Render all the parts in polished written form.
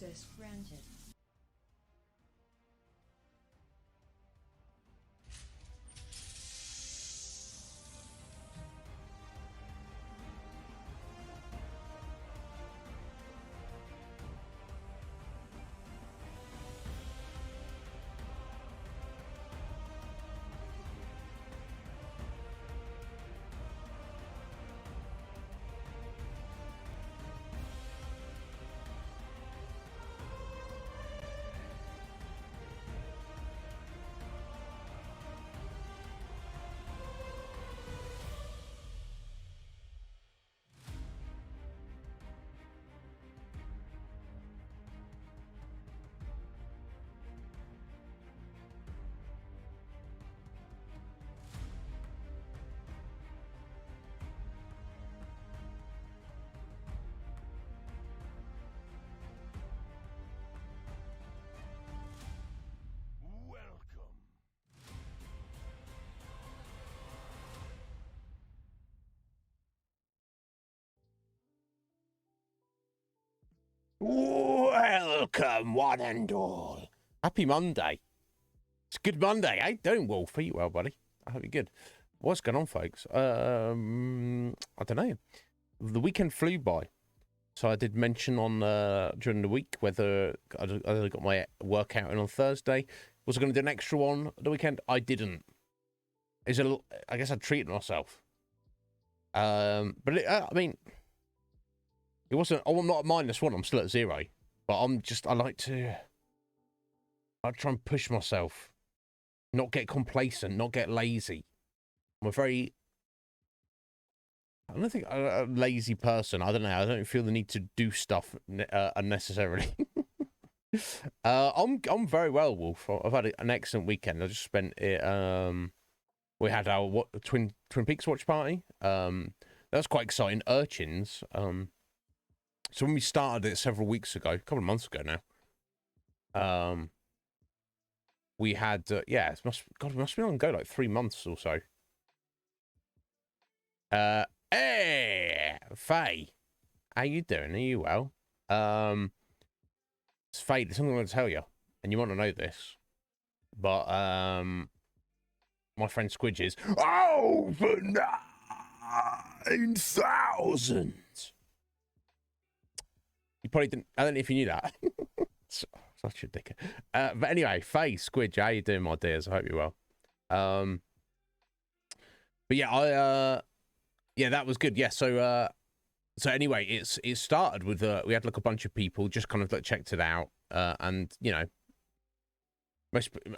Access granted. Welcome, one and all. Happy Monday. It's a good Monday, eh? Doing Wolf. Are you well, buddy? I hope you're good. What's going on, folks? I don't know. The weekend flew by. So I did mention on during the week whether I got my workout in on Thursday. Was I going to do an extra one the weekend? I didn't. I guess I treated myself. But I mean, it wasn't. I'm not at -1. I'm still at 0. But I like to try and push myself, not get complacent, not get lazy. I'm a very, I don't think a lazy person. I don't know. I don't feel the need to do stuff unnecessarily. I'm very well, Wolf. I've had an excellent weekend. I just spent it. We had our Twin Peaks watch party. That was quite exciting. Urchins. So when we started it several weeks ago, a couple of months ago now, we had it must be on go like 3 months or so. Hey, Faye, how you doing? Are you well? It's Faye. There's something I want to tell you, and you want to know this, but my friend Squidges over 9,000. You probably didn't. I don't know if you knew that. Such a dickhead. But anyway, Faye, Squidge, how you doing, my dears? I hope you're well. But yeah, that was good. Yeah, so anyway, it started with we had like a bunch of people just kind of like checked it out, and you know,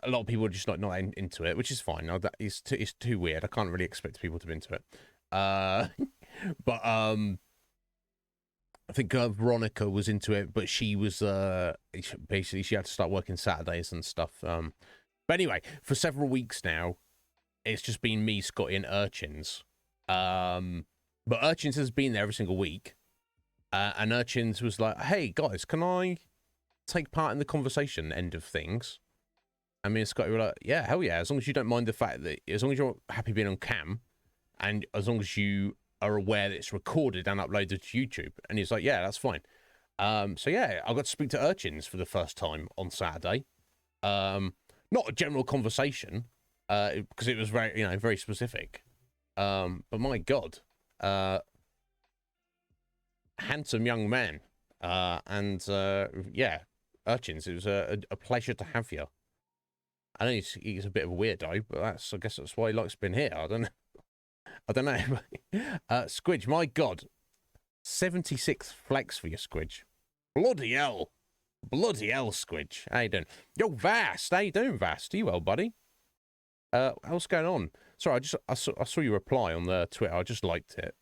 a lot of people are just not into it, which is fine. No, that is it's too weird. I can't really expect people to be into it. But I think Veronica was into it, but she was basically she had to start working Saturdays and stuff. But anyway, for several weeks now, it's just been me, Scotty, and Urchins. But Urchins has been there every single week, and Urchins was like, "Hey guys, can I take part in the conversation end of things?" And me and Scotty were like, "Yeah, hell yeah! As long as you don't mind the fact that, as long as you're happy being on cam, and as long as you are aware that it's recorded and uploaded to YouTube." And he's like, "Yeah, that's fine." So yeah, I got to speak to Urchins for the first time on Saturday. Not a general conversation, because it was very specific. But my God, handsome young man, and yeah, Urchins, it was a pleasure to have you. I know he's a bit of a weirdo, but I guess that's why he likes being here. I don't know. Squidge, my God, 76 flex for you, Squidge. Bloody hell, Squidge. How you doing? Yo, Vast, how you doing, Vast? Are you well, buddy? What's going on? Sorry, I saw you reply on the Twitter. I just liked it.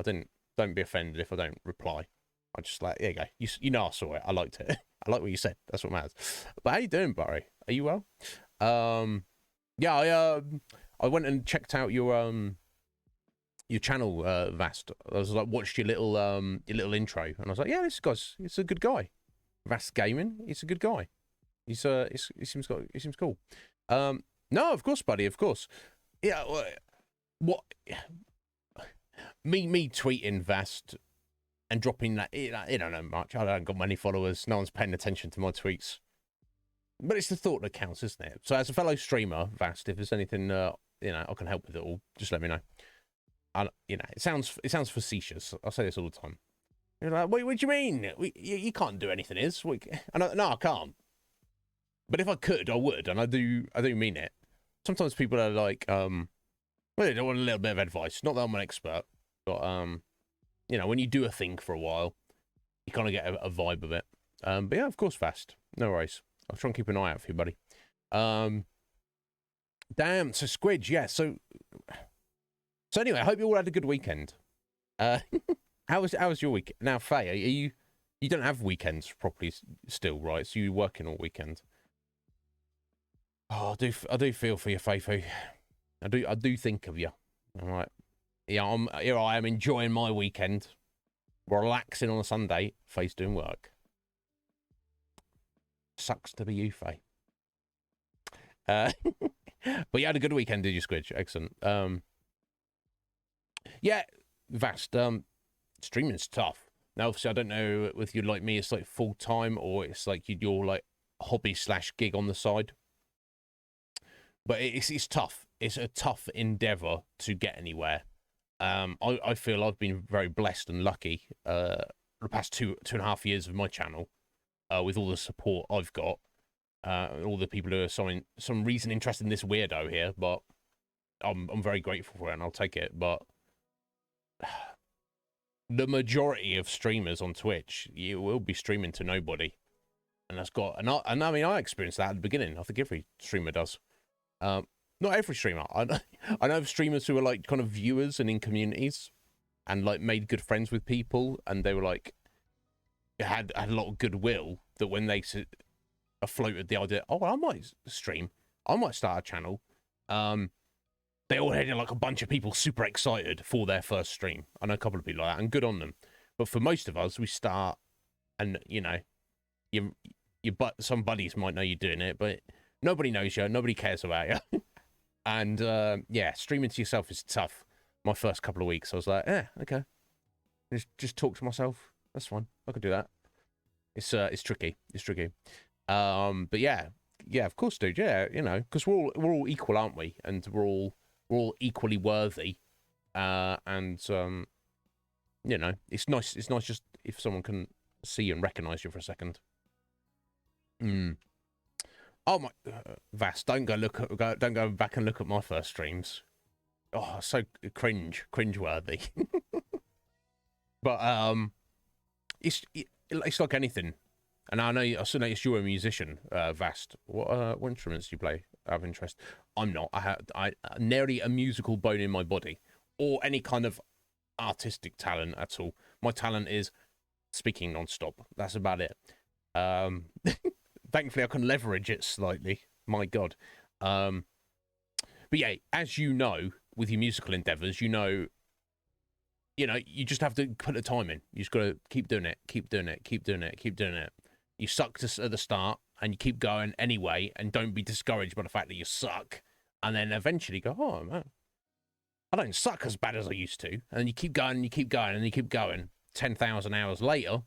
Don't be offended if I don't reply. I just like, there you go. You know I saw it. I liked it. I like what you said. That's what matters. But how you doing, Barry? Are you well? Yeah, I went and checked out your channel, Vast. I was like, watched your little intro, and I was like, yeah, this guy's, it's a good guy. Vast Gaming, he's a good guy. He seems cool. No, of course, buddy, of course. Yeah, what? Me tweeting Vast and dropping that. I don't know much. I don't got many followers. No one's paying attention to my tweets. But it's the thought that counts, isn't it? So as a fellow streamer, Vast, if there's anything I can help with it all, just let me know. It sounds facetious. I say this all the time. You're like, what do you mean? You can't do anything, no, I can't. But if I could, I would, and I do mean it. Sometimes people are like, well, they want a little bit of advice. Not that I'm an expert, but when you do a thing for a while, you kind of get a vibe of it. But yeah, of course, Fast. No worries. I'll try and keep an eye out for you, buddy. Damn, so Squidge, yeah. So anyway, I hope you all had a good weekend. How was your week? Now, Faye, you don't have weekends properly still, right? So you're working all weekend. Oh, I do feel for you, Faye. I do think of you. All right. Yeah, here I am enjoying my weekend, relaxing on a Sunday. Faye's doing work. Sucks to be you, Faye. But you had a good weekend, did you, Squidge? Excellent. Yeah, Vast. Streaming's tough. Now, obviously, I don't know with you like me, it's like full time or it's like your like hobby / gig on the side. But it's tough. It's a tough endeavor to get anywhere. I feel I've been very blessed and lucky the past two and a half years of my channel with all the support I've got, all the people who are some reason interested in this weirdo here. But I'm very grateful for it and I'll take it. But the majority of streamers on Twitch, you will be streaming to nobody, and I mean I experienced that at the beginning. I think every streamer does. Not every streamer. I know of streamers who are like kind of viewers and in communities, and like made good friends with people, and they were like had a lot of goodwill. That when they floated the idea, oh, I might stream, I might start a channel. They all had like a bunch of people super excited for their first stream. I know a couple of people like that, and good on them. But for most of us, we start, and some buddies might know you're doing it, but nobody knows you, nobody cares about you. And yeah, streaming to yourself is tough. My first couple of weeks, I was like, yeah, okay, just talk to myself. That's fine. I could do that. It's tricky. It's tricky. But yeah, of course, dude. Yeah, because we're all equal, aren't we? And we're all equally worthy, and it's nice. It's nice just if someone can see you and recognize you for a second. Oh my, Vast, don't go back and look at my first streams. Oh, so cringe-worthy. But it's like anything. And I still noticed you're a musician, Vast. What instruments do you play? Out of interest. I'm not. I nary a musical bone in my body, or any kind of artistic talent at all. My talent is speaking non-stop. That's about it. Thankfully, I can leverage it slightly. My God. But yeah, as you know, with your musical endeavors, you just have to put the time in. You just got to keep doing it, keep doing it, keep doing it, keep doing it. You sucked at the start, and you keep going anyway, and don't be discouraged by the fact that you suck. And then eventually go, oh, man, I don't suck as bad as I used to. And then you keep going, and you keep going, and you keep going. 10,000 hours later,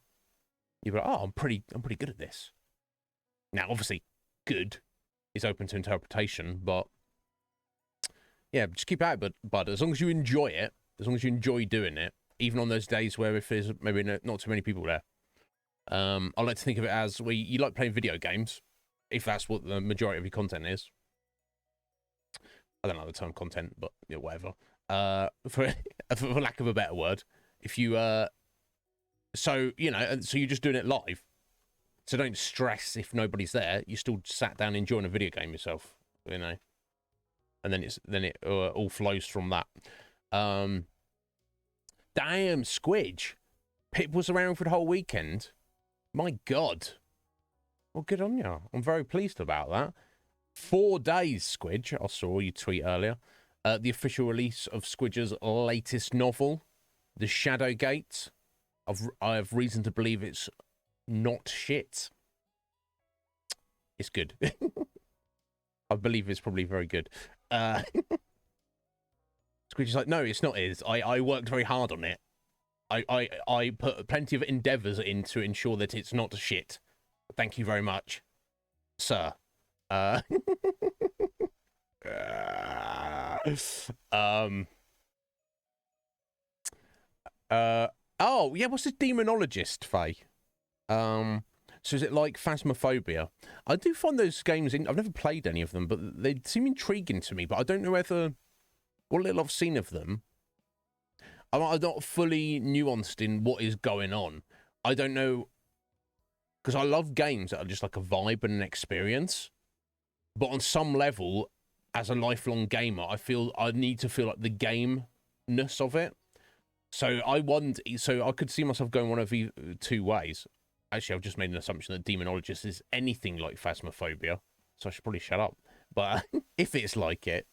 you're like, oh, I'm pretty good at this. Now, obviously, good is open to interpretation, but yeah, just keep at it, but as long as you enjoy it, as long as you enjoy doing it, even on those days where if there's maybe not too many people there, I like to think of it as you like playing video games, if that's what the majority of your content is. I don't know the term content, but whatever. For lack of a better word, if you so you're just doing it live. So don't stress if nobody's there. You still sat down enjoying a video game yourself, and then it all flows from that. Damn, Squidge. Pip was around for the whole weekend. My God. Well, good on you. I'm very pleased about that. 4 days, Squidge. I saw you tweet earlier. The official release of Squidge's latest novel, The Shadowgate. I have reason to believe it's not shit. It's good. I believe it's probably very good. Squidge is like, no, it's not his. I worked very hard on it. I put plenty of endeavors in to ensure that it's not shit. Thank you very much, sir. Um. Oh yeah, what's this demonologist, Faye? So is it like Phasmophobia? I do find those games I've never played any of them, but they seem intriguing to me. But I don't know whether what little I've seen of them, I'm not fully nuanced in what is going on. I don't know, because I love games that are just like a vibe and an experience. But on some level, as a lifelong gamer, I feel I need to feel like the game-ness of it. So I could see myself going one of two ways. Actually, I've just made an assumption that Demonologist is anything like Phasmophobia, so I should probably shut up. But if it's like it,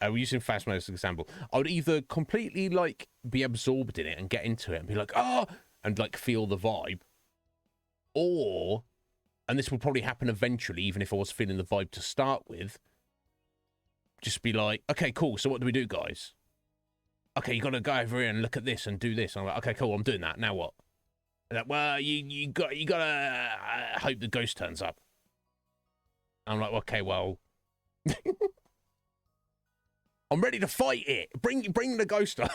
we're using Phasmo as an example. I would either completely like be absorbed in it and get into it and be like, oh, and like feel the vibe, or, and this will probably happen eventually, even if I was feeling the vibe to start with, just be like, okay, cool. So what do we do, guys? Okay, you got to go over here and look at this and do this. I'm like, okay, cool. I'm doing that. Now what? Like, well, you gotta hope the ghost turns up. I'm like, okay, well, I'm ready to fight it. Bring the ghost up.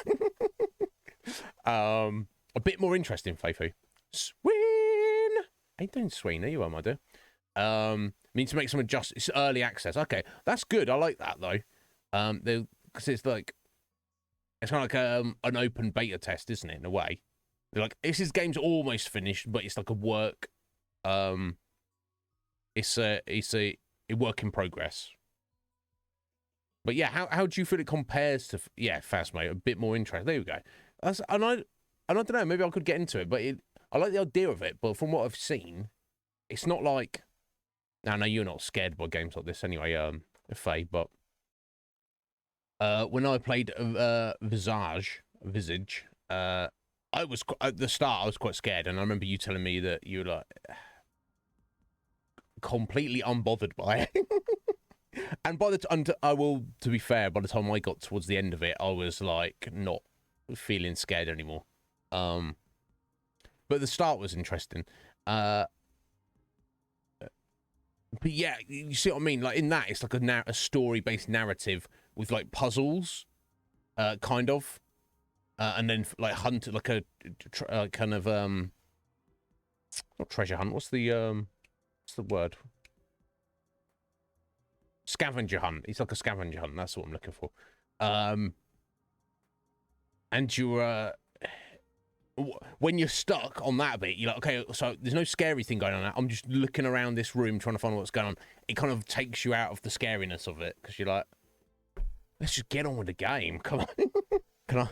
A bit more interesting, Faithu. Sween. Ain't doing Sween, are you, my dear? Need to make some adjustments. It's early access. Okay, that's good. I like that though. Because it's like it's kind of like an open beta test, isn't it? In a way. They're like, this game's almost finished, but it's like a work. It's a work in progress. But yeah, how do you feel it compares to Phasmo? A bit more interest. There we go. And I don't know. Maybe I could get into it, but I like the idea of it. But from what I've seen, it's not like. Now, you're not scared by games like this anyway, Faye. But when I played Visage, I was at the start. I was quite scared, and I remember you telling me that you were like completely unbothered by it. And to be fair, by the time I got towards the end of it, I was like not feeling scared anymore. But the start was interesting. But yeah, you see what I mean? Like in that, it's like a story-based narrative with like puzzles, kind of. And then like hunt like a kind of not treasure hunt. What's the word? Scavenger hunt. It's like a scavenger hunt. That's what I'm looking for. And you're when you're stuck on that bit, you're like, okay, so there's no scary thing going on. I'm just looking around this room trying to find what's going on. It kind of takes you out of the scariness of it because you're like, let's just get on with the game. Come on, can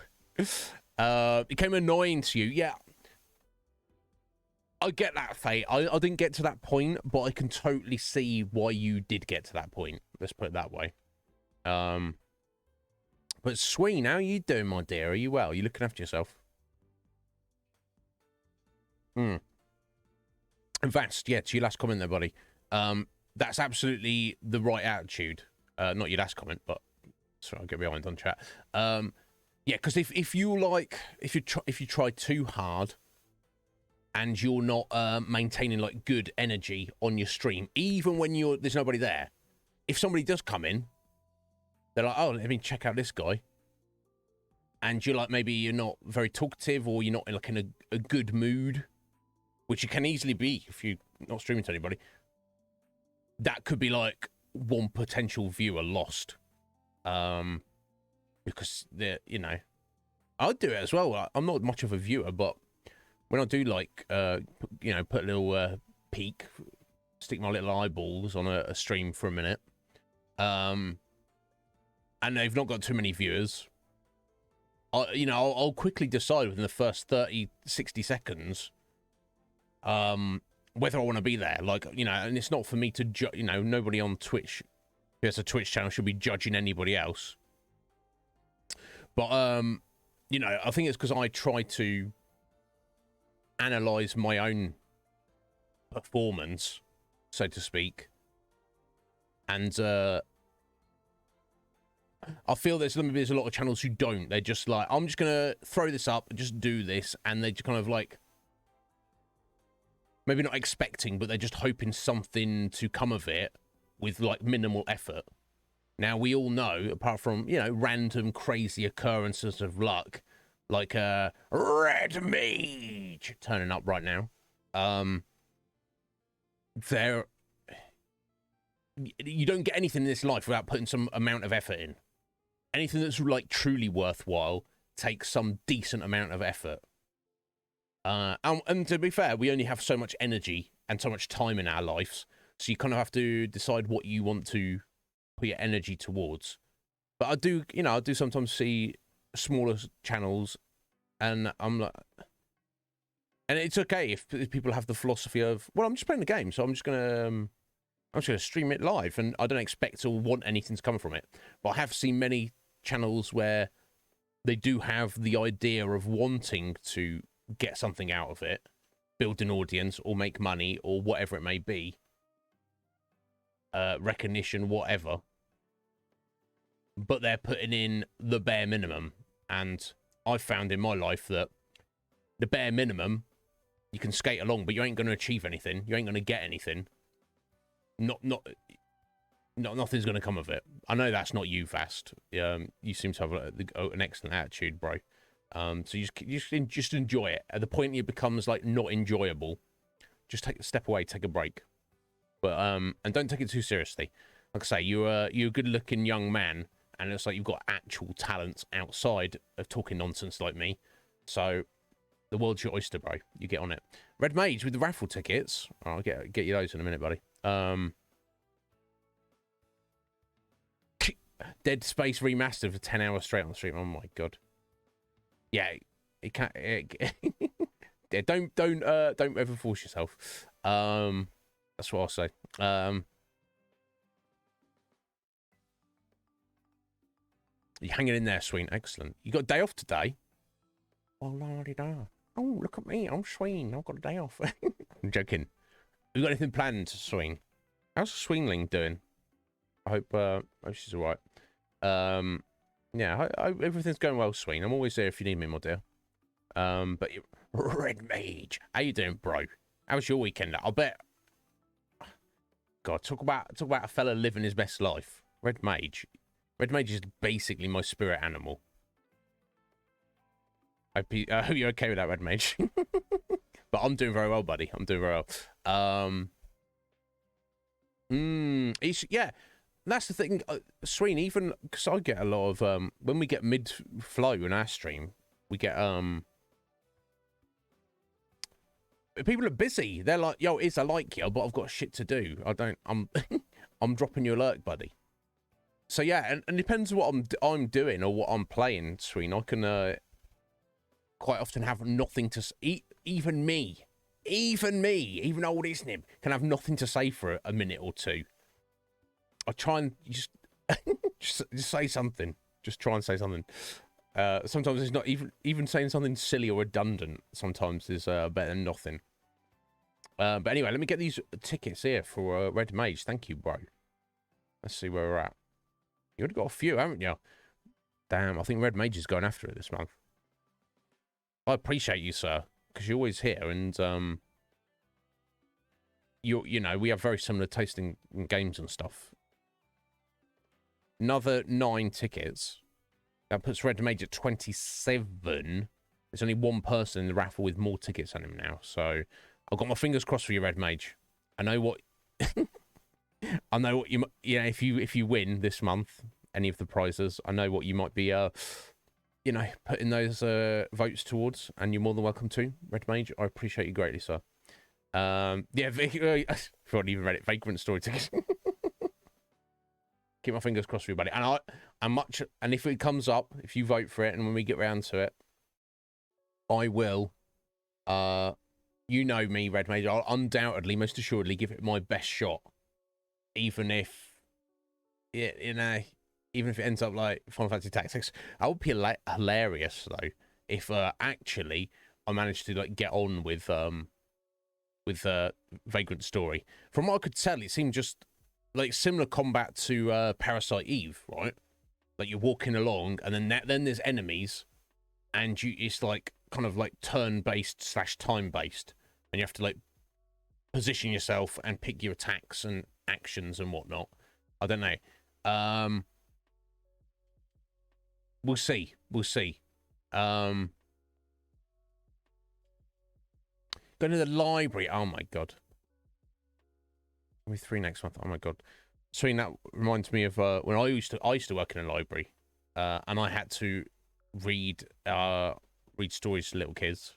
I? Became annoying to you. Yeah, I get that, Faye. I didn't get to that point, but I can totally see why you did get to that point. Let's put it that way. But Sween, how are you doing, my dear? Are you well? Are you looking after yourself? And Vast, yeah, to your last comment there, buddy. That's absolutely the right attitude. Not your last comment, but sorry, I'll get behind on chat. Yeah, because if you try too hard and you're not maintaining like good energy on your stream, even when there's nobody there, if somebody does come in, they're like, oh, let me check out this guy. And you're like, maybe you're not very talkative or you're not in a good mood, which you can easily be if you're not streaming to anybody. That could be like one potential viewer lost. Because I'd do it as well. I'm not much of a viewer, but when I do like, put a little peek, stick my little eyeballs on a stream for a minute, and they've not got too many viewers, I'll quickly decide within the first 30, 60 seconds, whether I want to be there. Like, and it's not for me to judge, nobody on Twitch who has a Twitch channel should be judging anybody else. But, I think it's because I try to analyze my own performance, so to speak. And, I feel there's a lot of channels who don't. They're just like, I'm just gonna throw this up and just do this, and they just kind of like, maybe not expecting, but they're just hoping something to come of it with like minimal effort. Now we all know, apart from, you know, random crazy occurrences of luck, like Red Mage turning up right now, you don't get anything in this life without putting some amount of effort in. Anything that's like truly worthwhile takes some decent amount of effort. And to be fair, we only have so much energy and so much time in our lives, so you kind of have to decide what you want to put your energy towards. But I do, you know, I do sometimes see smaller channels, and I'm like, and it's okay if people have the philosophy of, well, I'm just playing the game, so I'm just gonna stream it live, and I don't expect or want anything to come from it. But I have seen many channels where they do have the idea of wanting to get something out of it, build an audience, or make money, or whatever it may be, recognition, whatever, but they're putting in the bare minimum. And I've found in my life that the bare minimum, you can skate along, but you ain't going to achieve anything. You ain't going to get anything. Nothing's going to come of it. I know that's not you, Vast. You seem to have an excellent attitude, bro. So you just enjoy it. At the point it becomes like not enjoyable, just take a step away, take a break. But and don't take it too seriously. Like I say, you're a good-looking young man, and it's like you've got actual talents outside of talking nonsense like me. So the world's your oyster, bro. You get on it. Red Mage with the raffle tickets. Oh, I'll get you those in a minute, buddy. Dead Space remastered for 10 hours straight on the stream. Oh my god. Yeah, it can't. Yeah, don't ever force yourself. That's what I'll say. You're hanging in there, Sween. Excellent. You got a day off today? Oh, la-di-da. Oh, look at me. I'm Sween. I've got a day off. I'm joking. Have you got anything planned, Sween? How's Sweenling doing? I hope she's all right. Yeah, I hope everything's going well, Sween. I'm always there if you need me, my dear. But Red Mage, how you doing, bro? How was your weekend? I'll bet. God, talk about a fella living his best life. Red Mage. Red Mage is basically my spirit animal. I hope you're okay with that, Red Mage. But I'm doing very well, buddy. I'm doing very well. Yeah, that's the thing, Sween. Even because I get a lot of when we get mid-flow in our stream, we get people are busy. They're like, "Yo, I like you, but I've got shit to do. I'm dropping you a lurk, buddy." So yeah, and it depends what I'm doing or what I'm playing, Sween. I can quite often have nothing to even old Iznib can have nothing to say for a minute or two. I try and just just say something. Just try and say something. Sometimes it's not even saying something silly or redundant. Sometimes is better than nothing. But anyway, let me get these tickets here for Red Mage. Thank you, bro. Let's see where we're at. You already got a few, haven't you? Damn, I think Red Mage is going after it this month. I appreciate you, sir, because you're always here, and you know, we have very similar tasting in games and stuff. Another 9 tickets. That puts Red Mage at 27. There's only one person in the raffle with more tickets than him now, so I've got my fingers crossed for you, Red Mage. I know what I know what you if you win this month any of the prizes, I know what you might be you know, putting those votes towards, and you're more than welcome to, Red Mage. I appreciate you greatly, sir. Yeah, I haven't even read it. Vagrant story tickets. Keep my fingers crossed for you, buddy. And if it comes up, if you vote for it, and when we get round to it, I will. You know me, Red Mage. I'll undoubtedly, most assuredly, give it my best shot, even if even if it ends up like Final Fantasy Tactics. That would be hilarious though, if actually I managed to like get on with Vagrant Story. From what I could tell, it seemed just like similar combat to Parasite Eve, right? Like you're walking along, and then there's enemies, and it's like kind of like turn-based / time-based, and you have to like position yourself and pick your attacks and actions and whatnot. I don't know. We'll see. We'll see. Going to the library. Oh my god. Maybe 3 next month. Oh my god. So that reminds me of when I used to work in a library, and I had to read stories to little kids.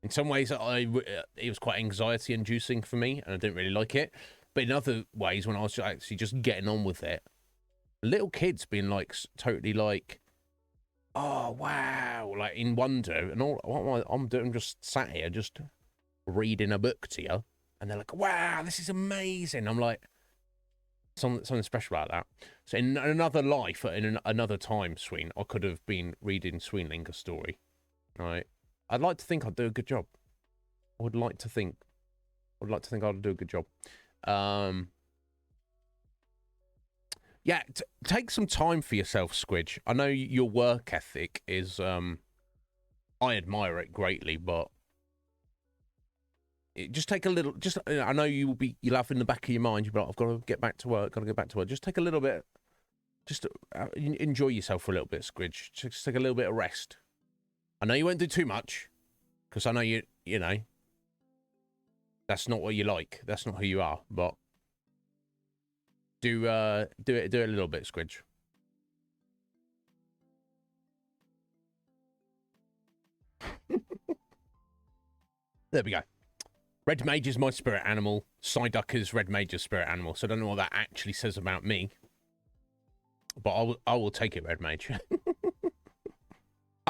In some ways, it was quite anxiety inducing for me, and I didn't really like it. But in other ways, when I was actually just getting on with it, little kids being like totally like, oh wow, like in wonder, and all what I'm doing, just sat here just reading a book to you, and they're like, wow, this is amazing. I'm like, something special about that. So in another life, in another time, Sween, I could have been reading Sweenling a story, right? I'd like to think I'd do a good job. I would like to think I'd do a good job. Yeah, take some time for yourself, Squidge. I know your work ethic is, I admire it greatly, but just take a little. I know you'll have in the back of your mind, you'll be like, I've got to get back to work. Just take a little bit. Just enjoy yourself for a little bit, Squidge. Just take a little bit of rest. I know you won't do too much, because I know you know, that's not what you like. That's not who you are. But do it a little bit, Squidge. There we go. Red Mage is my spirit animal. Psyduck is Red Mage's spirit animal. So I don't know what that actually says about me. But I will take it, Red Mage.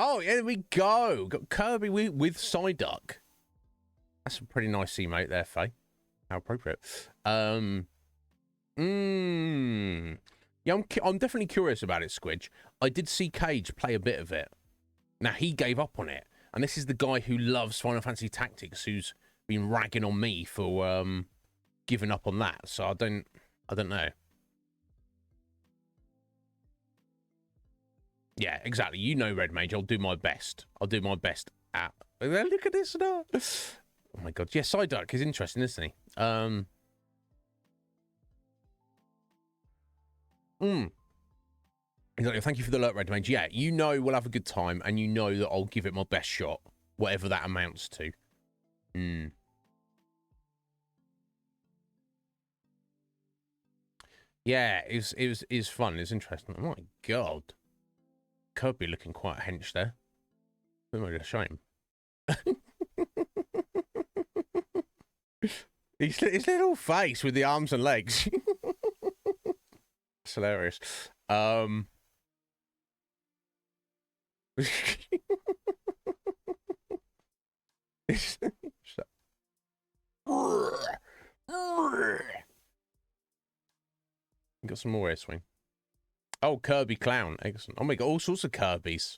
Oh, yeah, there we go. Got Kirby with Psyduck. That's a pretty nice emote there, Faye. How appropriate. Yeah, I'm definitely curious about it, Squidge. I did see Cage play a bit of it. Now, he gave up on it. And this is the guy who loves Final Fantasy Tactics, who's been ragging on me for giving up on that. So I don't know. Yeah, exactly. You know, Red Mage. I'll do my best. At. Look at this now. Oh my god. Yeah, Psyduck is interesting, isn't he? Exactly. Thank you for the alert, Red Mage. Yeah, you know we'll have a good time, and you know that I'll give it my best shot, whatever that amounts to. Yeah, it was fun. It's interesting. Oh my god. Kirby looking quite hench there. What am I going to show him? his little face with the arms and legs. It's hilarious. Got some more air swing. Oh, Kirby Clown. Excellent. Oh my god, all sorts of Kirbys.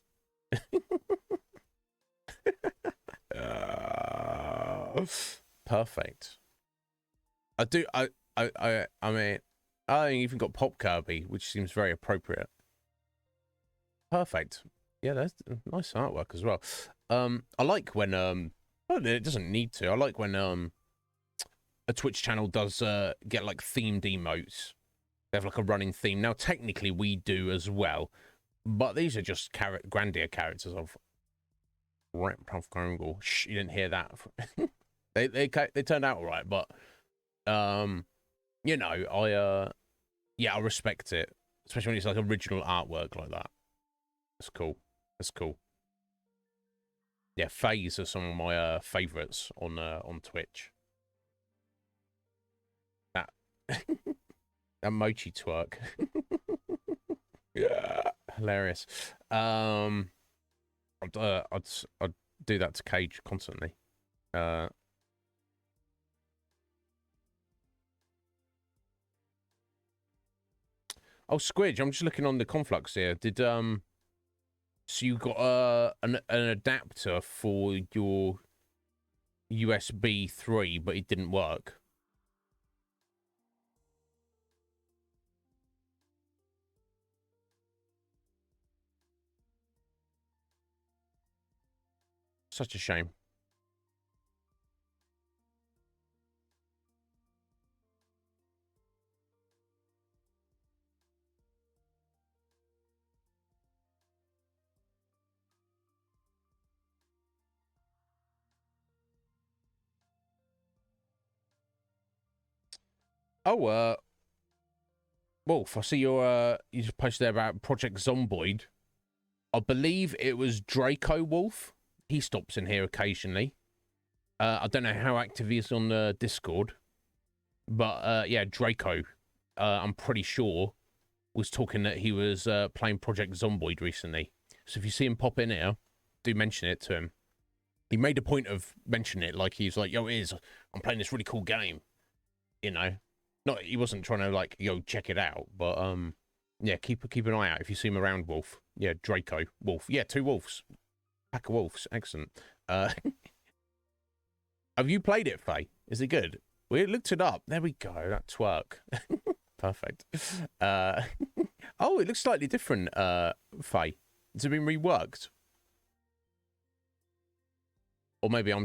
Perfect. I mean, I even got Pop Kirby, which seems very appropriate. Perfect. Yeah, that's nice artwork as well. I like when well, it doesn't need to. I like when a Twitch channel does get like themed emotes. They have like a running theme. Now, technically, we do as well, but these are just Grandia characters of Shh, you didn't hear that. they turned out all right, but you know, I respect it, especially when it's like original artwork like that. That's cool. That's cool. Yeah, Phase are some of my favorites on Twitch. That that mochi twerk. Yeah, hilarious. I'd do that to Cage constantly. Oh, Squidge, I'm just looking on the Conflux here. Did so you got an adapter for your USB 3, but it didn't work. such a shame. Oh, Wolf, I see you just posted there about Project Zomboid. I believe it was Draco Wolf. He stops in here occasionally. I don't know how active he is on the Discord, but yeah, Draco, I'm pretty sure, was talking that he was playing Project Zomboid recently. So if you see him pop in here, do mention it to him. He made a point of mentioning it, like he's like, yo, it is, I'm playing this really cool game, you know. Not, he wasn't trying to like, yo, check it out, but yeah, keep an eye out if you see him around, Wolf. Yeah, Draco Wolf. Yeah, 2 wolves, pack of wolves. Excellent. Have you played it, Faye? Is it good? We looked it up. There we go. That twerk. Perfect. Oh, it looks slightly different, Faye. Has it been reworked? Or maybe I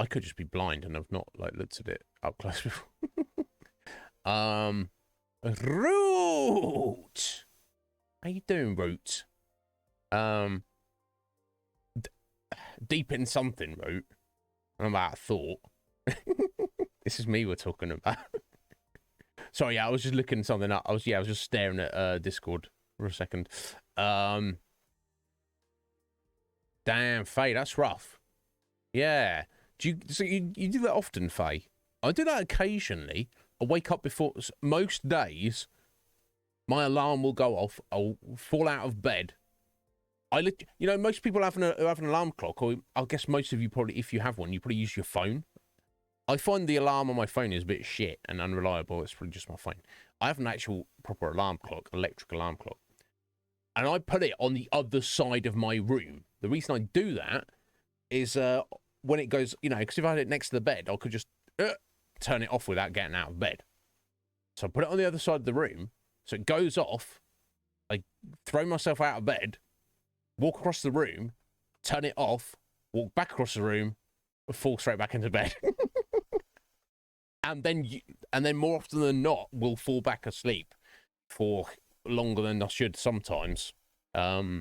could just be blind and I've not like looked at it up close before. Root. How you doing, Root? Deep in something, Root. I'm about thought. This is me we're talking about. Sorry, yeah, I was just looking something up. I was just staring at Discord for a second. Damn, Faye, that's rough. Yeah. You do that often, Faye? I do that occasionally. I wake up before most days. My alarm will go off. I'll fall out of bed. Most people have an alarm clock, or I guess most of you probably, if you have one, you probably use your phone. I find the alarm on my phone is a bit shit and unreliable. It's probably just my phone. I have an actual proper alarm clock, electric alarm clock, and I put it on the other side of my room. The reason I do that is when it goes, because if I had it next to the bed, I could just turn it off without getting out of bed. So I put it on the other side of the room, so it goes off. I throw myself out of bed, walk across the room, turn it off, walk back across the room, fall straight back into bed. and then more often than not, will fall back asleep for longer than I should sometimes. But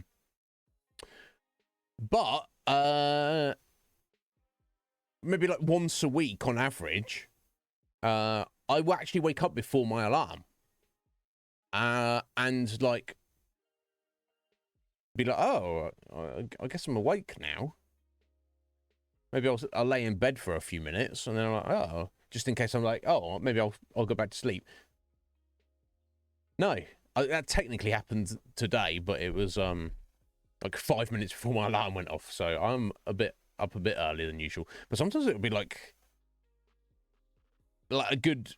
maybe like once a week on average, I will actually wake up before my alarm. And like be like, oh, I guess I'm awake now. Maybe I'll lay in bed for a few minutes, and then I'm like, oh, just in case I'm like, oh, maybe I'll go back to sleep. No, that technically happened today, but it was like 5 minutes before my alarm went off, so I'm up a bit earlier than usual. But sometimes it'll be like a good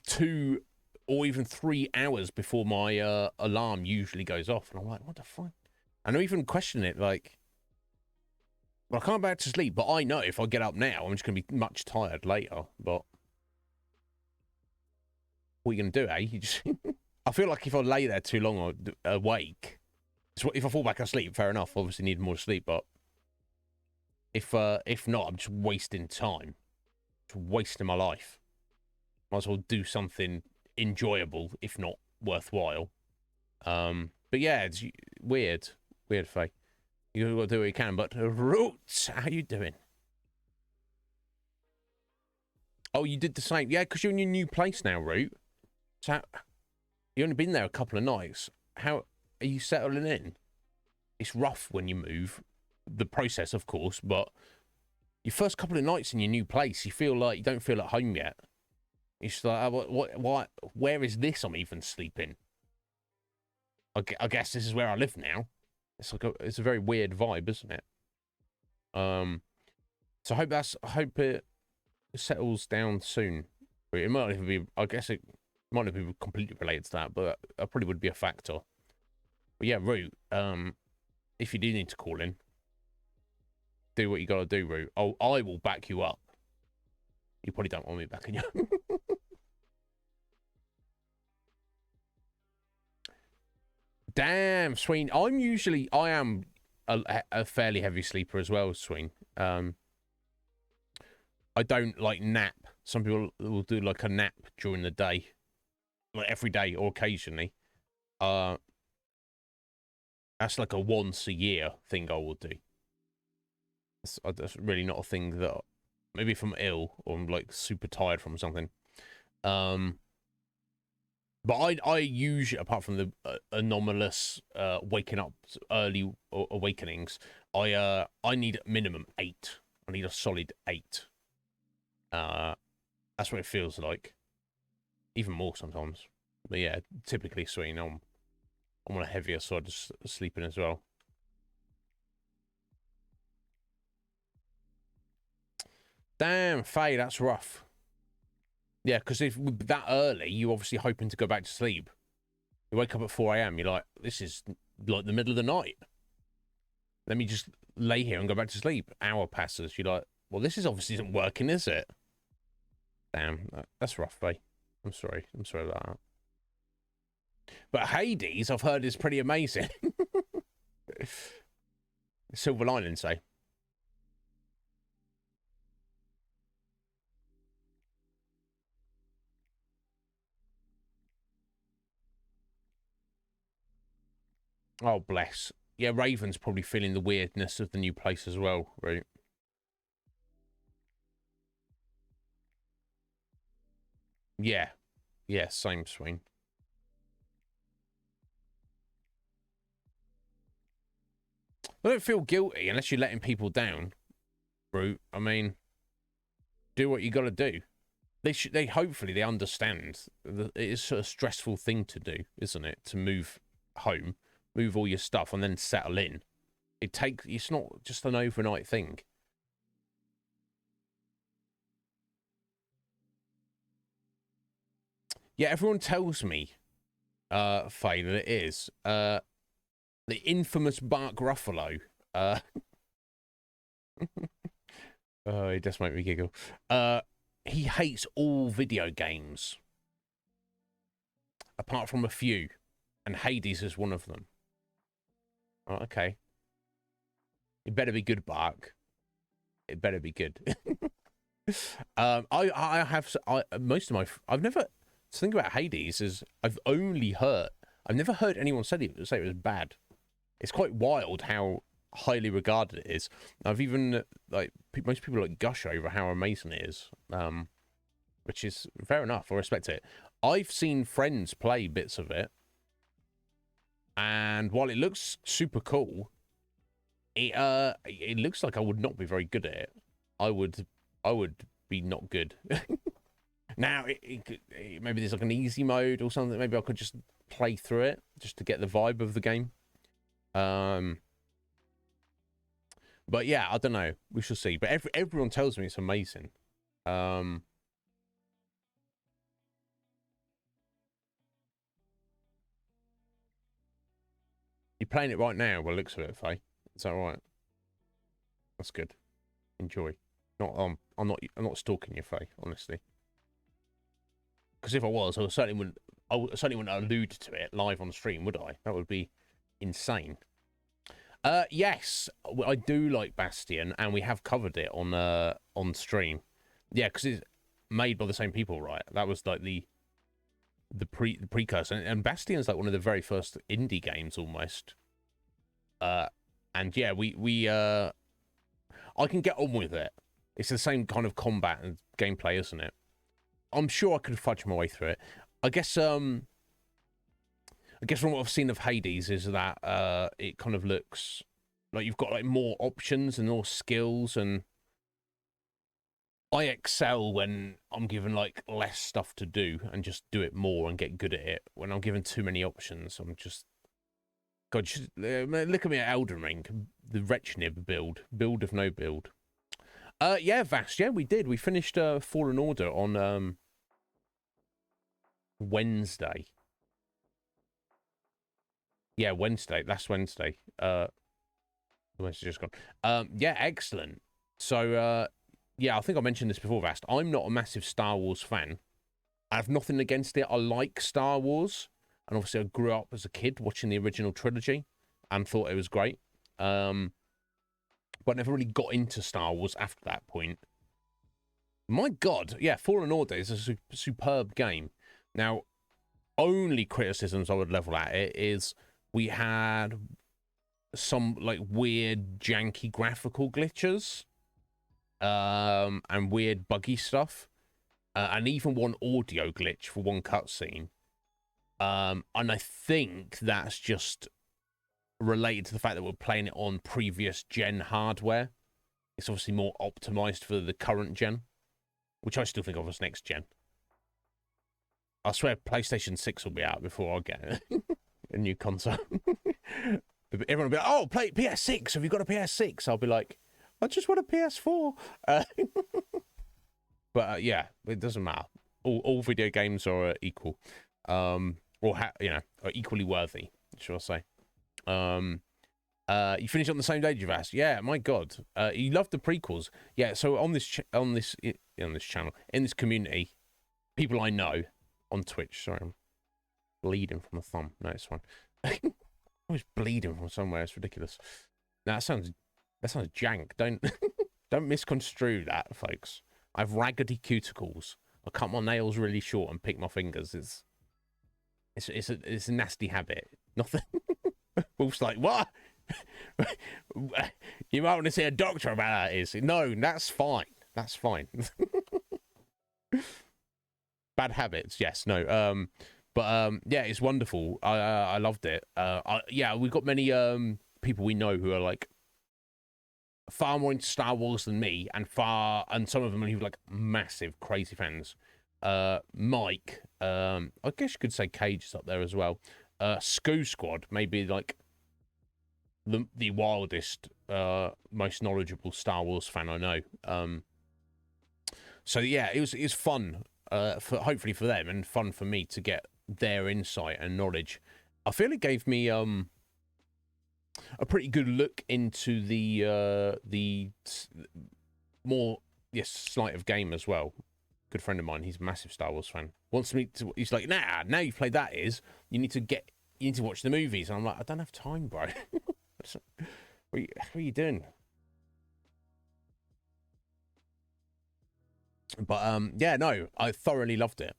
2 or even 3 hours before my alarm usually goes off, and I'm like, what the fuck? And I'm even questioning it, like, well, I can't go back to sleep, but I know if I get up now, I'm just going to be much tired later. But what are you going to do, eh? You just I feel like if I lay there too long or awake, if I fall back asleep, fair enough. Obviously, need more sleep, but if not, I'm just wasting time, just wasting my life. Might as well do something enjoyable, if not worthwhile. But yeah, it's weird, Faye. You gotta do what you can. But Roots, how you doing? Oh, you did the same, yeah, because you're in your new place now, Root. So you only been there a couple of nights. How are you settling in? It's rough when you move, the process, of course, but your first couple of nights in your new place, you feel like you don't feel at home yet. It's like, what? Where is this? I'm even sleeping. I guess this is where I live now. It's like it's a very weird vibe, isn't it? So I hope it settles down soon. It might even be. I guess it might not be completely related to that, but that probably would be a factor. But yeah, Root. If you do need to call in, do what you gotta do, Root. Oh, I will back you up. You probably don't want me backing you up. Damn, Sween. I am a fairly heavy sleeper as well, Swing. I don't like nap. Some people will do like a nap during the day, like every day or occasionally. That's like a once a year thing I will do. That's really not a thing that, maybe if I'm ill or I'm like super tired from something. But I usually, apart from the anomalous waking up early awakenings, I need minimum 8. I need a solid 8. That's what it feels like. Even more sometimes. But yeah, typically, Sween, I'm on a heavier side of sleeping as well. Damn, Faye, that's rough. Yeah, because if that early, you're obviously hoping to go back to sleep. You wake up at 4 a.m., you're like, this is like the middle of the night. Let me just lay here and go back to sleep. Hour passes, you're like, well, this is obviously isn't working, is it? Damn, that's rough, Faye. I'm sorry about that. But Hades, I've heard, is pretty amazing. Silver lining, say. Oh, bless. Yeah, Raven's probably feeling the weirdness of the new place as well, right? Yeah. Yeah, same, Swing. I don't feel guilty unless you're letting people down, Brute. I mean, do what you got to do. They hopefully they understand that it is a stressful thing to do, isn't it? To move home, move all your stuff, and then settle in. It's not just an overnight thing. Yeah, everyone tells me, Faye, that it is. The infamous Bark Ruffalo. Oh, it does make me giggle. He hates all video games. Apart from a few. And Hades is one of them. Oh, okay. It better be good, Bark. It better be good. I have most of my I've never the thing about Hades is I've never heard anyone say it was bad. It's quite wild how highly regarded it is. I've even like most people like gush over how amazing it is, which is fair enough. I respect it. I've seen friends play bits of it, and while it looks super cool, it looks like I would not be very good at it. I would be not good. Now, maybe there's like an easy mode or something. Maybe I could just play through it just to get the vibe of the game. But yeah, I don't know. We shall see. But everyone tells me it's amazing. You're playing it right now by the looks of it, Faye. Is that right? That's good. Enjoy. I'm not stalking you, Faye, honestly. Because if I was, I certainly wouldn't allude to it live on stream, would I? That would be insane. Yes, I do like Bastion, and we have covered it on stream. Yeah, because it's made by the same people, right? That was like the precursor, and Bastion's like one of the very first indie games almost. And yeah, I can get on with it. It's the same kind of combat and gameplay, isn't it? I'm sure I could fudge my way through it. I guess from what I've seen of Hades is that it kind of looks like you've got like more options and more skills, and I excel when I'm given like less stuff to do and just do it more and get good at it. When I'm given too many options, I'm just God. Look at me at Elden Ring, the Wretchnib build of no build. Yeah, Vast. Yeah, we did. We finished Fallen Order on Wednesday. Yeah, Wednesday. Last Wednesday. Wednesday just gone. Yeah, excellent. So, yeah, I think I mentioned this before, Vast. I'm not a massive Star Wars fan. I have nothing against it. I like Star Wars, and obviously I grew up as a kid watching the original trilogy and thought it was great. but never really got into Star Wars after that point. My God, yeah, Fallen Order is a superb game. Now, only criticisms I would level at it is we had some like weird, janky graphical glitches, and weird buggy stuff, and even one audio glitch for one cutscene. And I think that's just related to the fact that we're playing it on previous gen hardware. It's obviously more optimized for the current gen, which I still think of as next gen. I swear PlayStation 6 will be out before I get a new console. Everyone will be like, oh, play PS6. Have you got a PS6? I'll be like, I just want a PS4. But yeah, it doesn't matter. All video games are equal. Or, are equally worthy, shall I say. You finished on the same day, Javas? Yeah, my God. You loved the prequels. Yeah, so on this channel, in this community, people I know on Twitch. Sorry, I'm bleeding from the thumb. No, it's fine. I was bleeding from somewhere. It's ridiculous. No, that sounds jank. Don't misconstrue that, folks. I have raggedy cuticles. I cut my nails really short and pick my fingers. It's a nasty habit. Nothing. Wolf's like, what? You might want to see a doctor about that. No, that's fine. That's fine. Bad habits, yes, no. Yeah, it's wonderful. I loved it. We've got many people we know who are like far more into Star Wars than me, and some of them are like massive crazy fans. Mike, I guess you could say Cage is up there as well. Scoo Squad, maybe like the wildest, most knowledgeable Star Wars fan I know. So yeah, it was fun, hopefully for them, and fun for me to get their insight and knowledge. I feel it gave me a pretty good look into the more sleight of game as well. Good friend of mine, he's a massive Star Wars fan. Wants me to. He's like, nah. Now you've played that, you need to watch the movies. And I'm like, I don't have time, bro. What are you doing? But yeah, no, I thoroughly loved it.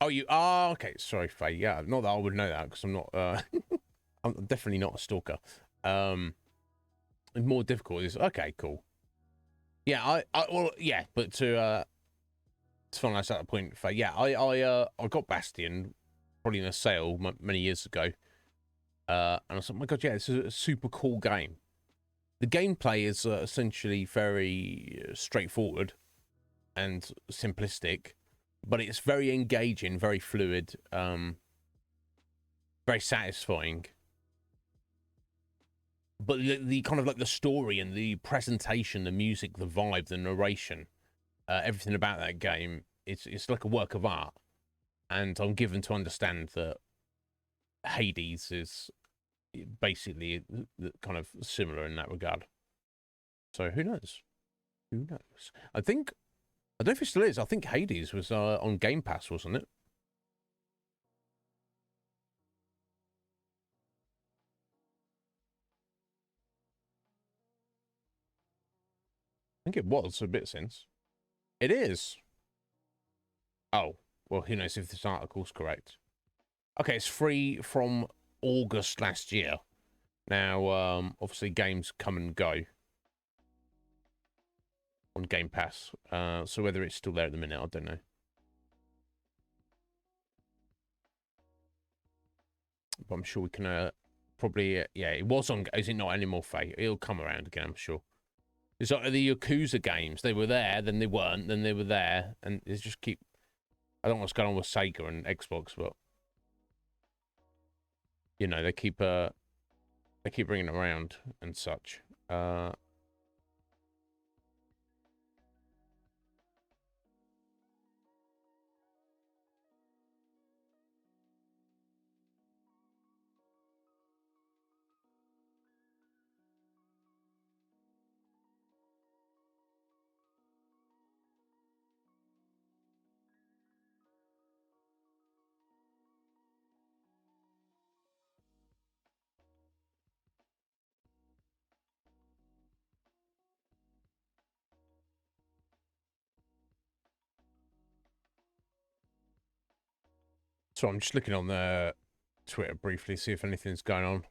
Okay. Sorry, Faye. Yeah, not that I would know that because I'm not. I'm definitely not a stalker. More difficult is okay. Cool. Yeah, but to finalize that point, Faye. Yeah, I got Bastion probably in a sale many years ago, and I was like, oh my God, yeah, it's a super cool game. The gameplay is essentially very straightforward and simplistic, but it's very engaging, very fluid, very satisfying. But the kind of like the story and the presentation, the music, the vibe, the narration, everything about that game, it's like a work of art. And I'm given to understand that Hades is basically kind of similar in that regard. So who knows? Who knows? I don't know if it still is. I think Hades was on Game Pass, wasn't it? I think it was a bit since. It is. Oh, well, who knows if this article's correct. Okay, it's free from August last year. Now, obviously, games come and go on Game Pass. So whether it's still there at the minute, I don't know. But I'm sure we can probably... yeah, it was on... Is it not anymore, Faye? It'll come around again, I'm sure. It's like the Yakuza games. They were there, then they weren't, then they were there. And it's just keep... I don't know what's going on with Sega and Xbox, but... You know, they keep bringing it around and such. So I'm just looking on the Twitter briefly, see if anything's going on.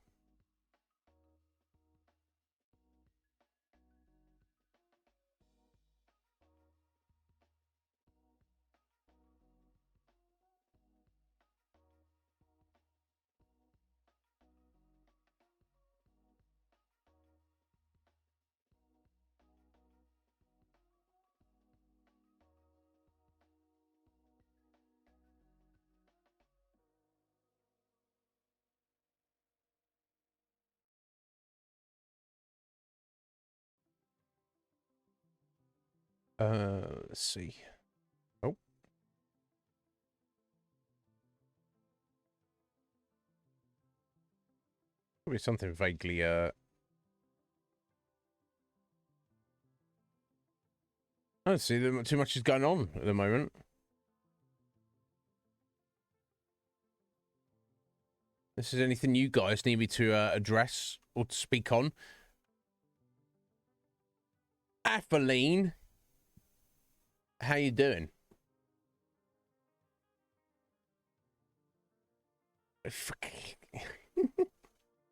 Let's see. Oh. Probably something vaguely, I don't see that too much is going on at the moment. This is anything you guys need me to address or to speak on? Apheline, how you doing?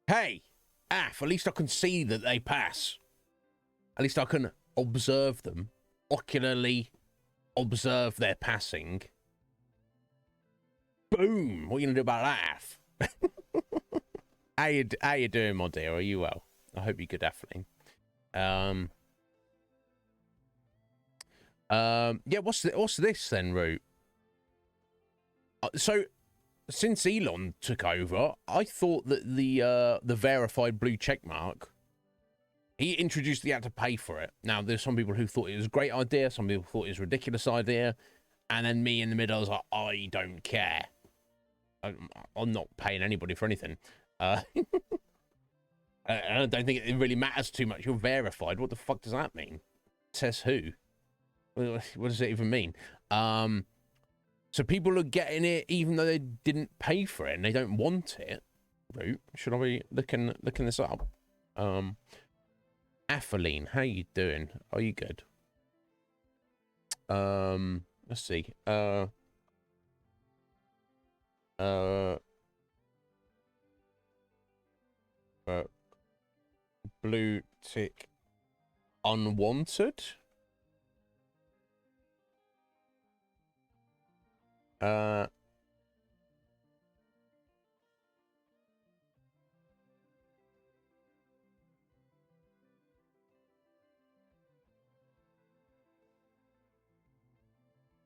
Hey, at least I can see that they pass. At least I can observe them, ocularly observe their passing. Boom! What are you gonna do about that? How you doing, my dear? Are you well? I hope you're good, Apheline. Yeah. What's this then, Root? So, since Elon took over, I thought that the verified blue check mark, he introduced you had to pay for it. Now, there's some people who thought it was a great idea, some people thought it was a ridiculous idea, and then me in the middle, I was like, I don't care. I'm not paying anybody for anything. I don't think it really matters too much. You're verified. What the fuck does that mean? Says who? What does it even mean? So people are getting it even though they didn't pay for it and they don't want it. Root, should I be looking this up? Apheline, how you doing? Are you good? Let's see. Blue tick unwanted.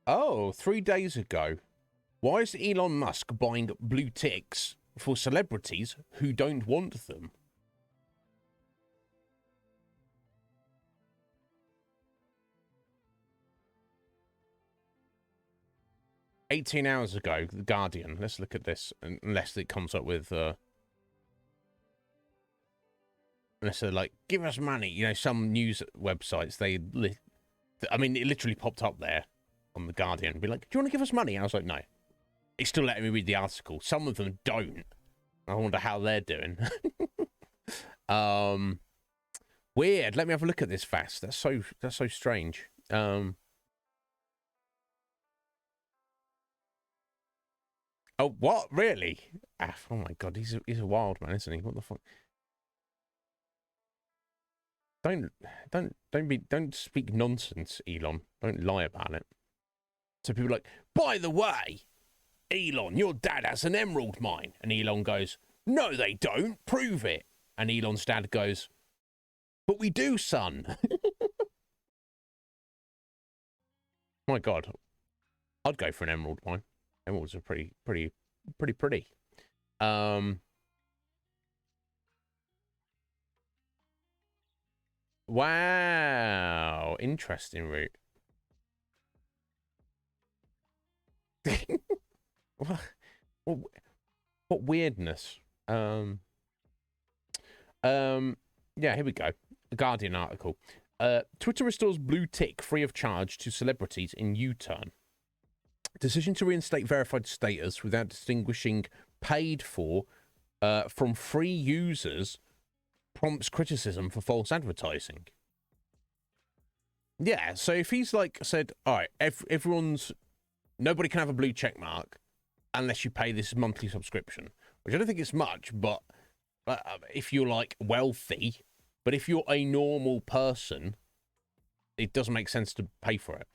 Oh, 3 days ago. Why is Elon Musk buying blue ticks for celebrities who don't want them? "18 hours ago, The Guardian." Let's look at this, unless it comes up with, unless they're like, give us money. You know, some news websites, I mean, it literally popped up there on The Guardian. Be like, do you want to give us money? And I was like, no. It's still letting me read the article. Some of them don't. I wonder how they're doing. Weird. Let me have a look at this fast. That's so strange. Oh, what? Really? Oh my god, he's a wild man, isn't he? What the fuck? Don't speak nonsense, Elon. Don't lie about it. So people are like, by the way, Elon, your dad has an emerald mine. And Elon goes, no, they don't. Prove it. And Elon's dad goes, but we do, son. My god, I'd go for an emerald mine. Emeralds are pretty. Wow, interesting, Root. what weirdness. Yeah, here we go. A Guardian article. Twitter restores blue tick free of charge to celebrities in U-turn. Decision to reinstate verified status without distinguishing paid for from free users prompts criticism for false advertising. Yeah, so if he's like said, all right, everyone's, nobody can have a blue check mark, unless you pay this monthly subscription, which I don't think it's much, but if you're like wealthy, but if you're a normal person, it doesn't make sense to pay for it.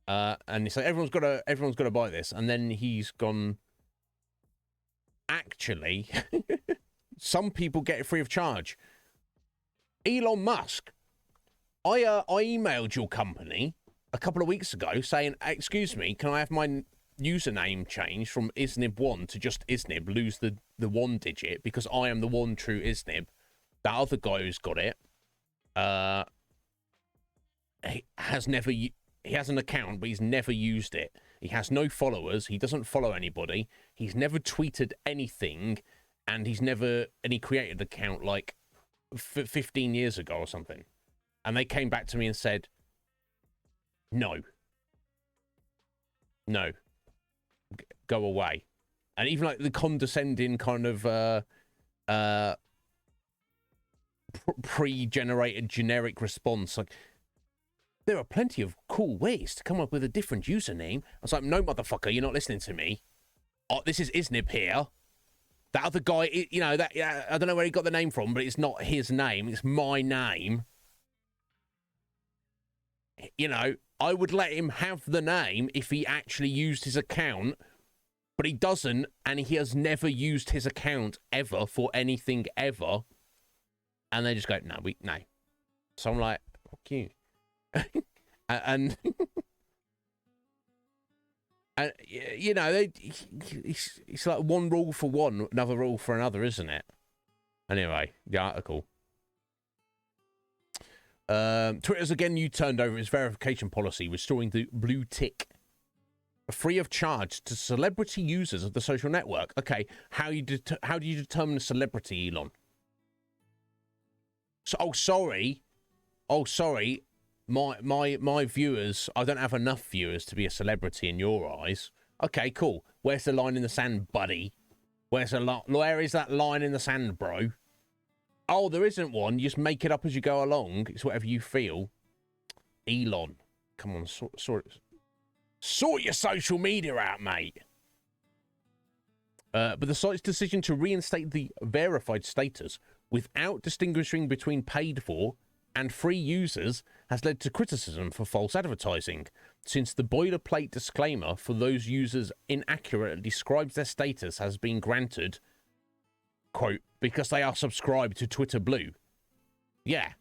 And it's like everyone's got to buy this, and then he's gone. Actually, some people get it free of charge. Elon Musk, I emailed your company a couple of weeks ago saying, excuse me, can I have my username changed from Iznib1 to just Iznib, lose the one digit, because I am the one true Iznib. That other guy who's got it, he has an account, but he's never used it. He has no followers. He doesn't follow anybody. He's never tweeted anything, and he created an account like 15 years ago or something. And they came back to me and said, no, go away. And even like the condescending kind of pre-generated generic response, like, there are plenty of cool ways to come up with a different username. I was like, no, motherfucker, you're not listening to me. Oh, this is Iznib here. That other guy, you know, I don't know where he got the name from, but it's not his name. It's my name. You know, I would let him have the name if he actually used his account, but he doesn't, and he has never used his account ever for anything ever. And they just go, no. So I'm like, fuck you. and you know, it's like one rule for one, another rule for another, isn't it? Anyway, the article. Twitter's again turned over its verification policy, restoring the blue tick free of charge to celebrity users of the social network. Okay, how do you determine a celebrity, Elon? So, sorry. My viewers, I don't have enough viewers to be a celebrity in your eyes. Okay, cool. Where's the line in the sand, buddy? Where is that line in the sand, bro? Oh, there isn't one. You just make it up as you go along. It's whatever you feel. Elon, come on, sort your social media out, mate. But the site's decision to reinstate the verified status without distinguishing between paid for and free users has led to criticism for false advertising, since the boilerplate disclaimer for those users inaccurately describes their status as being granted, quote, because they are subscribed to Twitter Blue. Yeah.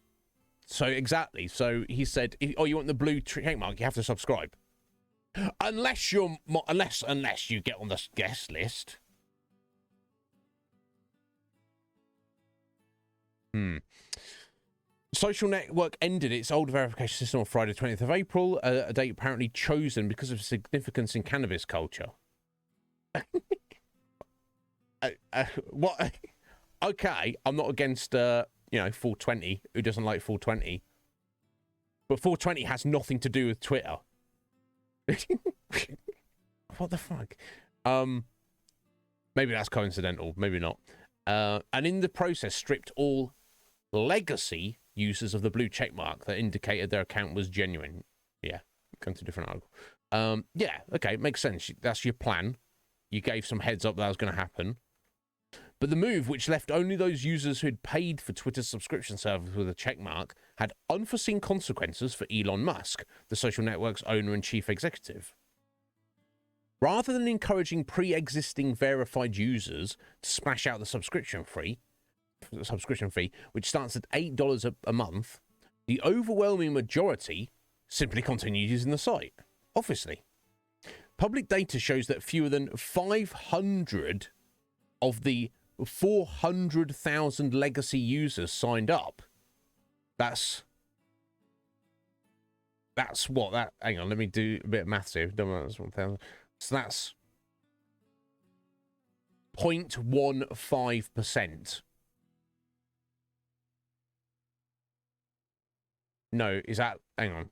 So, exactly. So, he said, oh, you want the blue check mark, you have to subscribe. Unless you get on the guest list. Social network ended its old verification system on Friday, 20th of April, a date apparently chosen because of significance in cannabis culture. What? Okay, I'm not against, 420. Who doesn't like 420? But 420 has nothing to do with Twitter. What the fuck? Maybe that's coincidental. Maybe not. And in the process, stripped all legacy users of the blue checkmark that indicated their account was genuine. Yeah, going to a different article. Yeah, okay, makes sense. That's your plan. You gave some heads up that was going to happen. But the move, which left only those users who had paid for Twitter's subscription service with a checkmark, had unforeseen consequences for Elon Musk, the social network's owner and chief executive. Rather than encouraging pre-existing verified users to smash out the subscription fee, which starts at $8 a month, the overwhelming majority simply continued using the site. Obviously. Public data shows that fewer than 500 of the 400,000 legacy users signed up. That's what that. Hang on, let me do a bit of maths here. That's 1,000. So that's 0.15%. No, is that? Hang on.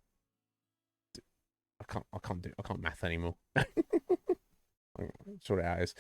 I can't math anymore. Sort it out is.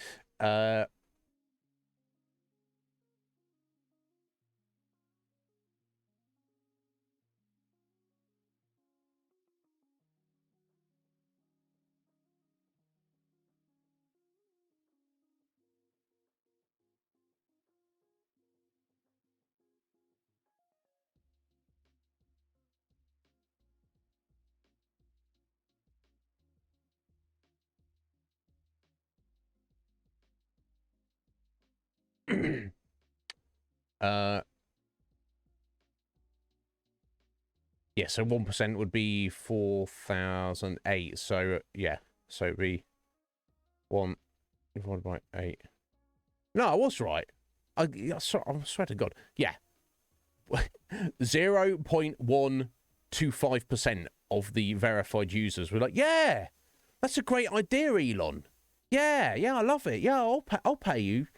Yeah, so 1% would be 4,008. So yeah, so it'd be 1 divided by 8. No, I was right. I swear to God. Yeah. 0.125% of the verified users were like, yeah, that's a great idea, Elon. Yeah, I love it. Yeah, I'll pay you.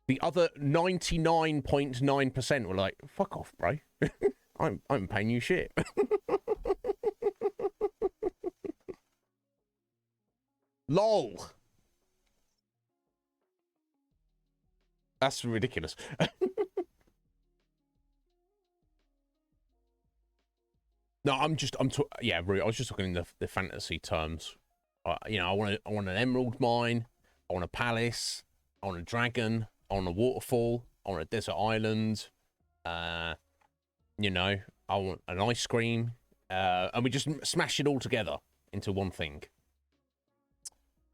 The other 99.9% were like, fuck off, bro. I'm paying you shit. LOL. That's ridiculous. No, yeah, I was just talking in the fantasy terms. You know, I want an emerald mine, I want a palace, I want a dragon, I want a waterfall, I want a desert island. You know, I want an ice cream, and we just smash it all together into one thing.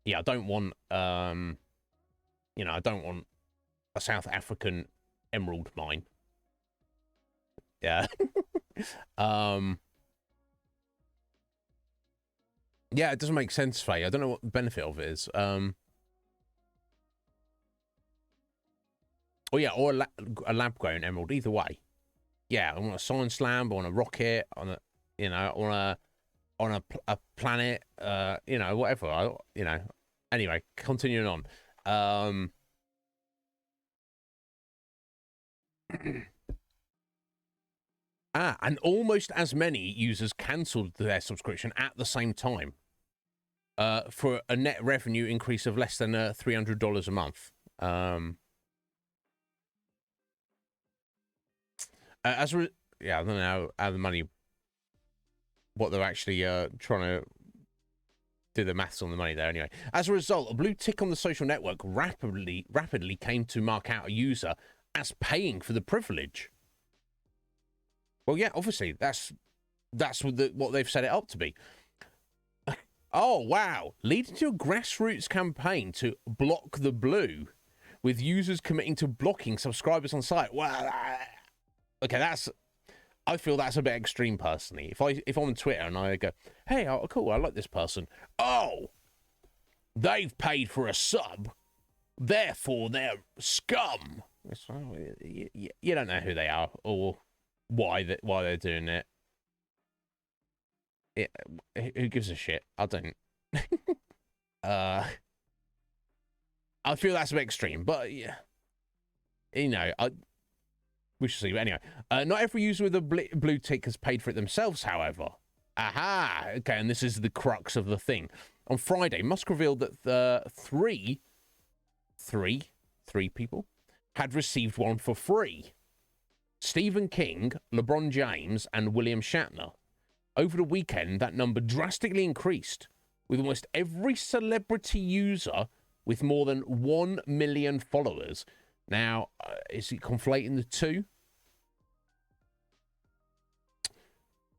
Yeah, I don't want, you know, I don't want a South African emerald mine. Yeah. Yeah, it doesn't make sense, Faye. I don't know what the benefit of it is. Oh yeah, or a lab-grown emerald. Either way. Yeah, I want a science slam. I want a rocket. On a, you know, on a planet. You know, whatever. You know. Anyway, continuing on. And almost as many users cancelled their subscription at the same time. For a net revenue increase of less than $300 a month. Yeah, I don't know how the money, what they're actually trying to do the maths on the money there. Anyway, as a result, a blue tick on the social network rapidly came to mark out a user as paying for the privilege. Well, yeah, obviously that's what they've set it up to be. Oh, wow. Leading to a grassroots campaign to block the blue, with users committing to blocking subscribers on site. Well, okay, I feel that's a bit extreme, personally. If I'm on Twitter and I go, hey, oh, cool, I like this person. Oh, they've paid for a sub, therefore they're scum. You don't know who they are or why they're doing it. Who gives a shit? I don't. I feel that's a bit extreme, but yeah, you know, we should see. But anyway, not every user with a blue tick has paid for it themselves, however. Aha! Okay, and this is the crux of the thing. On Friday, Musk revealed that the three people had received one for free. Stephen King, LeBron James, and William Shatner. Over the weekend, that number drastically increased, with almost every celebrity user with more than 1 million followers. Now, is he conflating the two?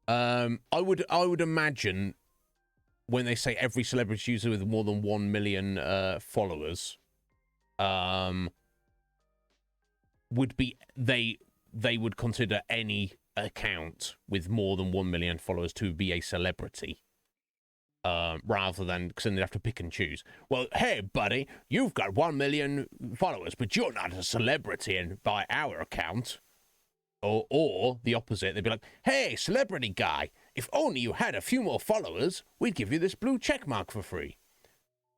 I would imagine when they say every celebrity user with more than 1 million followers, would be they would consider any account with more than 1 million followers to be a celebrity, rather than, because then they'd have to pick and choose. Well, hey, buddy, you've got 1 million followers, but you're not a celebrity by our account. Or the opposite, they'd be like, hey, celebrity guy, if only you had a few more followers, we'd give you this blue check mark for free.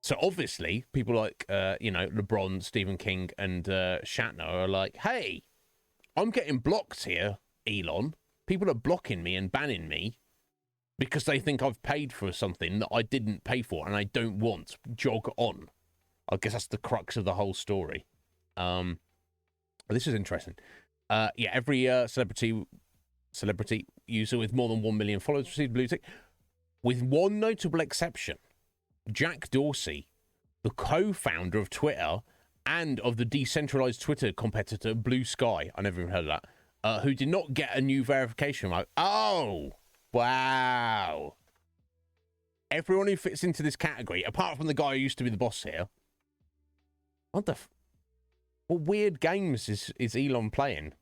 So obviously, people like, you know, LeBron, Stephen King, and Shatner are like, hey, I'm getting blocked here, Elon. People are blocking me and banning me because they think I've paid for something that I didn't pay for and I don't want. Jog on. I guess that's the crux of the whole story. This is interesting. Yeah, every celebrity user with more than 1 million followers received blue tick, with one notable exception. Jack Dorsey, the co-founder of Twitter and of the decentralized Twitter competitor Blue Sky, I never even heard of that, who did not get a new verification mark. Oh, wow. Everyone who fits into this category, apart from the guy who used to be the boss here. What the What weird games is Elon playing?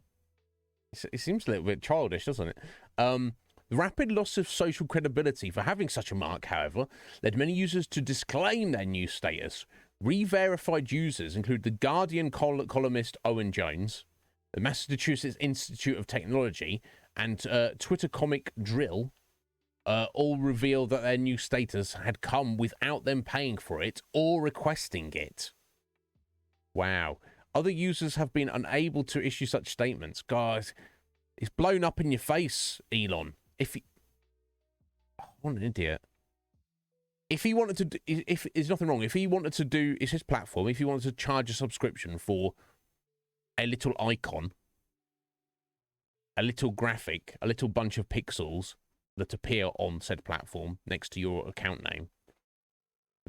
It seems a little bit childish, doesn't it? The rapid loss of social credibility for having such a mark, however, led many users to disclaim their new status. Re-verified users include the Guardian columnist Owen Jones, the Massachusetts Institute of Technology, and Twitter comic Drill, all reveal that their new status had come without them paying for it or requesting it. Wow. Other users have been unable to issue such statements. Guys, it's blown up in your face, Elon. What an idiot. If he wanted to, if there's nothing wrong, if he wanted to do, it's his platform, if he wanted to charge a subscription for a little icon, a little graphic, a little bunch of pixels that appear on said platform next to your account name,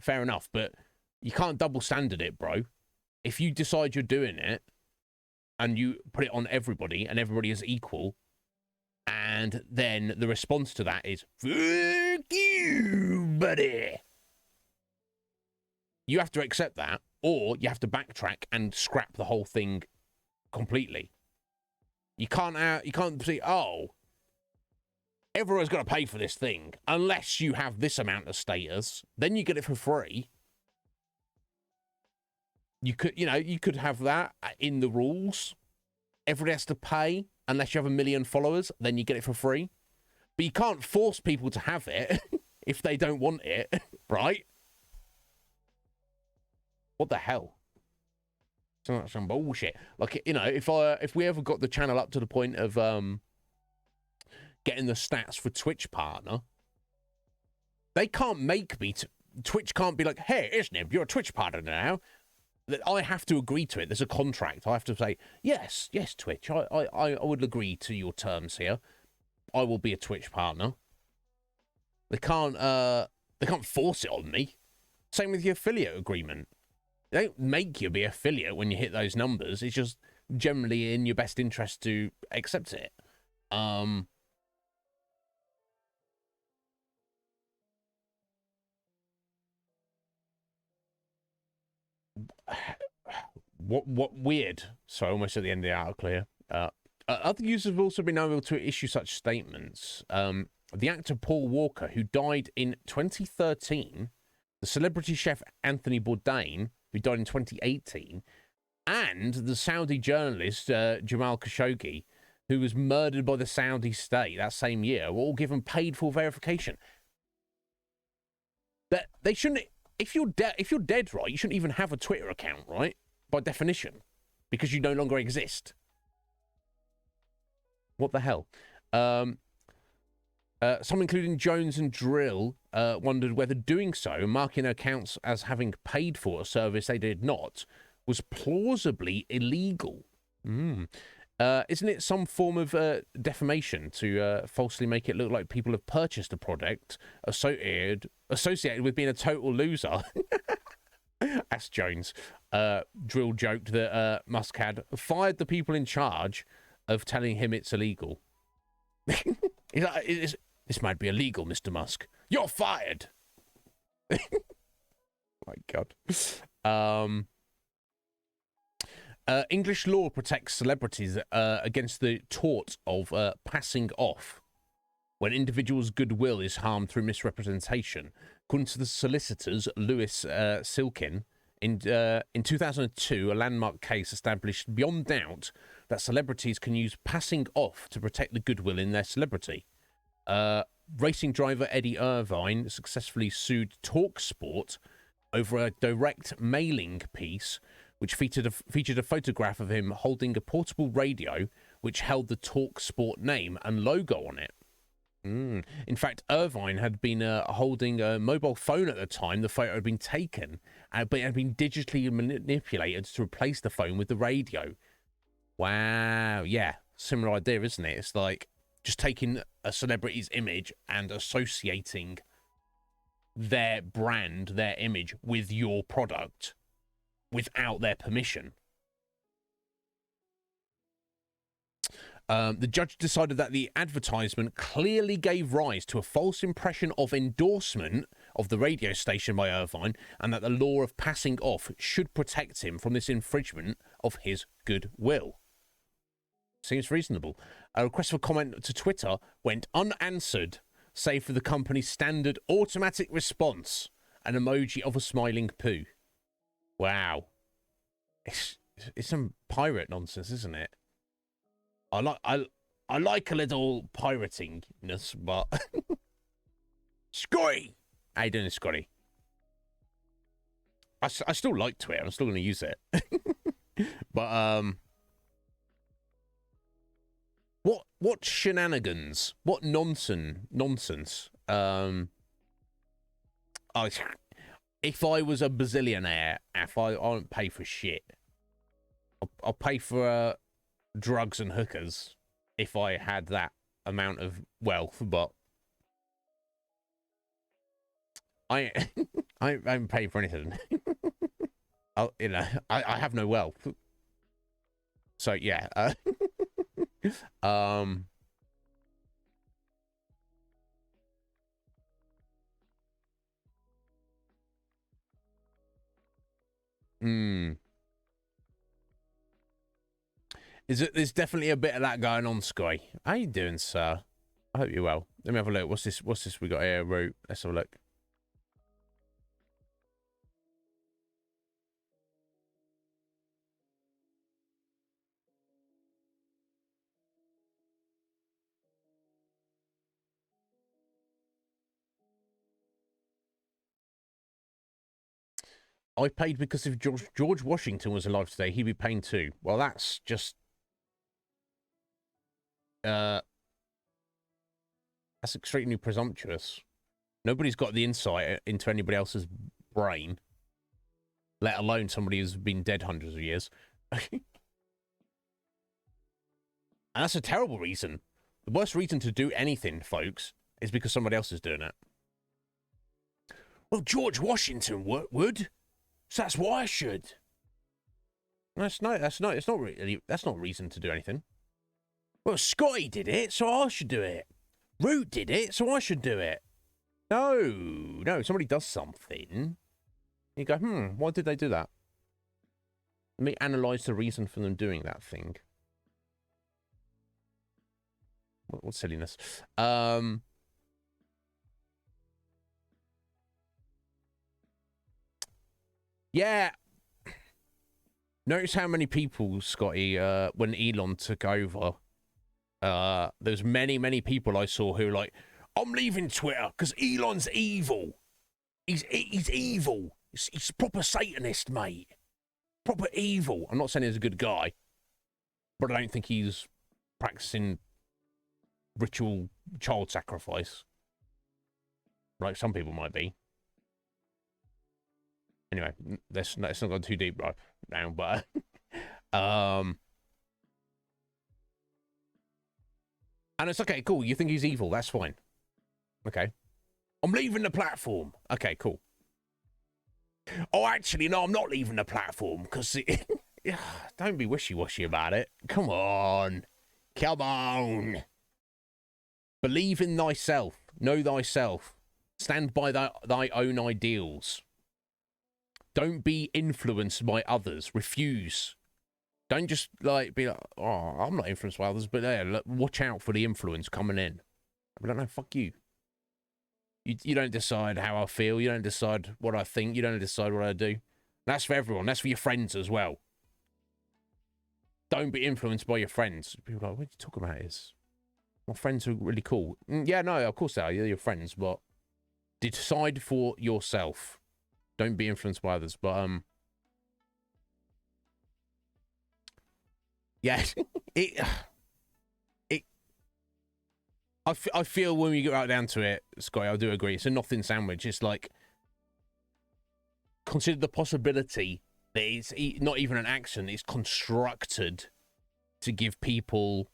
fair enough, but you can't double standard it, bro. If you decide you're doing it and you put it on everybody and everybody is equal, and then the response to that is, fuck you, buddy. You have to accept that, or you have to backtrack and scrap the whole thing completely. You can't say, oh, everyone's got to pay for this thing unless you have this amount of status. Then you get it for free. You could have that in the rules. Everybody has to pay unless you have 1 million followers. Then you get it for free. But you can't force people to have it if they don't want it, right? What the hell? Some bullshit. Like, if we ever got the channel up to the point of getting the stats for Twitch partner, they can't make me. Twitch can't be like, hey, Iznib, you're a Twitch partner now. That I have to agree to it. There's a contract. I have to say, yes, Twitch. I would agree to your terms here. I will be a Twitch partner. They can't force it on me. Same with your affiliate agreement. They don't make you be affiliate when you hit those numbers. It's just generally in your best interest to accept it. What weird. So almost at the end of the article here. Other users have also been able to issue such statements. The actor Paul Walker, who died in 2013, the celebrity chef Anthony Bourdain, who died in 2018, and the Saudi journalist Jamal Khashoggi, who was murdered by the Saudi state that same year, were all given paid for verification. That they shouldn't. If you're dead, right, you shouldn't even have a Twitter account, right? By definition, because you no longer exist. What the hell? Some, including Jones and Drill, wondered whether doing so, marking accounts as having paid for a service they did not, was plausibly illegal. Isn't it some form of defamation to falsely make it look like people have purchased a product associated with being a total loser? Asked Jones. Drill joked that Musk had fired the people in charge of telling him it's illegal. This might be illegal, Mr. Musk. You're fired. My God. English law protects celebrities against the tort of passing off when individuals' goodwill is harmed through misrepresentation. According to the solicitors, Lewis Silkin, in 2002, a landmark case established beyond doubt that celebrities can use passing off to protect the goodwill in their celebrity. Racing driver Eddie Irvine successfully sued TalkSport over a direct mailing piece which featured a photograph of him holding a portable radio which held the TalkSport name and logo on it. In fact, Irvine had been holding a mobile phone at the time the photo had been taken, but it had been digitally manipulated to replace the phone with the radio. Wow, yeah, similar idea, isn't it? It's like just taking a celebrity's image and associating their brand, their image with your product without their permission. The judge decided that the advertisement clearly gave rise to a false impression of endorsement of the radio station by Irvine, and that the law of passing off should protect him from this infringement of his goodwill. Seems reasonable. A request for comment to Twitter went unanswered, save for the company's standard automatic response, an emoji of a smiling poo. Wow. It's some pirate nonsense, isn't it? I like a little piratingness, but Scotty! How you doing, Scotty? I still like Twitter. I'm still going to use it. But what shenanigans? What nonsense? If I was a bazillionaire, I won't pay for shit. I'll pay for drugs and hookers if I had that amount of wealth, but I don't pay for anything. I have no wealth, so yeah. There's definitely a bit of that going on, Sky. How you doing, sir? I hope you're well. Let me have a look. What's this we got here, Root? Let's have a look. I paid because if George Washington was alive today, he'd be paying too. Well, that's just... that's extremely presumptuous. Nobody's got the insight into anybody else's brain, let alone somebody who's been dead hundreds of years. And that's a terrible reason. The worst reason to do anything, folks, is because somebody else is doing it. Well, George Washington would. So that's why I should. That's not reason to do anything. Well, Scotty did it, so I should do it. Root did it, so I should do it. No, somebody does something. You go, why did they do that? Let me analyse the reason for them doing that thing. What silliness. Yeah. Notice how many people, Scotty, when Elon took over, there's many people I saw who were like, I'm leaving Twitter because Elon's evil. He's evil. He's proper Satanist, mate. Proper evil. I'm not saying he's a good guy, but I don't think he's practicing ritual child sacrifice like some people might be. Anyway, let's not go too deep right now, but and it's okay, cool. You think he's evil? That's fine. Okay, I'm leaving the platform. Okay, cool. Oh, actually, no, I'm not leaving the platform because don't be wishy-washy about it. Come on, believe in thyself. Know thyself. Stand by thy own ideals. Don't be influenced by others. Refuse. Don't just like be like, oh, I'm not influenced by others, but look, watch out for the influence coming in. I don't know, fuck you. You don't decide how I feel. You don't decide what I think. You don't decide what I do. That's for everyone. That's for your friends as well. Don't be influenced by your friends. People are like, what are you talking about? My friends are really cool. Yeah, no, of course they are. You're your friends, but decide for yourself. Don't be influenced by others, but yeah, I feel when we get right down to it, Scotty, I do agree. It's a nothing sandwich. It's like, consider the possibility that it's not even an action. It's constructed to give people,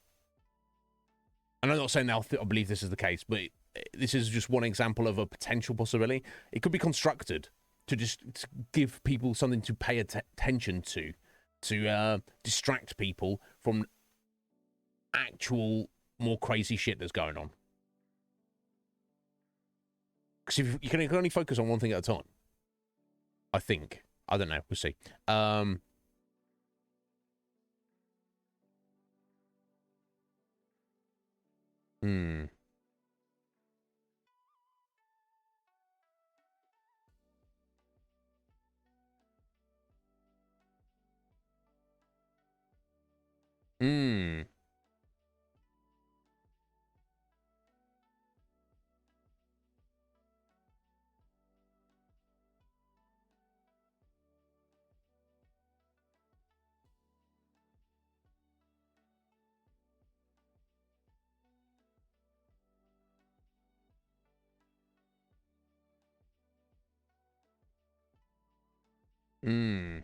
and I'm not saying I believe this is the case, but this is just one example of a potential possibility. It could be constructed to just give people something to pay attention to distract people from actual more crazy shit that's going on. Because if you can only focus on one thing at a time, I think. I don't know. We'll see. Hmm. Hmm. Hmm.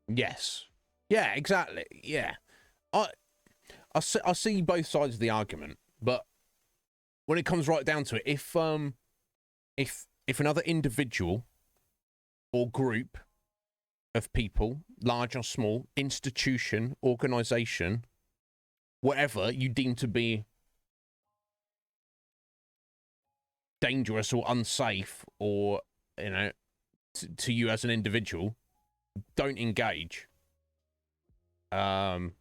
Yes. Yeah, exactly. Yeah. I I see both sides of the argument, but when it comes right down to it, if another individual or group of people, large or small, institution, organization, whatever you deem to be dangerous or unsafe or, you know, to you as an individual, don't engage. Um,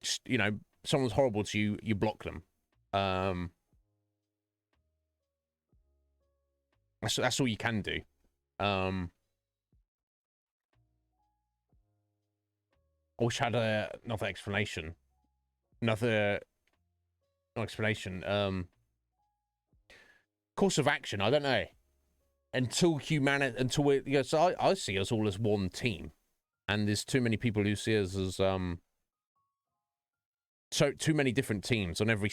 just, you know, someone's horrible to you, you block them. Um, that's all you can do. Um, I wish I had another explanation. Another no explanation. Course of action. I don't know. Until humanity, until we, yeah. So I see us all as one team, and there's too many people who see us as so too many different teams on every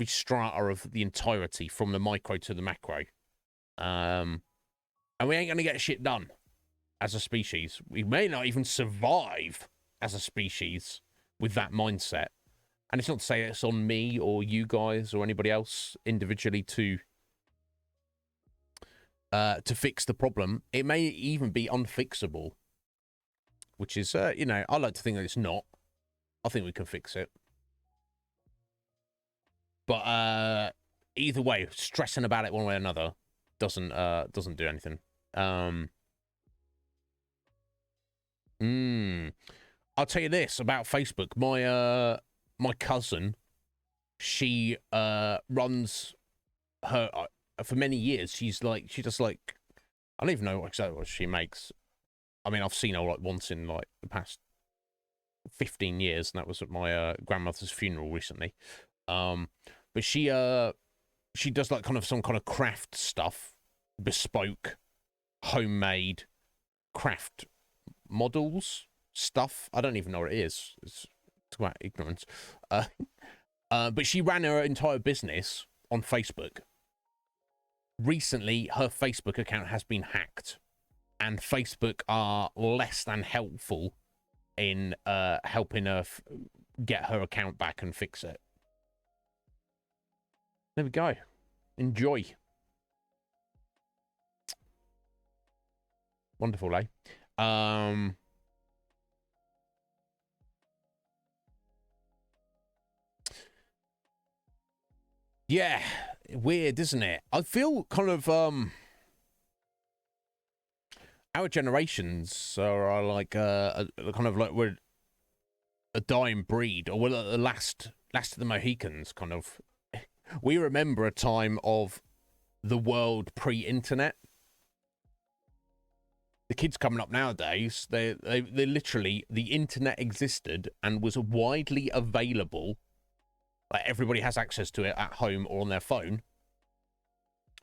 strata of the entirety, from the micro to the macro. And we ain't gonna get shit done as a species. We may not even survive as a species with that mindset. And it's not to say it's on me or you guys or anybody else individually to fix the problem. It may even be unfixable, which is, you know, I like to think that it's not. I think we can fix it. But either way, stressing about it one way or another doesn't do anything. I'll tell you this about Facebook. My cousin, she runs her for many years. She just like, I don't even know exactly what she makes. I mean, I've seen her like once in like the past 15 years, and that was at my grandmother's funeral recently. But she does like kind of some kind of craft stuff, bespoke, homemade craft models stuff. I don't even know what it is. It's about ignorance. But she ran her entire business on Facebook. Recently, her Facebook account has been hacked, and Facebook are less than helpful in helping her get her account back and fix it. There we go. Enjoy. Wonderful, eh? Yeah, weird, isn't it? I feel kind of our generations are like kind of like we're a dying breed, or we're the last of the Mohicans. Kind of, we remember a time of the world pre-internet. The kids coming up nowadays, they literally, the internet existed and was widely available. Like everybody has access to it at home or on their phone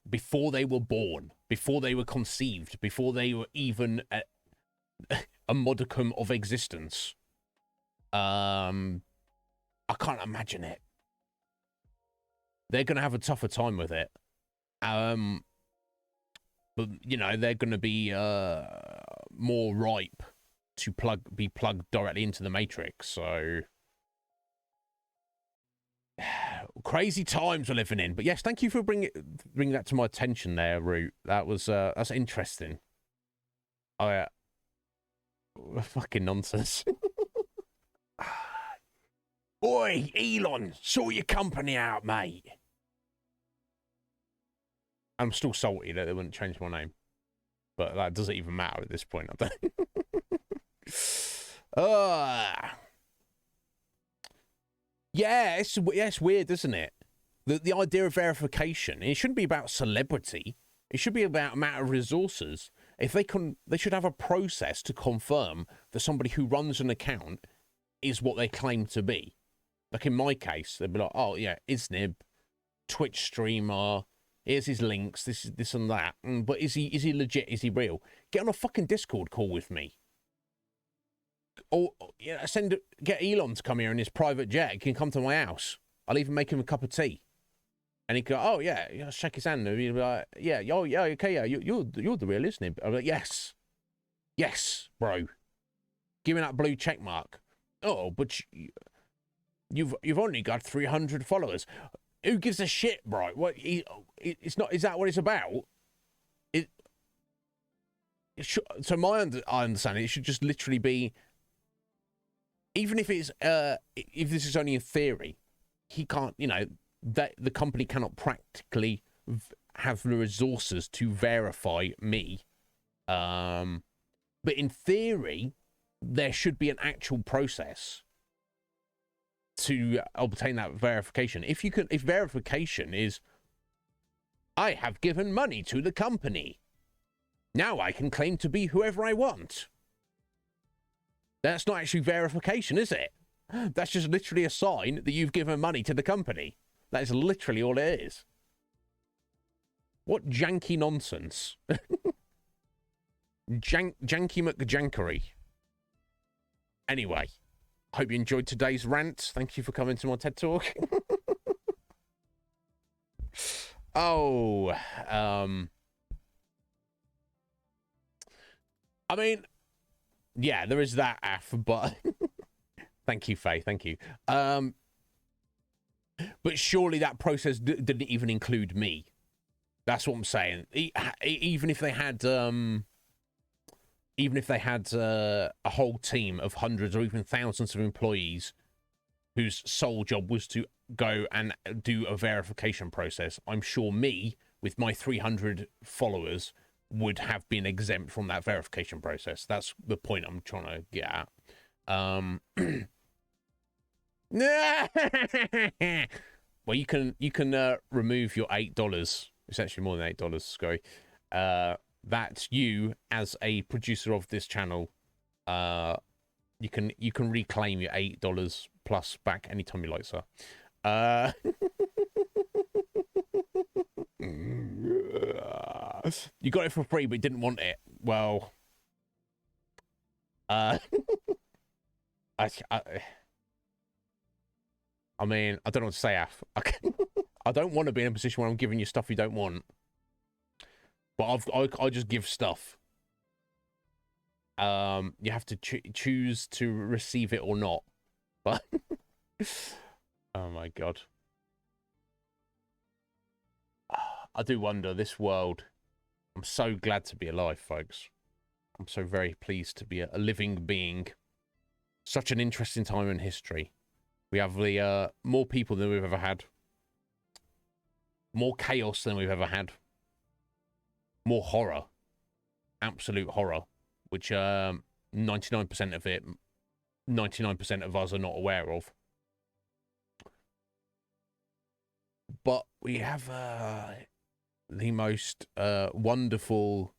before they were born, before they were conceived, before they were even a modicum of existence. I can't imagine it. They're gonna have a tougher time with it. But you know, they're gonna be more ripe to be plugged directly into the matrix. So crazy times we're living in. But yes, thank you for bringing that to my attention there, Root. That was that's interesting. Oh yeah, fucking nonsense. Oi, Elon, sort your company out, mate. I'm still salty that they wouldn't change my name. But that doesn't even matter at this point, I don't. Yeah, it's weird, isn't it? The idea of verification, it shouldn't be about celebrity. It should be about a matter of resources. If they should have a process to confirm that somebody who runs an account is what they claim to be. Like in my case, they'd be like, oh yeah, Iznib, Twitch streamer, here's his links, this and that. But is he legit? Is he real? Get on a fucking Discord call with me. Or yeah, get Elon to come here in his private jet. He can come to my house. I'll even make him a cup of tea. And he'd go, oh yeah, shake his hand. And he'd be like, yeah, oh yeah, okay, yeah, you're the real, isn't it? I'm like, yes, bro. Give me that blue check mark. Oh, but you've only got 300 followers. Who gives a shit, bro? What? It's not. Is that what it's about? So I understand it should just literally be. Even if it's if this is only in theory, he can't. That the company cannot practically have the resources to verify me. But in theory, there should be an actual process to obtain that verification. If verification is, I have given money to the company, now I can claim to be whoever I want. That's not actually verification, is it? That's just literally a sign that you've given money to the company. That is literally all it is. What janky nonsense. Janky McJankery. Anyway, hope you enjoyed today's rant. Thank you for coming to my TED Talk. I mean, yeah, there is that but thank you, Faye, thank you. But surely that process didn't even include me. That's what I'm saying. Even if they had a whole team of hundreds or even thousands of employees whose sole job was to go and do a verification process, I'm sure me, with my 300 followers, would have been exempt from that verification process. That's the point I'm trying to get at. Well, you can remove your $8. It's actually more than $8, Scotty. That's you as a producer of this channel. You can reclaim your $8 plus back anytime you like, sir. You got it for free, but didn't want it. Well, I mean, I don't know what to say, Af. I don't want to be in a position where I'm giving you stuff you don't want. But I just give stuff. You have to choose to receive it or not. But oh my God. I do wonder, this world. I'm so glad to be alive, folks. I'm so very pleased to be a living being. Such an interesting time in history. We have the more people than we've ever had. More chaos than we've ever had. More horror. Absolute horror. Which 99% of it, 99% of us are not aware of. But we have the most wonderful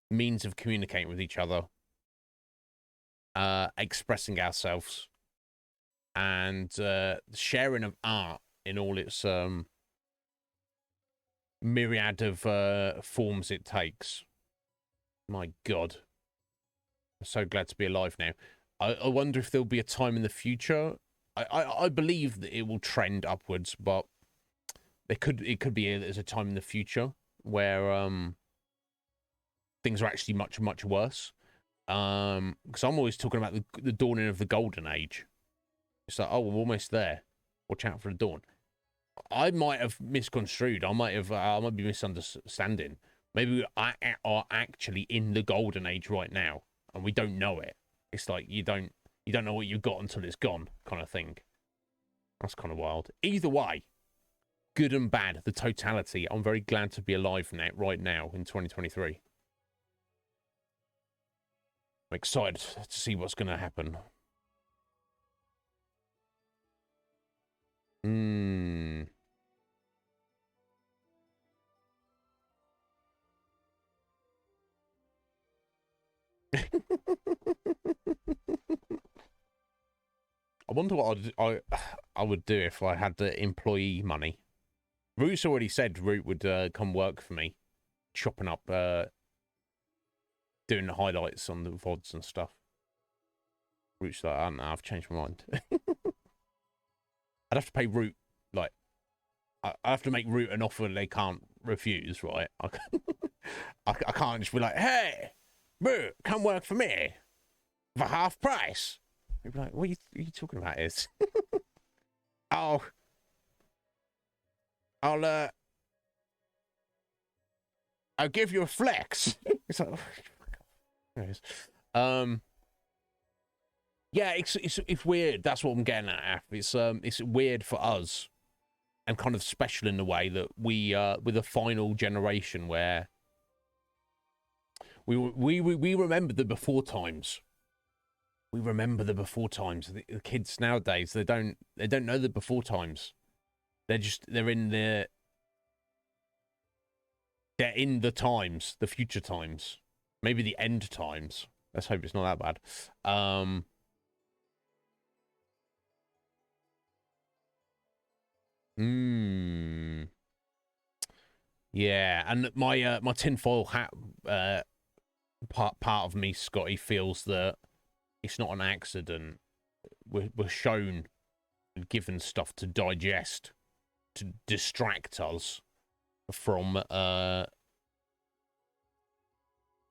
means of communicating with each other. Expressing ourselves. And sharing of art in all its myriad of forms it takes. My God. I'm so glad to be alive now. I wonder if there'll be a time in the future. I believe that it will trend upwards, but it could be there's a time in the future where things are actually much, much worse. Because I'm always talking about the dawning of the golden age. It's like, oh, we're almost there. Watch out for the dawn. I might have misconstrued. I might be misunderstanding. Maybe we are actually in the golden age right now, and we don't know it. It's like you don't know what you've got until it's gone, kind of thing. That's kind of wild. Either way, good and bad, the totality. I'm very glad to be alive now, right now in 2023. I'm excited to see what's going to happen. I wonder what I would do if I had the employee money. Root's already said Root would come work for me, chopping up, doing the highlights on the VODs and stuff. Root's like, I don't know, I've changed my mind. I'd have to pay Root, like, I have to make Root an offer they can't refuse, right? I can't just be like, hey, Root, come work for me for half price. He'd be like, what are you talking about, Iz? I'll give you a flex. It's like, yeah, it's weird. That's what I'm getting at. It's weird for us, and kind of special in the way that we're the final generation where we remember the before times. We remember the before times. The kids nowadays, they don't know the before times. They're in the times, the future times, maybe the end times. Let's hope it's not that bad. Yeah, and my tinfoil hat part of me, Scotty, feels that it's not an accident. We're shown and given stuff to digest, to distract us from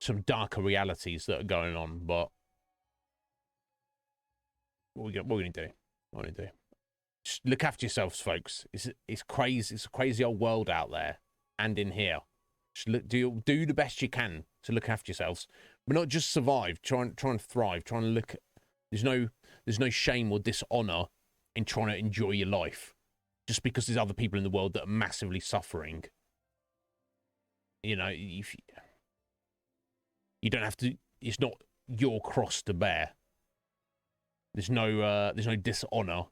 some darker realities that are going on. But what are we gonna do? What are we gonna do? Just look after yourselves, folks. It's crazy. It's a crazy old world out there and in here. Just do the best you can to look after yourselves, but not just survive. Try and thrive. Try and look. There's no shame or dishonor in trying to enjoy your life, just because there's other people in the world that are massively suffering. You know, you don't have to. It's not your cross to bear. There's no dishonor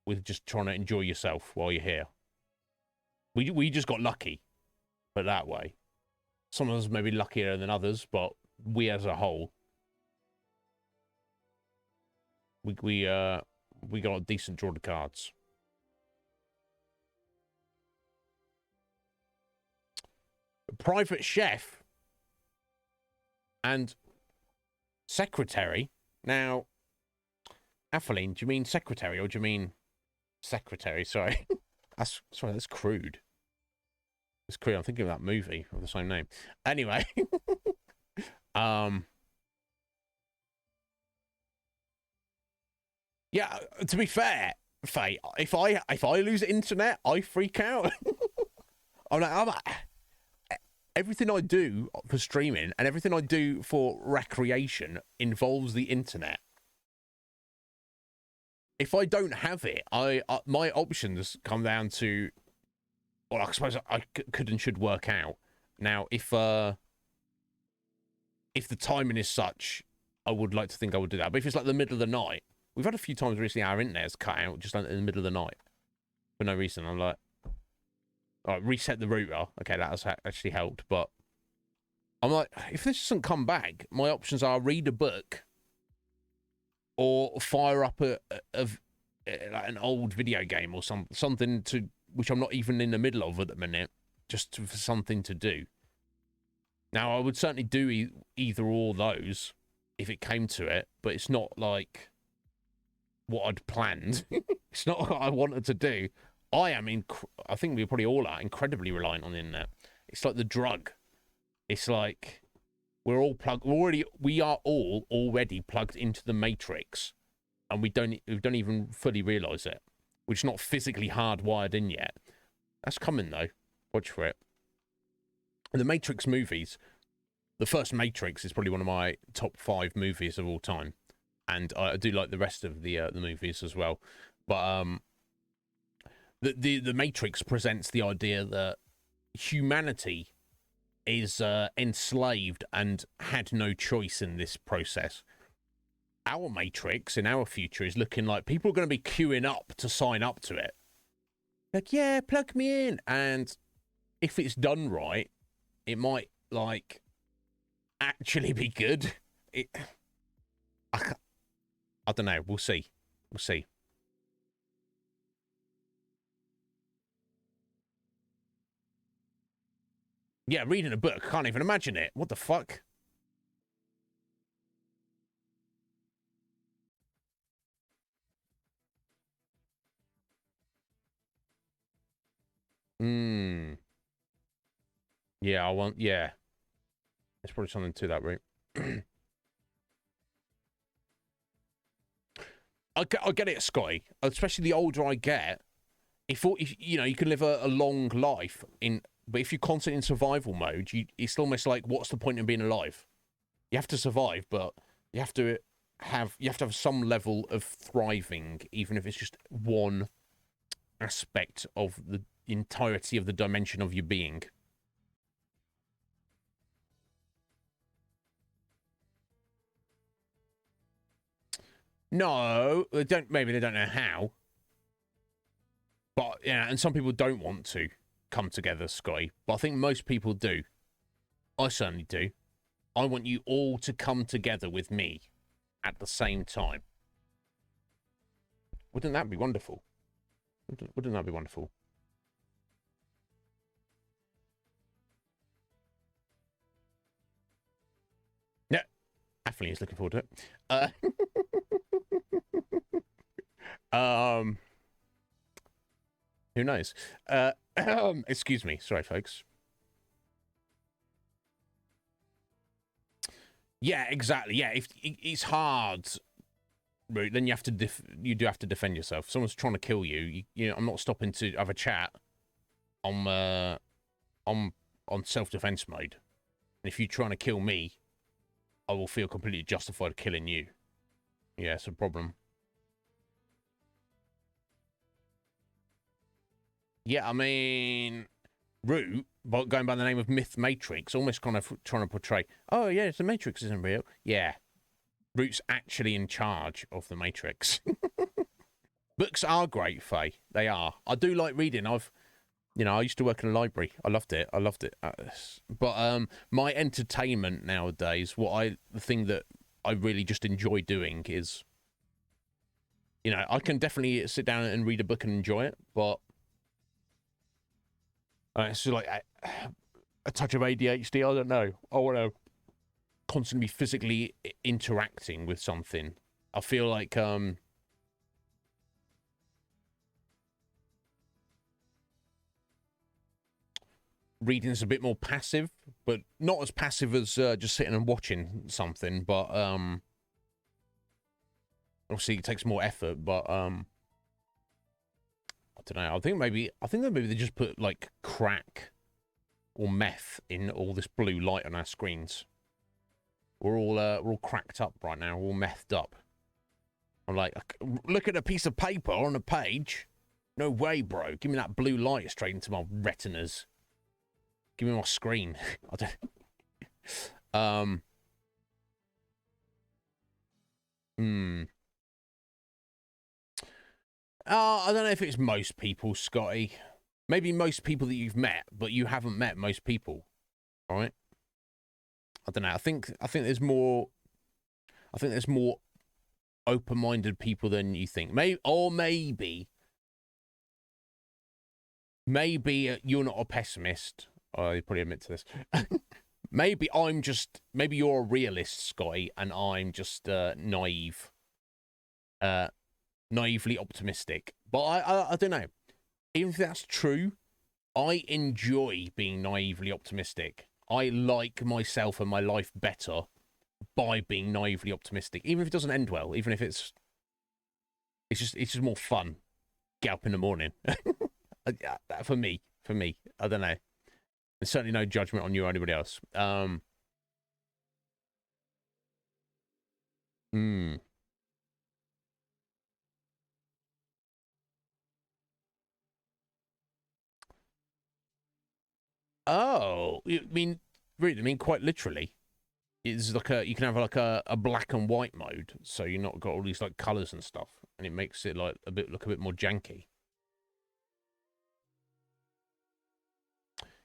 with just trying to enjoy yourself while you're here. We just got lucky, put it that way. Some of us may be luckier than others, but we as a whole, we got a decent draw of cards. Private chef and secretary. Now, Athelene, do you mean secretary or do you mean secretary? Sorry. That's crude. It's crude. I'm thinking of that movie of the same name. Anyway. Yeah, to be fair, Faye, if I lose internet, I freak out. I'm like, everything I do for streaming and everything I do for recreation involves the internet. If I don't have it, my options come down to, well, I suppose I could and should work out. Now, if the timing is such, I would like to think I would do that. But if it's like the middle of the night, we've had a few times recently our internet's cut out just in the middle of the night for no reason. I'm like, all right, reset the router. Okay, that has actually helped. But I'm like, if this doesn't come back, my options are read a book or fire up like an old video game or something to which I'm not even in the middle of at the minute, just for something to do. Now, I would certainly do either or those if it came to it, but it's not like what I'd planned. It's not what I wanted to do. I think we probably all are incredibly reliant on the internet. It's like the drug. It's like we are all already plugged into the matrix, and we don't even fully realize it. We're just not physically hardwired in yet. That's coming though. Watch for it. And the Matrix movies, the first Matrix is probably one of my top 5 movies of all time, and I do like the rest of the movies as well. But the Matrix presents the idea that humanity is enslaved and had no choice in this process. Our Matrix in our future is looking like people are going to be queuing up to sign up to it. Like, yeah, plug me in. And if it's done right, it might, like, actually be good. I don't know. We'll see. We'll see. Yeah, reading a book. Can't even imagine it. What the fuck? Hmm. Yeah, I want... Yeah. There's probably something to that, right? I get it, Scotty. Especially the older I get, if you know, you can live a long life but if you're constantly in survival mode, it's almost like, what's the point in being alive? You have to survive, but you have to have some level of thriving, even if it's just one aspect of the entirety of the dimension of your being. No, they don't. Maybe they don't know how. But yeah, and some people don't want to come together, Sky. But I think most people do. I certainly do. I want you all to come together with me at the same time. Wouldn't that be wonderful? Wouldn't that be wonderful? Yeah, Athleen is looking forward to it. Who knows? Excuse me. Sorry, folks. Yeah, exactly. Yeah, if it's hard, then you have to you do have to defend yourself. If someone's trying to kill you, you know, I'm not stopping to have a chat on on self-defense mode. And if you're trying to kill me, I will feel completely justified killing you. Yeah, it's a problem. Yeah, I mean, Root, but going by the name of Myth Matrix, almost kind of trying to portray, oh yeah, the Matrix isn't real. Yeah, Root's actually in charge of the Matrix. Books are great, Faye. They are. I do like reading. You know, I used to work in a library. I loved it. I loved it. But my entertainment nowadays, the thing that I really just enjoy doing is, you know, I can definitely sit down and read a book and enjoy it, but it's like a touch of ADHD. I don't know. I want to constantly be physically interacting with something. I feel like reading is a bit more passive, but not as passive as just sitting and watching something. But obviously it takes more effort. But I don't know. I think that maybe they just put like crack or meth in all this blue light on our screens. We're all cracked up right now. We're all methed up. I'm like, look at a piece of paper on a page. No way, bro. Give me that blue light straight into my retinas. Give me my screen. I don't. Hmm. I don't know if it's most people, Scotty. Maybe most people that you've met, but you haven't met most people. All right. I don't know. I think there's more. I think there's more open-minded people than you think. Maybe you're not a pessimist. I probably admit to this. Maybe you're a realist, Scotty, and I'm just naive, naively optimistic. But I don't know. Even if that's true, I enjoy being naively optimistic. I like myself and my life better by being naively optimistic, even if it doesn't end well. Even if it's just more fun. Get up in the morning. For me, I don't know. There's certainly no judgment on you or anybody else. Hmm. Oh, I mean, really? I mean, quite literally. It's like you can have like a black and white mode, so you're not got all these like colors and stuff, and it makes it like look a bit more janky.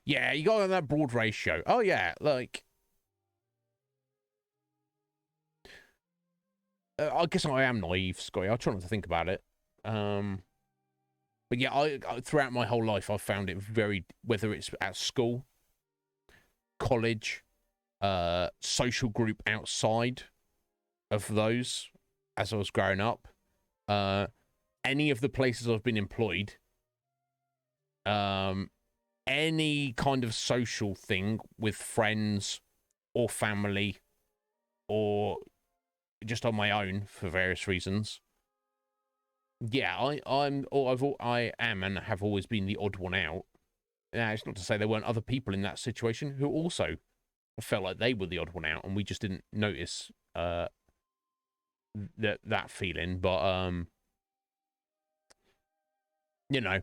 Yeah, you got that broad ratio. Oh yeah, like I guess I am naive, Scotty. I try not to think about it. But yeah, I throughout my whole life, I've found it very, whether it's at school, college, social group outside of those, as I was growing up, any of the places I've been employed, any kind of social thing with friends or family or just on my own for various reasons. Yeah, I am and have always been the odd one out. Now, it's not to say there weren't other people in that situation who also felt like they were the odd one out, and we just didn't notice that feeling. But you know,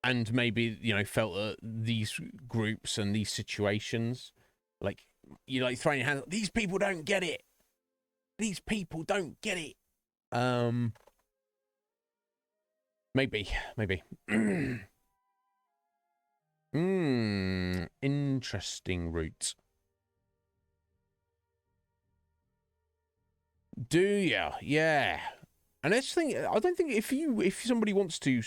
and maybe felt that these groups and these situations, like you like throwing your hands. These people don't get it. These people don't get it. Maybe. Interesting route. Do ya? Yeah. And that's the thing. I don't think if somebody wants to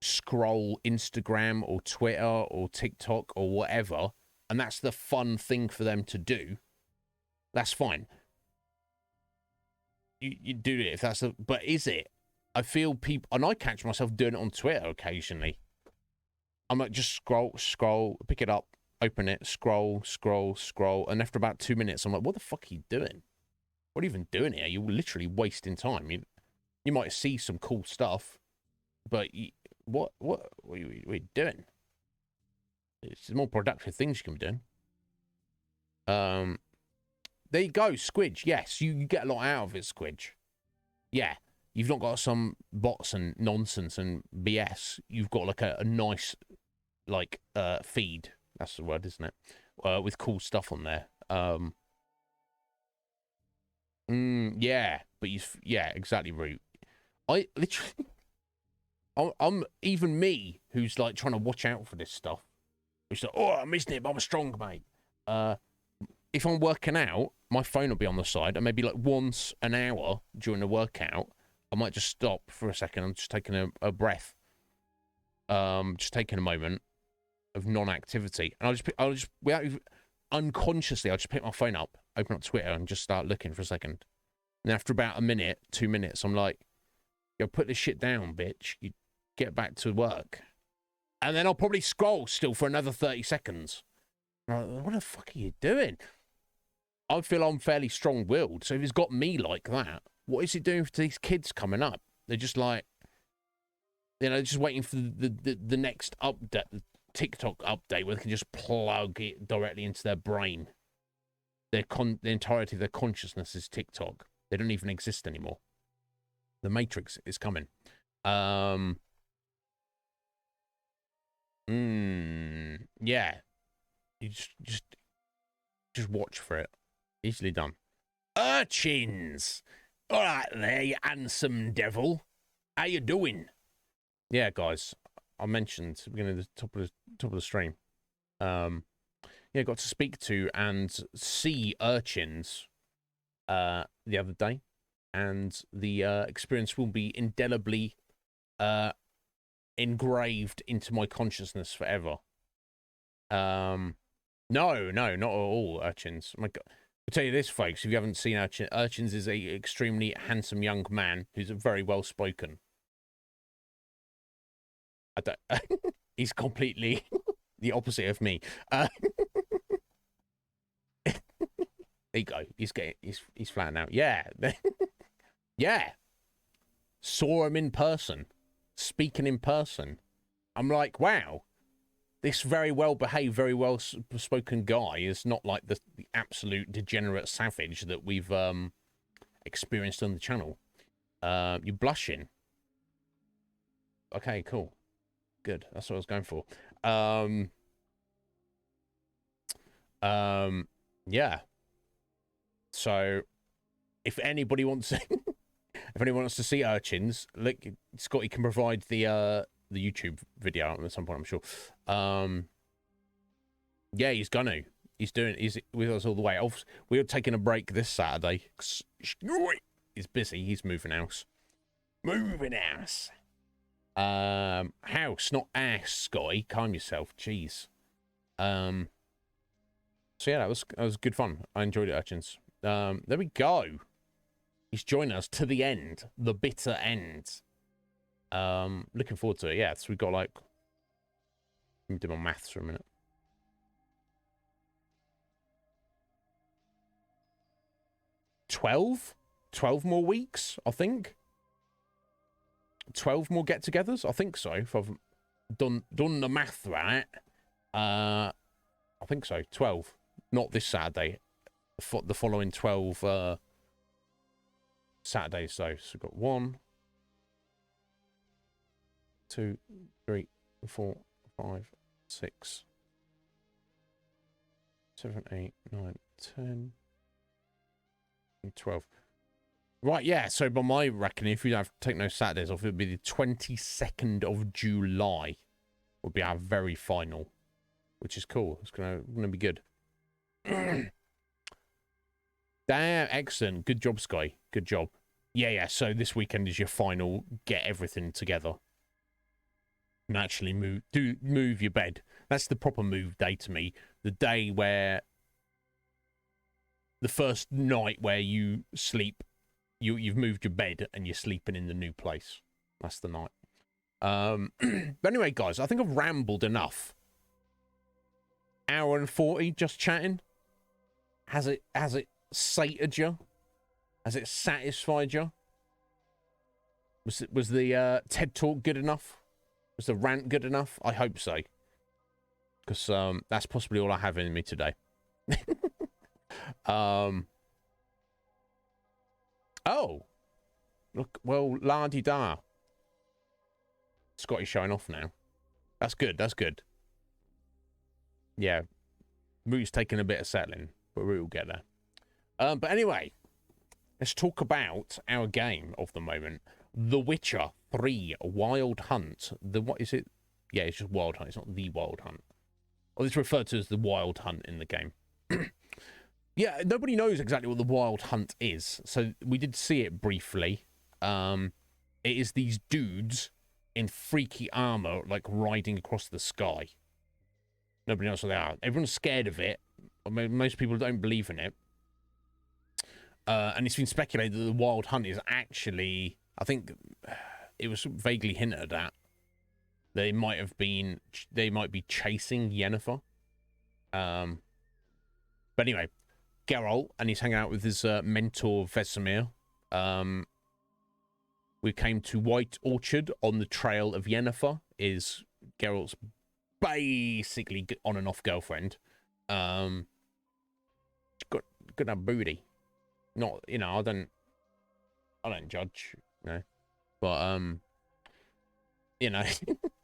scroll Instagram or Twitter or TikTok or whatever, and that's the fun thing for them to do, that's fine. You do it if that's but is it? I feel people, and I catch myself doing it on Twitter occasionally. I'm like, just scroll, pick it up, open it, scroll, and after about 2 minutes, I'm like, what the fuck are you doing? What are you even doing here? You're literally wasting time. You might see some cool stuff, but what are you doing? It's more productive things you can be doing. There you go, Squidge. Yes, you get a lot out of it, Squidge. Yeah, you've not got some bots and nonsense and BS. You've got like a nice feed. That's the word, isn't it? With cool stuff on there. Yeah, but yeah, exactly, Root. I literally, I'm even me who's like trying to watch out for this stuff. Which like, oh, I'm Iznib, I'm a strong mate. If I'm working out, my phone will be on the side, and maybe like once an hour during the workout, I might just stop for a second. I'm just taking a breath. Just taking a moment of non-activity, and I'll just without even, unconsciously, I'll just pick my phone up, open up Twitter, and just start looking for a second. And after about a minute, 2 minutes, I'm like, yo, put this shit down, bitch. You get back to work. And then I'll probably scroll still for another 30 seconds. I'm like, what the fuck are you doing? I feel I'm fairly strong-willed, so if it's got me like that, what is it doing for these kids coming up? They're just like, just waiting for the next update, the TikTok update, where they can just plug it directly into their brain. The entirety of their consciousness is TikTok. They don't even exist anymore. The Matrix is coming. Yeah. You just watch for it. Easily done. Urchins! All right there, you handsome devil. How you doing? Yeah, guys. I mentioned at the beginning of the top of the stream. Yeah, got to speak to and see urchins the other day, and the experience will be indelibly engraved into my consciousness forever. No, not at all, urchins. My God. I'll tell you this, folks, if you haven't seen Urchins is a extremely handsome young man who's very well spoken. He's completely the opposite of me. There you go. He's flattened out. Yeah. Yeah. Saw him in person. Speaking in person. I'm like, wow. This very well behaved, very well spoken guy is not like the absolute degenerate savage that we've experienced on the channel. You're blushing. Okay, cool. Good. That's what I was going for. Um, yeah. So if anybody wants to, if anyone wants to see urchins, look, Scotty can provide the YouTube video at some point, I'm sure. Yeah, he's gonna. He's with us all the way. We were taking a break this Saturday. He's busy. He's moving house. Moving house. House, not ass, Scotty. Calm yourself. Jeez. So yeah, that was good fun. I enjoyed it, urchins. There we go. He's joining us to the end, the bitter end. Looking forward to it. Yeah, so we got like. Let me do my maths for a minute. 12 more weeks, I think. 12 more get-togethers, I think so. If I've done the math right, I think so. 12, not this Saturday. The following 12 Saturdays. So we've got 1, 2, 3, 4, 5, 6, 7, 8, 9, 10. 12. Right, yeah, so by my reckoning, if you have to take no Saturdays off, it would be the 22nd of July would be our very final, which is cool. It's gonna be good. Damn, excellent. Good job, Sky. Good job. Yeah, so this weekend is your final get everything together. And actually move your bed. That's the proper move day to me. The day where the first night where you sleep, you've moved your bed and you're sleeping in the new place. That's the night. But anyway, guys, I think I've rambled enough. Hour and 40 just chatting. Has it sated you? Has it satisfied you? Was the TED Talk good enough? Was the rant good enough? I hope so. Because that's possibly all I have in me today. Oh, look, well, la-di-da. Scotty's showing off now. That's good. Yeah, Root's taking a bit of settling, but Root will get there. But anyway, let's talk about our game of the moment. The Witcher 3 Wild Hunt. What is it? Yeah, it's just Wild Hunt. It's not The Wild Hunt. Or it's referred to as the Wild Hunt in the game. Yeah, nobody knows exactly what the Wild Hunt is, so we did see it briefly. It is these dudes in freaky armor, like, riding across the sky. Nobody knows what they are. Everyone's scared of it. Most people don't believe in it. And it's been speculated that the Wild Hunt is actually... I think it was vaguely hinted at. They might be chasing Yennefer. But anyway... Geralt, and he's hanging out with his mentor Vesemir. We came to White Orchard on the trail of Yennefer, is Geralt's basically on and off girlfriend. Got a booty. Not, you know, I don't judge, you know. But you know.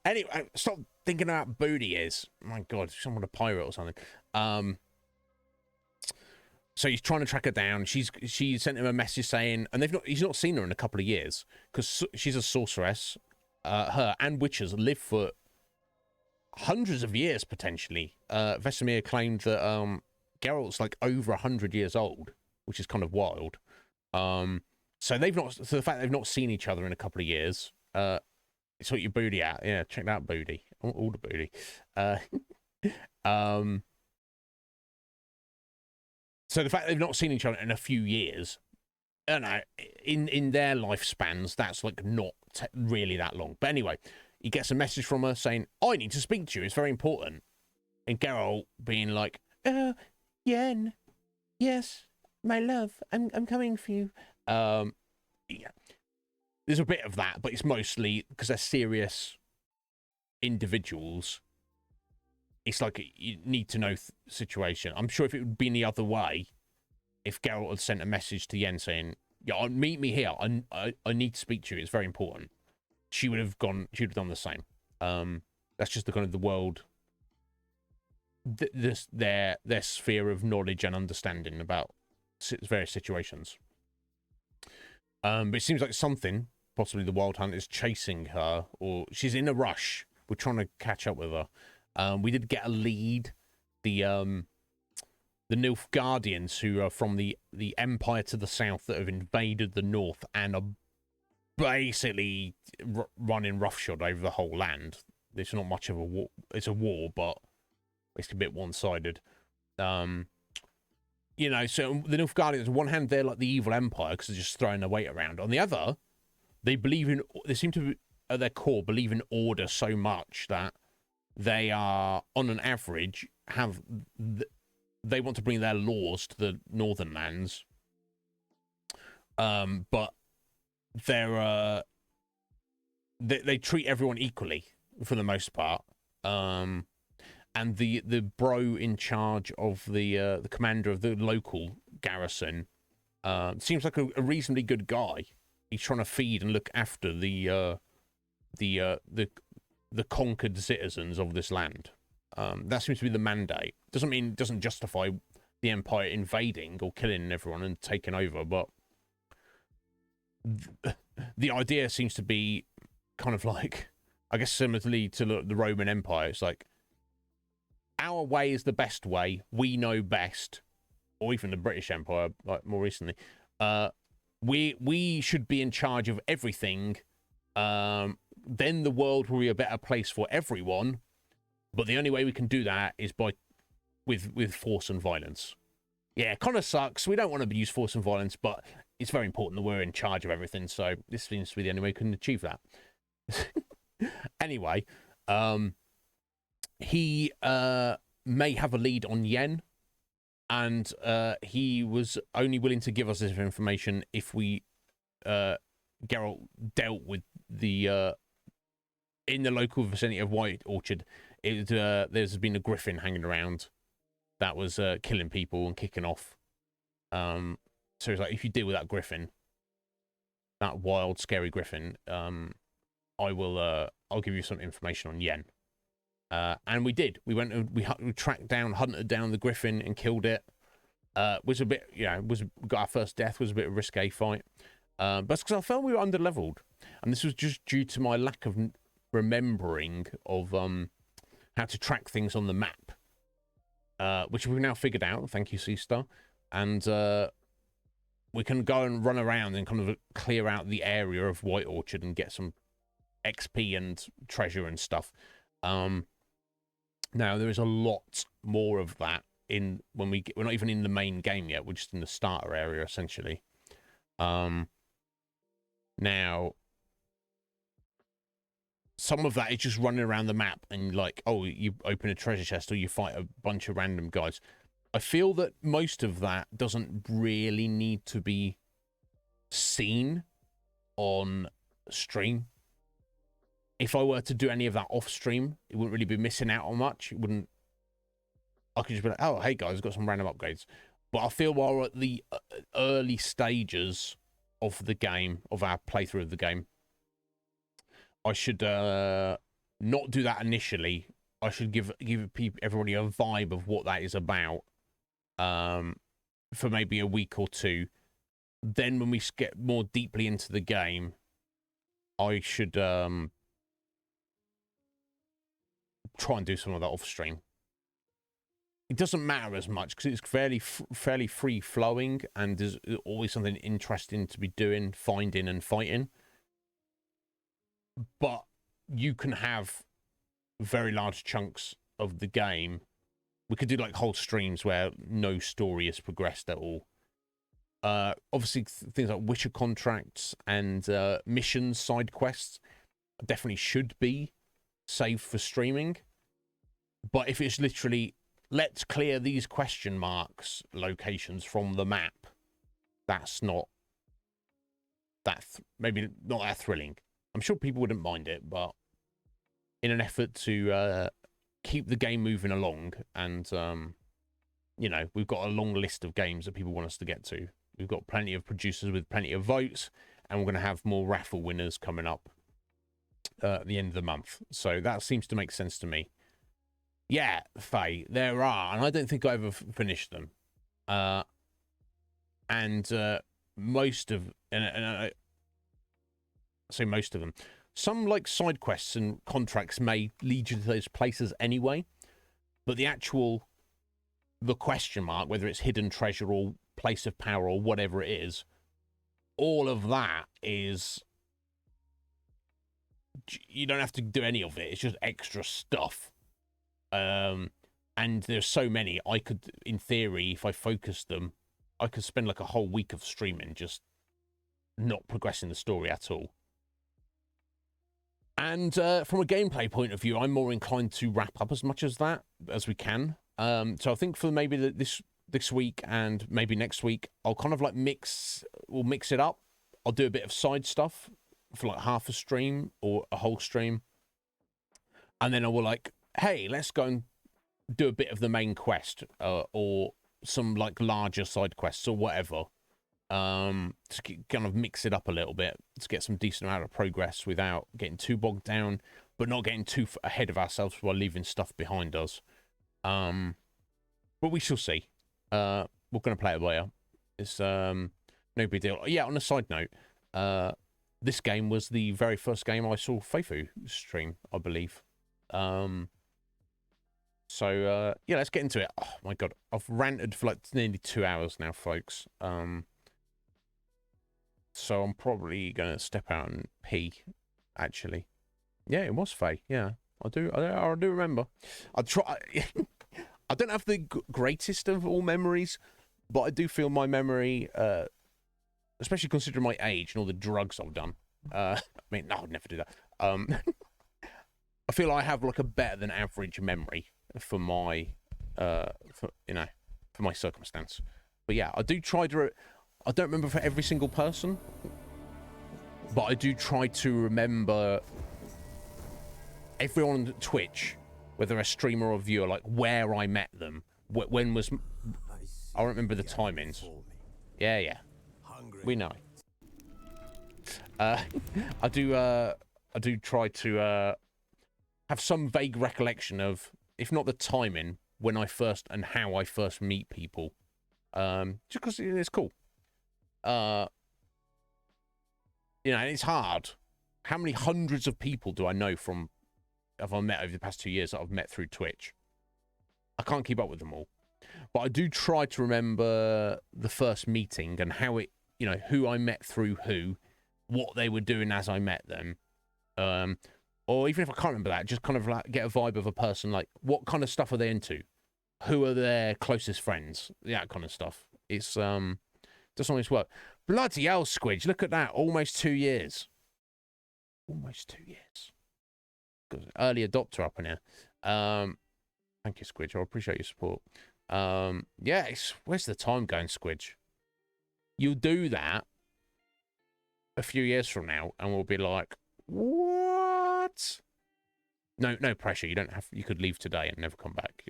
Anyway, stop thinking about booty is. My God, someone a pirate or something. So he's trying to track her down. She sent him a message saying, and he's not seen her in a couple of years because she's a sorceress. Her and witches live for hundreds of years potentially. Vesemir claimed that Geralt's like over 100 years old, which is kind of wild. So the fact they've not seen each other in a couple of years. Sort your booty out. Yeah, check that booty. All the booty. So the fact they've not seen each other in a few years, I don't know, in their lifespans, that's like not really that long. But anyway, he gets a message from her saying, I need to speak to you, it's very important. And Geralt being like, Yen, yes, my love, I'm coming for you. Yeah. There's a bit of that, but it's mostly because they're serious individuals. It's like a you need to know situation. I'm sure if it would been the other way, if Geralt had sent a message to Yen saying, yeah, meet me here. I need to speak to you. It's very important. She would have done the same. That's just the kind of the world, their sphere of knowledge and understanding about various situations. But it seems like something, possibly the Wild Hunt, is chasing her, or she's in a rush. We're trying to catch up with her. We did get a lead. The Nilfgaardians, who are from the Empire to the south, that have invaded the north and are basically running roughshod over the whole land. It's not much of a war. It's a war, but it's a bit one-sided. You know, so the Nilfgaardians, on one hand, they're like the evil empire because they're just throwing their weight around. On the other, they seem to, at their core, believe in order so much that they are, on an average, they want to bring their laws to the northern lands. But they treat everyone equally for the most part. And the bro in charge of the commander of the local garrison seems like a reasonably good guy. He's trying to feed and look after the conquered citizens of this land. That seems to be the mandate. Doesn't justify the Empire invading or killing everyone and taking over, but the idea seems to be kind of like, I guess, similarly to the Roman Empire. It's like, our way is the best way. We know best. Or even the British Empire, like more recently. We should be in charge of everything. Then the world will be a better place for everyone. But the only way we can do that is with force and violence. Yeah, it kind of sucks. We don't want to use force and violence, but it's very important that we're in charge of everything. So this seems to be the only way we can achieve that. Anyway, he may have a lead on Yen, and he was only willing to give us this information if we Geralt dealt with the in the local vicinity of White Orchard. There's been a griffin hanging around that was killing people and kicking off. So it's like, if you deal with that griffin, that wild, scary griffin, I'll give you some information on Yen. And we did. We went and we hunted down the griffin and killed it. Was a bit, got our first death. Was a bit of a risque fight. But it's because I felt we were under-leveled. And this was just due to my lack of remembering of how to track things on the map. Which we've now figured out. Thank you, Seastar. And we can go and run around and kind of clear out the area of White Orchard and get some XP and treasure and stuff. Now there is a lot more of that we're not even in the main game yet. We're just in the starter area essentially. Now some of that is just running around the map and like, oh, you open a treasure chest or you fight a bunch of random guys. I feel that most of that doesn't really need to be seen on stream. If I were to do any of that off stream, it wouldn't really be missing out on much. I could just be like, oh, hey guys, I've got some random upgrades. But I feel while we're at the early stages of the game, of our playthrough of the game, I should not do that initially. I should give everybody a vibe of what that is about for maybe a week or two. Then when we get more deeply into the game, I should try and do some of that off stream. It doesn't matter as much because it's fairly free flowing and there's always something interesting to be doing, finding and fighting. But you can have very large chunks of the game. We could do like whole streams where no story is progressed at all. Obviously things like Witcher contracts and missions, side quests definitely should be saved for streaming. But if it's literally, let's clear these question marks locations from the map, that's not that maybe not that thrilling. I'm sure people wouldn't mind it, but in an effort to keep the game moving along, and we've got a long list of games that people want us to get to. We've got plenty of producers with plenty of votes, and we're going to have more raffle winners coming up. at the end of the month. So that seems to make sense to me. Yeah, Faye, there are, and I don't think I ever finished them. Most of, and I say most of them, some like side quests and contracts may lead you to those places anyway, but the question mark, whether it's hidden treasure or place of power or whatever it is, all of that is, you don't have to do any of it. It's just extra stuff. And there's so many, I could, in theory, if I focused them, I could spend like a whole week of streaming just not progressing the story at all. And from a gameplay point of view, I'm more inclined to wrap up as much as that as we can. So I think for maybe this week and maybe next week, I'll kind of like we'll mix it up. I'll do a bit of side stuff for like half a stream or a whole stream. And then I will like, hey, let's go and do a bit of the main quest or some like larger side quests or whatever. To kind of mix it up a little bit to get some decent amount of progress without getting too bogged down, but not getting too ahead of ourselves while leaving stuff behind us. But we shall see. We're going to play it by ear. It's no big deal. Yeah, on a side note, this game was the very first game I saw Feifu stream, I believe. So yeah, let's get into it. Oh my god, I've ranted for like nearly 2 hours now, folks. So I'm probably gonna step out and pee. Actually, yeah, it was Faye. Yeah, I do remember. I try. I don't have the greatest of all memories, but I do feel my memory, especially considering my age and all the drugs I've done. I mean, no, I'd never do that. I feel I have like a better than average memory for my, for my circumstance. But yeah, I do try to. I don't remember for every single person, but I do try to remember everyone on Twitch, whether a streamer or viewer, like where I met them, when was. I remember the timings. Yeah. We know. I do try to have some vague recollection of, if not the timing, when I first and how I first meet people. Just because it's cool. And it's hard. How many hundreds of people do I know have I met over the past 2 years that I've met through Twitch? I can't keep up with them all. But I do try to remember the first meeting and how it, who I met through who, what they were doing as I met them. Or even if I can't remember that, just kind of like get a vibe of a person, like what kind of stuff are they into? Who are their closest friends? That kind of stuff. It's, doesn't always work. Bloody hell, Squidge, look at that. Almost 2 years. Almost 2 years. Good. Early adopter up in here. Thank you, Squidge. I appreciate your support. Yeah, where's the time going, Squidge? You'll do that a few years from now, and we'll be like, what? No pressure. You could leave today and never come back.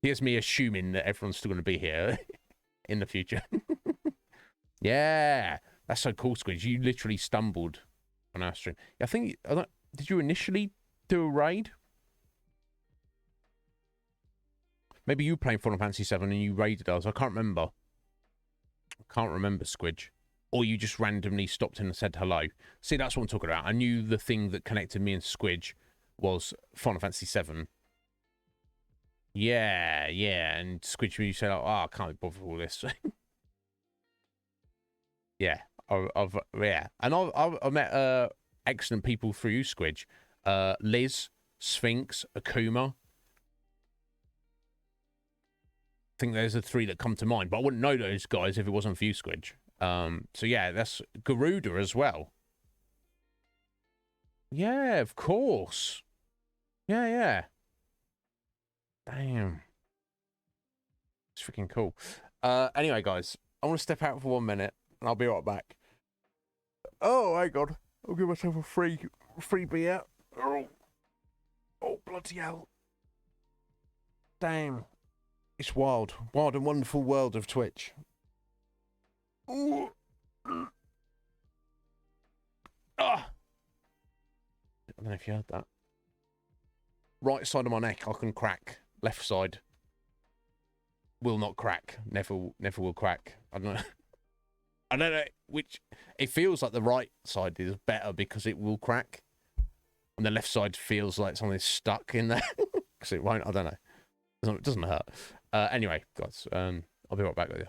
Here's me assuming that everyone's still going to be here in the future. Yeah, that's so cool, Squidge. You literally stumbled on our stream. I think, did you initially do a raid? Maybe you were playing Final Fantasy 7 and you raided us. I can't remember. Squidge. Or you just randomly stopped in and said hello. See, that's what I'm talking about. I knew the thing that connected me and Squidge was Final Fantasy 7. Yeah, and Squidge, you said, oh, I can't be bothered with all this. Yeah, I've met excellent people through you, Squidge. Liz, Sphinx, Akuma. I think those are the 3 that come to mind, but I wouldn't know those guys if it wasn't for you, Squidge. So yeah, that's Garuda as well. Yeah, of course. Yeah. Damn. It's freaking cool. Anyway, guys, I want to step out for 1 minute, and I'll be right back. Oh, my God. I'll give myself a free beer. Oh, bloody hell. Damn. It's wild. Wild and wonderful world of Twitch. Ooh. Ah. I don't know if you heard that. Right side of my neck, I can crack. Left side will not crack. Never will crack. I don't know. I don't know which. It feels like the right side is better because it will crack, and the left side feels like something's stuck in there because it won't. I don't know. It doesn't hurt. Anyway, guys, I'll be right back with you.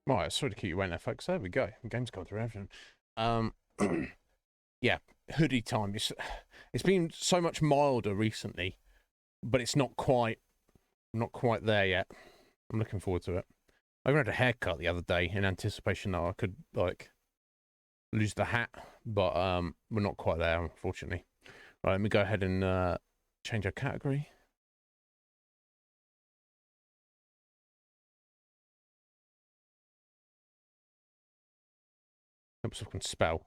Right, sorry to keep you waiting there, folks. There we go. The game's gone through everything. Yeah, hoodie time. It's been so much milder recently, but it's not quite there yet. I'm looking forward to it. I even had a haircut the other day in anticipation that I could like lose the hat, but we're not quite there, unfortunately. Right, let me go ahead and change our category. Helps I can spell.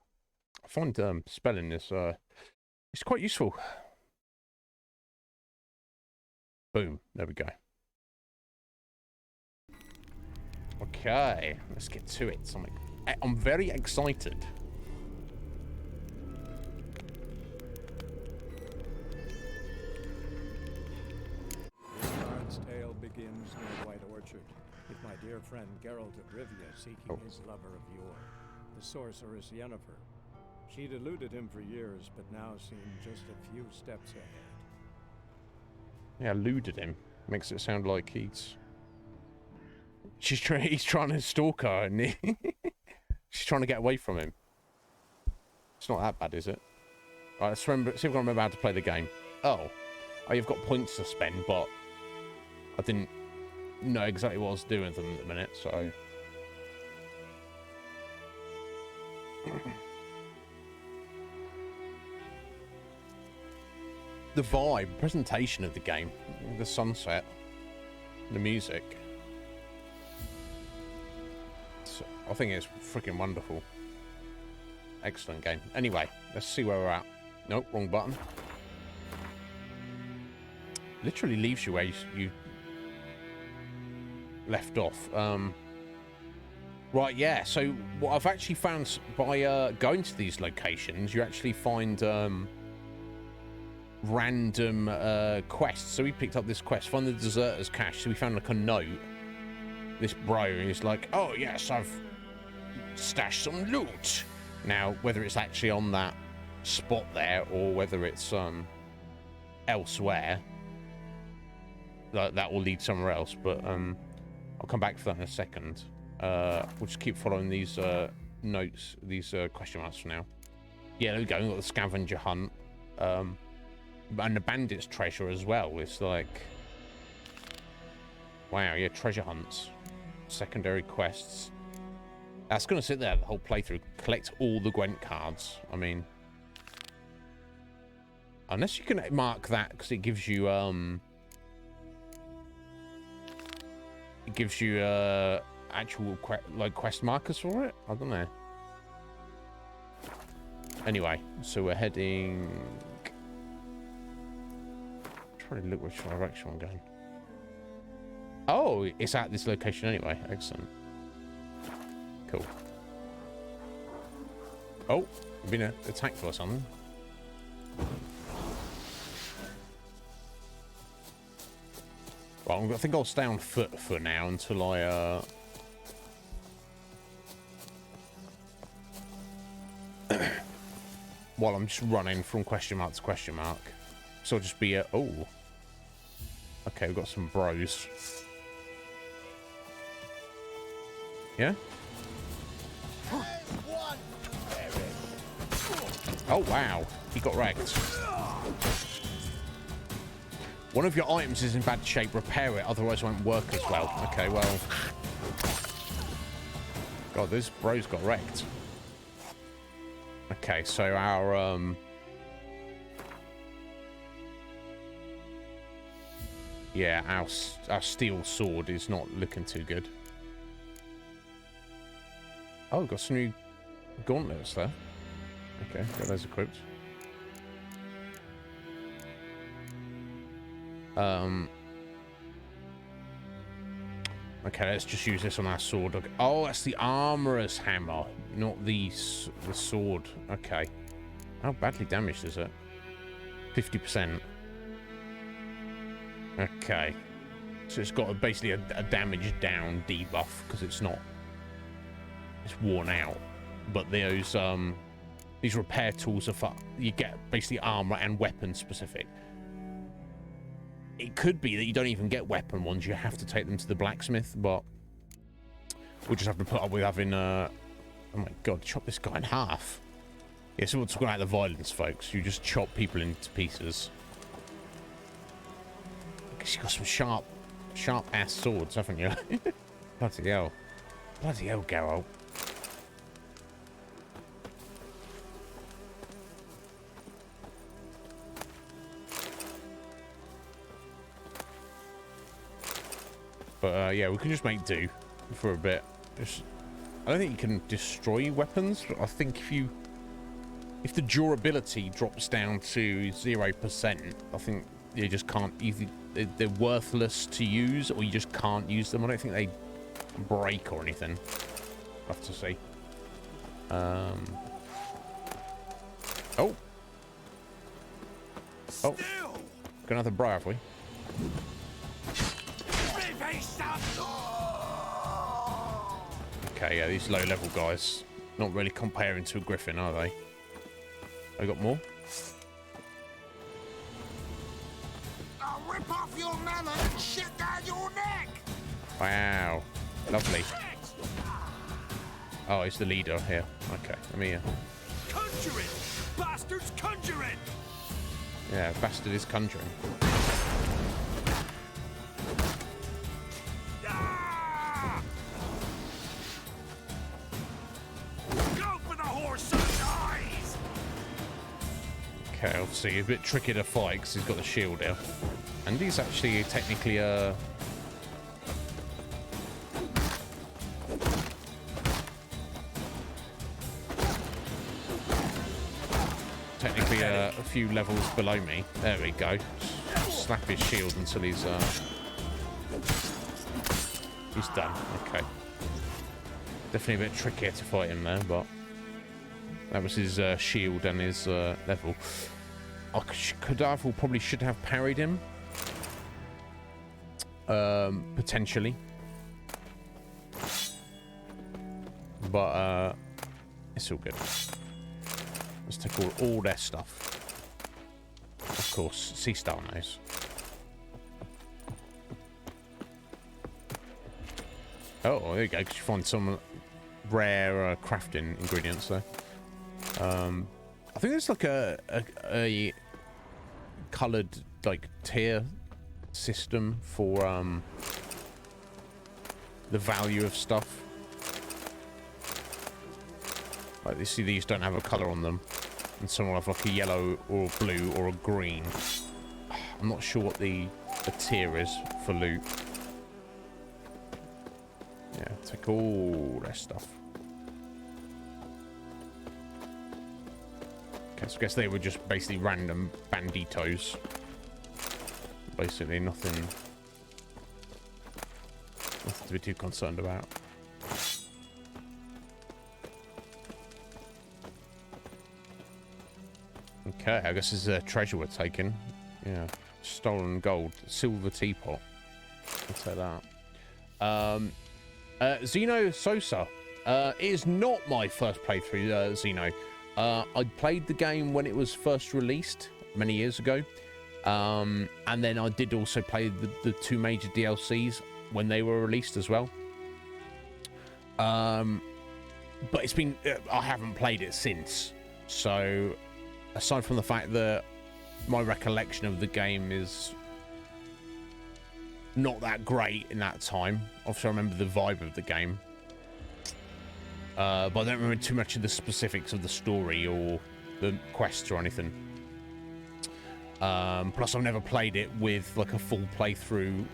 I find spelling this it's quite useful. Boom, there we go. Okay, let's get to it. I'm very excited. Geralt's tale begins near White Orchard, with my dear friend Geralt of Rivia seeking his lover of yore, the sorceress Yennefer. She'd eluded him for years, but now seemed just a few steps ahead. Yeah, eluded him. Makes it sound like he's trying to stalk her, and she's trying to get away from him. It's not that bad, is it? Right, let's remember. See if I can remember how to play the game. Oh, you've got points to spend, but I didn't know exactly what I was doing with them at the minute, so. The vibe, presentation of the game, the sunset, the music. I think it's freaking wonderful. Excellent game. Anyway, let's see where we're at. Nope, wrong button. Literally leaves you where you left off. Right, yeah. So what I've actually found by going to these locations, you actually find random quests. So we picked up this quest, find the deserter's cache. So we found like a note. This bro is like, oh yes, I've stashed some loot. Now, whether it's actually on that spot there or whether it's elsewhere, that will lead somewhere else. But I'll come back for that in a second. We'll just keep following these notes, these question marks for now. Yeah, there we go. We've got the scavenger hunt. And the bandit's treasure as well. It's like, wow, yeah, treasure hunts, secondary quests. That's gonna sit there the whole playthrough. Collect all the Gwent cards. I mean, unless you can mark that because it gives you actual like quest markers for it. I don't know. Anyway, so we're heading. Trying to look which direction I'm going. Oh, it's at this location anyway. Excellent. Cool. Oh, we've been attacked or something. Well, I think I'll stay on foot for now until I while I'm just running from question mark to question mark. So I'll just be oh. Okay, we've got some bros. Yeah? Oh, wow. He got wrecked. One of your items is in bad shape. Repair it, otherwise it won't work as well. Okay, well. God, this bro's got wrecked. Okay, so our, yeah, our steel sword is not looking too good. Oh, got some new gauntlets there. Okay, got those equipped. Okay, let's just use this on our sword. Okay. Oh, that's the armorer's hammer, not the sword. Okay. How badly damaged is it? 50%. Okay. So it's got basically a damage down debuff because it's not. It's worn out. But those these repair tools are for you get basically armor and weapon specific. It could be that you don't even get weapon ones. You have to take them to the blacksmith, but we'll just have to put up with having oh my god, chop this guy in half. Yeah, so we're talking about the violence, folks. You just chop people into pieces. Because you've got some sharp ass swords, haven't you? Bloody hell. Bloody hell, Geralt. But yeah, we can just make do for a bit. I don't think you can destroy weapons, but I think if the durability drops down to 0%, I think you just can't either. They're worthless to use, or you just can't use them. I don't think they break or anything. We'll have to see. Oh. Oh. Got another bro, have we? Okay, yeah, these low-level guys, not really comparing to a griffin, are they? They got more? I'll rip off your melon and shit down your neck! Wow. Lovely. Oh, it's the leader here. Okay, let me... Conjuring! Bastards conjuring! Yeah, bastard is conjuring. Okay, obviously a bit tricky to fight because he's got the shield here. And he's actually technically a few levels below me. There we go. Slap his shield until he's done. Okay. Definitely a bit trickier to fight him there, but that was his shield and his level. Kadavil probably should have parried him. Potentially. But it's all good. Let's take all their stuff. Of course, Sea Star knows. Oh, there you go, because you find some rare crafting ingredients there. I think there's like a coloured like tier system for the value of stuff. Like you see, these don't have a colour on them, and some will have like a yellow or a blue or a green. I'm not sure what the tier is for loot. Yeah, take all their stuff. Okay, so I guess they were just basically random banditos. Basically nothing to be too concerned about. Okay, I guess this is a treasure we're taking. Yeah, stolen gold, silver teapot. I'll take that. Xeno Sosa. It is not my first playthrough, Xeno. I played the game when it was first released many years ago. And then I did also play the two major DLCs when they were released as well. But it's been... I haven't played it since. So, aside from the fact that my recollection of the game is not that great in that time. Obviously, I remember the vibe of the game. But I don't remember too much of the specifics of the story or the quests or anything. Plus, I've never played it with like a full playthrough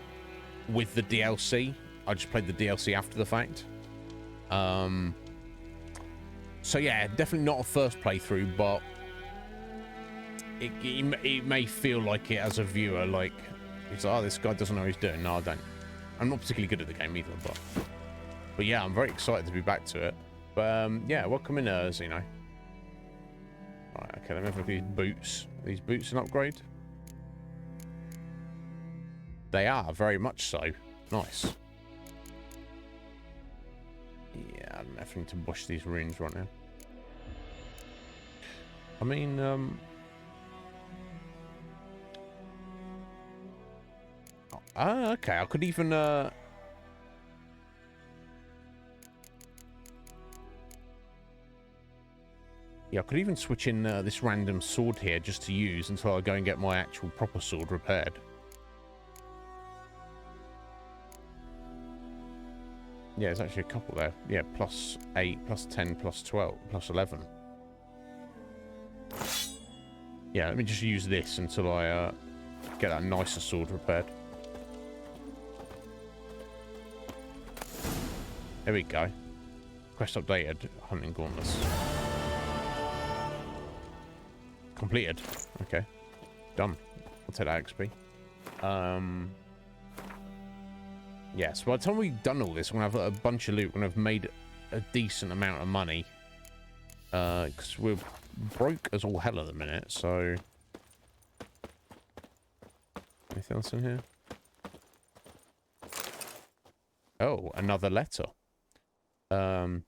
with the DLC. I just played the DLC after the fact. So yeah, definitely not a first playthrough, but it may feel like it as a viewer, like it's like, oh, this guy doesn't know what he's doing. No, I don't. I'm not particularly good at the game either, but yeah, I'm very excited to be back to it. But yeah, welcome in, Xeno. Right, okay, let me have a look at these boots. Are these boots an upgrade? They are, very much so. Nice. Yeah, I don't know if I need to bush these runes right now. I mean, okay, I could even, yeah, I could even switch in this random sword here just to use until I go and get my actual proper sword repaired. Yeah, there's actually a couple there. Yeah, plus 8, plus 10, plus 12, plus 11. Yeah, let me just use this until I get that nicer sword repaired. There we go. Quest updated. Hunting gauntlets. Completed. Okay. Done. I'll take that XP. Yeah, so by the time we've done all this, we're going to have a bunch of loot. We're going to have made a decent amount of money. Because we're broke as all hell at the minute, so... Anything else in here? Oh, another letter. To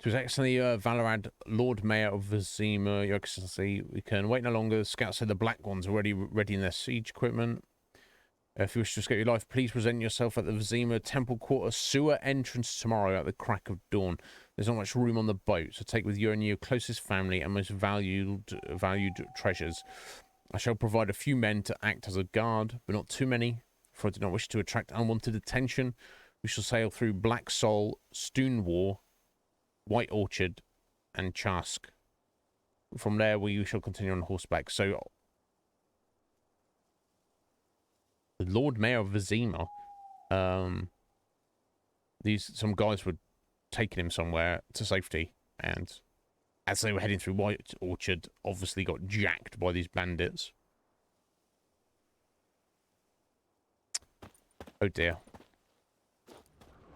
His Excellency Valorad, Lord Mayor of Vizima, Your Excellency, we can wait no longer. Scouts say the Black Ones are already ready in their siege equipment. If you wish to escape your life, please present yourself at the Vizima Temple Quarter sewer entrance tomorrow at the crack of dawn. There's not much room on the boat, so take with you and your closest family and most valued treasures. I shall provide a few men to act as a guard, but not too many, for I do not wish to attract unwanted attention. We shall sail through Black Soul, Stoonwar, White Orchard, and Chask. From there, we shall continue on horseback. So, the Lord Mayor of Vizima, some guys were taking him somewhere to safety, and as they were heading through White Orchard, obviously got jacked by these bandits. Oh dear.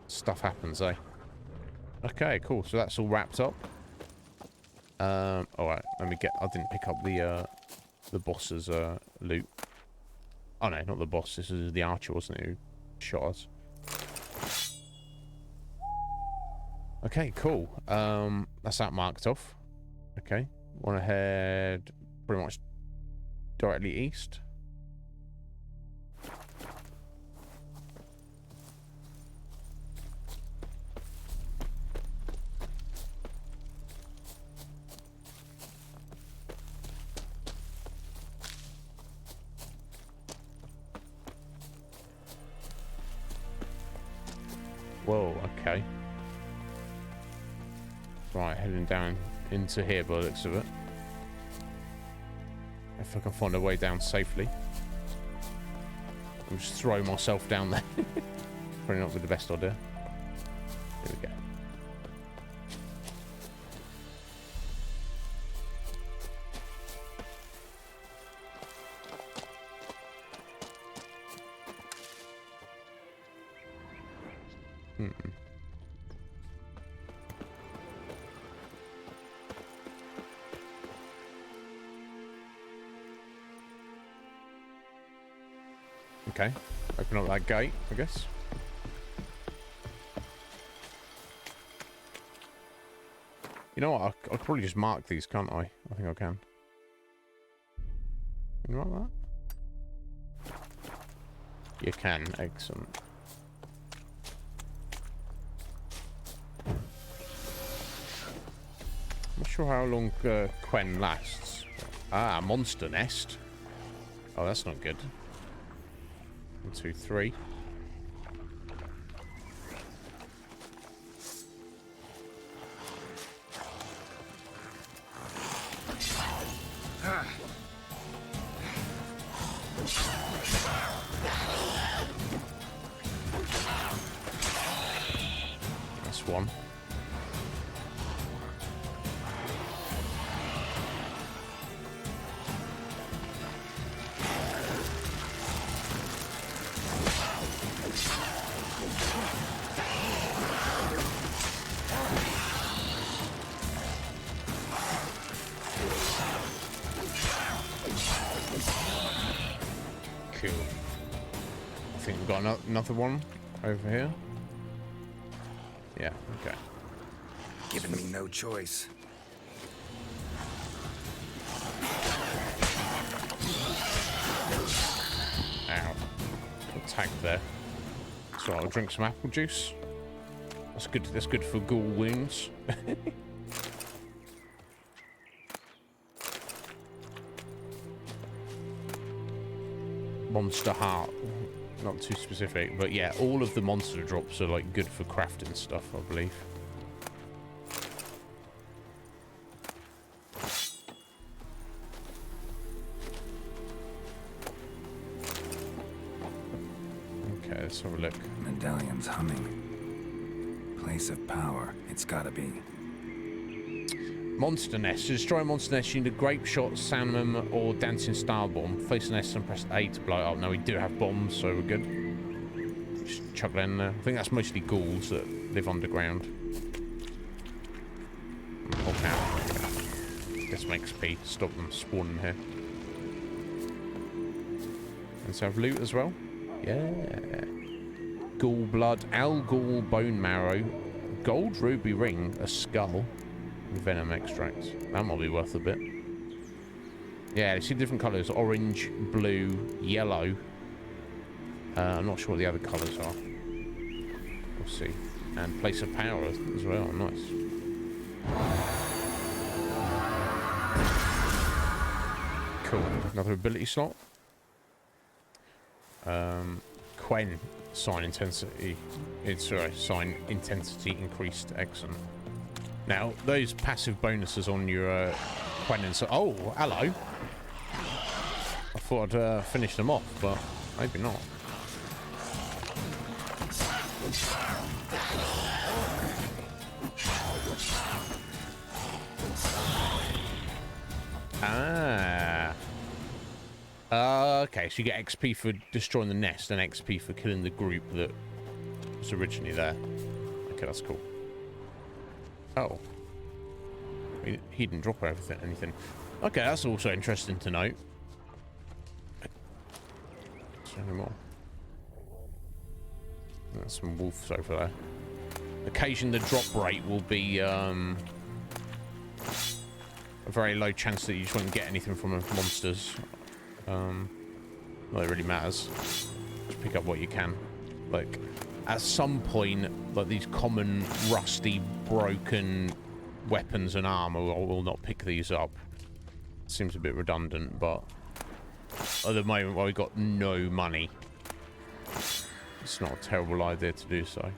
Stuff happens, eh? Okay, cool. So that's all wrapped up. All right. Let me get. I didn't pick up the boss's loot. Oh no, not the boss. This is the archer, wasn't it? Who shot us. Okay, cool. That's that marked off. Okay, want to head pretty much directly east. Whoa, okay. Right, heading down into here by the looks of it. If I can find a way down safely. I'll just throw myself down there. Probably not be the best idea. Here we go. Okay, open up that gate, I guess. You know what? I could probably just mark these, can't I? I think I can. Can you mark that? You can. Excellent. I'm not sure how long Quen lasts. Ah, monster nest. Oh, that's not good. 1, 2, 3. That's one. Cool. I think we've got another one over here. Yeah, okay. Giving me no choice. Ow. Got tagged there. So I'll drink some apple juice. That's good for ghoul wounds. Monster heart. Not too specific, but yeah, all of the monster drops are like good for crafting stuff, I believe. Okay, let's have a look. Medallion's humming. Place of power. It's gotta be. Monster nest. To destroy a monster nest, you need a grape shot, salmon, or dancing star bomb. Place the nest and press A to blow it up. Now we do have bombs, so we're good. Just chuck that in there. I think that's mostly ghouls that live underground. Pop out. Get some XP. Stop them spawning here. And so have loot as well. Yeah. Ghoul blood, algol bone marrow, gold ruby ring, a skull. Venom extracts. That might be worth a bit. Yeah, you see different colours. Orange, blue, yellow. I'm not sure what the other colours are. We'll see. And place of power as well. Nice. Cool. Another ability slot. Quen. Sign intensity. Sign intensity increased. Excellent. Now, those passive bonuses on your Quen and so... Oh, hello. I thought I'd finish them off, but maybe not. Ah. Okay, so you get XP for destroying the nest and XP for killing the group that was originally there. Okay, that's cool. Oh. He didn't drop anything. Okay, that's also interesting to note. Is there any more? There's some wolves over there. Occasionally the drop rate will be a very low chance that you just won't get anything from the monsters. Not that it really matters. Just pick up what you can. Like, at some point, like these common, rusty, broken weapons and armor will not pick these up. Seems a bit redundant, but at the moment, while we got no money, it's not a terrible idea to do so.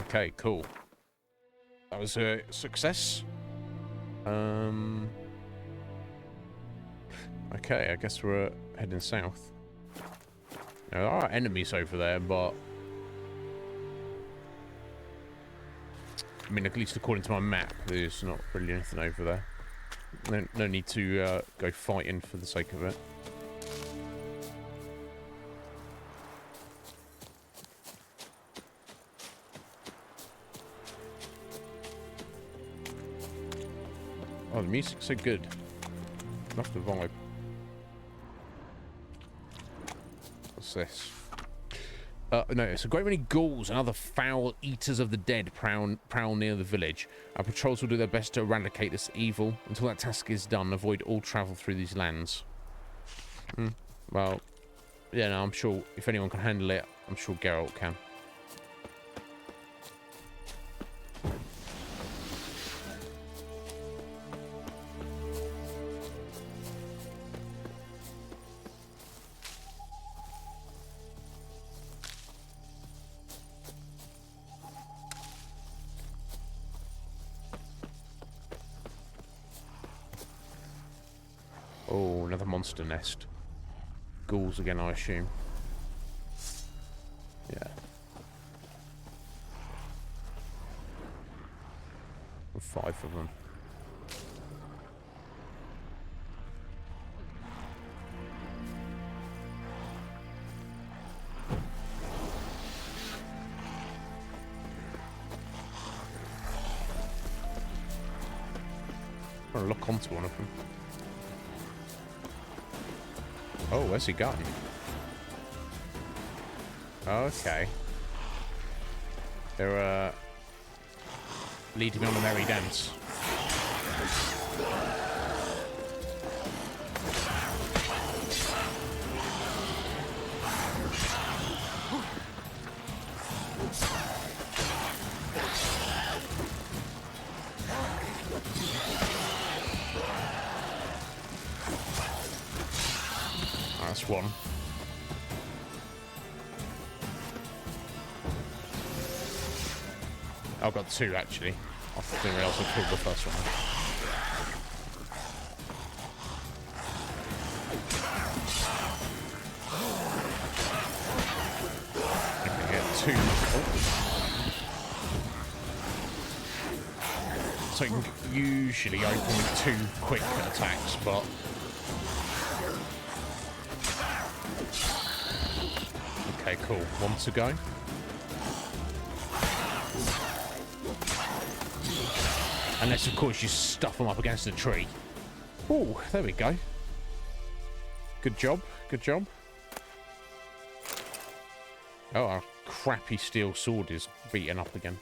Okay, cool. That was a success. Okay, I guess we're heading south. Now, there are enemies over there, but I mean, at least according to my map, there's not really anything over there. No need to go fighting for the sake of it. Oh, the music's so good. Love the vibe. What's this? Notice a great many ghouls and other foul eaters of the dead prowl near the village. Our patrols will do their best to eradicate this evil. Until that task is done, avoid all travel through these lands. Well, yeah, no, I'm sure if anyone can handle it, I'm sure Geralt can. Oh, another monster nest. Ghouls again, I assume. Yeah. 5 of them. I'm gonna lock onto one of them. Oh, where's he gone? Okay. They're, leading me on a merry dance. That's one. I've got 2 actually. I didn't realise I killed the first one. I can get 2. Oh. So you can usually open with 2 quick attacks, but okay, cool. 1 to go. Unless, of course, you stuff them up against a tree. Oh, there we go. Good job. Good job. Oh, our crappy steel sword is beaten up again.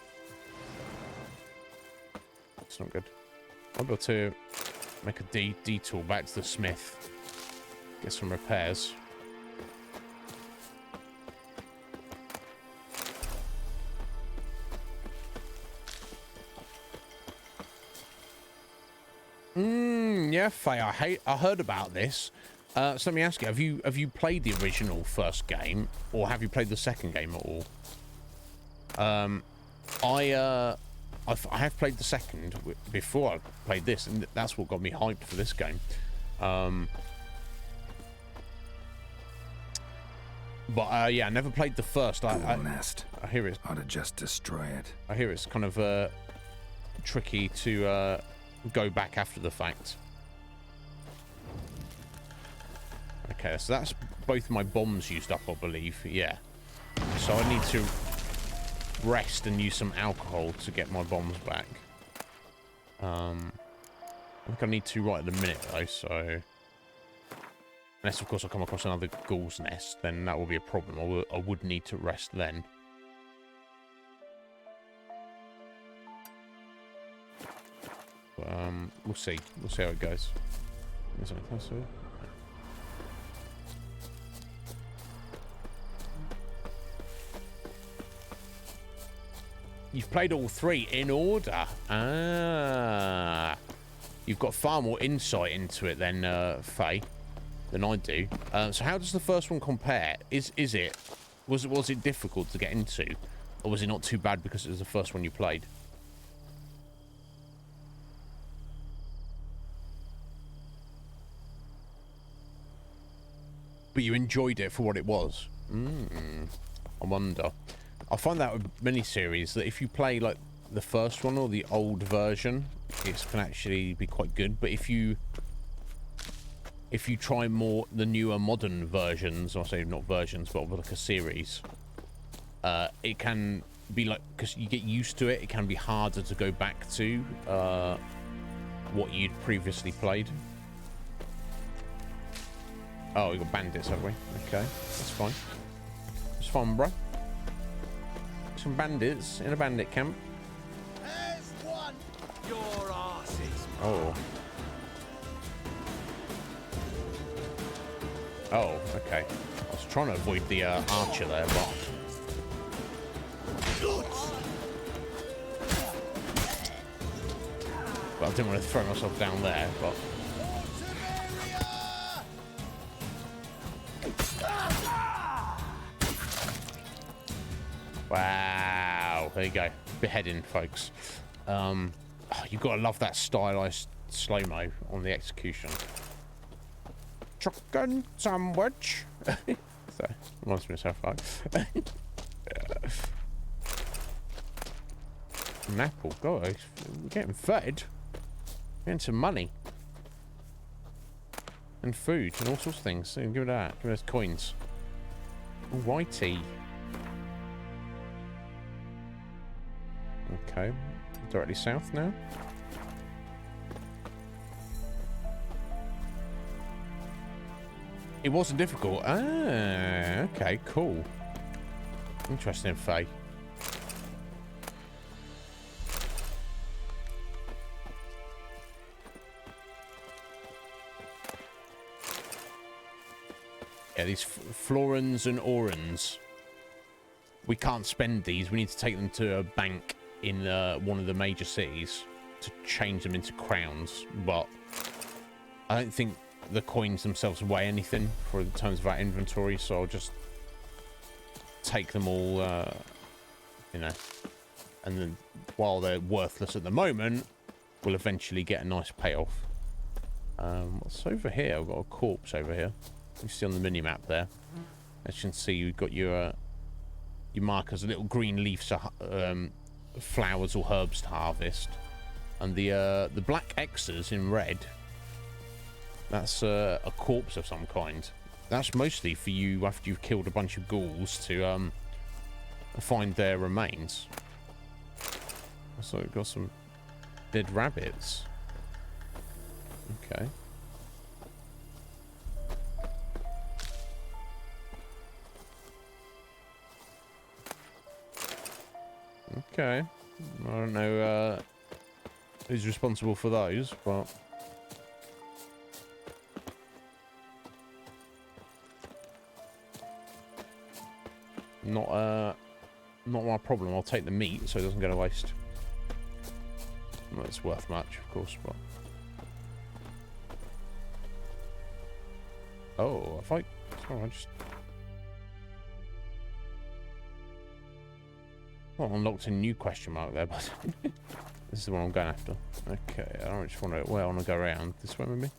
That's not good. I'm able to make a detour back to the smith. Get some repairs. Yeah, Faye, I heard about this. So let me ask you, have you played the original first game, or have you played the second game at all? I have played the second before I played this, and that's what got me hyped for this game. But yeah, I never played the first. I hear it. Ought to just destroy it. I hear it's kind of tricky to go back after the fact. Okay, so that's both my bombs used up, I believe. Yeah. So I need to rest and use some alcohol to get my bombs back. I think I need to right at the minute, though, so... Unless, of course, I come across another ghoul's nest, then that will be a problem. I would need to rest then. But, we'll see. We'll see how it goes. Is there anything else here? You've played all 3 in order. Ah. You've got far more insight into it than Faye, than I do. So how does the first one compare? Was it difficult to get into? Or was it not too bad because it was the first one you played? But you enjoyed it for what it was. I wonder. I find that with miniseries that if you play like the first one or the old version, it can actually be quite good. But if you try more the newer modern versions, or say not versions, but like a series, it can be like, because you get used to it, it can be harder to go back to what you'd previously played. Oh, we got bandits, have we? Okay, that's fine. It's fun, bro. Some bandits in a bandit camp. There's one. Your arse is Oh. Oh, okay. I was trying to avoid the archer there, but... But I didn't want to throw myself down there, but... Wow, there you go. Beheading, folks. You've got to love that stylized slow-mo on the execution. Chicken sandwich. So, reminds me of South Park. An apple, guys. We're getting fed. Getting some money. And food and all sorts of things. So give me that. Give me those coins. Alrighty. Okay, directly south now. It wasn't difficult. Ah, okay, cool. Interesting, Faye. Yeah, these florins and orans. We can't spend these. We need to take them to a bank in one of the major cities to change them into crowns, but I don't think the coins themselves weigh anything for the terms of our inventory, so I'll just take them all, you know, and then while they're worthless at the moment, we'll eventually get a nice payoff. What's over here? I've got a corpse over here. You see on the mini-map there. As you can see, you've got your markers, little green leaves, flowers or herbs to harvest, and the black X's in red, that's a corpse of some kind. That's mostly for you after you've killed a bunch of ghouls to find their remains. So we've got some dead rabbits. Okay. Okay. I don't know who's responsible for those, but... Not my problem. I'll take the meat so it doesn't go to waste. Well, it's worth much, of course, but... Oh, if I... Sorry, I just... Well, unlocked a new question mark there, but... This is the one I'm going after. Okay, I don't just want to... Well, I want to go around this way, maybe?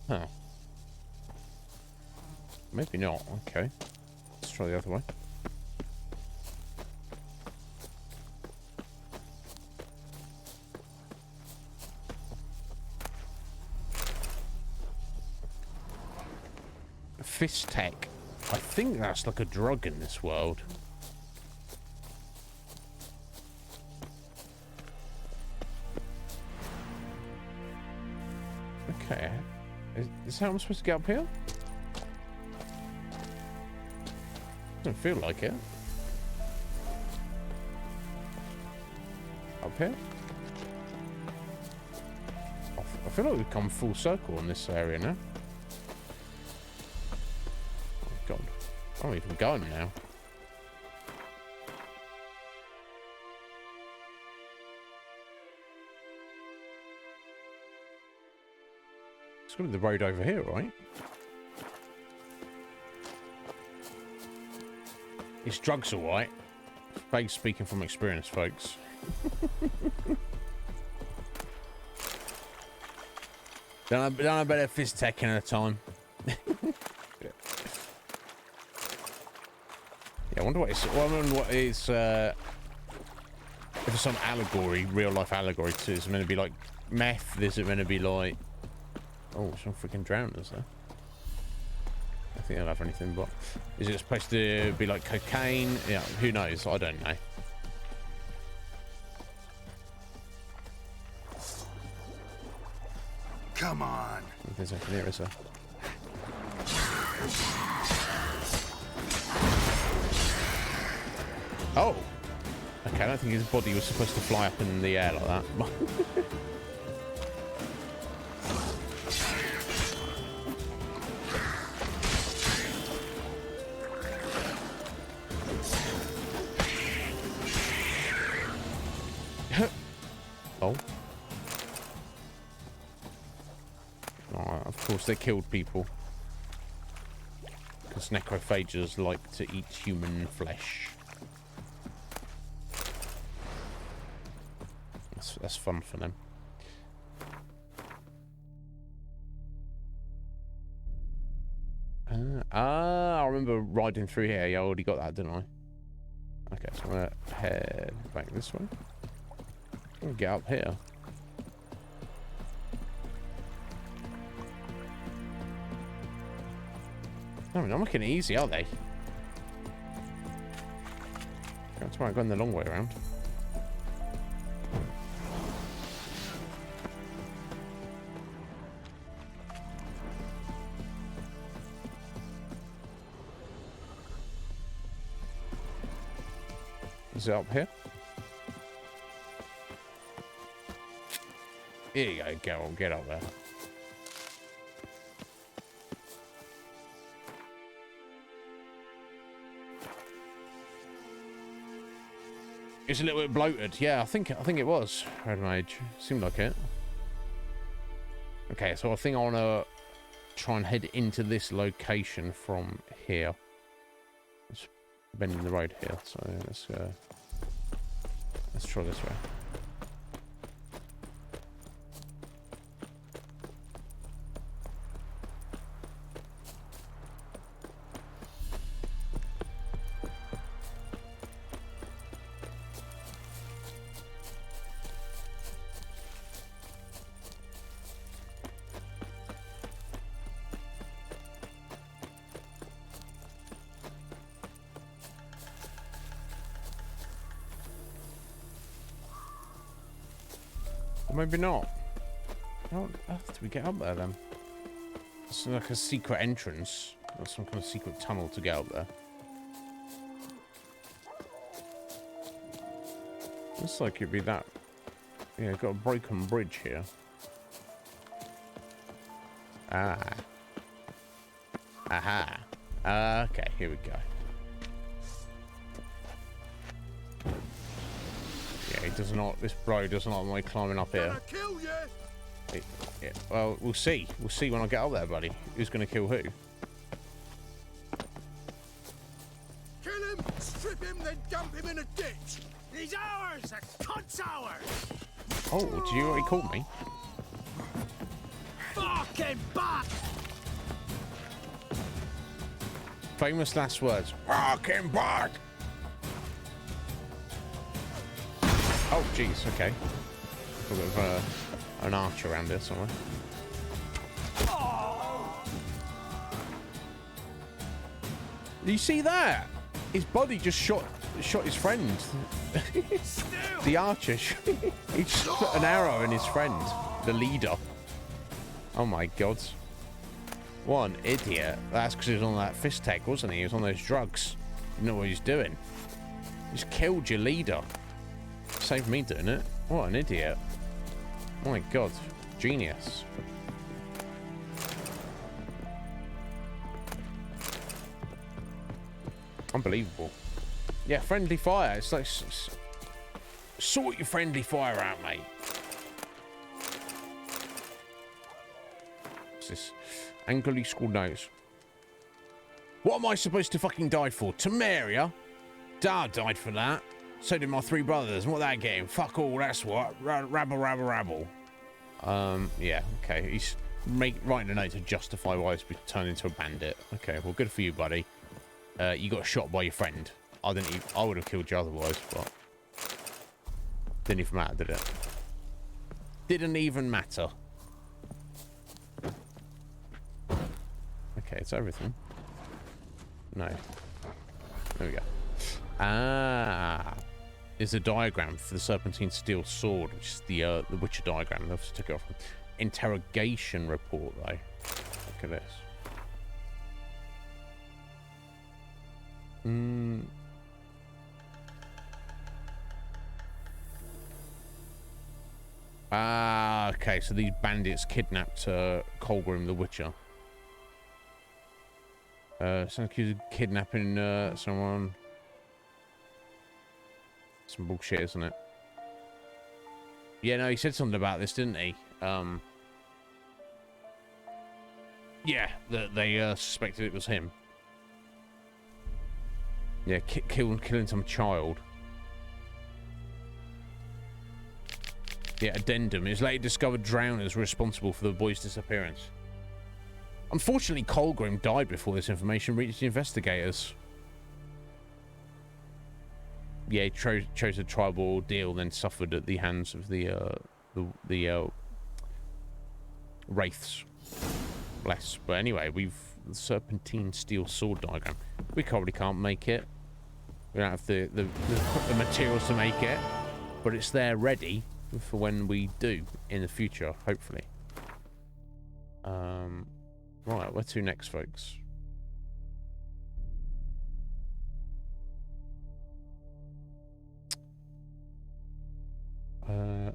Huh. Maybe not. Okay. Let's try the other way. Fist tech. I think that's like a drug in this world. Okay. Is this how I'm supposed to get up here? Doesn't feel like it. Up here? I feel like we've come full circle in this area now. Oh god. I don't even go now. It's gonna be the road over here, right? It's drugs, alright. Vague speaking from experience, folks. Don't know about that fist taking at a time. Yeah, I wonder what it's. Well, I wonder what it's. If it's some allegory, real life allegory to. Is it meant to be like meth? Is it meant to be like? Oh, some freaking drowners there. I think they'll have anything, but is it supposed to be like cocaine? Yeah, who knows? I don't know. Come on. There's nothing here, is there? Oh! Okay, I don't think his body was supposed to fly up in the air like that. Oh. Oh, of course they killed people. Because necrophages like to eat human flesh. That's fun for them. I remember riding through here. Yeah, I already got that, didn't I? Okay, so I'm gonna head back this way. I'm gonna get up here. No, they're not making it easy, are they? That's why I'm going the long way around. Is it up here? Here you go, Geralt, get up there. It's a little bit bloated. Yeah, I think it was Red Mage. Seemed like it. Okay, so I think I want to try and head into this location from here. It's bending the road here, so let's try this way. Maybe not. How on earth do we get up there then? It's like a secret entrance. Or some kind of secret tunnel to get up there. Looks like it'd be that. Yeah, got a broken bridge here. Ah. Aha. Okay, here we go. Does not. This bro does not like climbing up here. Kill you. Yeah, well, we'll see. We'll see when I get up there, buddy. Who's gonna kill who? Kill him, strip him, then dump him in a ditch. He's ours. The cunt's ours. Oh, did you already call me? Fucking bat. Famous last words. Fucking bot. Oh, jeez, okay. A bit of an arch around here somewhere. You see that? His body just shot his friend. The archer. He just put an arrow in his friend, the leader. Oh my god. What an idiot. That's because he was on that fist tech, wasn't he? He was on those drugs. You know what he was doing. He just killed your leader. Saved me doing it. What an idiot. Oh my god. Genius. Unbelievable. Yeah, friendly fire. It's like... Sort your friendly fire out, mate. What's this? Angrily scrawled notes. What am I supposed to fucking die for? Temeria? Dad died for that. So did my 3 brothers. What that game? Fuck all, that's what. Rabble, rabble, rabble. Yeah, okay. He's writing a note to justify why he's been turned into a bandit. Okay, well, good for you, buddy. You got shot by your friend. I would have killed you otherwise, but... Didn't even matter, did it? Didn't even matter. Okay, it's everything. No. There we go. Ah. Is a diagram for the serpentine steel sword, which is the Witcher diagram. I just took it off. Interrogation report, though. Look at this. Ah, okay. So these bandits kidnapped Colgrim the Witcher. Sounds accused of kidnapping someone. Some bullshit, isn't it? Yeah, no, he said something about this, didn't he? Yeah, that they suspected it was him. Yeah, killing some child. Yeah, addendum. It was later discovered drowners were responsible for the boy's disappearance. Unfortunately, Colgrim died before this information reached the investigators. Yeah, he chose a tribal ordeal, then suffered at the hands of the wraiths. Bless. But anyway, we've the serpentine steel sword diagram. We probably can't make it. We don't have the materials to make it, but it's there ready for when we do in the future, hopefully. Right, where to next, folks? Yeah,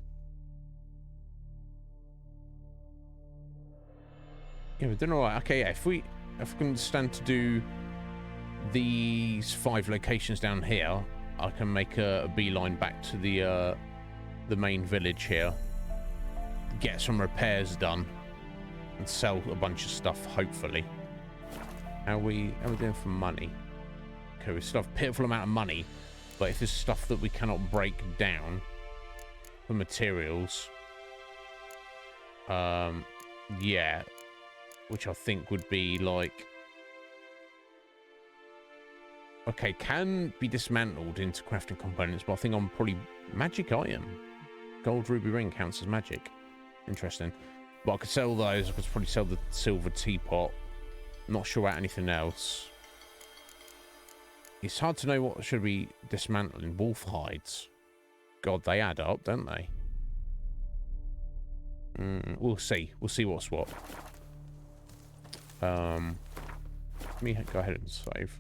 we're doing all right. Okay, yeah, if we can stand to do these 5 locations down here, I can make a beeline back to the main village here, get some repairs done, and sell a bunch of stuff, hopefully. How are we doing for money? Okay, we still have a pitiful amount of money, but if there's stuff that we cannot break down for materials, yeah, which I think would be like, okay, can be dismantled into crafting components, but I think I'm probably magic item. Gold ruby ring counts as magic. Interesting. But I could sell those. I could probably sell the silver teapot. Not sure about anything else. It's hard to know what should be dismantling. Wolf hides. God, they add up, don't they? We'll see. We'll see what's what. Let me go ahead and save.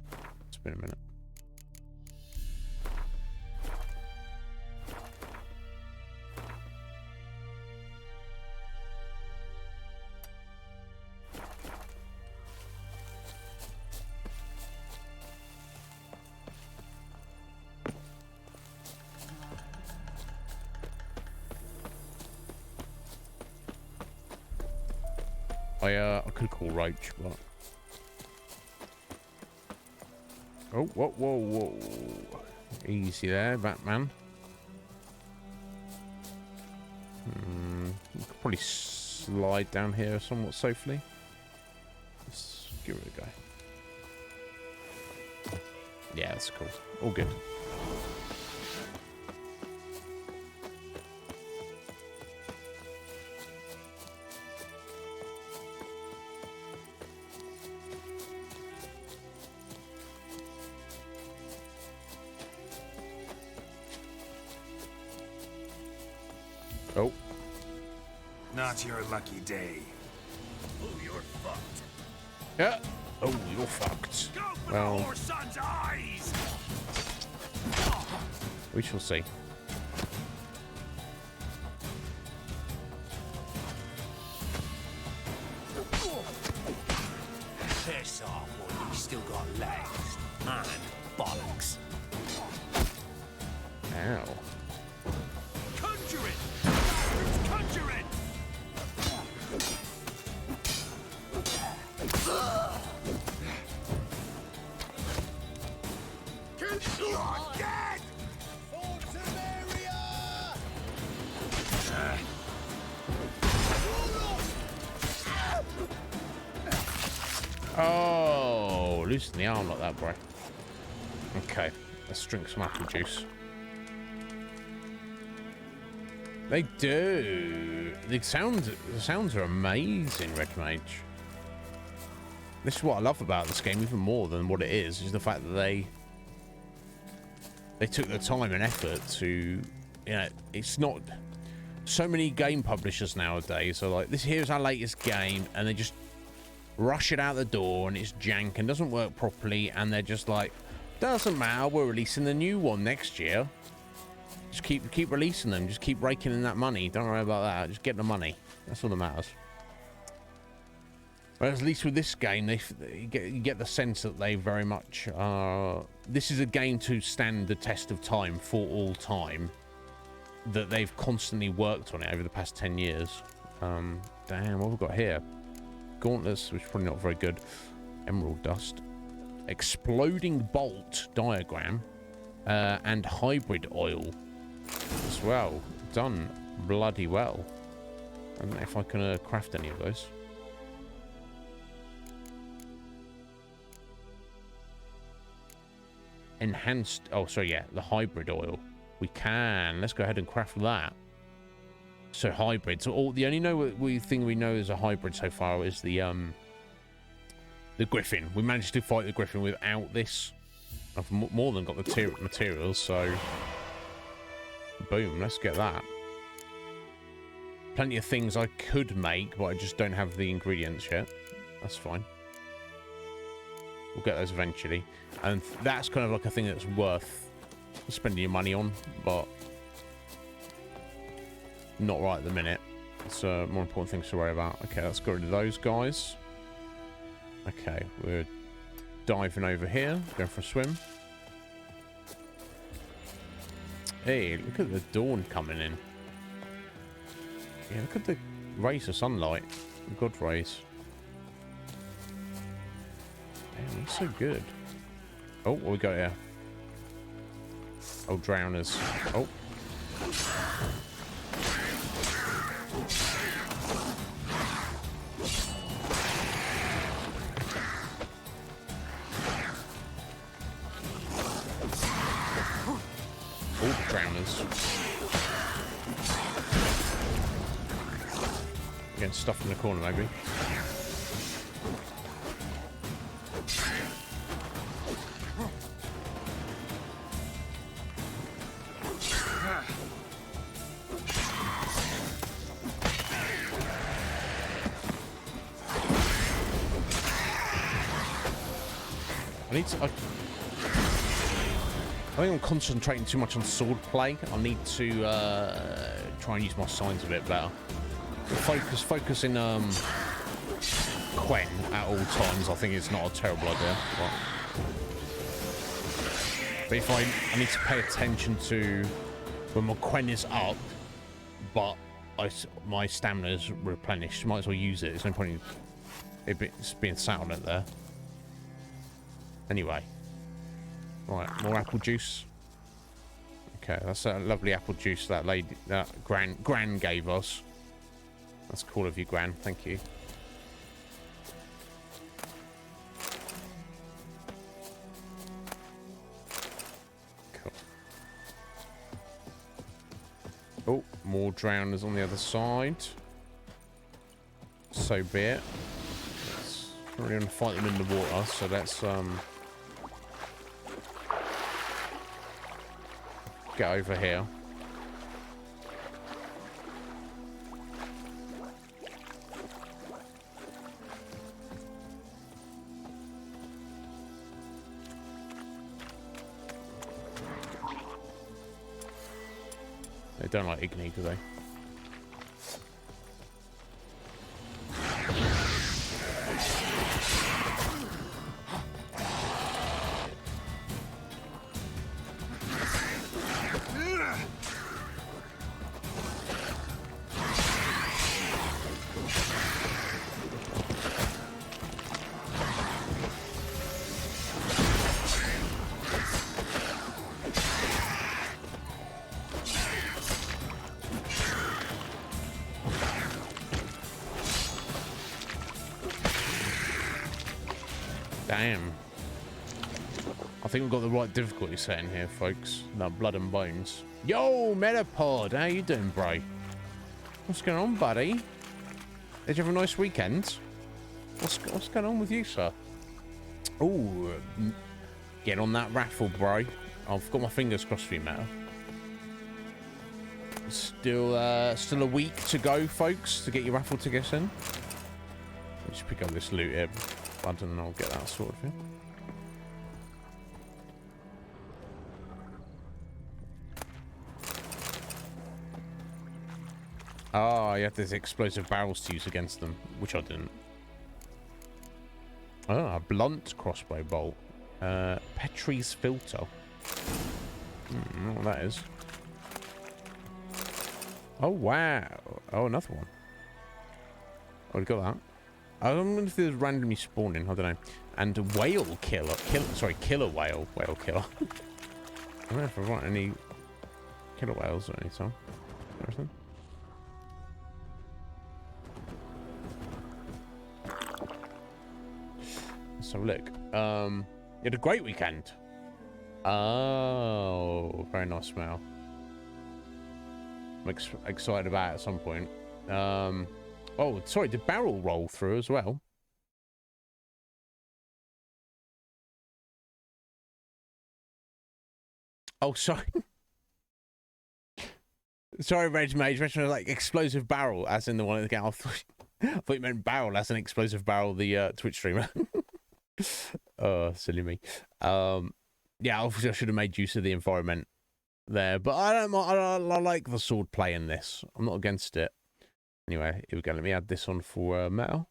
It's been a minute. I could call Roach, but... Oh, whoa. Easy there, Batman. You could probably slide down here somewhat safely. Let's give it a go. Yeah, that's cool. All good. Not your lucky day. Oh, you're fucked. Yeah. Oh, you're fucked. Go for Well, the whore son's eyes! we shall see. Piss off, boy. You still got legs. And bollocks. Ow. Conjure it! Conjure it! You're dead! Oh, loosen the arm like that, bro. Okay, let's drink some apple juice. They do. The sounds are amazing, Red Mage. This is what I love about this game, even more than what it is the fact that they took the time and effort to, you know, it's not so many game publishers nowadays are like, here's our latest game, and they just rush it out the door and it's jank and doesn't work properly, and they're just like, doesn't matter, we're releasing the new one next year. Just keep releasing them, just keep raking in that money. Don't worry about that, just get the money. That's all that matters. Whereas at least with this game, you get the sense that they very much this is a game to stand the test of time for all time, that they've constantly worked on it over the past 10 years. Damn, what have we got here? Gauntlets, which is probably not very good. Emerald dust. Exploding bolt diagram. And hybrid oil as well. Done bloody well. I don't know if I can craft any of those. Enhanced, oh sorry, yeah, the hybrid oil. We can, let's go ahead and craft that. So hybrid, so the only thing we know is a hybrid so far is the griffin. We managed to fight the griffin without this. I've more than got the materials, so boom, let's get that. Plenty of things I could make, but I just don't have the ingredients yet. That's fine. We'll get those eventually. And that's kind of like a thing that's worth spending your money on, but not right at the minute. It's more important things to worry about. Okay, let's get rid of those guys. Okay, we're diving over here, going for a swim. Hey, look at the dawn coming in. Yeah, look at the rays of sunlight. Good rays. Damn, that's so good. Oh, what we got here? Oh, drowners. Oh. All the drowners. Getting stuffed in the corner, maybe. I think I'm concentrating too much on sword play. I need to try and use my signs a bit better. Focusing Quen at all times, I think it's not a terrible idea. But if I need to pay attention to when my Quen is up, but my stamina is replenished, might as well use it. There's no point in it being sat on it there. Anyway. Right, more apple juice. Okay, that's a lovely apple juice that lady, that Gran gave us. That's cool of you, Gran. Thank you. Cool. Oh, more drowners on the other side. So be it. We're going to fight them in the water, so let's get over here. don't like Ignib, do they? Damn. I think we've got the right difficulty setting here, folks. No blood and bones. Yo, Metapod, how you doing, bro? What's going on, buddy? Did you have a nice weekend? What's going on with you, sir? Oh, get on that raffle, bro. I've got my fingers crossed for you, Meta. Still a week to go, folks, to get your raffle tickets in. Let's just pick up this loot here. I don't know, I'll get that sorted for you. Oh, you have these explosive barrels to use against them, which I didn't. Oh, a blunt crossbow bolt. Petrie's filter. I don't know what that is. Oh, wow. Oh, another one. Oh, we got that. I don't know if there's randomly spawning. I don't know. And whale killer. Killer whale. Whale killer. I don't know if I've got any killer whales or anything. So look. You had a great weekend. Oh, very nice smell. I'm excited about it at some point. Oh, sorry, did barrel roll through as well? Oh, sorry. Sorry, Reg Mage. Mentioned like explosive barrel, as in the one at the game. I thought you meant barrel, as an explosive barrel, the Twitch streamer. Oh, silly me. Yeah, obviously I should have made use of the environment there, but I like the sword play in this. I'm not against it. Anyway, here we go. Let me add this on for Meta.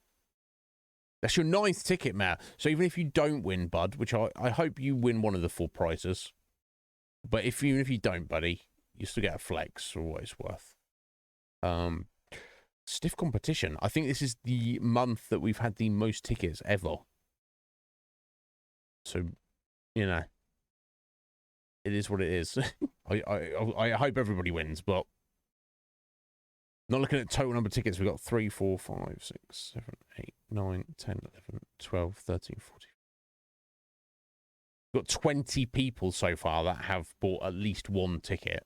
That's your 9th ticket, Meta. So even if you don't win, bud, which I hope you win one of the 4 prizes, but even if you don't, buddy, you still get a flex for what it's worth. Stiff competition. I think this is the month that we've had the most tickets ever. So, you know, it is what it is. I hope everybody wins, but not looking at total number of tickets. We've got 3, 4, 5, 6, 7, 8, 9, 10, 11, 12, 13, 14. We've got 20 people so far that have bought at least 1 ticket.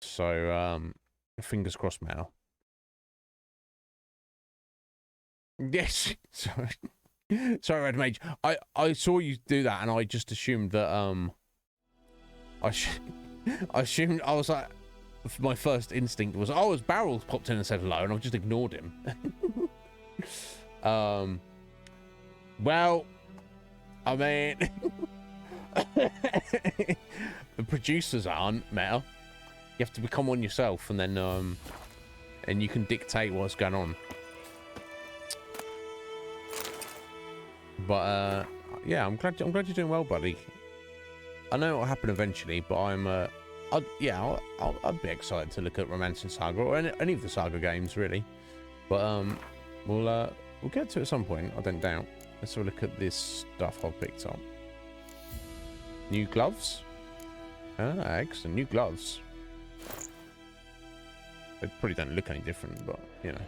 So, fingers crossed, Mel. Yes. Sorry. Sorry, Red Mage. I saw you do that, and I just assumed that I assumed I was like, my first instinct was, oh, his barrel popped in and said hello, and I've just ignored him. Well, I mean, the producers aren't, Meta. You have to become one yourself, and then and you can dictate what's going on. But yeah, I'm glad you're doing well, buddy. I know it'll happen eventually, but I'd be excited to look at Romancing Saga or any of the Saga games, really. But we'll get to it at some point. I don't doubt. Let's have a look at this stuff I've picked up. New gloves. Ah, excellent. New gloves. They probably don't look any different, but you know.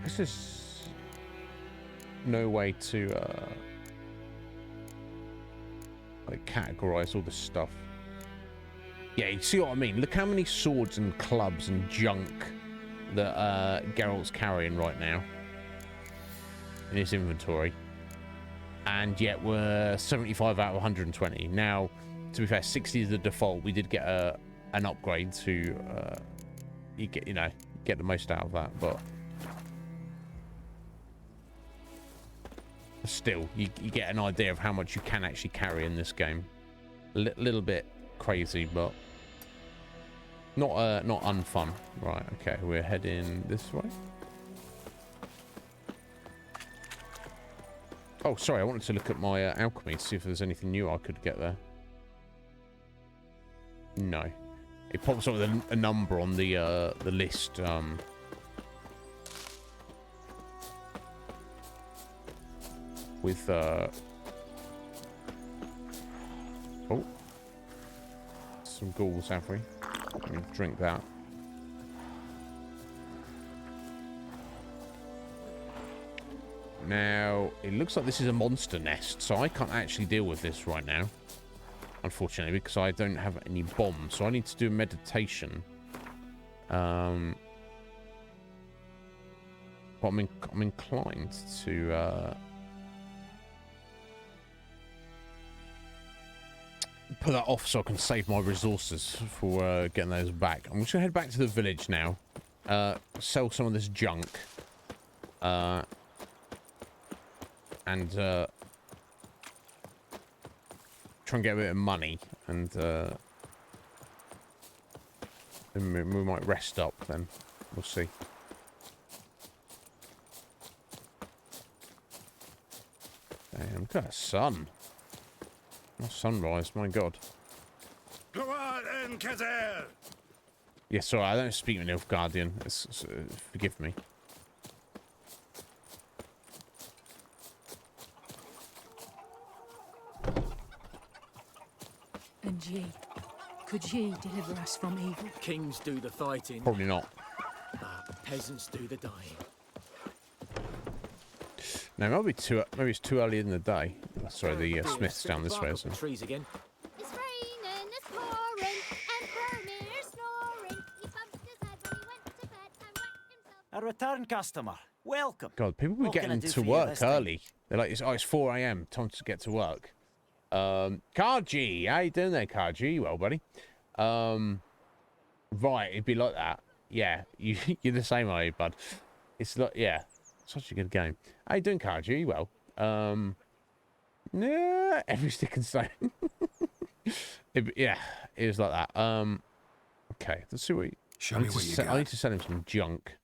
There's just no way to like categorize all this stuff. Yeah, you see what I mean? Look how many swords and clubs and junk that Geralt's carrying right now in his inventory. And yet we're 75 out of 120. Now, to be fair, 60 is the default. We did get an upgrade to get the most out of that, but Still, you get an idea of how much you can actually carry in this game. A little bit crazy, but not unfun. Right, okay, we're heading this way. Oh, sorry, I wanted to look at my alchemy to see if there's anything new I could get there. No. It pops up with a number on the list. With oh, some ghouls, have we? Let me drink that. Now, it looks like this is a monster nest, so I can't actually deal with this right now. Unfortunately, because I don't have any bombs, so I need to do meditation. But I'm inclined to put that off so I can save my resources for getting those back. I'm just gonna head back to the village now, sell some of this junk, and try and get a bit of money, and then we might rest up. Then we'll see. Damn, look at that sun. Oh, sunrise, my god. Yeah, sorry, I don't speak with Nilfgaardian. Forgive me. And ye, could ye deliver us from evil? Kings do the fighting. Probably not. Peasants do the dying. No, maybe it's too early in the day. Sorry, the smith's down this way, isn't it? Trees again. It's raining, it's pouring, and Vermeer's snoring. He bumped his head when he went to bed and wet himself. A return customer. Welcome. God, people were What can I getting do to for you work this time? early. They're like, it's 4 a.m. Time to get to work. Karji, how you doing there, Karji? Well, buddy. Right, it'd be like that. Yeah, you're the same, are you, bud? It's like, yeah, such a good game. How you doing, Karji? Well, yeah, every stick and stone. Yeah, it was like that. Okay, let's see what. Show me what you got. I need to sell him some junk.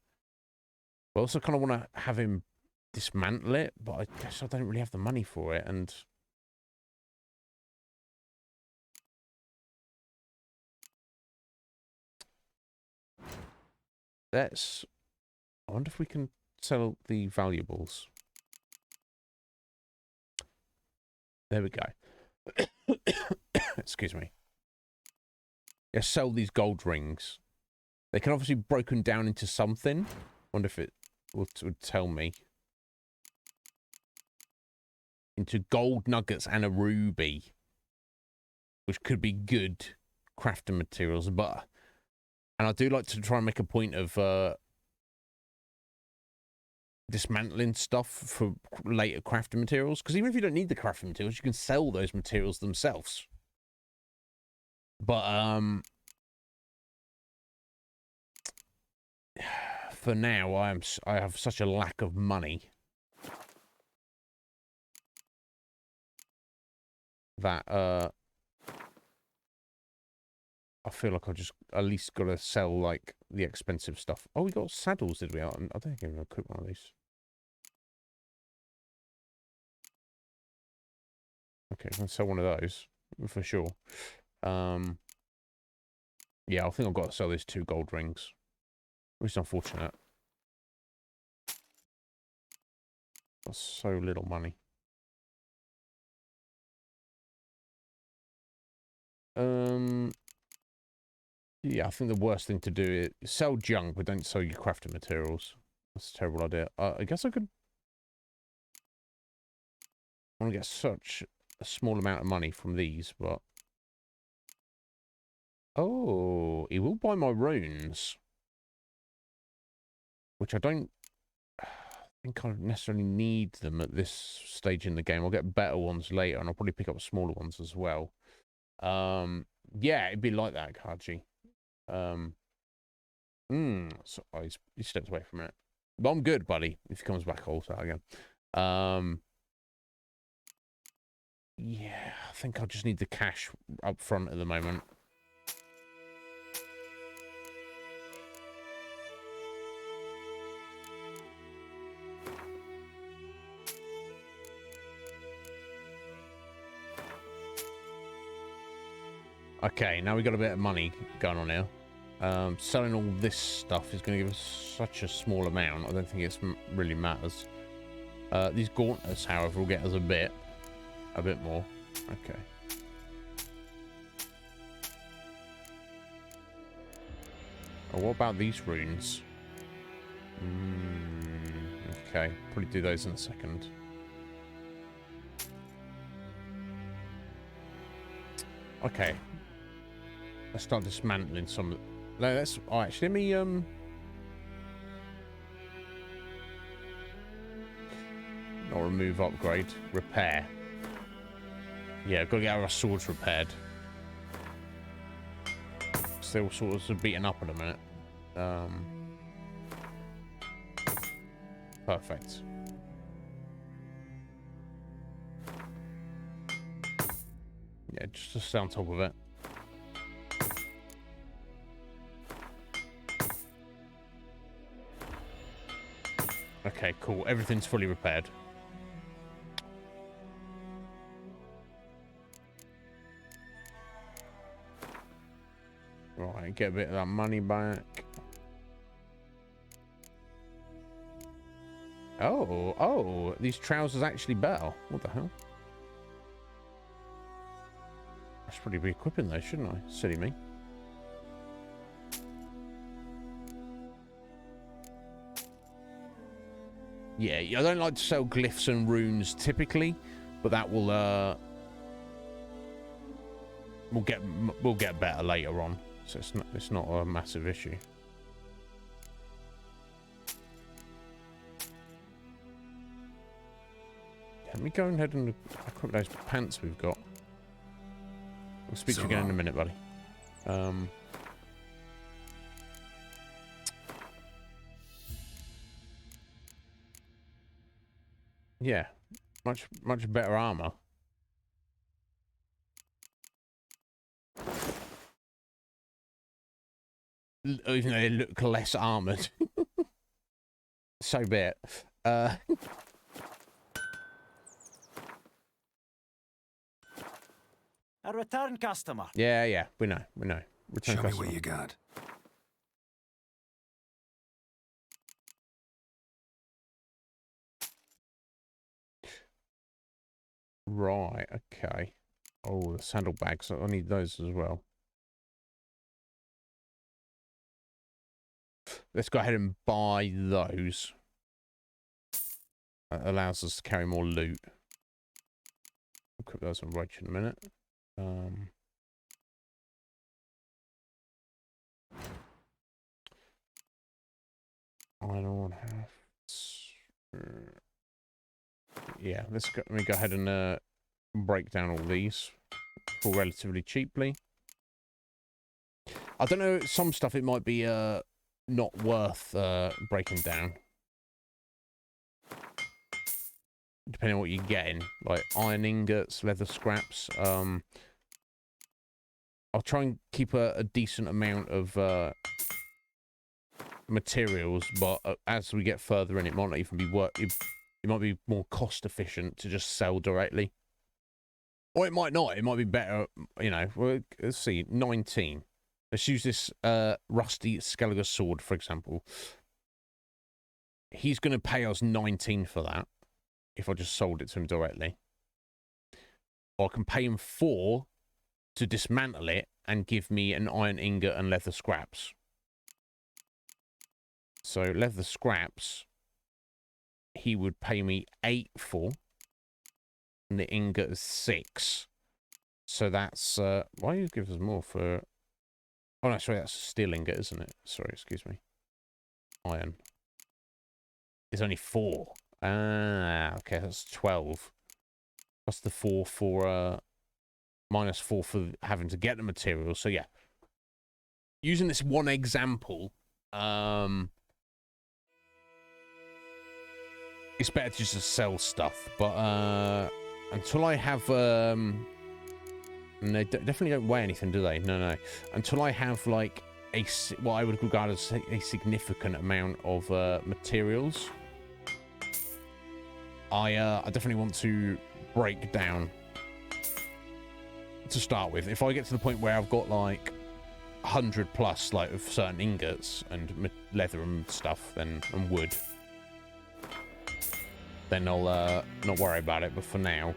But I also kind of want to have him dismantle it, but I guess I don't really have the money for it, and. I wonder if we can sell the valuables. There we go. Excuse me. Yeah, sell these gold rings. They can obviously be broken down into something. Wonder if it would tell me. Into gold nuggets and a ruby. Which could be good crafting materials, but... And I do like to try and make a point of dismantling stuff for later crafting materials. Because even if you don't need the crafting materials, you can sell those materials themselves. But for now, I have such a lack of money that I feel like I've just at least got to sell, like, the expensive stuff. Oh, we got saddles, did we? I don't think I've ever cooked one of these. Okay, I'm going to sell one of those, for sure. Yeah, I think I've got to sell these 2 gold rings. Which is unfortunate. That's so little money. Yeah, I think the worst thing to do is sell junk, but don't sell your crafting materials. That's a terrible idea. I guess I could... I want to get such a small amount of money from these, but... Oh, he will buy my runes. Which I don't think I necessarily need them at this stage in the game. I'll get better ones later, and I'll probably pick up smaller ones as well. Yeah, it'd be like that, Kaji. So he stepped away from it. But I'm good, buddy. If he comes back, I'll start again. Yeah, I think I just need the cash up front at the moment. Okay, now we got a bit of money going on here. Selling all this stuff is going to give us such a small amount. I don't think it really matters. These gauntlets, however, will get us a bit more. Okay. Oh, what about these runes? Okay, probably do those in a second. Okay. Let's start dismantling some. No, that's. Oh, actually, let me. Not remove, upgrade, repair. Yeah, got to get our swords repaired. Still sort of beaten up in a minute. Perfect. Yeah, just to stay on top of it. Okay, cool. Everything's fully repaired. Right, get a bit of that money back. Oh, these trousers actually better. What the hell? I should probably be equipping those, shouldn't I? Silly me. Yeah, I don't like to sell glyphs and runes typically, but that will we'll get better later on, so it's not a massive issue. Let me go ahead and equip those pants we've got. I'll speak to you again in a minute, buddy. Yeah, much better armor. Even though they look less armored. So be it. A return customer. Yeah, we know. Return Show me customer. what you got. Right, okay. Oh, the saddlebags. I need those as well. Let's go ahead and buy those. That allows us to carry more loot. I'll put those on right in a minute. I don't have. Yeah, let me go ahead and break down all these for relatively cheaply. I don't know, some stuff it might be not worth breaking down. Depending on what you're getting, like iron ingots, leather scraps. I'll try and keep a decent amount of materials, but as we get further in, it might not even be it might be more cost efficient to just sell directly. Or it might not. It might be better, you know. Well, let's see, 19. Let's use this rusty Skelliger sword, for example. He's going to pay us 19 for that if I just sold it to him directly. Or I can pay him 4 to dismantle it and give me an iron ingot and leather scraps. So leather scraps, he would pay me 8 for, and the ingot is 6. So that's why you give us more for? Oh no, sorry, that's a steel ingot, isn't it? Sorry, excuse me. Iron. It's only 4. Ah, okay, that's 12. Plus the 4 for minus 4 for having to get the material. So yeah, using this one example, it's better just to sell stuff, but until I have and they definitely don't weigh anything, do they? No. Until I have like what I would regard as a significant amount of materials, I definitely want to break down to start with. If I get to the point where I've got like 100 plus like of certain ingots and leather and stuff, then and wood, then I'll not worry about it. But for now,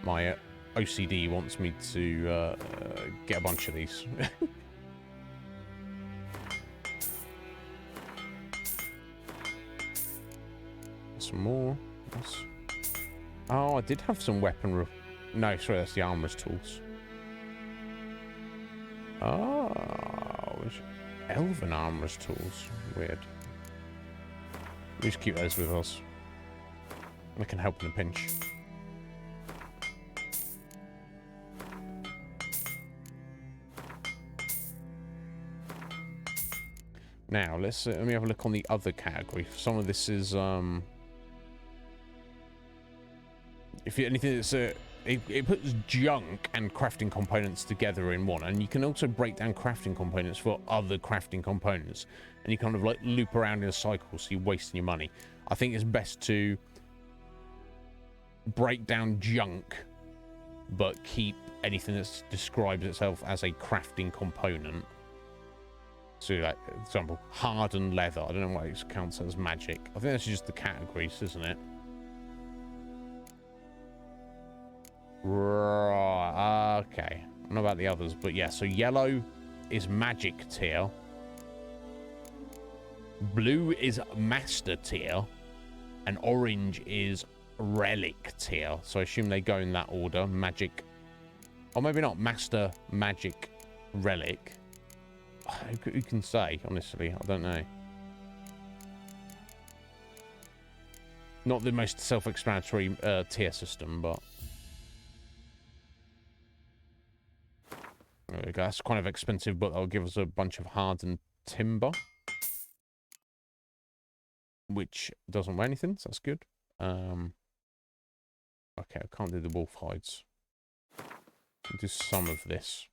my OCD wants me to get a bunch of these. Some more. Yes. Oh, I did have some weaponry. No, sorry, that's the armorer's tools. Oh, elven armorer's tools. Weird. We just keep those with us. They can help in a pinch. Now, let me have a look on the other category. Some of this is if anything, it's it puts junk and crafting components together in one, and you can also break down crafting components for other crafting components, and you kind of like loop around in a cycle, so you're wasting your money. I think it's best to break down junk, but keep anything that describes itself as a crafting component. So, like, for example, hardened leather. I don't know why it counts as magic. I think that's just the categories, isn't it? Right, okay. I don't know about the others, but yeah, so yellow is magic tier. Blue is master tier. And orange is relic tier. So I assume they go in that order. Magic. Or maybe not. Master, magic, relic. Who can say, honestly? I don't know. Not the most self-explanatory tier system, but... There we go. That's kind of expensive, but that'll give us a bunch of hardened timber. Which doesn't weigh anything, so that's good. Okay, I can't do the wolf hides. I'll do some of this.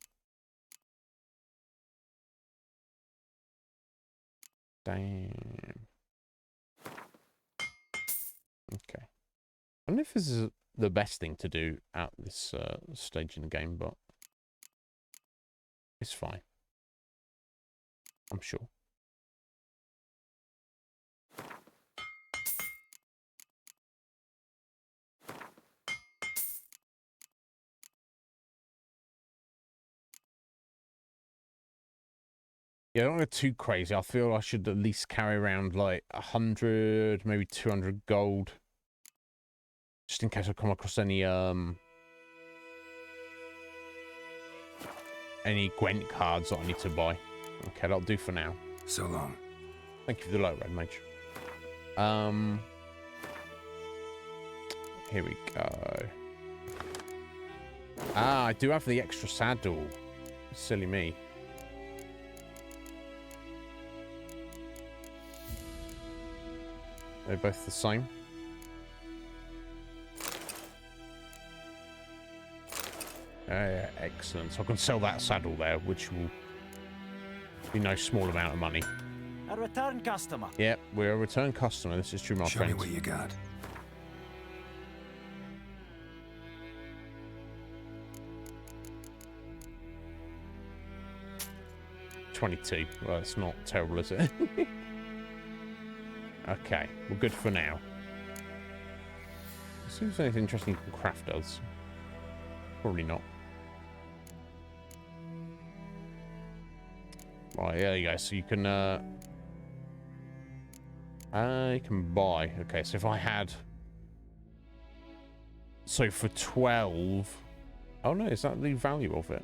Damn. Okay. I don't know if this is the best thing to do at this stage in the game, but it's fine. I'm sure. Yeah, I don't go too crazy. I feel I should at least carry around like 100, maybe 200 gold. Just in case I come across any Gwent cards that I need to buy. Okay, that'll do for now. So long. Thank you for the light, Red Mage. Here we go. Ah, I do have the extra saddle. Silly me. They're both the same. Yeah, excellent. So I can sell that saddle there, which will be no small amount of money. A return customer. Yep, we're a return customer. This is true, my friend. Show me what you got. $22. Well, it's not terrible, is it? Okay, we're good for now. Let's see if there's anything interesting you can craft us. Probably not. Right, there you go. So you can buy. Okay, so if I had, so for 12, oh no, is that the value of it?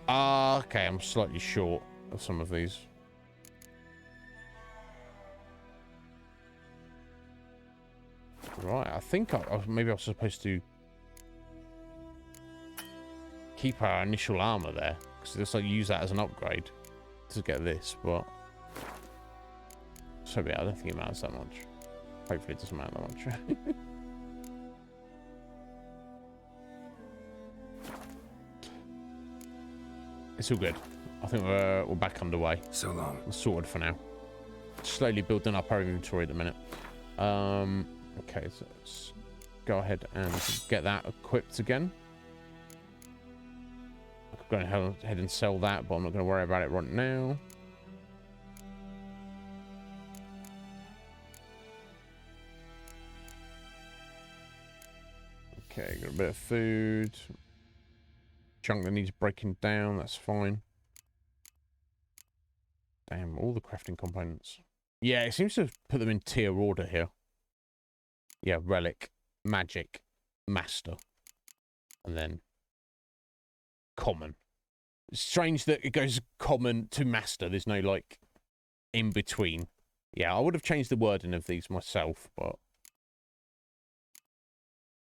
Okay, I'm slightly short of some of these. Right, I think maybe I was supposed to keep our initial armor there, because it's like use that as an upgrade to get this, but So yeah, I don't think it matters that much. Hopefully it doesn't matter that much. It's all good. I think we're back underway. So long. We're sorted for now. Slowly building up our inventory at the minute. Okay, so let's go ahead and get that equipped again. I could go ahead and sell that, but I'm not going to worry about it right now. Okay, got a bit of food. Junk that needs breaking down, that's fine. Damn, all the crafting components. Yeah, it seems to put them in tier order here. Yeah, relic, magic, master, and then common. It's strange that it goes common to master. There's no, like, in between. Yeah, I would have changed the wording of these myself, but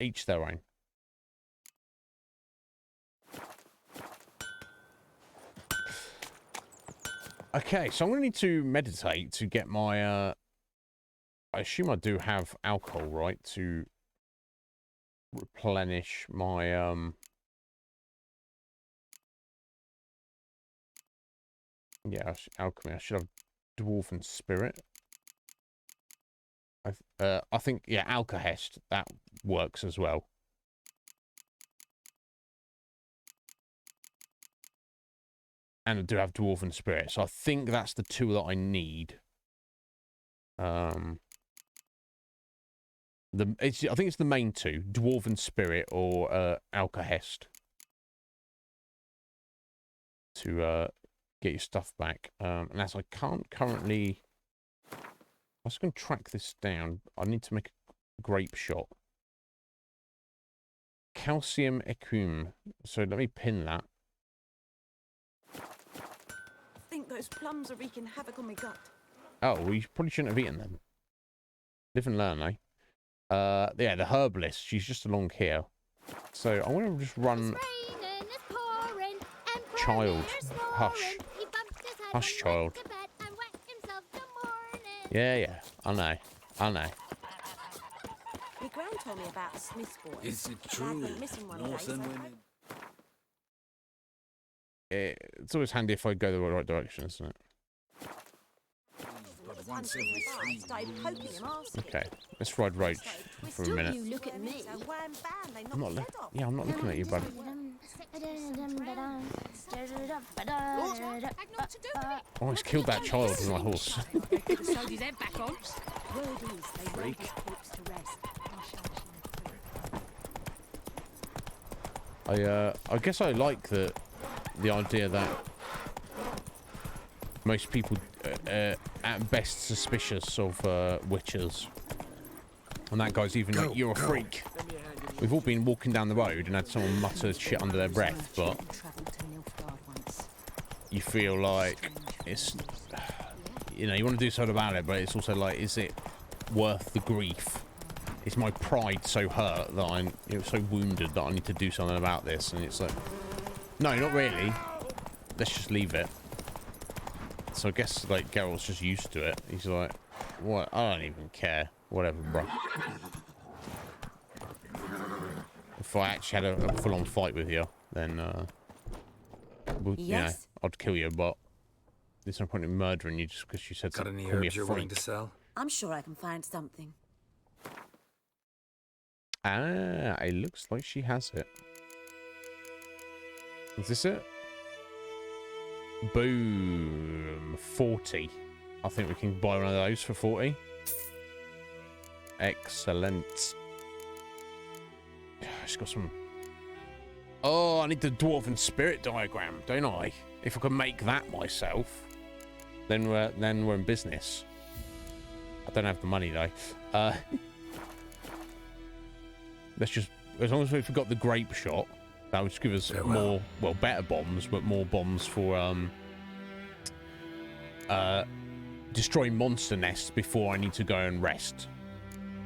each their own. Okay, so I'm going to need to meditate to get my, I assume I do have alcohol, right, to replenish my, yeah, alchemy. I should have dwarven spirit. I think, yeah, alkahest, that works as well. And I do have dwarven spirit, so I think that's the two that I need. I think it's the main two, dwarven spirit or alkahest, to get your stuff back. And as I can't currently, I was going to track this down. I need to make a grape shot. Calcium ecume. So let me pin that. I think those plums are wreaking havoc on my gut. Oh, we probably shouldn't have eaten them. Live and learn, eh? Yeah, the herbalist. She's just along here. So I'm going to just run. Child. Hush. Hush, child. Yeah. I know. My gran told me about a Smith's boy. Is it Dad true? went missing one day, Northern so- women. It's always handy if I go the right direction, isn't it? But once every 3 Started poking him arse. Okay, let's ride Roach for a minute. You look at me. So wham bam, they knocked I'm not his head off. yeah, I'm not looking at you, buddy. I almost killed that child with my horse. Sewed his head back on. Word is they laid his corpse to rest. I guess I like the idea that most people at best suspicious of witches, and that guy's even like, you're a freak. We've all been walking down the road and had someone mutter shit under their breath, but you feel like it's, you know, you want to do something about it, but it's also like, is it worth the grief? Is my pride so hurt that I'm, you know, so wounded that I need to do something about this? And it's like, no, not really. Let's just leave it. So I guess like Geralt's just used to it. He's like, what? I don't even care. Whatever, bro. If I actually had a full-on fight with you, then you know, I'd kill you. But there's no point in murdering you just because you said Got something. any Call me a herbs you're willing freak. to sell? I'm sure I can find something. Ah, it looks like she has it. Is this it? Boom. 40. I think we can buy one of those for 40. Excellent. It's got some... Oh, I need the dwarven spirit diagram, don't I? If I can make that myself, then we're in business. I don't have the money though. Let's just, as long as we've got the grape shot, that would just give us more, well, better bombs, but more bombs for destroying monster nests before I need to go and rest.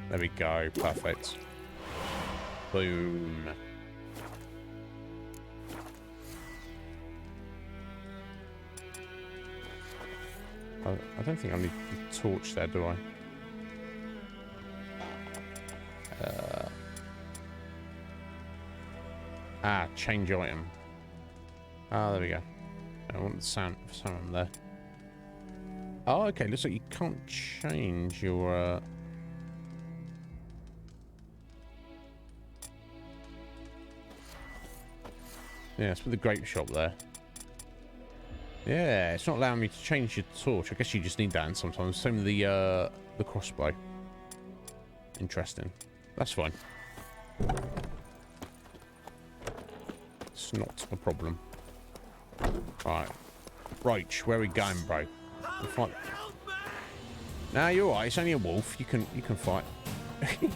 There we go, perfect. Boom. I don't think I need the torch there, do I? Change item. There we go. I want the sound there. Oh, okay. Looks like you can't change your. Yeah, it's with the grape shop there. Yeah, it's not allowing me to change your torch. I guess you just need that, and sometimes same with the crossbow. Interesting. That's fine. It's not a problem. Right. Roach, where are we going, bro? We'll fight. Nah, you're alright. It's only a wolf. You can fight. You're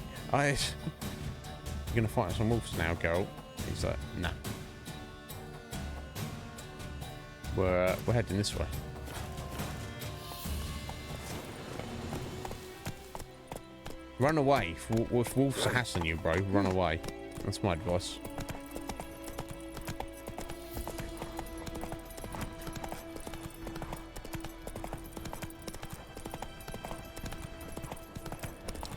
gonna fight some wolves now, Geralt. He's like, nah. We're heading this way. Run away. If wolves are hassling you, bro, run away. That's my advice.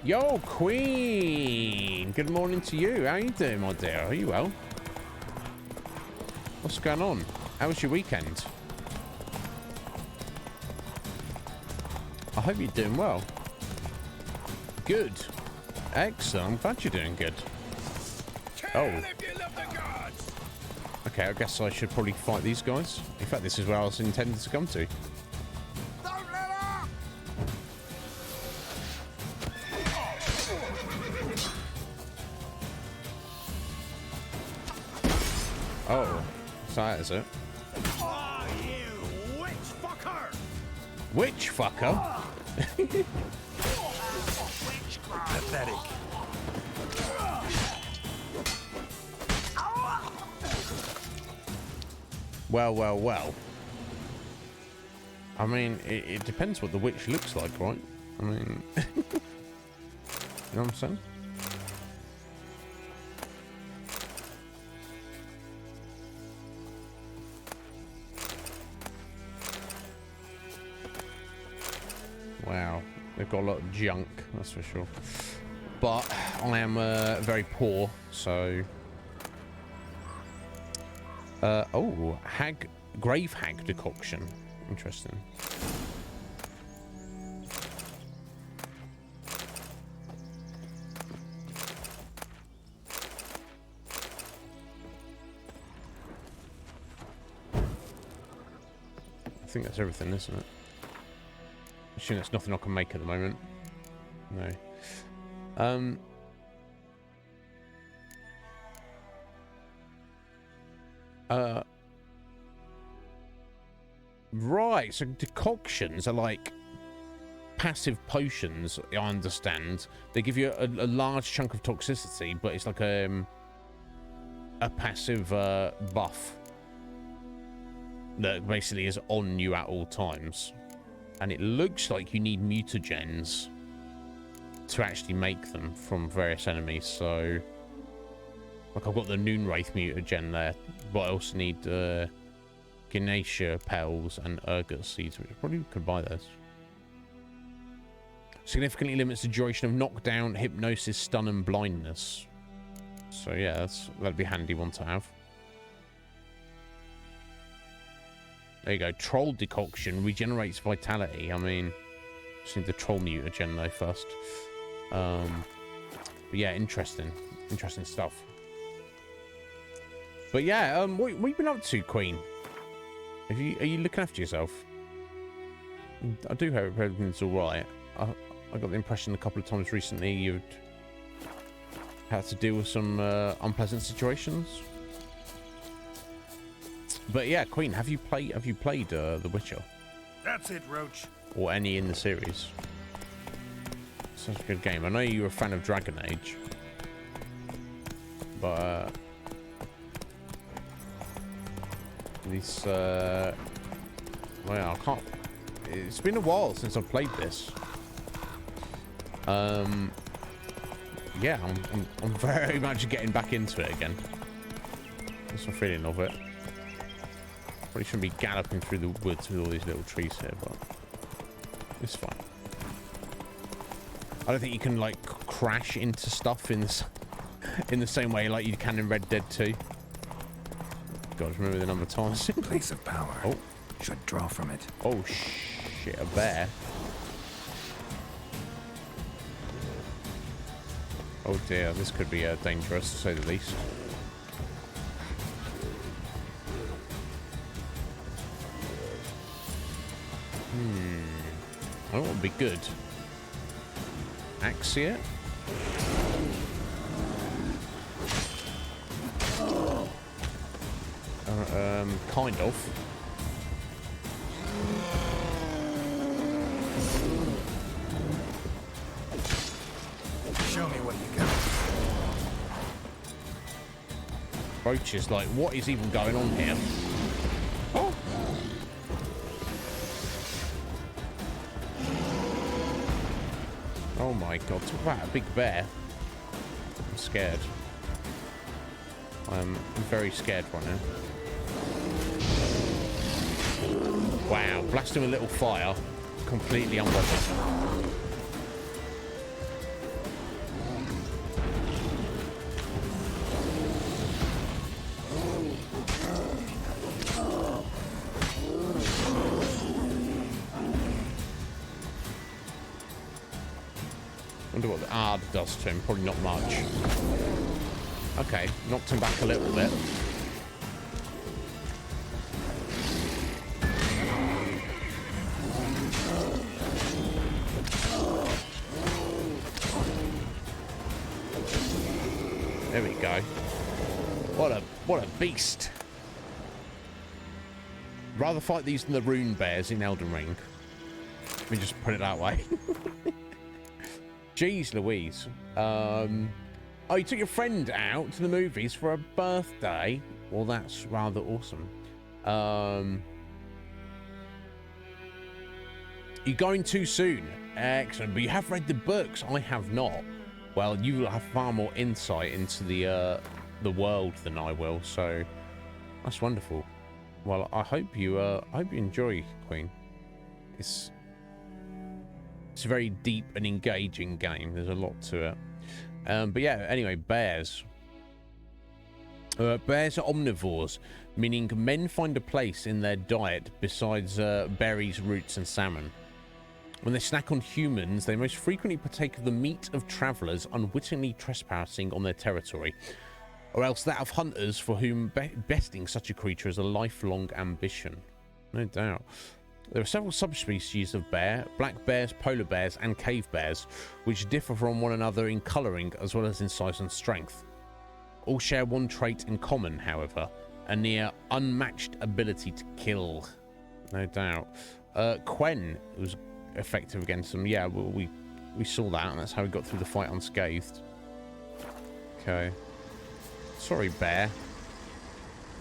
Yo, Queen! Good morning to you. How you doing, my dear? Are you well? What's going on? How was your weekend? I hope you're doing well. Good. Excellent. I'm glad you're doing good. Oh. Okay, I guess I should probably fight these guys. In fact, this is where I was intended to come to. Oh, so that is it. Oh, you witch fucker! Witch fucker? Pathetic. Well. I mean, it depends what the witch looks like, right? I mean, you know what I'm saying? Wow, they've got a lot of junk, that's for sure. But I am very poor, so... oh, grave hag decoction. Interesting. I think that's everything, isn't it? I assume there's nothing I can make at the moment. No. Right, so decoctions are like passive potions, I understand. They give you a large chunk of toxicity, but it's like a passive buff that basically is on you at all times. And it looks like you need mutagens to actually make them from various enemies. So, like, I've got the Noonwraith mutagen there, but I also need Ganesha Pels and Ergot Seeds, which I probably could buy those. Significantly limits the duration of knockdown, hypnosis, stun, and blindness. So yeah, that'd be a handy one to have. There you go. Troll decoction regenerates vitality. I mean, just need the troll mutagen though first. But yeah, interesting stuff. But yeah, what have you been up to, Queen? Are you looking after yourself? I do hope everything's all right. I got the impression a couple of times recently you'd had to deal with some unpleasant situations. But yeah, Queen, have you played The Witcher? That's it, Roach. Or any in the series? Such a good game. I know you're a fan of Dragon Age, but this well, I can't. It's been a while since I've played this. Yeah, I'm very much getting back into it again. That's my feeling of it. Probably shouldn't be galloping through the woods with all these little trees here, but It's fine. I don't think you can like crash into stuff in the same way like you can in Red Dead 2. God, remember the number of times. Place of power. Oh. Should draw from it. Oh shit, a bear. Oh dear, this could be dangerous to say the least. I don't want to be good. Axia? Kind of. Show me what you got. Roach is like, what is even going on here? Oh. Oh my god, talk about a big bear. I'm scared. I'm very scared right now. Wow, blasting a little fire. Completely unbothered. Wonder what the ARD does to him. Probably not much. Okay, knocked him back a little bit. There we go. What a beast. Rather fight these than the rune bears in Elden Ring. Let me just put it that way. Jeez Louise. Oh, you took your friend out to the movies for a birthday? Well, that's rather awesome. You're going too soon. Excellent. But you have read the books. I have not. Well, you have far more insight into the world than I will, so that's wonderful. Well, I hope you enjoy, Queen. It's a very deep and engaging game. There's a lot to it. But yeah, anyway, bears. Bears are omnivores, meaning men find a place in their diet besides berries, roots, and salmon. When they snack on humans, they most frequently partake of the meat of travelers unwittingly trespassing on their territory, or else that of hunters for whom besting such a creature is a lifelong ambition. No doubt. There are several subspecies of bear: black bears, polar bears, and cave bears, which differ from one another in colouring as well as in size and strength. All share one trait in common, however, a near unmatched ability to kill. No doubt. Quen was effective against them. Yeah, well, we saw that, and that's how we got through the fight unscathed. Okay. Sorry, bear.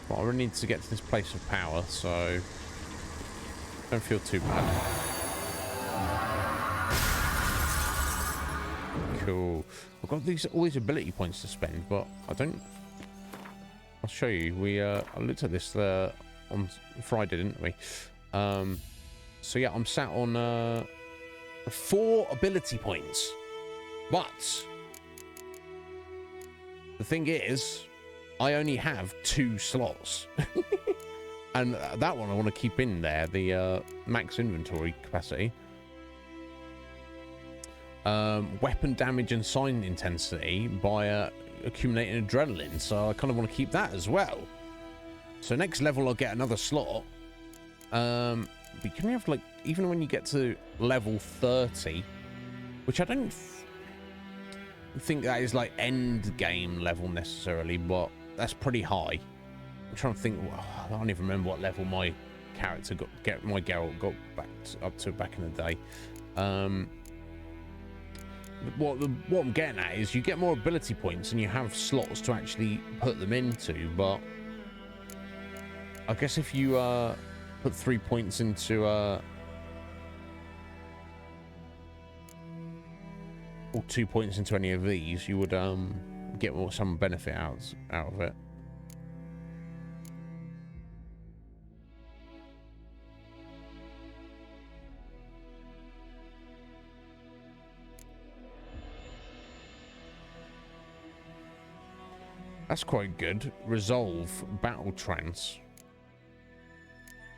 But I really need to get to this place of power, so don't feel too bad. Cool. I've got all these ability points to spend, but I don't. I'll show you. I looked at this on Friday, didn't we? So yeah, I'm sat on 4 ability points, but the thing is, I only have 2 slots. And that one I want to keep in there, the max inventory capacity. Weapon damage and sign intensity by accumulating adrenaline, so I kind of want to keep that as well. So next level I'll get another slot. But can you have, like, even when you get to level 30, which I don't think that is like end game level necessarily, but that's pretty high. I'm trying to think. I don't even remember what level my character my Geralt got up to back in the day. What I'm getting at is you get more ability points and you have slots to actually put them into, but I guess if you put 3 points into or 2 points into any of these, you would get some benefit out of it. That's quite good. Resolve battle trance.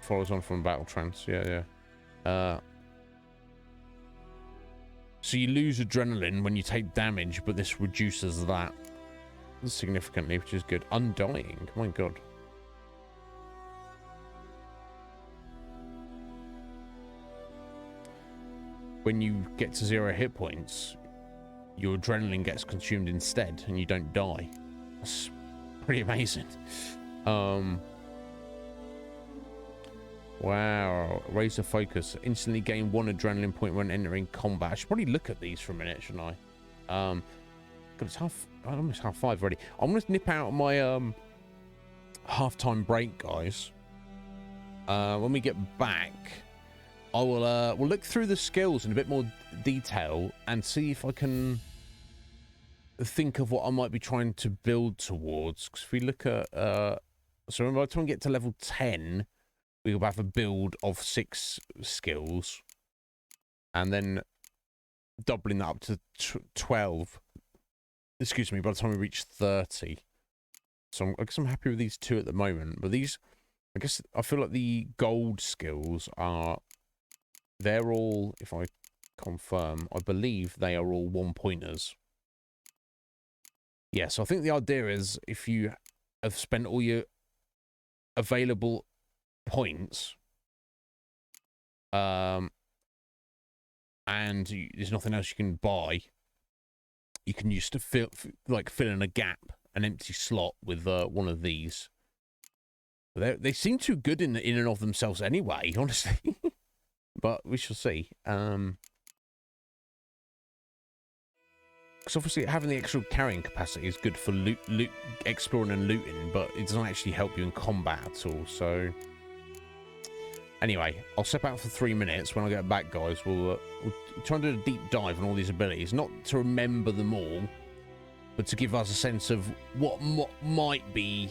Follows on from battle trance. Yeah, yeah. So you lose adrenaline when you take damage, but this reduces that significantly, which is good. Undying. My God. When you get to 0 hit points, your adrenaline gets consumed instead, and you don't die. That's pretty amazing. Wow. Raise the focus. Instantly gain 1 adrenaline point when entering combat. I should probably look at these for a minute, shouldn't I? God, it's almost 5:30 already. I'm gonna nip out my half-time break, guys. When we get back, I will we'll look through the skills in a bit more detail and see if I can think of what I might be trying to build towards. Because if we look at so by the time we get to level 10, we will have a build of 6 skills, and then doubling that up to 12. Excuse me, by the time we reach 30. So I guess I'm happy with these 2 at the moment. But these, I guess I feel like the gold skills are, they're all, if I confirm, I believe they are all 1-pointers. Yeah, so I think the idea is if you have spent all your available points, and there's nothing else you can buy, you can use to fill in a gap, an empty slot with one of these. They seem too good in and of themselves anyway, honestly. But we shall see. Because obviously having the extra carrying capacity is good for loot, exploring and looting, but it doesn't actually help you in combat at all. So anyway, I'll step out for 3 minutes. When I get back, guys, we'll try and do a deep dive on all these abilities. Not to remember them all, but to give us a sense of what might be,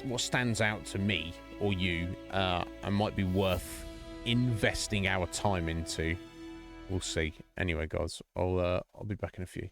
what stands out to me or you, and might be worth investing our time into. We'll see. Anyway, guys, I'll be back in a few.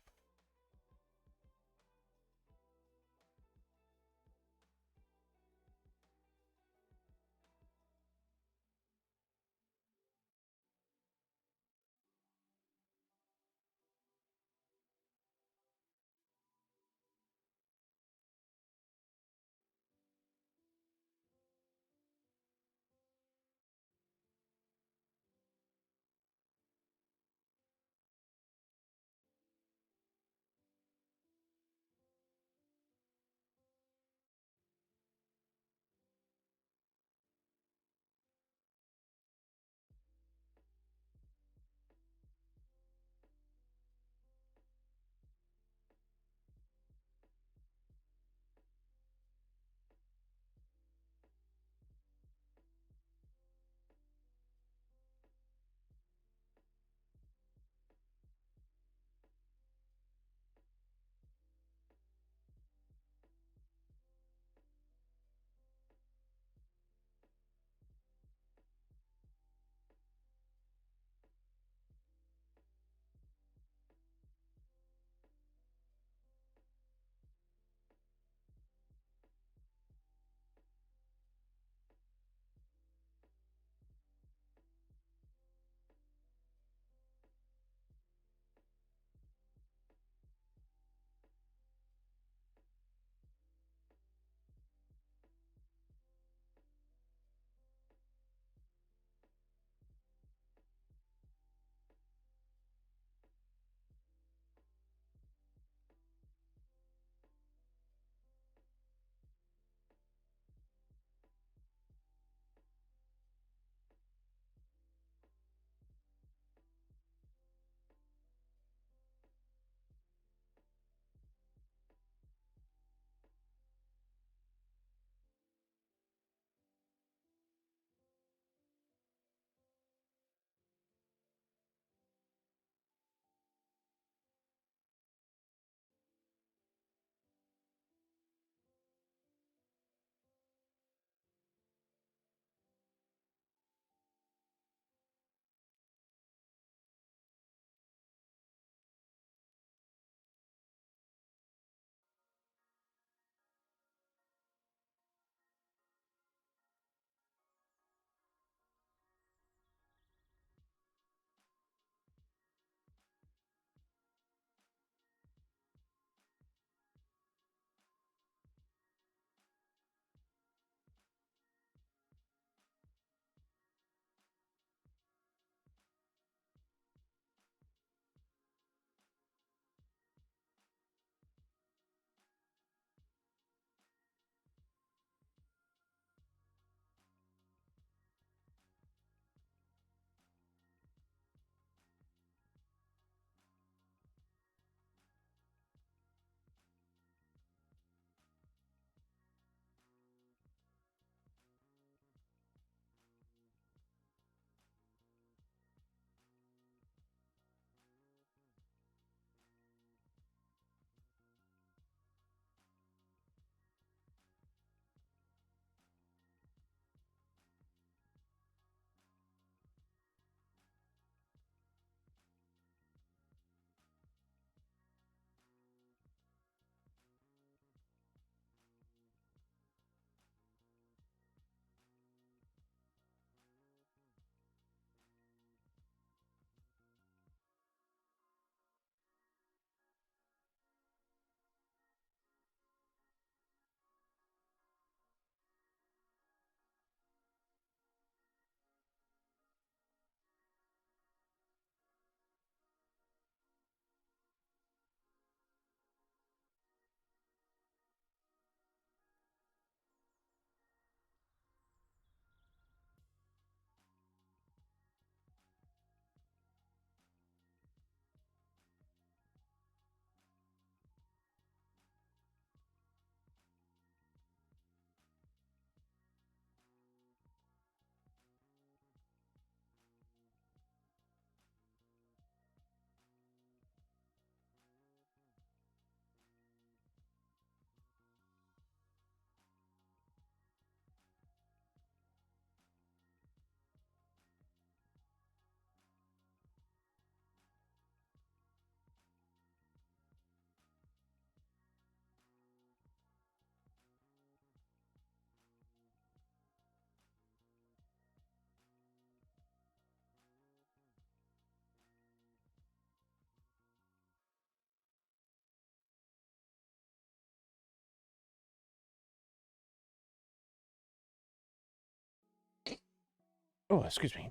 Oh, excuse me.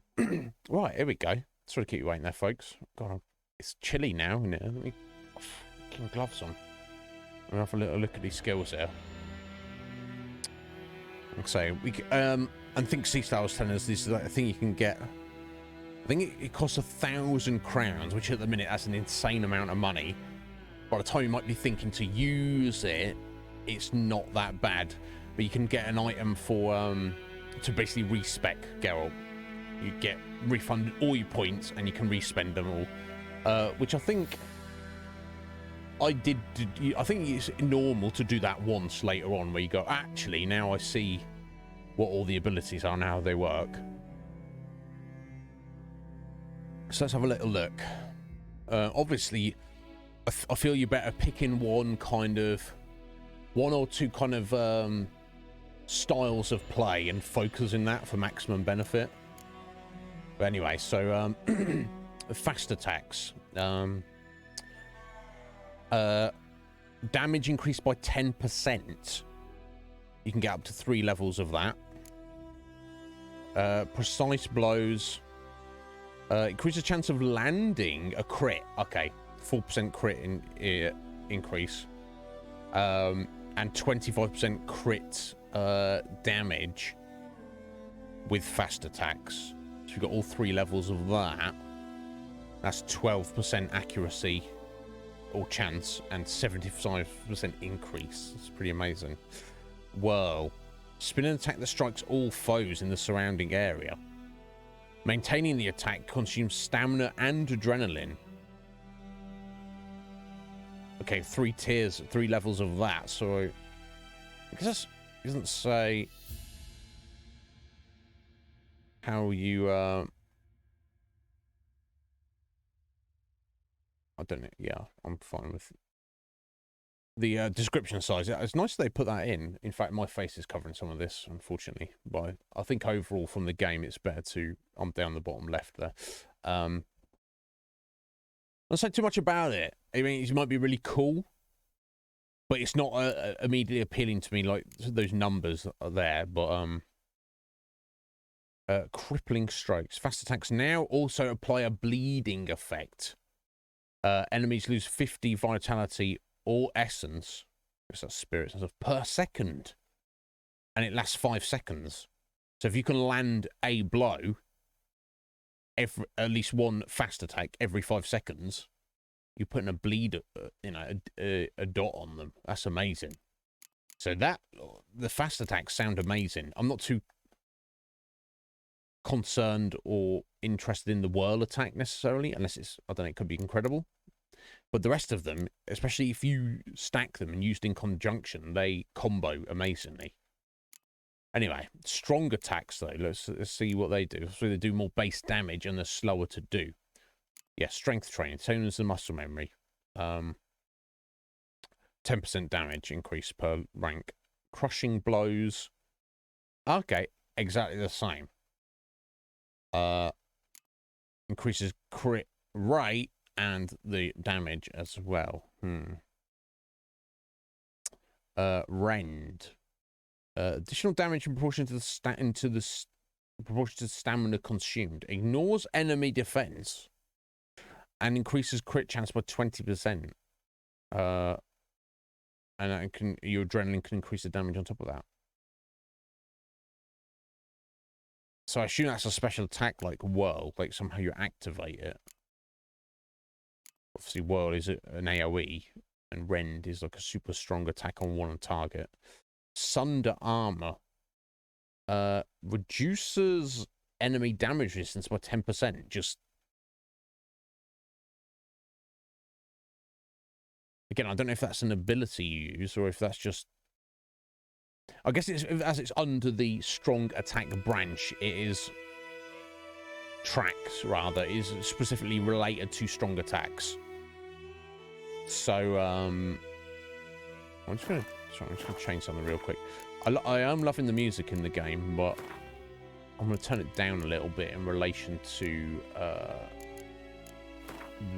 Right, here we go. Sorry to keep you waiting there, folks. God, it's chilly now, isn't it? Let me get gloves on. We'll have a little look at these skills here. So we and think C-Star was telling us this is like a thing you can get. I think it costs 1,000 crowns, which at the minute that's an insane amount of money. By the time you might be thinking to use it, it's not that bad. But you can get an item for to basically respec Geralt. You get refunded all your points and you can respend them all, which I think I did. I think it's normal to do that once later on, where you go, actually, now I see what all the abilities are and how they work. So let's have a little look. Obviously, I feel you're better picking one or two kind of styles of play and focusing that for maximum benefit. But anyway, so fast attacks. Damage increased by 10%. You can get up to 3 levels of that. Precise blows. Increases chance of landing a crit. Okay, 4% crit increase. And 25% crit damage with fast attacks. So you've got all 3 levels of that. That's 12% accuracy or chance and 75% increase. It's pretty amazing. Whirl. Spin an attack that strikes all foes in the surrounding area. Maintaining the attack consumes stamina and adrenaline. Okay, 3 tiers, 3 levels of that. So I guess it doesn't say how you I don't know. Yeah, I'm fine with the description size. It's nice they put that in. In fact, my face is covering some of this, unfortunately. But I think overall from the game, it's better to... I'm down the bottom left there. Don't say too much about it. I mean, it might be really cool, but it's not immediately appealing to me like those numbers are there. But crippling strokes. Fast attacks now also apply a bleeding effect. Enemies lose 50 vitality or essence, I guess that's spirits and stuff, per second. And it lasts 5 seconds. So if you can land a blow, at least one fast attack every 5 seconds, you're putting a bleed, a dot on them. That's amazing. So the fast attacks sound amazing. I'm not too concerned or interested in the whirl attack necessarily, unless it's, I don't know, it could be incredible. But the rest of them, especially if you stack them and used in conjunction, they combo amazingly. Anyway, strong attacks though. Let's see what they do. So they do more base damage and they're slower to do. Yeah, strength training, same as the muscle memory. 10% damage increase per rank. Crushing blows. Okay, exactly the same. Increases crit rate and the damage as well. Rend. Additional damage in proportion to the proportion to stamina consumed. Ignores enemy defense and increases crit chance by 20%. And your adrenaline can increase the damage on top of that. So I assume that's a special attack like Whirl, like somehow you activate it. Obviously, Whirl is an AoE, and Rend is like a super strong attack on one target. Sunder Armor. Reduces enemy damage resistance by 10%. Just... Again, I don't know if that's an ability you use, or if that's just... I guess as it's under the strong attack branch, it is... Tracks, rather, is specifically related to strong attacks. So, I'm just gonna change something real quick. I am loving the music in the game, but I'm gonna turn it down a little bit in relation to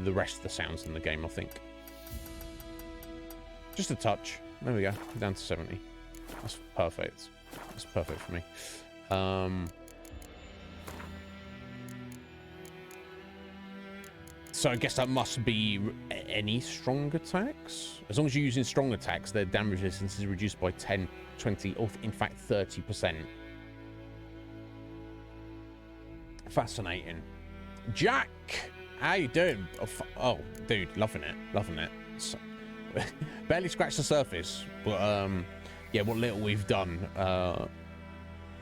the rest of the sounds in the game, I think. Just a touch. There we go. Down to 70. That's perfect. That's perfect for me. So I guess that must be any strong attacks. As long as you're using strong attacks, their damage resistance is reduced by 10, 20, or in fact 30%. Fascinating. Jack, how you doing? Oh, dude, loving it, loving it. So, barely scratched the surface, but yeah, what little we've done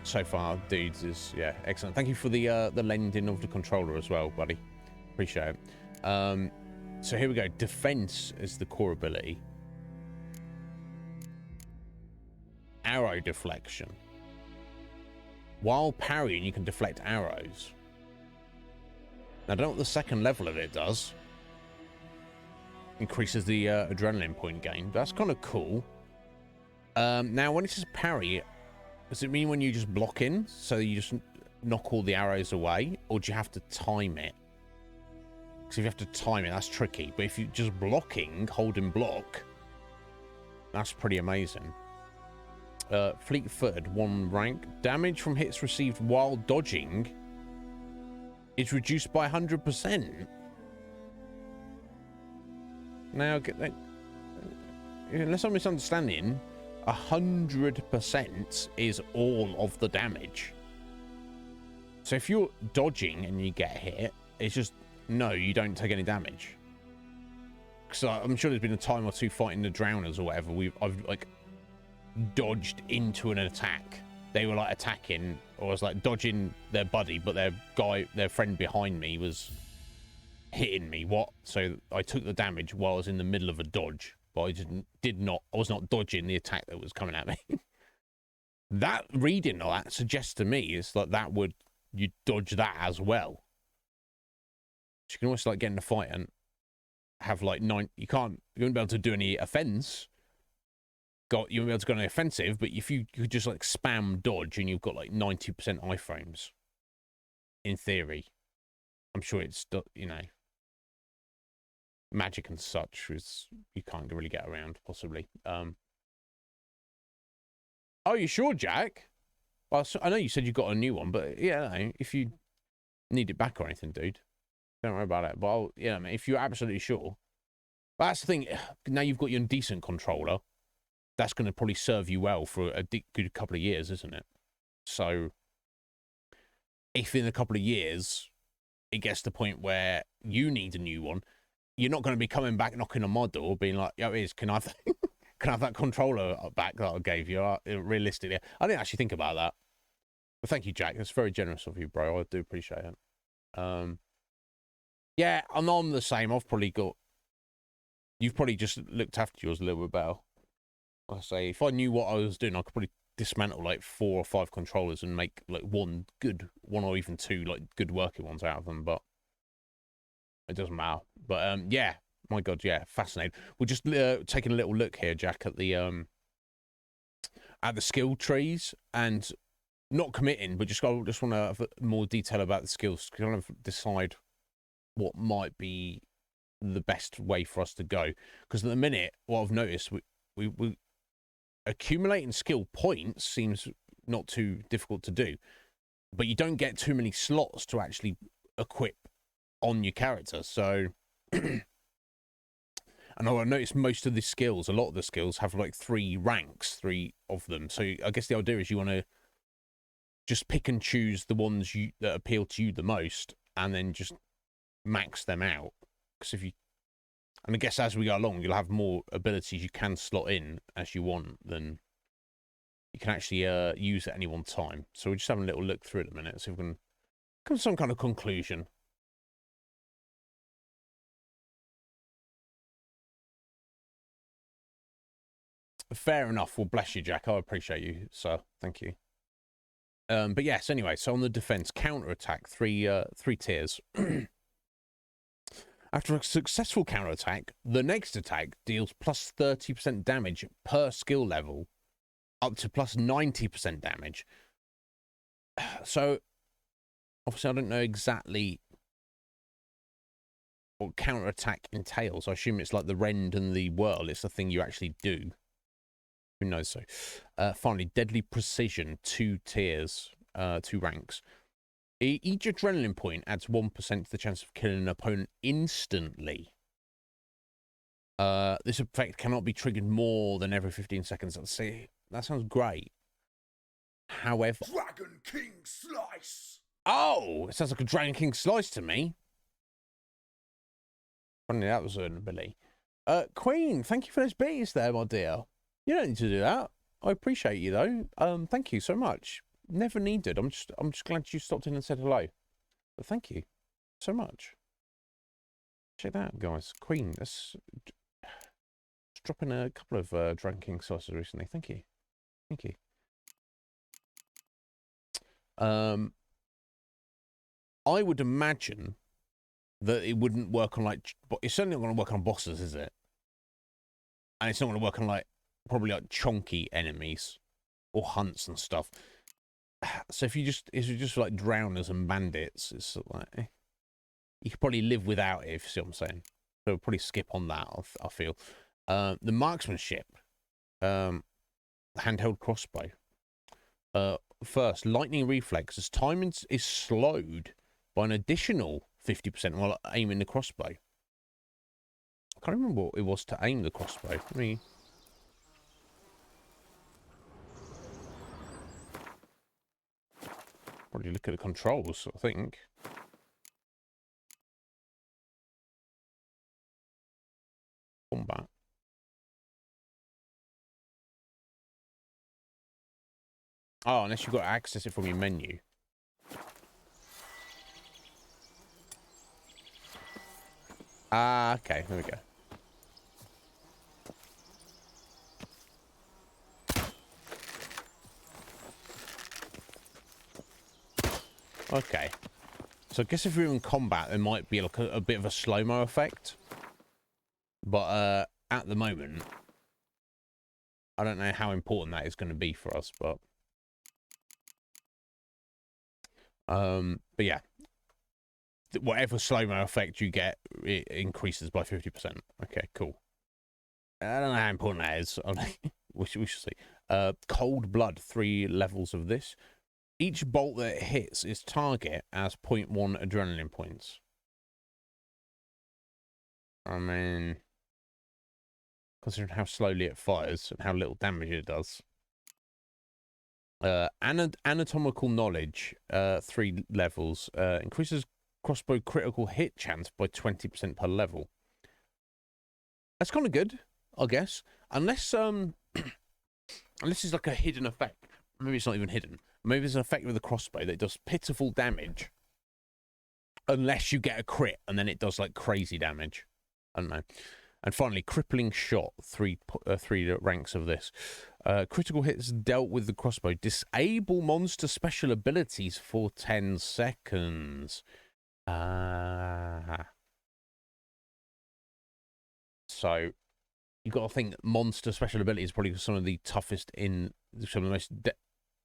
so far, dudes, is excellent. Thank you for the lending of the controller as well, buddy. Appreciate it. So here we go. Defense is the core ability. Arrow deflection. While parrying, you can deflect arrows. Now, I don't know what the second level of it does. Increases the adrenaline point gain. That's kind of cool. Now, when it says parry, does it mean when you just block in? So you just knock all the arrows away? Or do you have to time it? Because if you have to time it, that's tricky. But if you're just blocking, holding block, that's pretty amazing. Fleet-footed, 1 rank. Damage from hits received while dodging is reduced by 100%. Now, unless I'm misunderstanding, 100% is all of the damage. So if you're dodging and you get hit, it's just, no, you don't take any damage. Because I'm sure there's been a time or two fighting the drowners or whatever. I've like dodged into an attack. They were like attacking, or I was like dodging their buddy, but their friend behind me was hitting me. So I took the damage while I was in the middle of a dodge, but I was not dodging the attack that was coming at me. That reading of that suggests to me it's like you dodge that as well. So you can always like get in a fight and have like you won't be able to do any offense. You won't be able to go on the offensive, but if you could just like spam dodge and you've got like 90% iframes, in theory, I'm sure it's, magic and such is you can't really get around possibly. Oh, you sure, Jack? Well, I know you said you got a new one, but yeah, if you need it back or anything, dude, don't worry about it. But man, if you're absolutely sure, but that's the thing. Now you've got your decent controller. That's going to probably serve you well for a good couple of years, isn't it? So, if in a couple of years it gets to the point where you need a new one, you're not going to be coming back knocking on my door, being like, "Yo, can I have that controller back that I gave you?" Realistically, I didn't actually think about that. But thank you, Jack. That's very generous of you, bro. I do appreciate it. Yeah, I'm the same. You've probably just looked after yours a little bit better. I say, if I knew what I was doing, I could probably dismantle like 4 or 5 controllers and make like one or even 2 like good working ones out of them. But it doesn't matter. But yeah, my God, yeah, fascinating. We're just taking a little look here, Jack, at the skill trees and not committing, but I just want to have more detail about the skills to kind of decide what might be the best way for us to go. Because at the minute, what I've noticed, we accumulating skill points seems not too difficult to do, but you don't get too many slots to actually equip on your character. So, and I noticed most of the skills, a lot of the skills have like 3 ranks, 3 of them. So I guess the idea is you want to just pick and choose the ones that appeal to you the most, and then just max them out. Because and I guess as we go along, you'll have more abilities you can slot in as you want than you can actually use at any one time. So we're just having a little look through it a minute, so we can come to some kind of conclusion. Fair enough. Well, bless you, Jack. I appreciate you, sir. Thank you. But yes, anyway, so on the defense, counter-attack, 3 tiers. After a successful counterattack, the next attack deals plus 30% damage per skill level, up to plus 90% damage. So, obviously, I don't know exactly what counterattack entails. I assume it's like the rend and the whirl. It's the thing you actually do. Who knows? So, finally, deadly precision, 2 tiers, 2 ranks. Each adrenaline point adds 1% to the chance of killing an opponent instantly. This effect cannot be triggered more than every 15 seconds. Let's see. That sounds great. However... Dragon King Slice! Oh! It sounds like a Dragon King Slice to me. Funny, that was an ability. Queen, thank you for those beats there, my dear. You don't need to do that. I appreciate you, though. Thank you so much. Never needed. I'm just glad you stopped in and said hello. But thank you so much. Check that out, guys. Queen, that's... dropping a couple of Dragon King sauces recently. Thank you. Thank you. I would imagine that it wouldn't work on, like... It's certainly not going to work on bosses, is it? And it's not going to work on, like, probably, like, chonky enemies. Or hunts and stuff. So if you just like drowners and bandits, it's sort of like... You could probably live without it, if you see what I'm saying. So we'll probably skip on that, I feel. The marksmanship. Handheld crossbow. First, lightning reflex. As time is slowed by an additional 50% while aiming the crossbow. I can't remember what it was to aim the crossbow. Let me... Probably look at the controls, I think. Combat. Oh, unless you've got to access it from your menu. Ah, okay, there we go. Okay. So I guess if you're in combat, there might be like a bit of a slow-mo effect. But at the moment, I don't know how important that is going to be for us, but yeah. Whatever slow-mo effect you get, it increases by 50%. Okay, cool. I don't know how important that is. we shall see. Cold blood, 3 levels of this. Each bolt that it hits is target as 0.1 adrenaline points. I mean, considering how slowly it fires and how little damage it does. Anatomical knowledge, 3 levels. Increases crossbow critical hit chance by 20% per level. That's kind of good, I guess. Unless it's like a hidden effect. Maybe it's not even hidden. Maybe there's an effect with the crossbow that does pitiful damage. Unless you get a crit, and then it does like crazy damage. I don't know. And finally, crippling shot. 3 ranks of this. Critical hits dealt with the crossbow. Disable monster special abilities for 10 seconds. So you've got to think monster special abilities is probably some of the toughest in, some of the most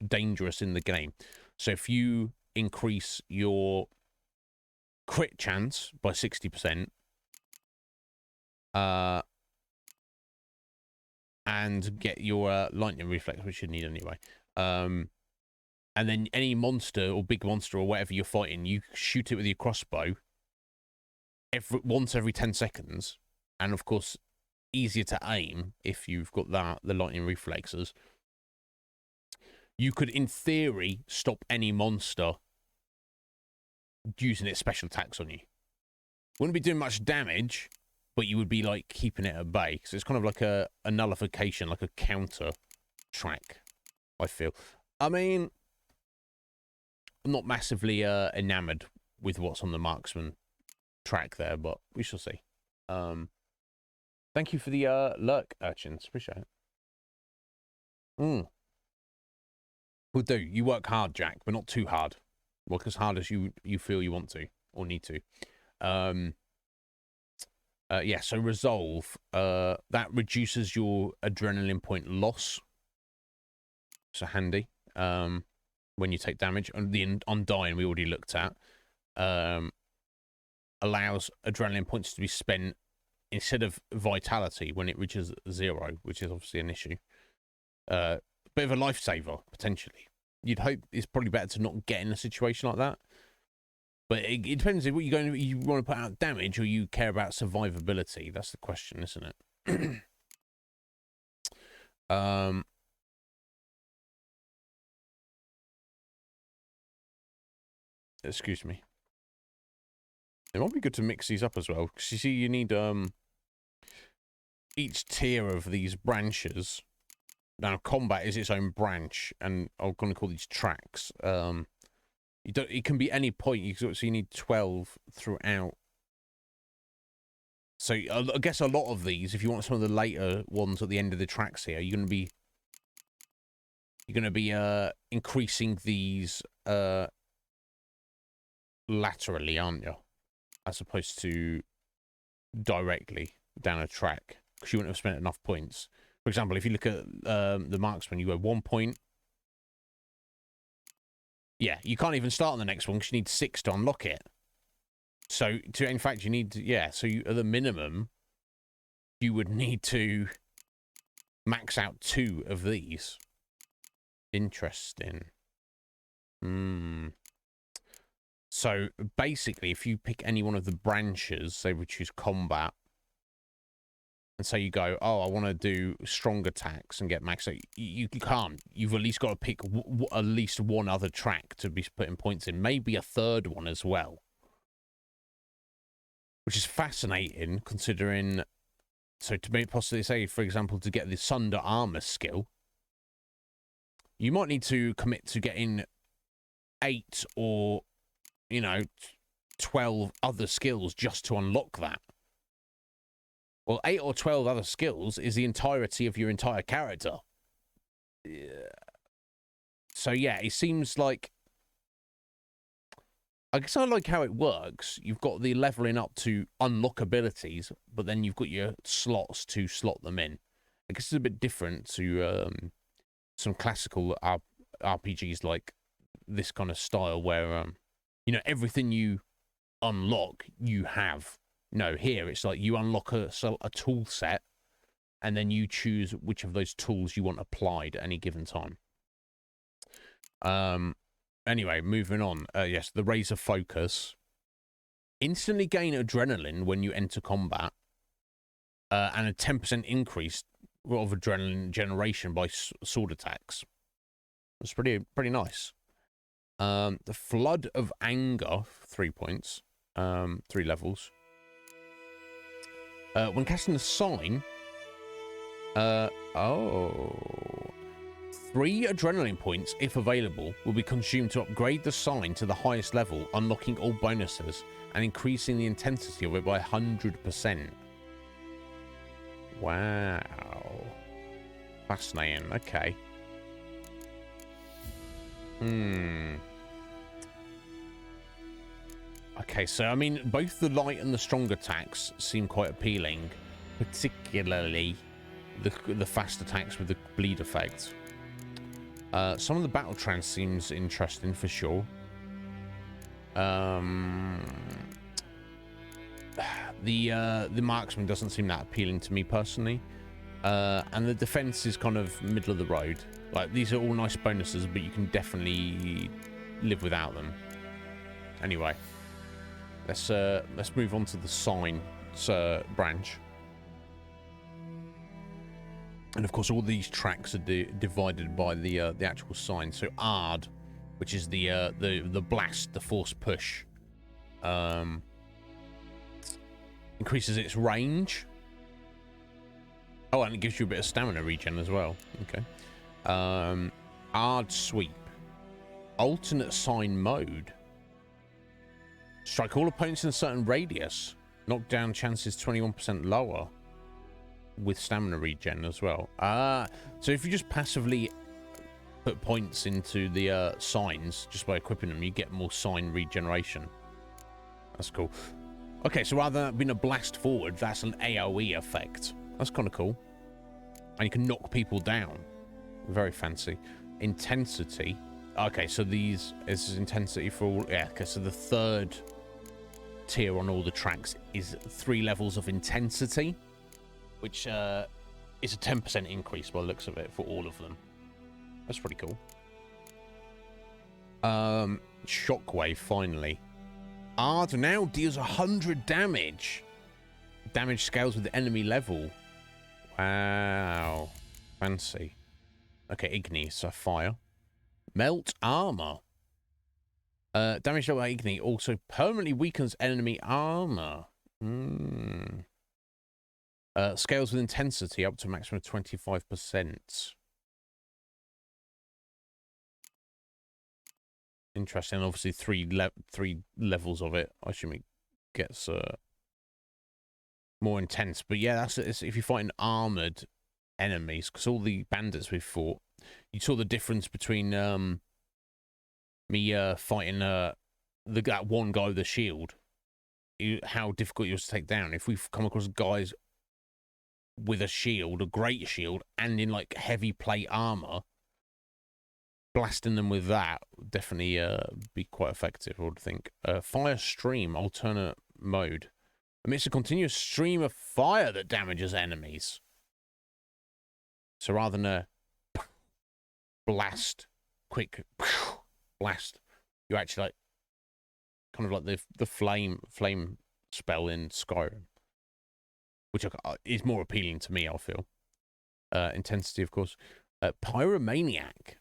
dangerous in the game. So if you increase your crit chance by 60%, and get your lightning reflex, which you need anyway, and then any monster or big monster or whatever you're fighting, you shoot it with your crossbow once every 10 seconds, and of course easier to aim if you've got the lightning reflexes. You could, in theory, stop any monster using its special attacks on you. Wouldn't be doing much damage, but you would be like keeping it at bay. So it's kind of like a nullification, like a counter track, I feel. I mean, I'm not massively enamored with what's on the marksman track there, but we shall see. Thank you for the lurk, urchins. Appreciate it. Will do. You work hard, Jack, but not too hard. Work as hard as you feel you want to or need to. Yeah, so resolve. That reduces your adrenaline point loss. So handy. When you take damage. And the Undying we already looked at. Allows adrenaline points to be spent instead of vitality when it reaches 0, which is obviously an issue. Bit of a lifesaver, potentially. You'd hope it's probably better to not get in a situation like that. But it depends if what you're going to, you want to put out damage or you care about survivability. That's the question, isn't it? Excuse me. It might be good to mix these up as well, because you see, you need each tier of these branches. Now, combat is its own branch, and I'm going to call these tracks. You don't. It can be any point. So you need 12 throughout. So I guess a lot of these, if you want some of the later ones at the end of the tracks here, you're going to be increasing these laterally, aren't you? As opposed to directly down a track, because you wouldn't have spent enough points. For example, if you look at the marksman, you go 1 point. Yeah, you can't even start on the next one because you need 6 to unlock it. So, in fact, you need to, yeah, so at the minimum, you would need to max out 2 of these. Interesting. So, basically, if you pick any one of the branches, say we choose combat, and so you go, oh, I want to do strong attacks and get max. So you can't. You've at least got to pick at least one other track to be putting points in. Maybe a third one as well. Which is fascinating, considering... So to possibly say, for example, to get the Sunder Armor skill, you might need to commit to getting 8 or, 12 other skills just to unlock that. Well, 8 or 12 other skills is the entirety of your entire character. Yeah. So, yeah, it seems like... I guess I like how it works. You've got the leveling up to unlock abilities, but then you've got your slots to slot them in. I guess it's a bit different to some classical RPGs like this kind of style where, everything you unlock, you have. No, here it's like you unlock a tool set, and then you choose which of those tools you want applied at any given time. Anyway, moving on. Yes, the Razor Focus. Instantly gain adrenaline when you enter combat, and a 10% increase of adrenaline generation by sword attacks. That's pretty nice. The Flood of Anger, 3 points, 3 levels. When casting a sign, 3 adrenaline points, if available, will be consumed to upgrade the sign to the highest level, unlocking all bonuses and increasing the intensity of it by 100%. Wow. Fascinating. Okay. Okay, so, I mean, both the light and the strong attacks seem quite appealing, particularly the fast attacks with the bleed effect. Some of the battle trance seems interesting for sure. The marksman doesn't seem that appealing to me personally. And the defense is kind of middle of the road. Like, these are all nice bonuses, but you can definitely live without them. Anyway. Let's move on to the sign branch. And of course, all these tracks are divided by the actual sign. So Ard, which is the blast, the force push, increases its range. Oh, and it gives you a bit of stamina regen as well. Okay. Ard sweep, alternate sign mode. Strike all opponents in a certain radius. Knockdown chances 21% lower. With stamina regen as well. So if you just passively put points into the signs, just by equipping them, you get more sign regeneration. That's cool. Okay, so rather than being a blast forward, that's an AoE effect. That's kind of cool. And you can knock people down. Very fancy. Intensity. Okay, so this is intensity for all... Yeah, okay, so the third tier on all the tracks is 3 levels of intensity, which is a 10% increase by the looks of it for all of them. That's pretty cool. Shockwave, finally. Ard now deals 100 damage. Damage scales with the enemy level. Wow. Fancy. Okay, Igni, so fire. Melt armor. Damage level by Igni also permanently weakens enemy armor. Scales with intensity up to a maximum of 25%. Interesting. Obviously, three levels of it. I assume it gets more intense. But yeah, it's if you're fighting armored enemies, because all the bandits we've fought, you saw the difference between me fighting that one guy with the shield. How difficult it was to take down. If we've come across guys with a shield, a great shield, and in like heavy plate armor, blasting them with that would definitely be quite effective, I would think. Fire stream, alternate mode. Emits a continuous stream of fire that damages enemies. So rather than a blast, quick blast, you actually like kind of like the flame spell in Skyrim, which is more appealing to me, I feel. Intensity, of course. Pyromaniac.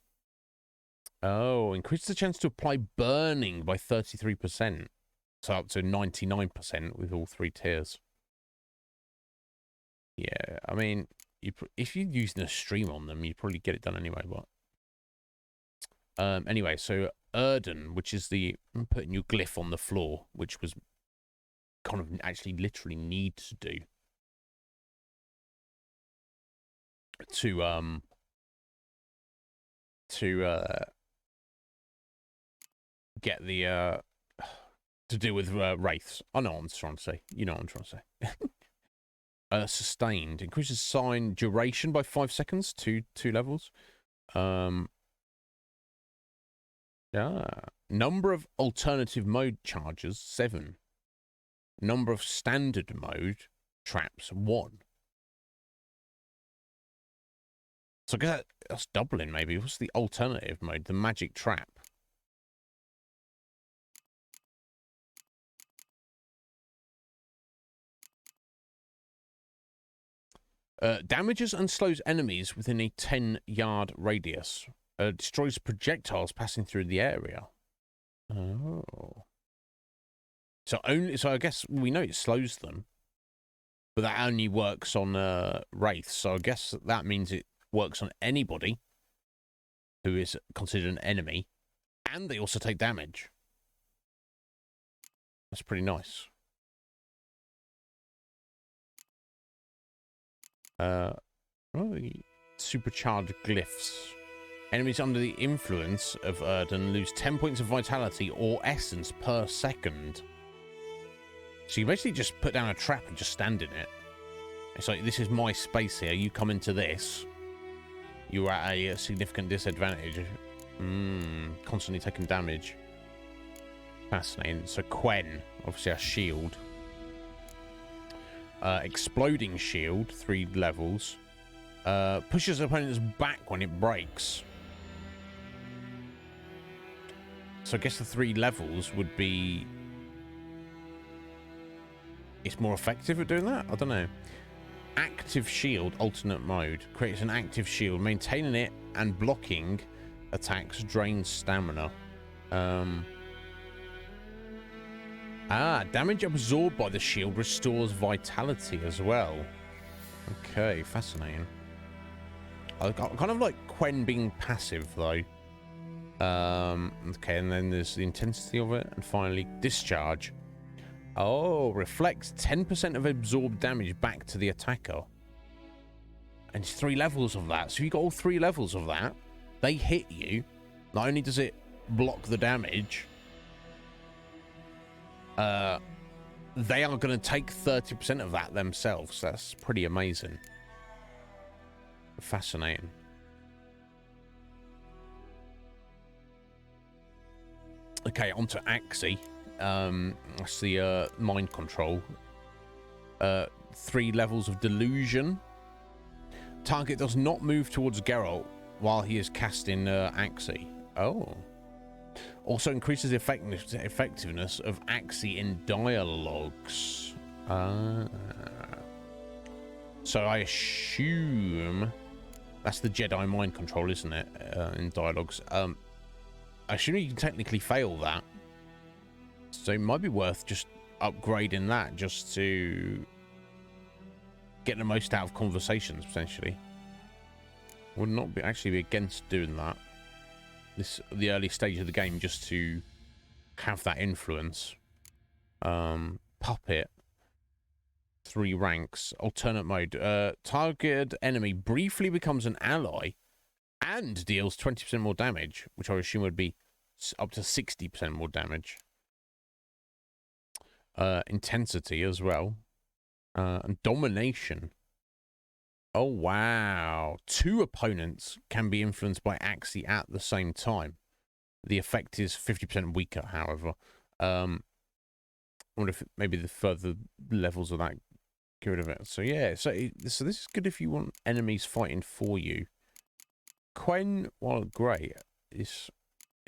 Oh, increases the chance to apply burning by 33%. So up to 99% with all 3 tiers. Yeah, I mean, if you're using a stream on them, you probably get it done anyway, but... anyway, so Erden, which is I'm putting your glyph on the floor, which was kind of actually literally need to do. To get the to deal with wraiths. I know what I'm trying to say. You know what I'm trying to say. Sustained increases sign duration by 5 seconds to 2 levels. Yeah. Number of alternative mode charges 7. Number of standard mode traps 1. So I guess that's doubling maybe. What's the alternative mode? The magic trap. Damages and slows enemies within a 10-yard radius. Destroys projectiles passing through the area. Oh. So I guess we know it slows them, but that only works on wraiths. So I guess that means it works on anybody who is considered an enemy, and they also take damage. That's pretty nice. Supercharged glyphs. Enemies under the influence of Erden lose 10 points of vitality or essence per second. So you basically just put down a trap and just stand in it. It's like, this is my space here. You come into this. You're at a significant disadvantage. Constantly taking damage. Fascinating. So Quen, obviously a shield. Exploding shield, 3 levels. Pushes opponents back when it breaks. So I guess the 3 levels would be... It's more effective at doing that? I don't know. Active shield, alternate mode. Creates an active shield. Maintaining it and blocking attacks drains stamina. Damage absorbed by the shield restores vitality as well. Okay, fascinating. I kind of like Quen being passive, though. Okay, and then there's the intensity of it. And finally, discharge. Oh, reflects 10% of absorbed damage back to the attacker. And it's 3 levels of that. So you got all 3 levels of that. They hit you. Not only does it block the damage... they are going to take 30% of that themselves. That's pretty amazing. Fascinating. Okay, on to Axie. That's the mind control. 3 levels of delusion. Target does not move towards Geralt while he is casting Axie. Oh. Also increases the effectiveness of Axii in dialogues. So I assume that's the Jedi mind control, isn't it? In dialogues. I assume you can technically fail that. So it might be worth just upgrading that just to get the most out of conversations, potentially. Would not be actually be against doing that. The early stage of the game, just to have that influence. Puppet. 3 ranks. Alternate mode. Targeted enemy briefly becomes an ally and deals 20% more damage, which I assume would be up to 60% more damage. Intensity as well. And domination. Oh, wow. 2 opponents can be influenced by Axii at the same time. The effect is 50% weaker, however. I wonder if maybe the further levels of that get rid of it. So, yeah. So this is good if you want enemies fighting for you. Quen, while great, is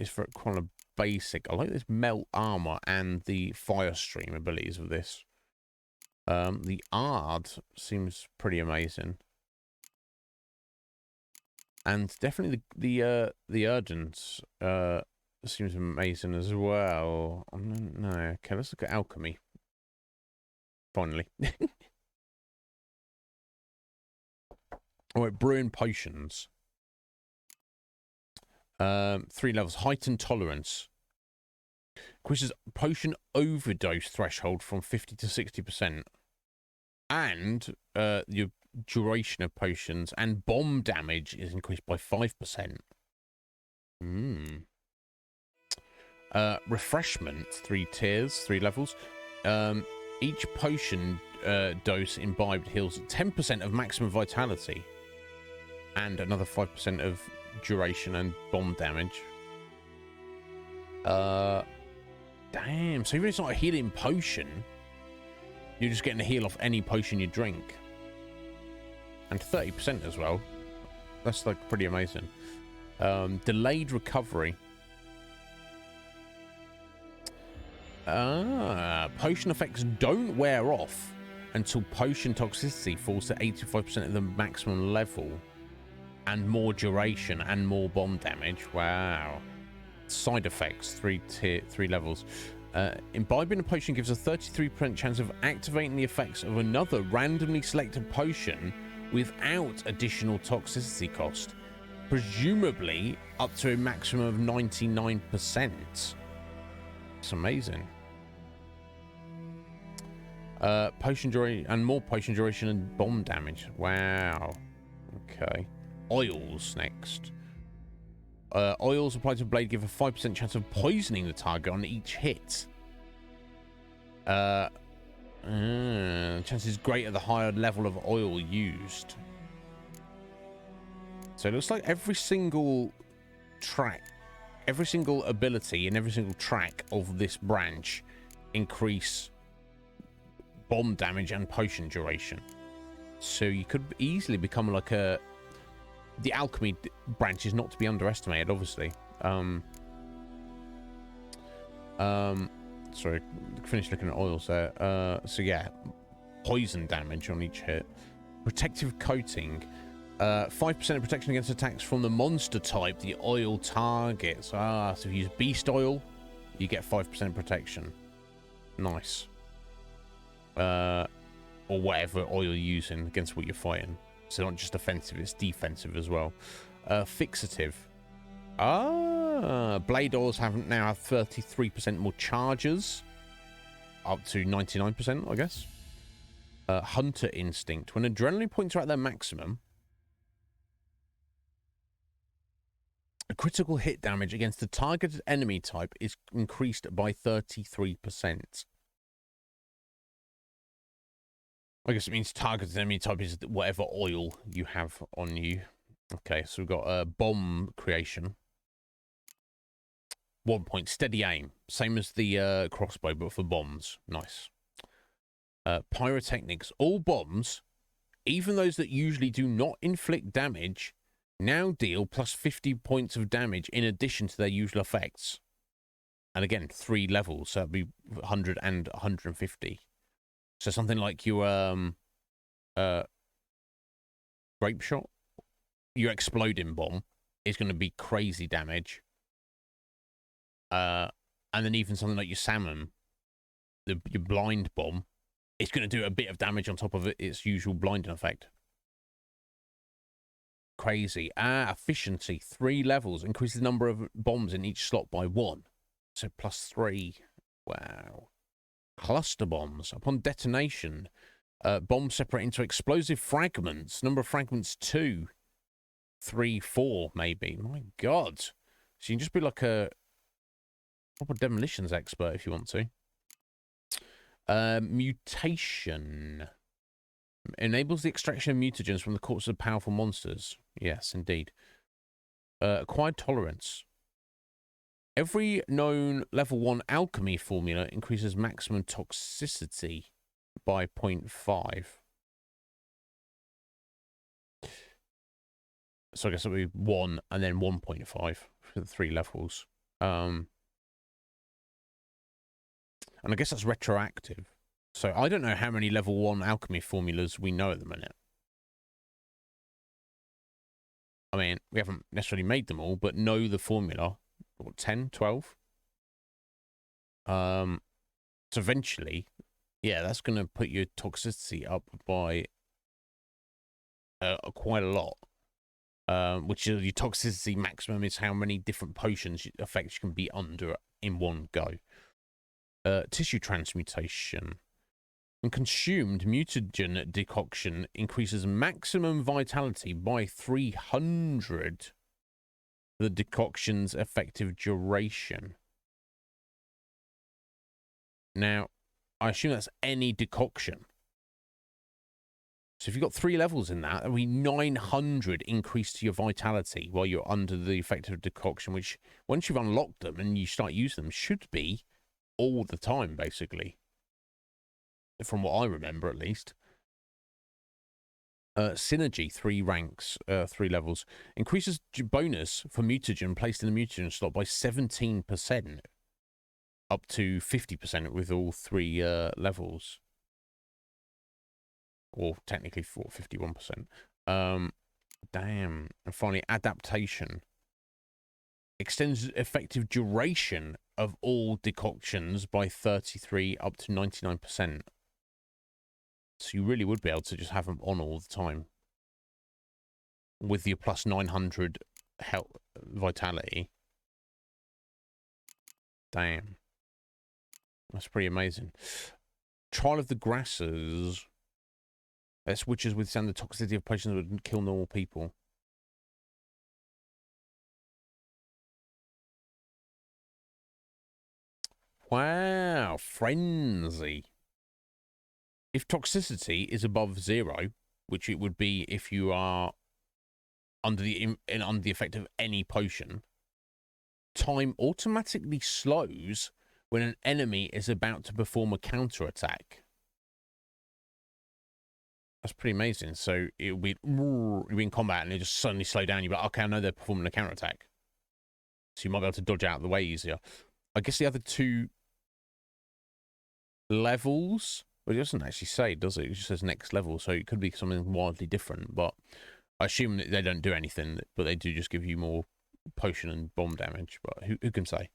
for kind of basic. I like this melt armor and the fire stream abilities of this. The Ard seems pretty amazing. And definitely the Urdens seems amazing as well. No, okay, let's look at alchemy. Finally. Alright, brewing potions. 3 levels. Heightened tolerance. Increases potion overdose threshold from 50 to 60%. And your duration of potions and bomb damage is increased by 5%. Refreshment, 3 tiers, 3 levels. Each potion dose imbibed heals 10% of maximum vitality and another 5% of duration and bomb damage. Damn, so even if it's not a healing potion, you're just getting a heal off any potion you drink. And 30% as well. That's like pretty amazing. Delayed recovery. Potion effects don't wear off until potion toxicity falls to 85% of the maximum level. And more duration and more bomb damage. Wow. Side effects, 3 levels. Imbibing a potion gives a 33% chance of activating the effects of another randomly selected potion without additional toxicity cost, presumably up to a maximum of 99%. It's amazing. Potion duration and more potion duration and bomb damage. Wow. Okay. Oils next. Oils applied to a blade give a 5% chance of poisoning the target on each hit. Chance is greater the higher level of oil used. So it looks like every single track, every single ability and every single track of this branch increase bomb damage and potion duration. So you could easily become like a... The alchemy branch is not to be underestimated, obviously. Sorry, finish looking at oils there. So yeah, poison damage on each hit. Protective coating. 5% of protection against attacks from the monster type the oil targets. So if you use beast oil, you get 5% protection. Nice. Or whatever oil you're using against what you're fighting. So not just offensive, it's defensive as well. Fixative. Blade oils now have 33% more charges. Up to 99%, I guess. Hunter instinct. When adrenaline points are at their maximum, a critical hit damage against the targeted enemy type is increased by 33%. I guess it means targeted enemy type is whatever oil you have on you. Okay, so we've got bomb creation. 1 point, steady aim. Same as the crossbow, but for bombs. Nice. Pyrotechnics. All bombs, even those that usually do not inflict damage, now deal plus 50 points of damage in addition to their usual effects. And again, 3 levels, so that'd be 100 and 150. So something like your grape shot, your exploding bomb is going to be crazy damage. And then even something like your salmon, your blind bomb, it's going to do a bit of damage on top of its usual blinding effect. Crazy. Efficiency, 3 levels. Increases the number of bombs in each slot by 1. So +3. Wow. Cluster bombs. Upon detonation, bombs separate into explosive fragments. Number of fragments, 2, 3, 4, maybe. My God. So you can just be like a proper demolitions expert if you want to. Mutation. Enables the extraction of mutagens from the corpses of powerful monsters. Yes, indeed. Acquired tolerance. Every known level 1 alchemy formula increases maximum toxicity by 0.5. So I guess it'll be 1 and then 1.5 for the 3 levels. And I guess that's retroactive. So I don't know how many level 1 alchemy formulas we know at the minute. I mean, we haven't necessarily made them all, but know the formula. What, 10, 12? So eventually, yeah, that's going to put your toxicity up by quite a lot. Which is your toxicity maximum is how many different potions effects you can be under in one go. Tissue transmutation. When consumed, mutagen decoction increases maximum vitality by 300. The decoction's effective duration. Now, I assume that's any decoction. So if you've got 3 levels in that, that'll be 900 increase to your vitality while you're under the effective decoction, which once you've unlocked them and you start using them, should be all the time, basically. From what I remember, at least. Synergy, 3 ranks, 3 levels. Increases bonus for mutagen placed in the mutagen slot by 17%. Up to 50% with all 3 levels. Or technically 51%. Damn. And finally, adaptation. Extends effective duration of all decoctions by 33 up to 99%. So you really would be able to just have them on all the time. With your plus 900 health vitality. Damn. That's pretty amazing. Trial of the Grasses. Witches withstand the toxicity of potions that would kill normal people. Wow. Frenzy. If toxicity is above 0, which it would be if you are under the effect of any potion, time automatically slows when an enemy is about to perform a counterattack. That's pretty amazing. So you'll be in combat and it just suddenly slow down. You're like, okay, I know they're performing a counterattack. So you might be able to dodge out of the way easier. I guess the other 2 levels... Well, it doesn't actually say, does it? It just says next level, so it could be something wildly different. But I assume that they don't do anything, but they do just give you more potion and bomb damage. But who can say?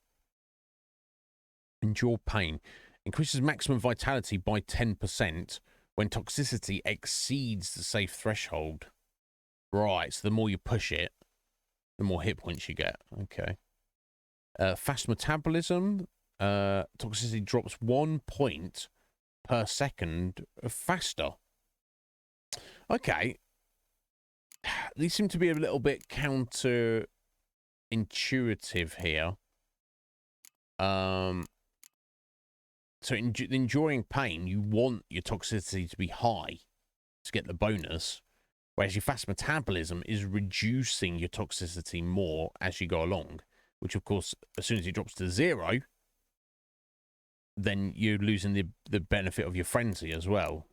Endure pain. Increases maximum vitality by 10% when toxicity exceeds the safe threshold. Right, so the more you push it, the more hit points you get. Okay. Fast metabolism. Toxicity drops 1 point per second faster. Okay. These seem to be a little bit counterintuitive here. So enduring pain, you want your toxicity to be high to get the bonus, whereas your fast metabolism is reducing your toxicity more as you go along, which of course, as soon as it drops to 0, then you're losing the benefit of your frenzy as well.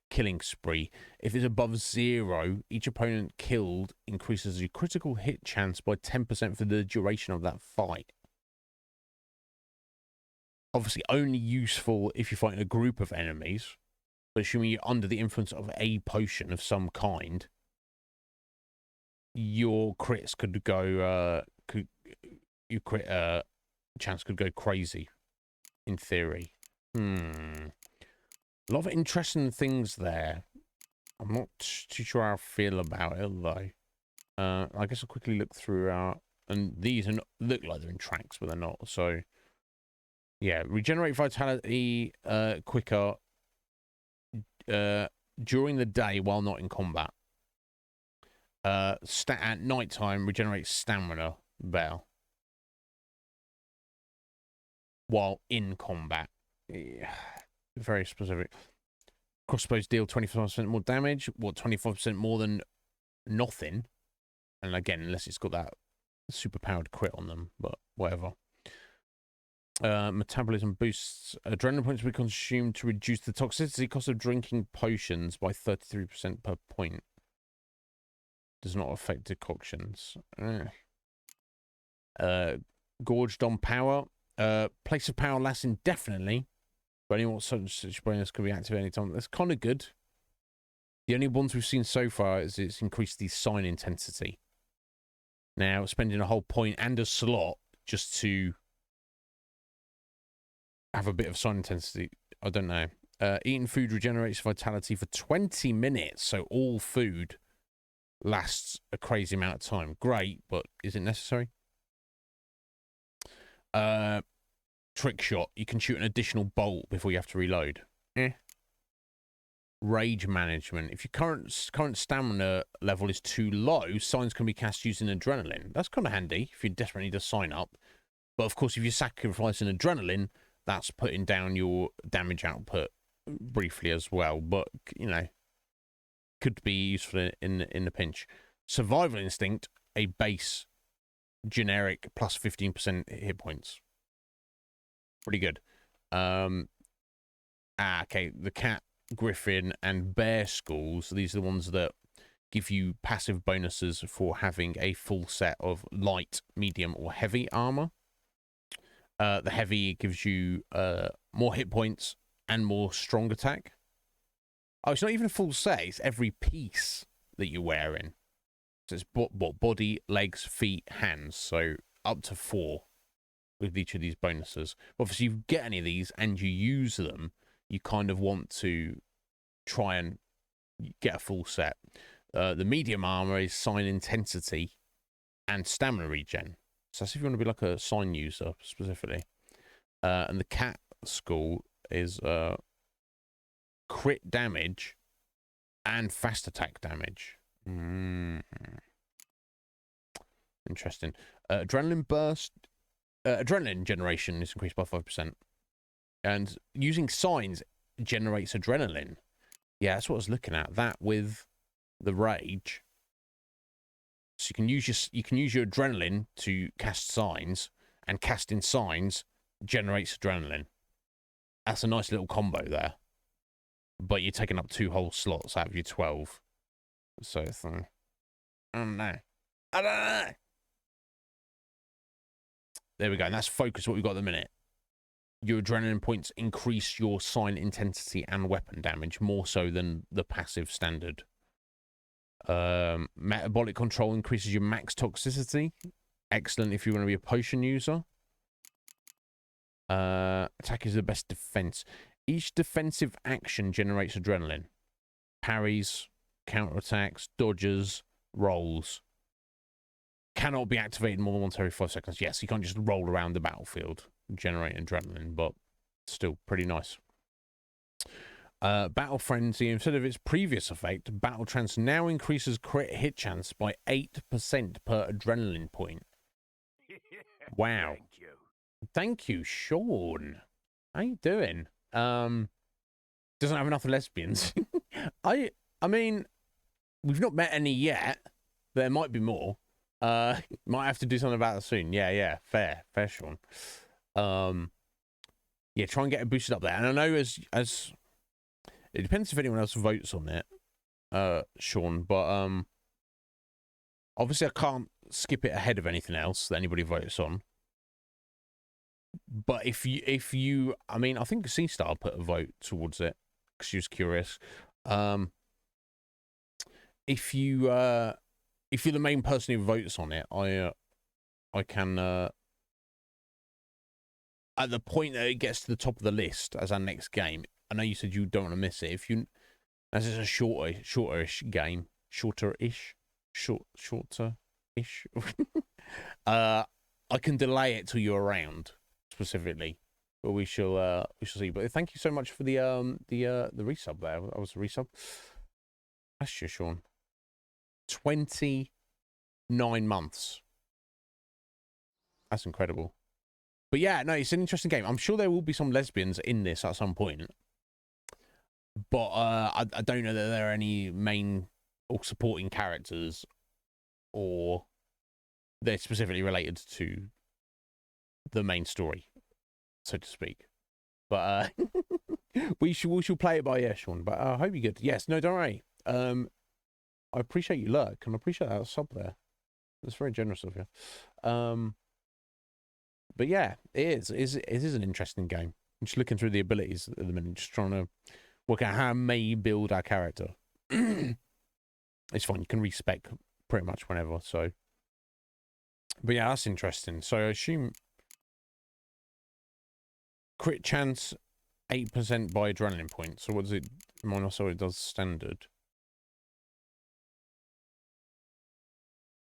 Killing spree. If it's above 0, each opponent killed increases your critical hit chance by 10% for the duration of that fight. obviously only useful if you're fighting a group of enemies. But assuming you're under the influence of a potion of some kind, your crits could go, your crit chance could go crazy, in theory. A lot of interesting things there. I'm not too sure how I feel about it, though. I guess I'll quickly look through our... And these look like they're in tracks, but they're not. So, yeah. Regenerate vitality quicker during the day while not in combat. At night time, regenerate stamina better while in combat. Yeah, very specific. Crossbows deal 25% more damage. What, 25% more than nothing? And again, unless it's got that super powered crit on them, but whatever. Metabolism boosts. Adrenaline points will be consumed to reduce the toxicity cost of drinking potions by 33% per point. Does not affect decoctions. Gorged on power. Place of power lasts indefinitely, but any more such bonus can be activated anytime. That's kind of good. The only ones we've seen so far is it's increased the sign intensity. Now, spending a whole point and a slot just to have a bit of sign intensity, I don't know. Eating food regenerates vitality for 20 minutes, so all food lasts a crazy amount of time. Great, but is it necessary? Trick shot. You can shoot an additional bolt before you have to reload. Rage management. If your current stamina level is too low, signs can be cast using adrenaline. That's kind of handy if you desperately need to sign up. But of course, if you sacrifice an adrenaline, that's putting down your damage output briefly as well. But, you know, could be useful in the pinch. Survival instinct, a base generic plus 15% hit points. Pretty good. Okay, the cat, griffin, and bear skulls. These are the ones that give you passive bonuses for having a full set of light, medium, or heavy armor. The heavy gives you more hit points and more strong attack. Oh, it's not even a full set. It's every piece that you're wearing. So it's body, legs, feet, hands. So up to 4 with each of these bonuses. Obviously, if you get any of these and you use them, you kind of want to try and get a full set. The medium armor is sign intensity and stamina regen. So that's if you want to be like a sign user specifically. And the cat skull is crit damage and fast attack damage. Interesting. Adrenaline burst. Adrenaline generation is increased by 5%. And using signs generates adrenaline. Yeah, that's what I was looking at. That with the rage. So you can use your adrenaline to cast signs, and casting signs generates adrenaline. That's a nice little combo there. But you're taking up 2 whole slots out of your 12. So it's I don't know. There we go. And that's focus what we've got at the minute. Your adrenaline points increase your sign intensity and weapon damage more so than the passive standard. Metabolic control increases your max toxicity. Excellent if you want to be a potion user. Attack is the best defense. Each defensive action generates adrenaline. Parries, counterattacks, dodges, rolls. Cannot be activated more than once every 5 seconds. Yes, you can't just roll around the battlefield and generate adrenaline, but still pretty nice. Battle Frenzy, instead of its previous effect, Battle Trance now increases crit hit chance by 8% per adrenaline point. Wow. Thank you, Sean. How you doing? Doesn't have enough lesbians. I mean, we've not met any yet. There might be more. Might have to do something about that soon. Yeah. Fair, Sean. Yeah, try and get it boosted up there. And I know as it depends if anyone else votes on it, Sean, but obviously I can't skip it ahead of anything else that anybody votes on. But if you, I mean, I think C Star put a vote towards it because she was curious. If you're the main person who votes on it, I can at the point that it gets to the top of the list as our next game. I know you said you don't want to miss it. If you, as it's a shorter-ish game, shorter-ish. I can delay it till you're around specifically, but we shall see. But thank you so much for the resub there. That was a resub. That's you, Sean. 29 months. That's incredible. But yeah, no, it's an interesting game. I'm sure there will be some lesbians in this at some point, but I don't know that there are any main or supporting characters, or they're specifically related to the main story, so to speak. But we shall play it by ear, Sean. But I hope you're good. Yes, no, don't worry. I appreciate you, Lurk, and I appreciate that sub there. That's very generous of you. But yeah, it is an interesting game. I'm just looking through the abilities at the minute, just trying to work out how I may build our character. It's fine. You can respec pretty much whenever. So, but yeah, that's interesting. So I assume crit chance 8% by adrenaline points. So what does it? Minus what it does standard.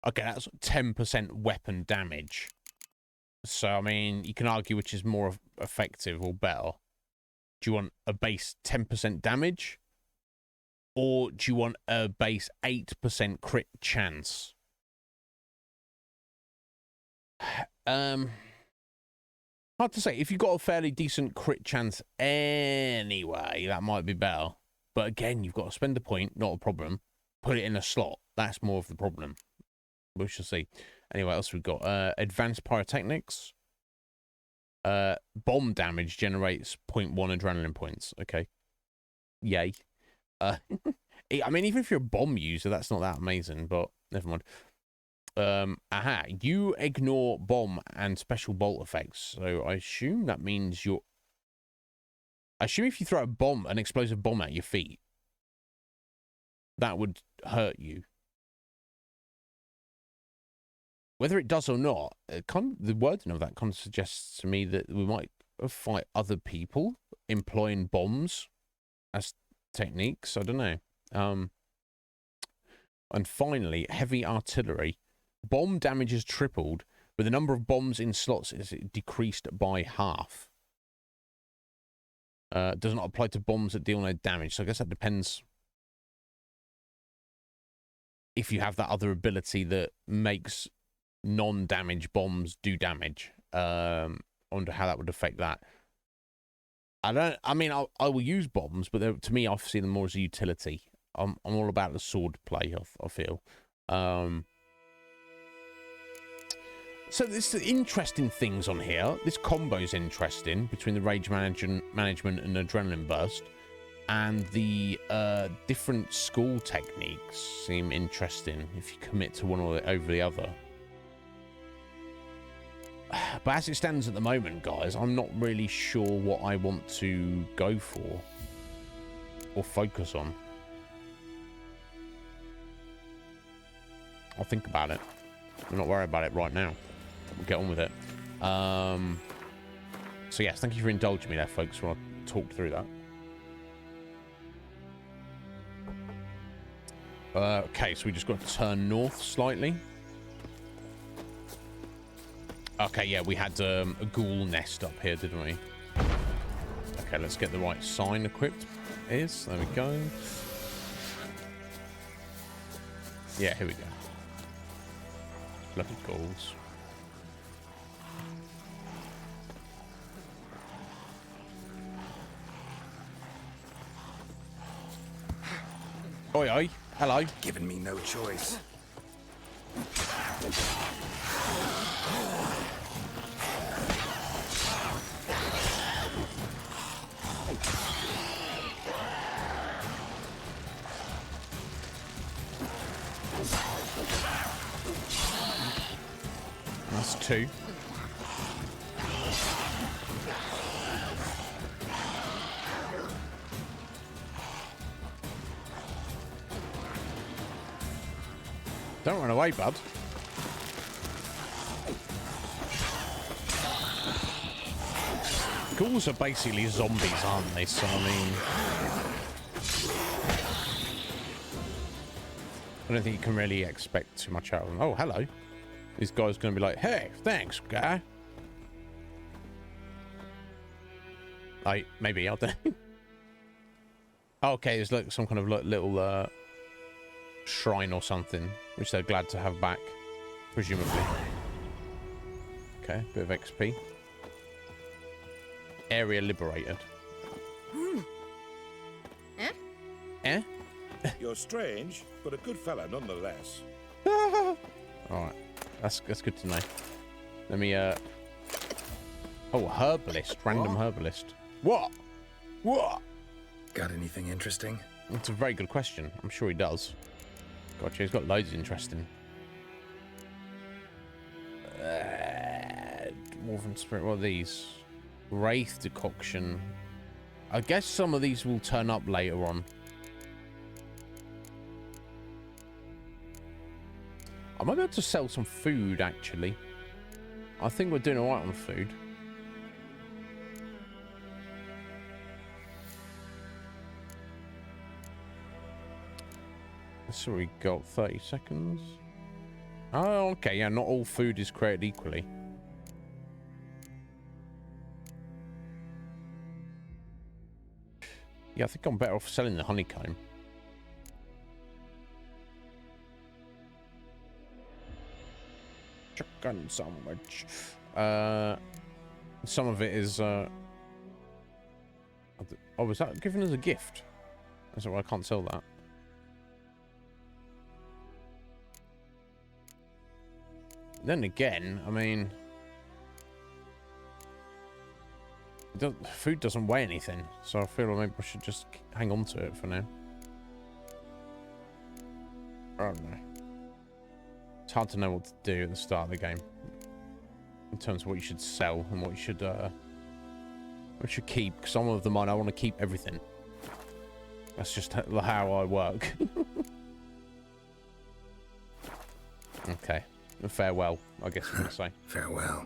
Okay, that's 10% weapon damage. So I mean, you can argue which is more effective or better. Do you want a base 10% damage? Or do you want a base 8% crit chance? Hard to say. If you've got a fairly decent crit chance anyway, that might be better. But again, you've got to spend a point, not a problem. Put it in a slot. That's more of the problem. We shall see. Anyway, what else we've got? Advanced pyrotechnics. Bomb damage generates 0.1 adrenaline points. Okay. Yay. I mean, even if you're a bomb user, that's not that amazing, but never mind. You ignore bomb and special bolt effects. So I assume that means I assume if you throw an explosive bomb at your feet, that would hurt you. Whether it does or not, the wording of that kind of suggests to me that we might fight other people employing bombs as techniques. I don't know. And finally, heavy artillery. Bomb damage is tripled, but the number of bombs in slots is decreased by half. Does not apply to bombs that deal no damage. So I guess that depends if you have that other ability that makes non-damage bombs do damage. I wonder how that would affect that. I will use bombs, but to me, I see them more as a utility. I'm all about the sword play, I feel. So there's interesting things on here. This combo's interesting between the rage management and adrenaline burst. And the different school techniques seem interesting if you commit to one or over the other. But as it stands at the moment, guys, I'm not really sure what I want to go for or focus on. I'll think about it. I'm not worried about it right now. We'll get on with it. So yes, thank you for indulging me there, folks, when I talked through that. Okay, so we just got to turn north slightly. Okay, yeah, we had a ghoul nest up here, didn't we? Okay, let's get the right sign equipped. There we go. Yeah, here we go. Bloody ghouls. Oi, oi. Hello. Given me no choice. That's two. Don't run away, bud. Ghouls are basically zombies, aren't they? So, I mean... I don't think you can really expect too much out of them. Oh, hello. These guys are going to be like, hey, thanks, guy. Maybe, I don't know. Okay, there's like some kind of little shrine or something, which they're glad to have back, presumably. Okay, bit of XP. Area liberated. Eh? You're strange, but a good fella nonetheless. Alright, that's good to know. Let me, Oh, herbalist. Random herbalist. What? Got anything interesting? That's a very good question. I'm sure he does. Gotcha, he's got loads of interesting. Dwarven Spirit, what are these? Wraith Decoction. I guess some of these will turn up later on. I might be able to sell some food, actually. I think we're doing alright on food. So we got 30 seconds. Oh, okay. Yeah, not all food is created equally. Yeah, I think I'm better off selling the honeycomb. Chicken sandwich. Some of it is... Oh, was that given as a gift? So I can't sell that. Then again, I mean... food doesn't weigh anything, so I feel like maybe I should just hang on to it for now. I don't know. It's hard to know what to do at the start of the game. In terms of what you should sell and what you should keep. Because some of them I want to keep everything. That's just how I work. Okay. Farewell, I guess I'm going to say. Farewell.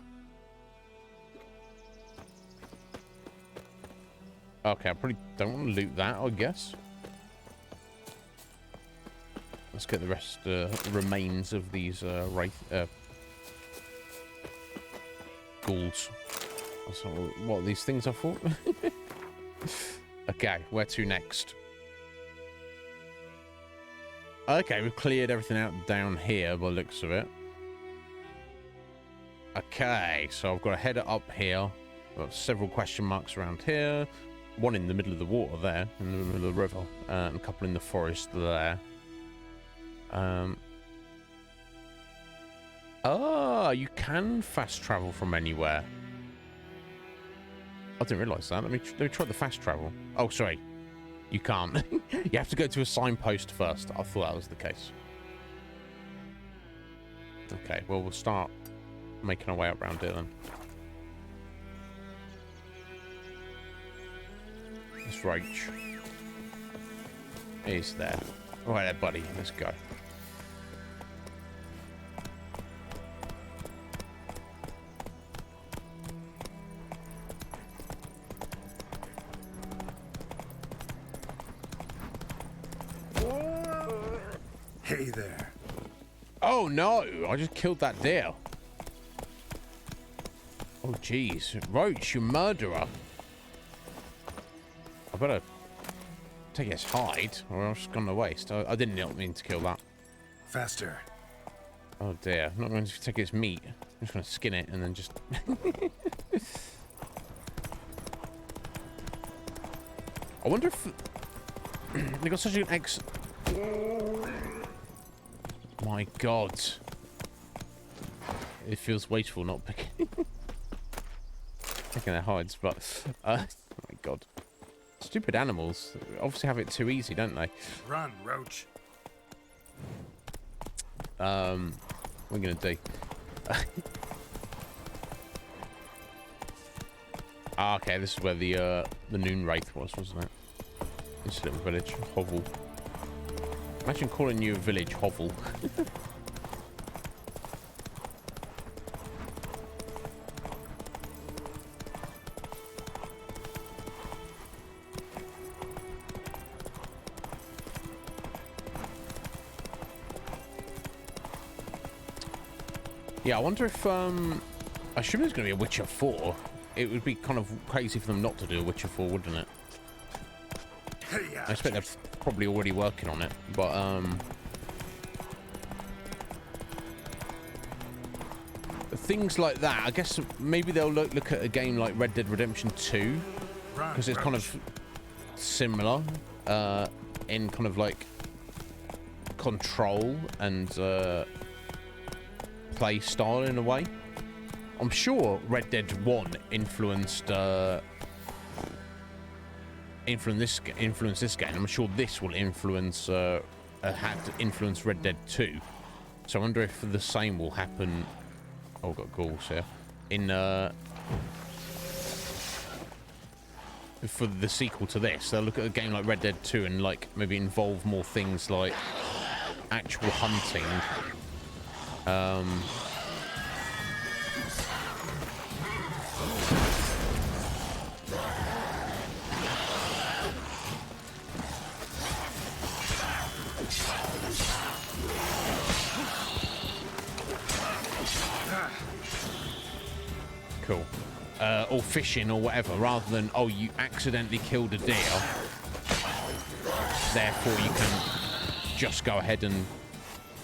Okay, I probably don't want to loot that, I guess. Let's get the rest, remains of these ghouls. So, what are these things I thought? Okay, where to next? Okay, we've cleared everything out down here by the looks of it. Okay, so I've got to head up here. I've got several question marks around here. One in the middle of the water there, in the middle of the river, and a couple in the forest there. You can fast travel from anywhere. I didn't realise that. Let me try the fast travel. Oh, sorry. You can't. You have to go to a signpost first. I thought that was the case. Okay, well, we'll start making our way up around here then. Let's roach. He's there. All right there, buddy. Let's go. Hey there. Oh no! I just killed that deer. Oh jeez, Roach, you murderer! I better take his hide, or I'm just gonna waste. I didn't mean to kill that. Faster. Oh dear, I'm not going to take his meat. I'm just gonna skin it and then just. I wonder if they got such an My God. It feels wasteful not picking their hides, but oh my God. Stupid animals obviously have it too easy, don't they? Run, Roach. What are we gonna do? Okay, this is where the Noon Wraith was, wasn't it? This little village, Hovel. Imagine calling you a village Hovel. Yeah, I wonder if I assume there's going to be a Witcher 4. It would be kind of crazy for them not to do a Witcher 4, wouldn't it? I expect they're probably already working on it, but things like that. I guess maybe they'll look at a game like Red Dead Redemption 2, because it's kind of similar in kind of like control and play style in a way. I'm sure Red Dead 1 influenced this game. I'm sure this will influence had influenced Red Dead 2. So I wonder if the same will happen. Oh, I've got ghouls here. In for the sequel to this, they'll look at a game like Red Dead 2 and like maybe involve more things like actual hunting. Cool. Or fishing or whatever, rather than, oh, you accidentally killed a deer, therefore you can just go ahead and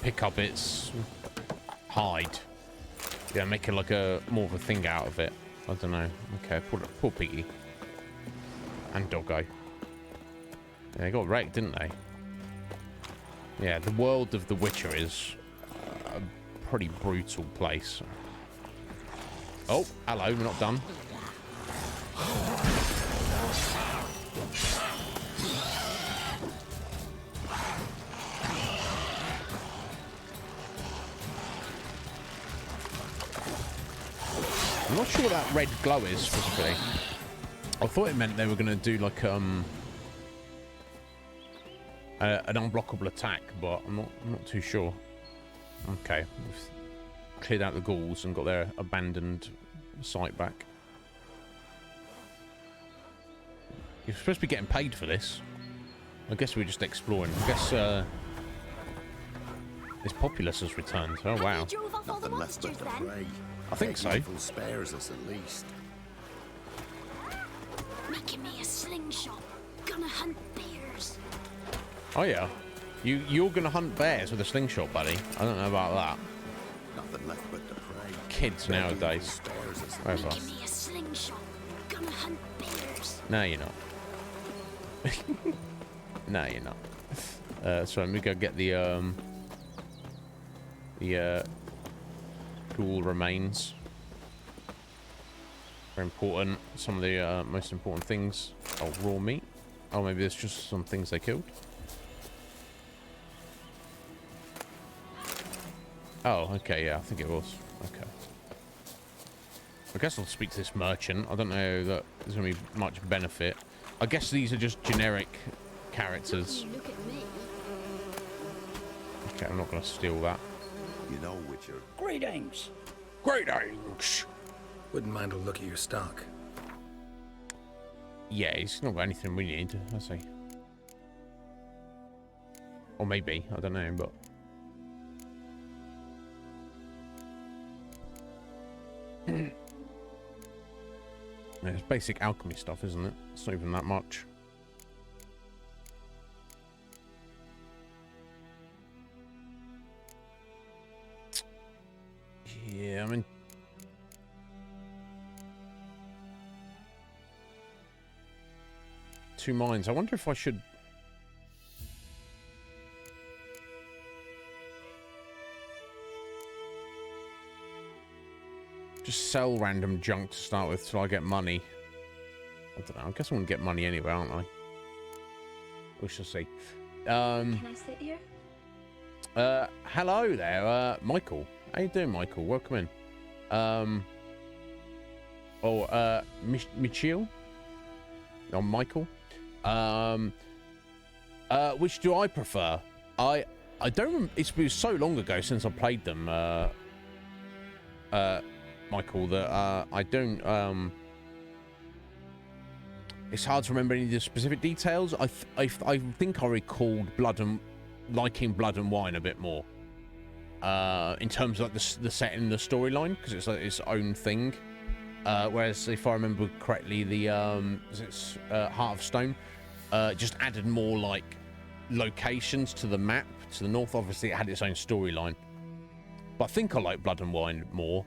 pick up its hide. Yeah, make it like a more of a thing out of it. I don't know. Okay, poor piggy. And doggo. Yeah, they got wrecked, didn't they? Yeah, the world of The Witcher is a pretty brutal place. Oh, hello, we're not done. I'm not sure what that red glow is specifically. I thought it meant they were going to do like an unblockable attack, but I'm not too sure. Okay, we've cleared out the ghouls and got their abandoned site back. You're supposed to be getting paid for this. I guess we're just exploring. I guess this populace has returned. Oh wow. Nothing left but the prey. I think so. Spares us at least. Making me a slingshot. Gonna hunt bears. Oh yeah. You're gonna hunt bears with a slingshot, buddy. I don't know about that. Nothing left but the prey. Kids nowadays. Whatever. Making me a slingshot. Gonna hunt bears. No, you're not. No, you're not. So let me go get the ghoul remains. Very important. Some of the most important things. Oh, raw meat. Oh, maybe there's just some things they killed. Oh, okay, yeah, I think it was. Okay. I guess I'll speak to this merchant. I don't know that there's going to be much benefit. I guess these are just generic characters. Look at me. Okay, I'm not going to steal that. You know, Witcher. Greetings. Greetings! Wouldn't mind a look at your stock. Yeah, he's not got anything we need, I see. Or maybe, I don't know, but... It's basic alchemy stuff, isn't it? It's not even that much. Yeah, I mean... Two mines. I wonder if I should... just sell random junk to start with till I get money. I don't know. I guess I won't get money anyway, aren't I? We shall see. Can I sit here? Hello there, Michael. How you doing, Michael? Welcome in. Michiel? Oh, Michael. Which do I prefer? I don't. It's been so long ago since I played them. Michael, that I don't. It's hard to remember any of the specific details. I think I recalled liking Blood and Wine a bit more. in terms of like the setting, the storyline, because it's like its own thing. Whereas if I remember correctly, the Heart of Stone just added more like locations to the map to the north. Obviously, it had its own storyline. But I think I like Blood and Wine more.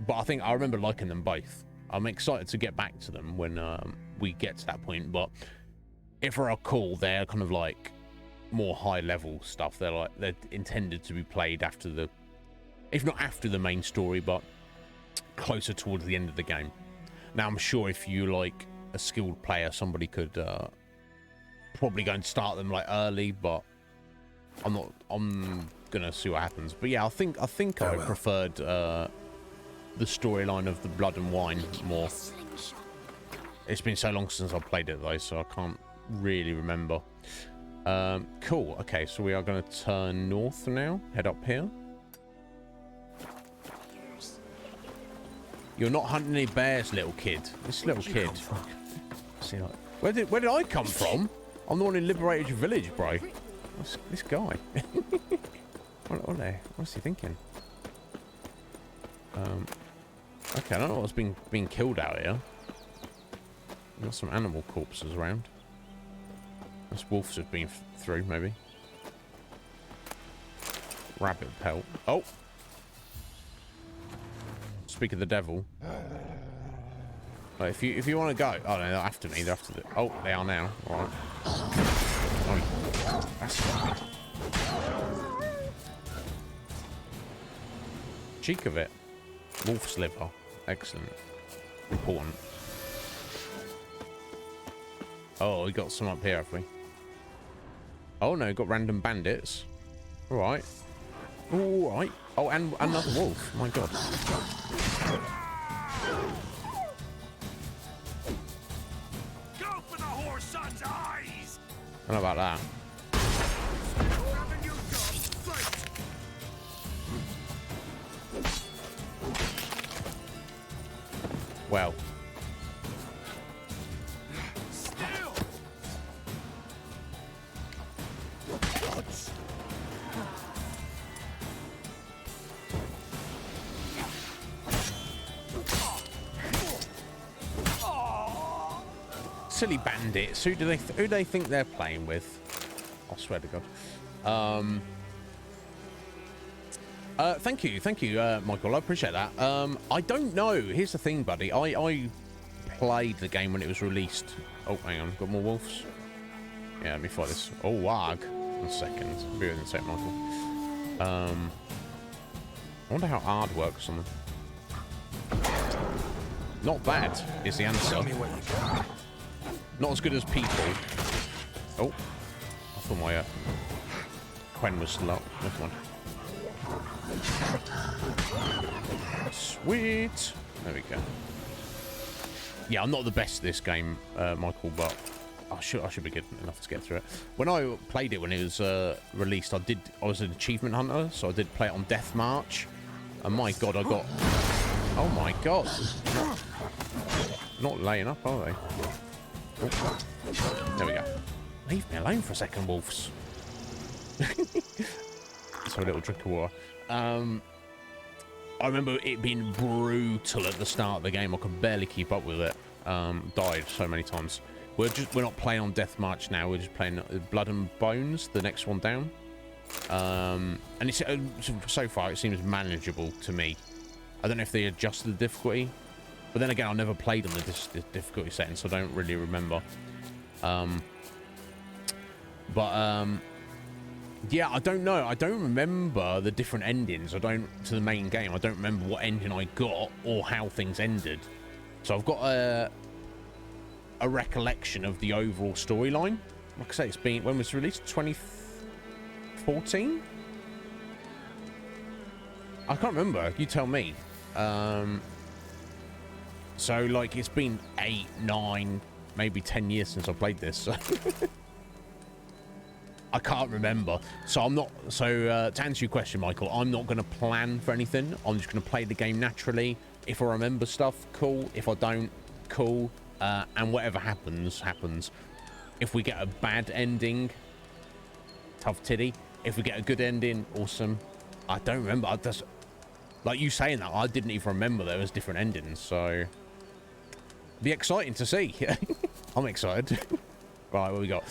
But I think I remember liking them both. I'm excited to get back to them when we get to that point. But if I recall, they're kind of like more high level stuff. They're intended to be played after the, if not after the main story, but closer towards the end of the game. Now I'm sure if you like a skilled player, somebody could probably go and start them like early, but I'm gonna see what happens. But yeah, I think I preferred the storyline of the Blood and Wine more. It's been so long since I played it though, so I can't really remember. Cool. Okay, so we are going to turn north now. Head up here. You're not hunting any bears, little kid. This little kid. See, like, where did I come from? I'm the one who liberated your village, bro. What's this guy? What's he thinking? Okay, I don't know what's being killed out here. Got some animal corpses around. Those wolves have been through, maybe. Rabbit pelt. Oh! Speak of the devil. Right, if you want to go, oh no, they're after me. They're after the. Oh, they are now. All right. Oh, that's fine. Cheek of it. Wolf's liver. Excellent. Important. Oh, we got some up here, have we? Oh no, got random bandits. All right. All right. Oh, and another wolf. My God. Go for the whore's son's eyes! I don't know about that. Well. Silly bandits. Who do they think they're playing with? I swear to God. Thank you, Michael. I appreciate that. I don't know. Here's the thing, buddy. I played the game when it was released. Oh, hang on. Got more wolves. Yeah, let me fight this. Oh, Wag. 1 second. I'll be with you in a sec, Michael. I wonder how hard works on them. Not bad is the answer. Tell me what you got. Not as good as people. Oh, I thought my Quen was still up. Never mind. Sweet. There we go. Yeah, I'm not the best at this game, Michael, but I should be good enough to get through it. When I played it when it was released, I was an achievement hunter, so I did play it on Death March. And my God, I got. Oh my God. Not laying up, are they? Oh. There we go. Leave me alone for a second, wolves. So a little drink of water. I remember it being brutal at the start of the game. I could barely keep up with it. Died so many times. We're not playing on Death March now. We're just playing Blood and Bones, the next one down. And it's so far it seems manageable to me. I don't know if they adjusted the difficulty. But then again, I never played on the difficulty setting, so I don't really remember. Yeah, I don't know. I don't remember the different endings. To the main game. I don't remember what ending I got or how things ended. So I've got a recollection of the overall storyline. Like I say, it's been, when was it released? 2014? I can't remember. You tell me. So, like, it's been 8, 9, maybe 10 years since I played this. So I can't remember. So I'm not. So to answer your question, Michael, I'm not going to plan for anything. I'm just going to play the game naturally. If I remember stuff, cool. If I don't, cool. And whatever happens, happens. If we get a bad ending, tough titty. If we get a good ending, awesome. I don't remember. I just, like you saying that, I didn't even remember there was different endings. So, be exciting to see. I'm excited. Right, what we got?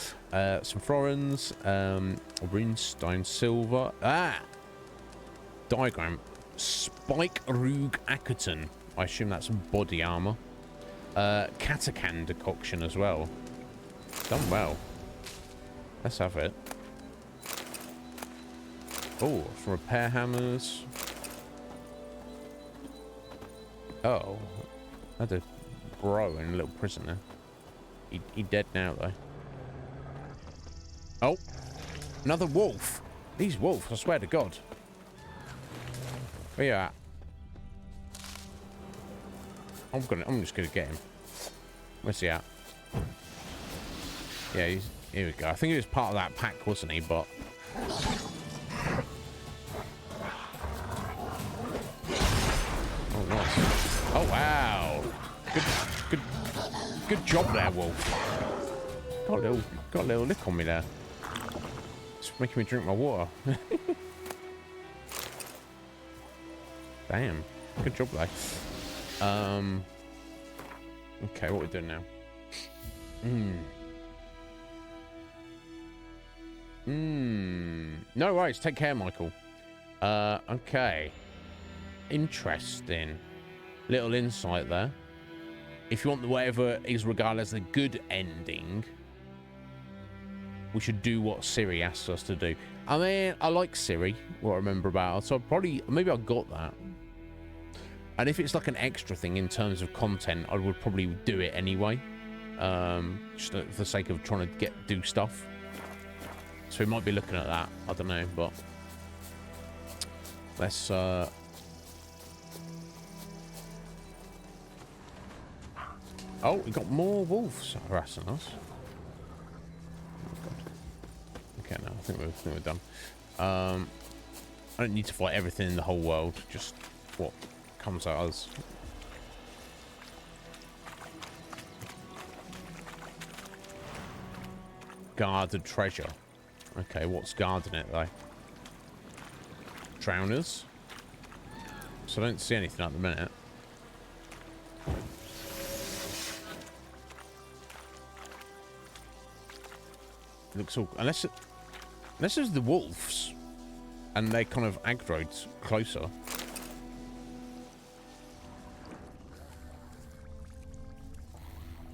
Some florins, runestone silver. Diagram. Spike Rug Ackerton. I assume that's body armor. Katakan decoction as well. Done well. Let's have it. Oh, some repair hammers. Oh, I had a bro in a little prison there. He dead now though. Oh, another wolf. These wolves, I swear to God. Where you at? I'm just gonna get him. Where's he at? Yeah, here we go. I think he was part of that pack, wasn't he? But oh, nice. Oh wow. Good job there, wolf. Got a little lick on me there. It's making me drink my water. Damn. Good job, though. Okay, what are we doing now? No worries. Take care, Michael. Okay. Interesting. Little insight there. If you want the whatever is regarded as the good ending, we should do what Siri asked us to do. I mean, I like Siri, what I remember about her, so maybe I got that. And if it's like an extra thing in terms of content, I would probably do it anyway. Just for the sake of trying to do stuff. So we might be looking at that. I don't know, but let's oh, we got more wolves harassing us. Oh, God. Okay, no, I think we're done. I don't need to fight everything in the whole world, just what comes at us. Guarded treasure. Okay, what's guarding it though? Drowners. So I don't see anything at the minute. Looks all, unless it's the wolves and they kind of aggroed closer.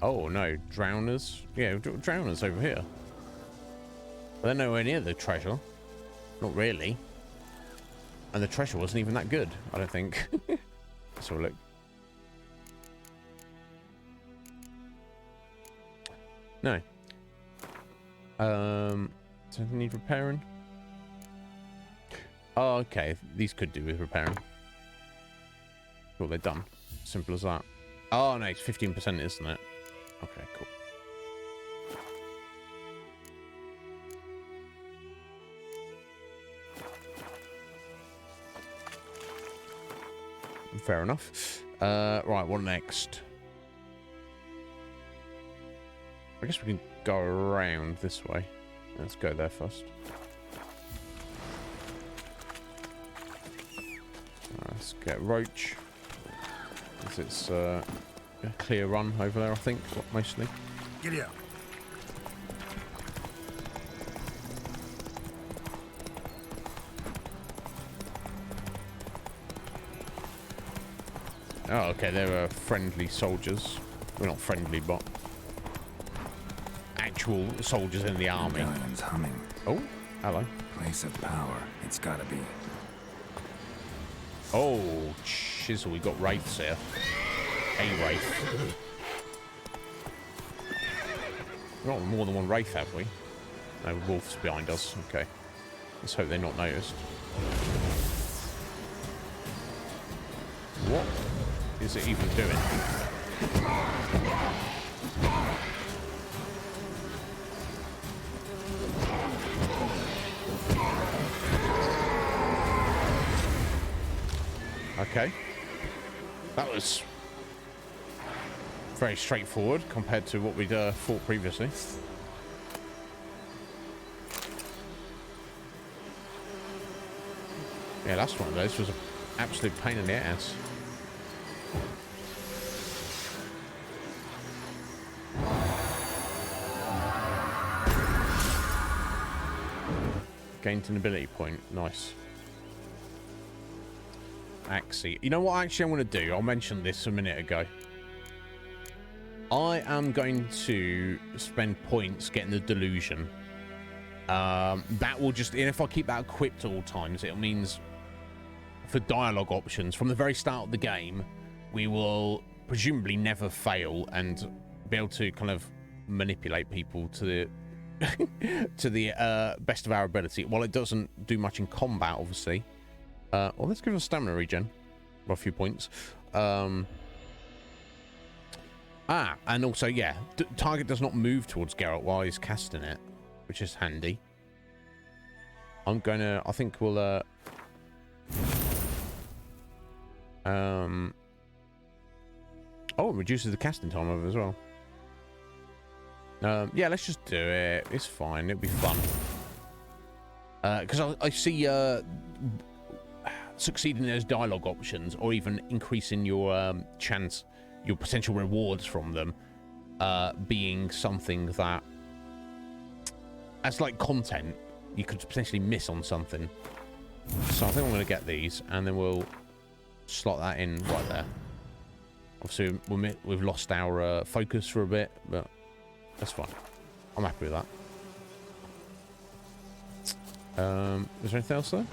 Oh no, drowners. Yeah, drowners over here. They're nowhere near the treasure. Not really. And the treasure wasn't even that good, I don't think. Let's have a look. No. Does anything need repairing? Oh, okay. These could do with repairing. Well, they're done. Simple as that. Oh, no, it's 15%, isn't it? Okay, cool. Fair enough. Right, what next? I guess we can go around this way. Let's go there first. Let's get Roach. It's a clear run over there, I think, mostly. Giddy up. Oh, okay, they're friendly soldiers. Well, not friendly, but actual soldiers in the army. Medallion's humming. Oh, hello. Place of power. It's gotta be. Oh, chisel, we got wraiths here. A wraith. We've got more than one wraith, have we? No, wolves behind us. Okay. Let's hope they're not noticed. What is it even doing? Okay. That was very straightforward compared to what we'd fought previously. Yeah, last one of those was an absolute pain in the ass. Gained an ability point. Nice. Axie. You know what actually I'm going to do? I mentioned this a minute ago. I am going to spend points getting the delusion. That will just... And if I keep that equipped at all times, it means for dialogue options, from the very start of the game, we will presumably never fail and be able to kind of manipulate people to the... to the best of our ability. While it doesn't do much in combat, obviously. Well, let's give it a stamina regen. Or a few points. And also, yeah, target does not move towards Geralt while he's casting it, which is handy. I'm gonna... I think we'll... Oh, it reduces the casting time of it as well. Yeah, let's just do it. It's fine. It'll be fun. Because I see succeeding in those dialogue options, or even increasing your chance, your potential rewards from them, being something that, as like content, you could potentially miss on something. So I think I'm going to get these, and then we'll slot that in right there. Obviously, we've lost our focus for a bit, but that's fine. I'm happy with that. Is there anything else there?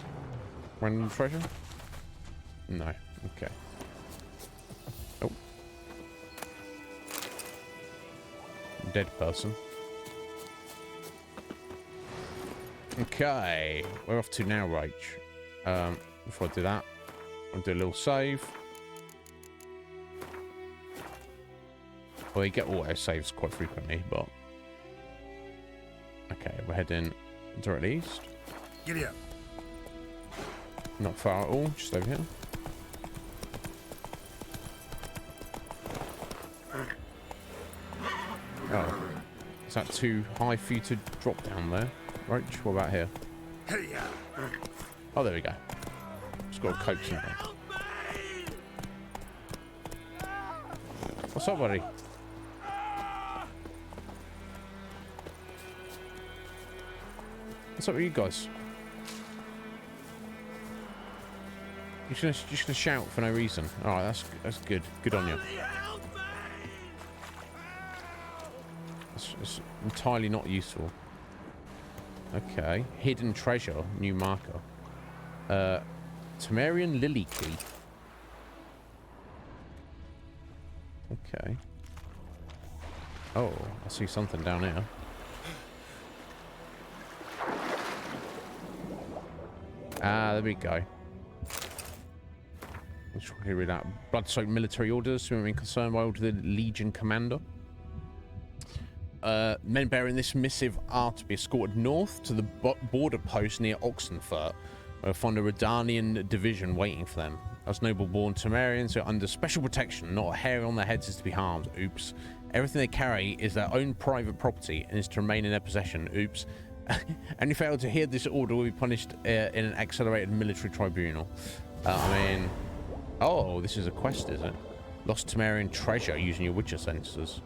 Random treasure? No. Okay. Oh. Dead person. Okay. We're off to now, Rach. Before I do that, I'll do a little save. Well, you get auto saves quite frequently, but... Okay, we're heading directly east. Giddy up. Not far at all, just over here. Oh. Is that too high for you to drop down there? Right, what about here? Oh, there we go. Just got to coax him down. What's up, buddy? What's up with you guys? You're just gonna shout for no reason. Alright, that's good. Good on you. It's entirely not useful. Okay. Hidden treasure. New marker. Temerian lily key. Okay. Oh, I see something down here. Ah, there we go. Let's read out. Blood-soaked military orders. We've been concerned by order of the Legion commander. Men bearing this missive are to be escorted north to the border post near Oxenfurt, where we'll find a Redanian division waiting for them. As noble-born Temerians are under special protection. Not a hair on their heads is to be harmed. Oops. Everything they carry is their own private property and is to remain in their possession. Oops. Any failure to hear this order will be punished in an accelerated military tribunal. I mean... Oh, this is a quest, is it? Lost Temerian treasure using your Witcher sensors.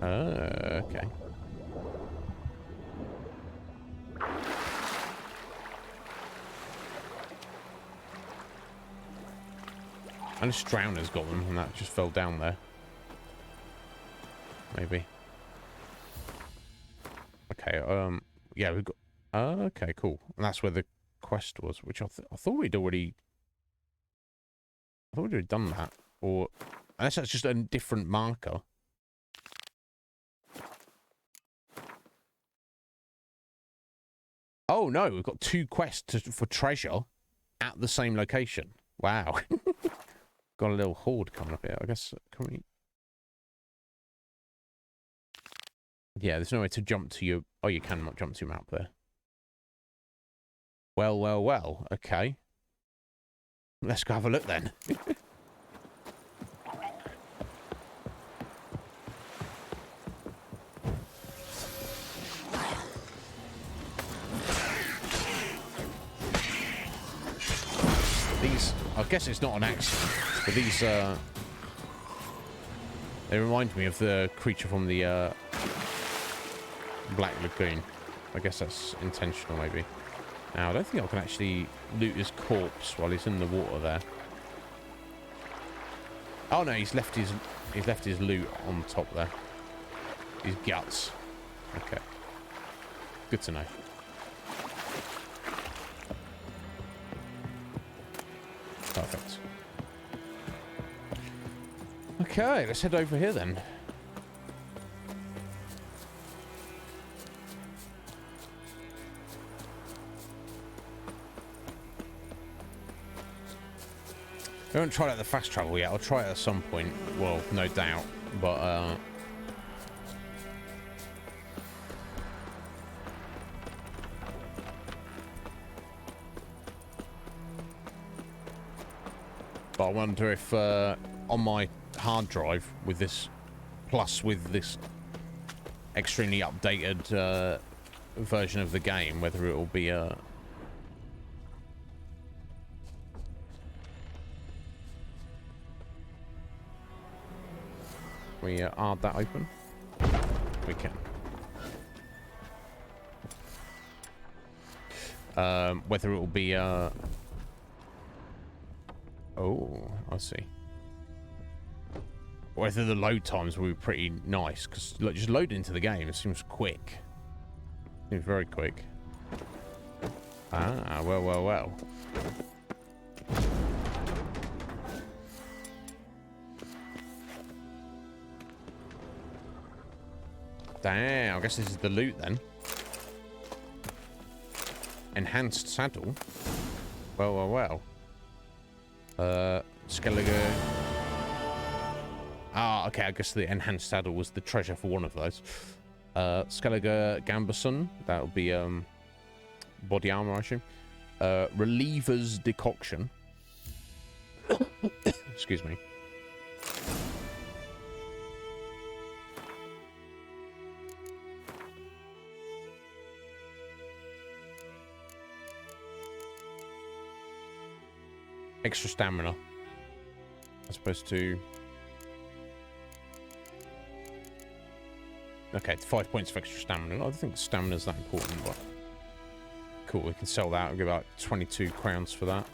Okay. And this drowner's got them, and that just fell down there. Maybe. Okay, yeah, we've got... okay, cool. And that's where the quest was, which I thought we'd already... I thought we'd already done that. Or... Unless that's just a different marker. Oh, no, we've got 2 quests for treasure at the same location. Wow. Got a little horde coming up here. I guess, can we... Yeah, there's no way to jump to your... Oh, you can jump to your map there. Well, well, well. Okay. Let's go have a look then. These, I guess it's not an accident, but these, they remind me of the creature from the Black Lagoon. I guess that's intentional, maybe. Now, I don't think I can actually loot his corpse while he's in the water there. Oh no, he's left his loot on top there. His guts. Okay. Good to know. Perfect. Okay, let's head over here then. I haven't tried out the fast travel yet. I'll try it at some point. Well, no doubt. But, I wonder if on my hard drive with this, plus with this extremely updated version of the game, whether it will be we are that open? We can. Whether it will be oh, I see. Whether the load times will be pretty nice, because just load into the game, it seems quick. Seems very quick. Ah, well, well, well. Damn, I guess this is the loot then. Enhanced saddle. Well, well, well. Skellige. Ah, okay, I guess the enhanced saddle was the treasure for one of those. Skellige Gambeson. That'll be body armor, I assume. Reliever's Decoction. Excuse me. Extra stamina. As opposed to... Okay, it's 5 points for extra stamina. I don't think stamina's that important, but... Cool, we can sell that. I'll give about 22 crowns for that.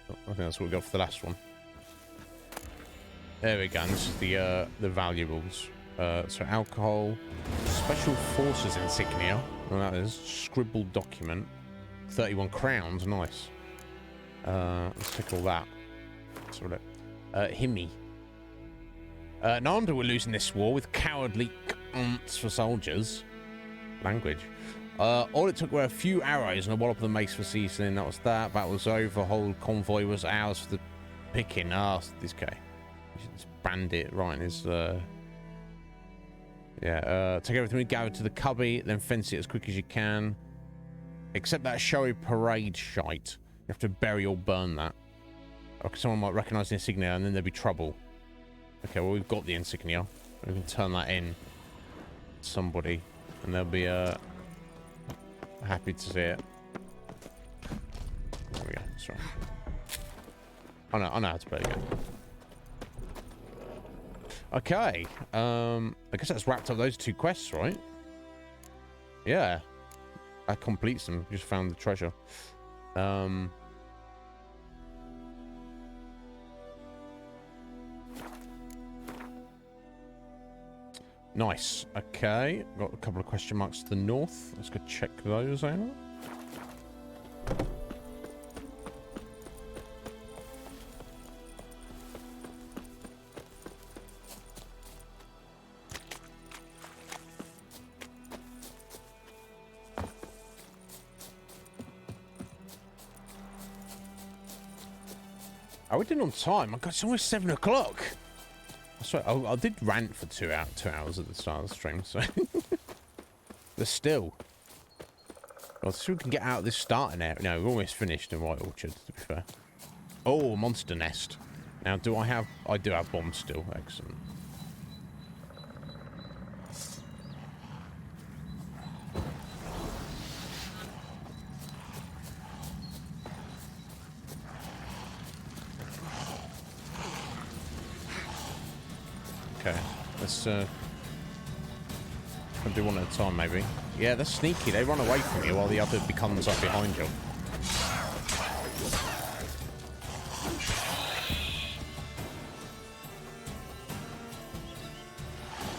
I think that's what we got for the last one. There we go, and this is the valuables. So alcohol, special forces insignia. Well, that is scribbled document. 31 crowns, nice. Let's take all that. Sort of. Himmy. No wonder we're losing this war with cowardly cunts for soldiers. Language. All it took were a few arrows and a wallop of the mace for seasoning. That was that. That was over. Whole convoy was ours for the picking. Ah, this guy. This bandit right in his. Yeah. Take everything we gathered to the cubby, then fence it as quick as you can. Except that showy parade shite. You have to bury or burn that. Or someone might recognise the insignia and then there'd be trouble. Okay, well, we've got the insignia. We can turn that in to somebody and they'll be happy to see it. There we go. Sorry. I know how to play the game. Okay. I guess that's wrapped up those two quests, right? Yeah. That completes them. Just found the treasure. Nice. Okay. Got a couple of question marks to the north. Let's go check those out. Oh, we did on time. It's almost 7 o'clock. Sorry, I did rant for 2 hours at the start of the stream, so... But still. Well, so we can get out of this starting area. No, we're almost finished in White Orchard, to be fair. Oh, monster nest. Now, do I have... I do have bombs still. Excellent. Okay, let's I'll do one at a time, maybe. Yeah, they're sneaky. They run away from you while the other becomes up behind you.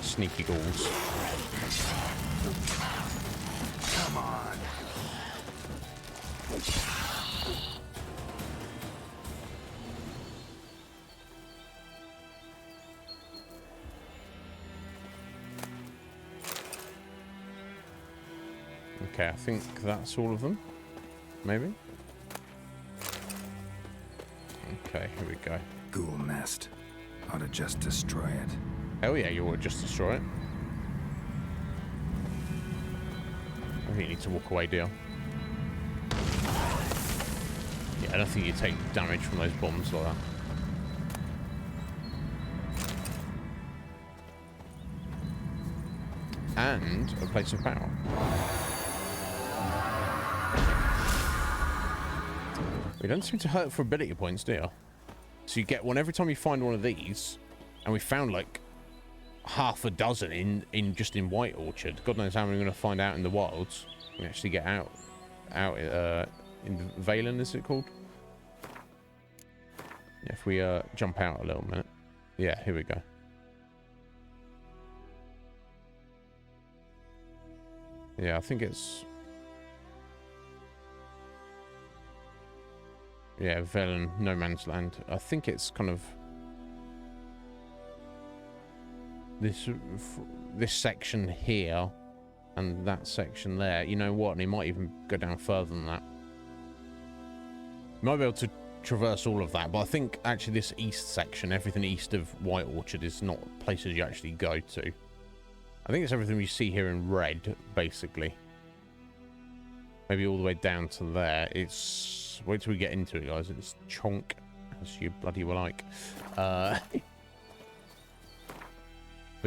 Sneaky ghouls. Come on. Okay, I think that's all of them. Maybe? Okay, here we go. Ghoul nest. Ought to just destroy it. Hell yeah, you ought to just destroy it. I think you need to walk away, dear. Yeah, I don't think you take damage from those bombs like that. And a place of power. We don't seem to hurt for ability points, do you? So you get one every time you find one of these, and we found like half a dozen in just in White Orchard. God knows how many we're going to find out in the wilds. We actually get out in Valen, is it called? Yeah, if we jump out a little minute. Yeah, here we go. Yeah, I think it's... Yeah, Velen, No Man's Land. I think it's kind of... This section here and that section there. You know what? And it might even go down further than that. You might be able to traverse all of that, but I think actually this east section, everything east of White Orchard, is not places you actually go to. I think it's everything you see here in red, basically. Maybe all the way down to there. It's... Wait till we get into it, guys. It's chonk, as you bloody well like. But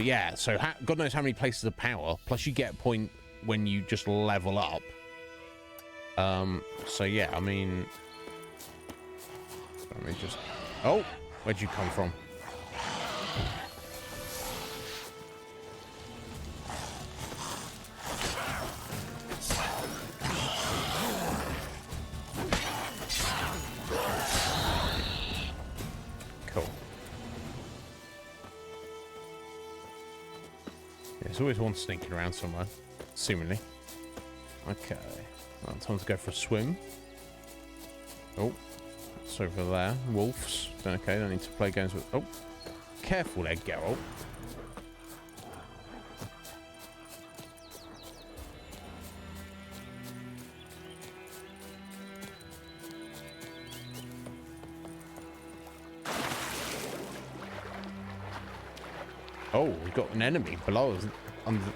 yeah, so God knows how many places of power. Plus you get a point when you just level up. So yeah, I mean... Let me just... Oh! Where'd you come from? There's always one sneaking around somewhere, seemingly. Okay, well, time to go for a swim. Oh, it's over there. Wolves. Okay, don't need to play games with... Oh, careful there, Geralt. Oh, we've got an enemy below us,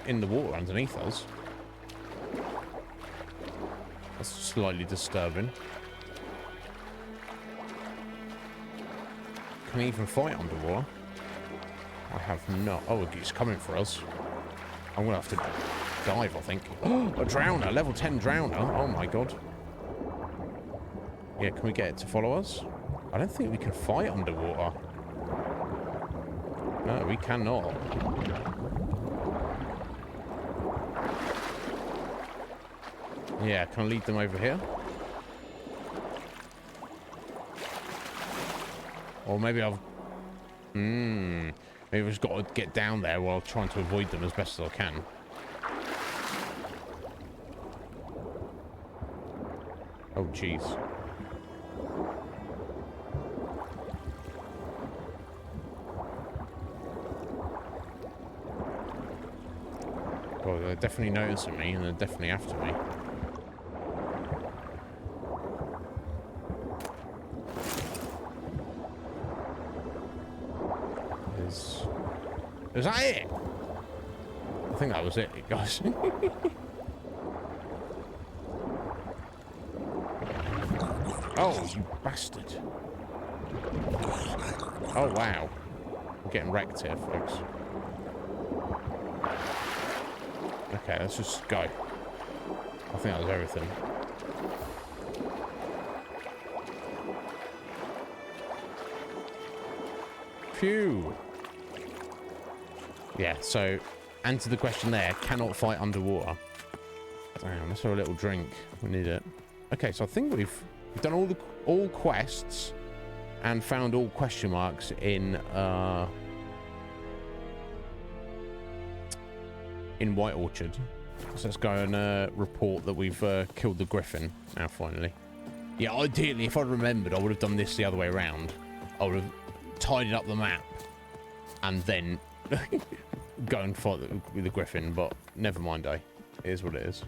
in the water underneath us. That's slightly disturbing. Can he even fight underwater? I have not. Oh, he's coming for us. I'm going to have to dive, I think. Oh, a drowner. Level 10 drowner. Oh, my God. Yeah, can we get it to follow us? I don't think we can fight underwater. No, we cannot. Yeah, can I lead them over here? Or maybe I've... maybe I've just got to get down there while trying to avoid them as best as I can. Oh, jeez. Oh, they're definitely noticing me, and they're definitely after me. Is that it? I think that was it, guys. Oh, you bastard. Oh, wow. I'm getting wrecked here, folks. Okay, let's just go. I think that was everything. Phew. Yeah, so answer the question there. Cannot fight underwater. Damn, let's have a little drink. We need it. Okay, so I think we've done all quests and found all question marks in White Orchard. So let's go and report that we've killed the griffin now finally. Yeah, ideally, if I'd remembered, I would have done this the other way around. I would have tidied up the map and then go and fight with the griffin, but never mind, eh? It is what it is.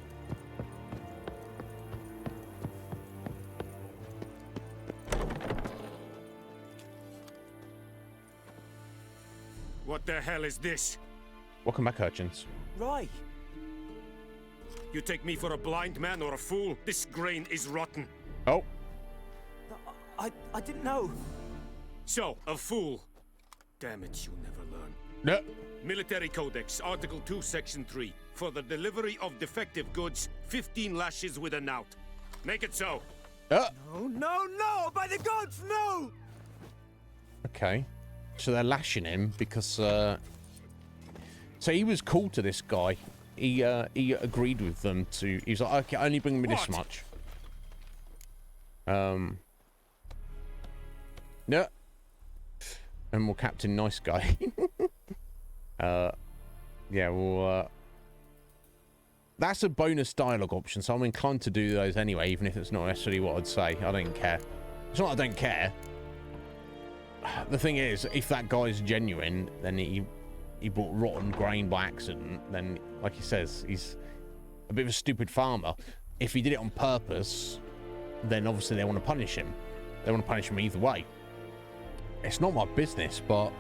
What the hell is this? Welcome back, urchins. Right. You take me for a blind man or a fool? This grain is rotten. Oh. I didn't know. So, a fool. Damn it, you never learn. No. Military Codex, Article 2, Section 3. For the delivery of defective goods, 15 lashes with a knout. Make it so. No, no, no! By the gods, no! Okay. So they're lashing him because... So he was cool to this guy. He agreed with them to... He was like, okay, only bring me this much. No. And more Captain Nice Guy. Yeah, well... that's a bonus dialogue option, so I'm inclined to do those anyway, even if it's not necessarily what I'd say. I don't care. It's not I don't care. The thing is, if that guy's genuine, then he bought rotten grain by accident, then, like he says, he's a bit of a stupid farmer. If he did it on purpose, then obviously they want to punish him. They want to punish him either way. It's not my business, but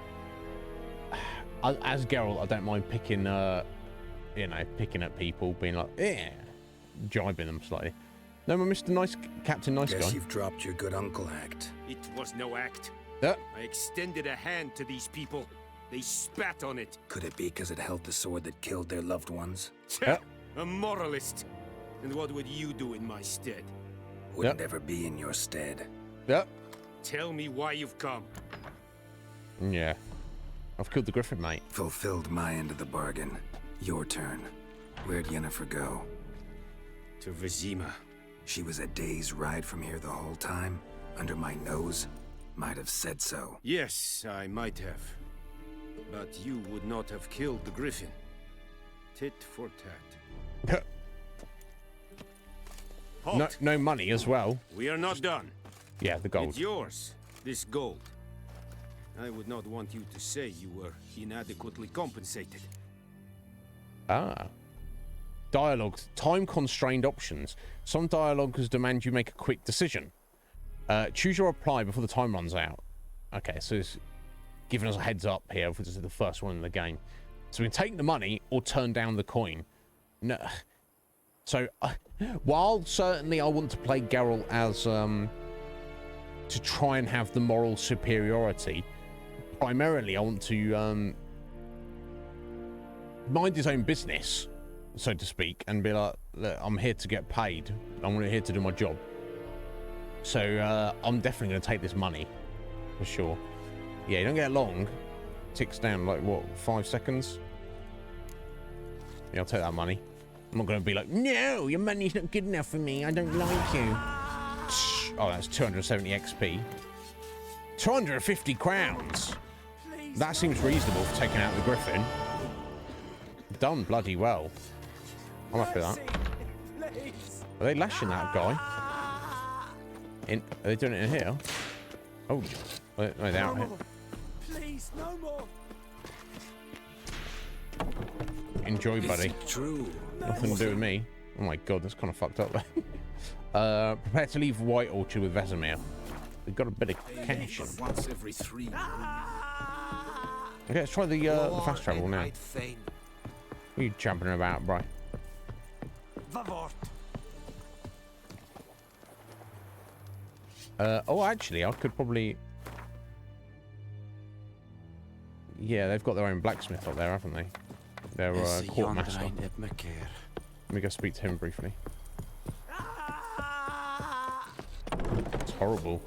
as Geralt, I don't mind picking, you know, picking at people, being like, yeah, jibing them slightly. No, Mr. Nice Captain Nice Guy. Guess you've dropped your good uncle act. It was no act. Yeah. I extended a hand to these people. They spat on it. Could it be because it held the sword that killed their loved ones? A moralist. And what would you do in my stead? Wouldn't ever be in your stead. Yeah. Tell me why you've come. Yeah. I've killed the griffin, mate. Fulfilled my end of the bargain. Your turn. Where'd Yennefer go? To Vizima. She was a day's ride from here the whole time? Under my nose? Might have said so. Yes, I might have. But you would not have killed the griffin. Tit for tat. Halt. No money as well. We are not done. Yeah, the gold. It's yours, this gold. I would not want you to say you were inadequately compensated. Ah. Dialogues. Time-constrained options. Some dialogues demand you make a quick decision. Choose your reply before the time runs out. Okay, so it's giving us a heads up here if this is the first one in the game. So we can take the money or turn down the coin. No. So, while certainly I want to play Geralt as, to try and have the moral superiority, primarily I want to, mind his own business, so to speak, and be like, look, I'm here to get paid. I'm here to do my job. So, I'm definitely going to take this money, for sure. Yeah, you don't get long. Ticks down, like, what, 5 seconds? Yeah, I'll take that money. I'm not going to be like, no, your money's not good enough for me. I don't like you. Oh, that's 270 XP. 250 crowns. That seems reasonable for taking out the griffin. Done bloody well. I'm happy with that. Are they lashing that guy? Are they doing it in here? Oh, no, they're out here. Please, no more. Enjoy, buddy. Is it true? Nothing to do with me. Oh my god, that's kind of fucked up. Prepare to leave White Orchard with Vesemir. We've got a bit of cash. Once every 3 months. Okay, let's try the fast travel now. What are you jumping about, bro? Oh, actually, I could probably... Yeah, they've got their own blacksmith up there, haven't they? Their courtmaster. Let me go speak to him briefly. It's horrible.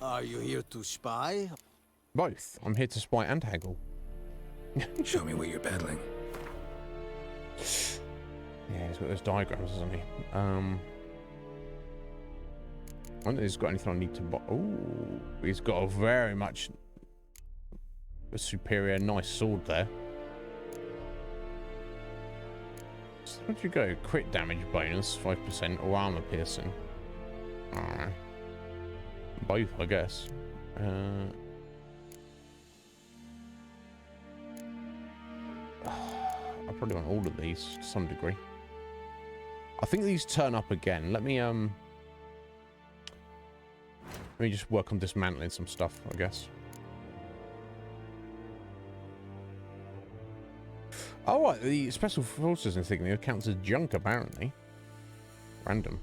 Are you here to spy? Both. I'm here to spy and haggle. Show me what you're peddling. Yeah, he's got those diagrams, hasn't he? I don't think he's got anything I need to buy. Oh, he's got a very much a superior, nice sword there. So where'd you go? Crit damage bonus, 5%, or armor piercing? I don't know. Both, I guess. I probably want all of these to some degree. I think these turn up again. Let me just work on dismantling some stuff, I guess. Oh, right, the special forces insignia counts as junk, apparently. Random.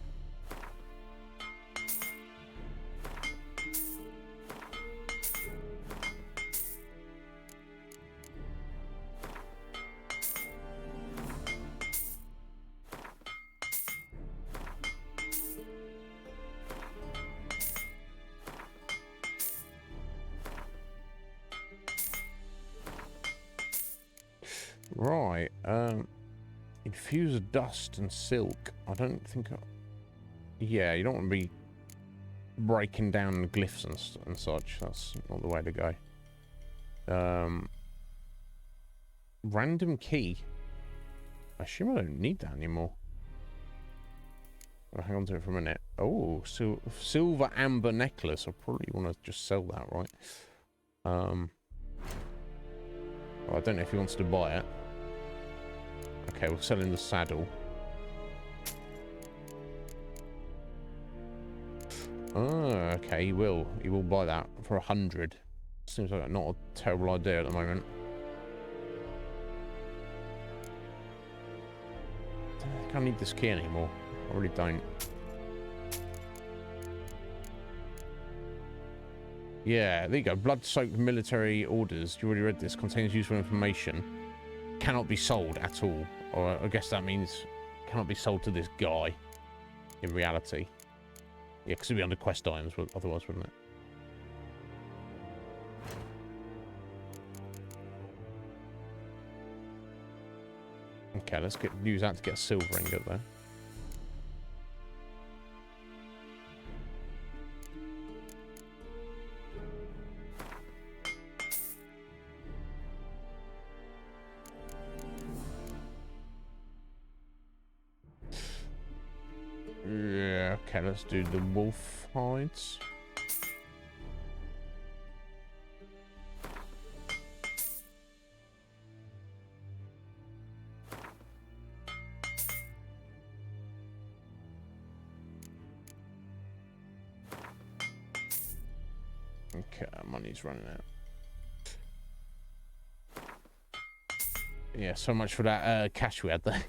Right, infuse dust and silk. I don't think... Yeah, you don't want to be breaking down glyphs and such. That's not the way to go. Random key. I assume I don't need that anymore. I'll hang on to it for a minute. Oh, silver amber necklace. I probably want to just sell that, right? Well, I don't know if he wants to buy it. Okay, we're selling the saddle. Oh, okay, he will. He will buy that for 100. Seems like not a terrible idea at the moment. I don't think I need this key anymore. I really don't. Yeah, there you go. Blood-soaked military orders. You already read this. Contains useful information. Cannot be sold at all. Or I guess that means cannot be sold to this guy. In reality. Yeah, because it'd be under quest items otherwise, wouldn't it? Okay, let's use that to get a silver ingot there. Yeah, okay, let's do the wolf hides. Okay, money's running out. Yeah, so much for that cash we had there.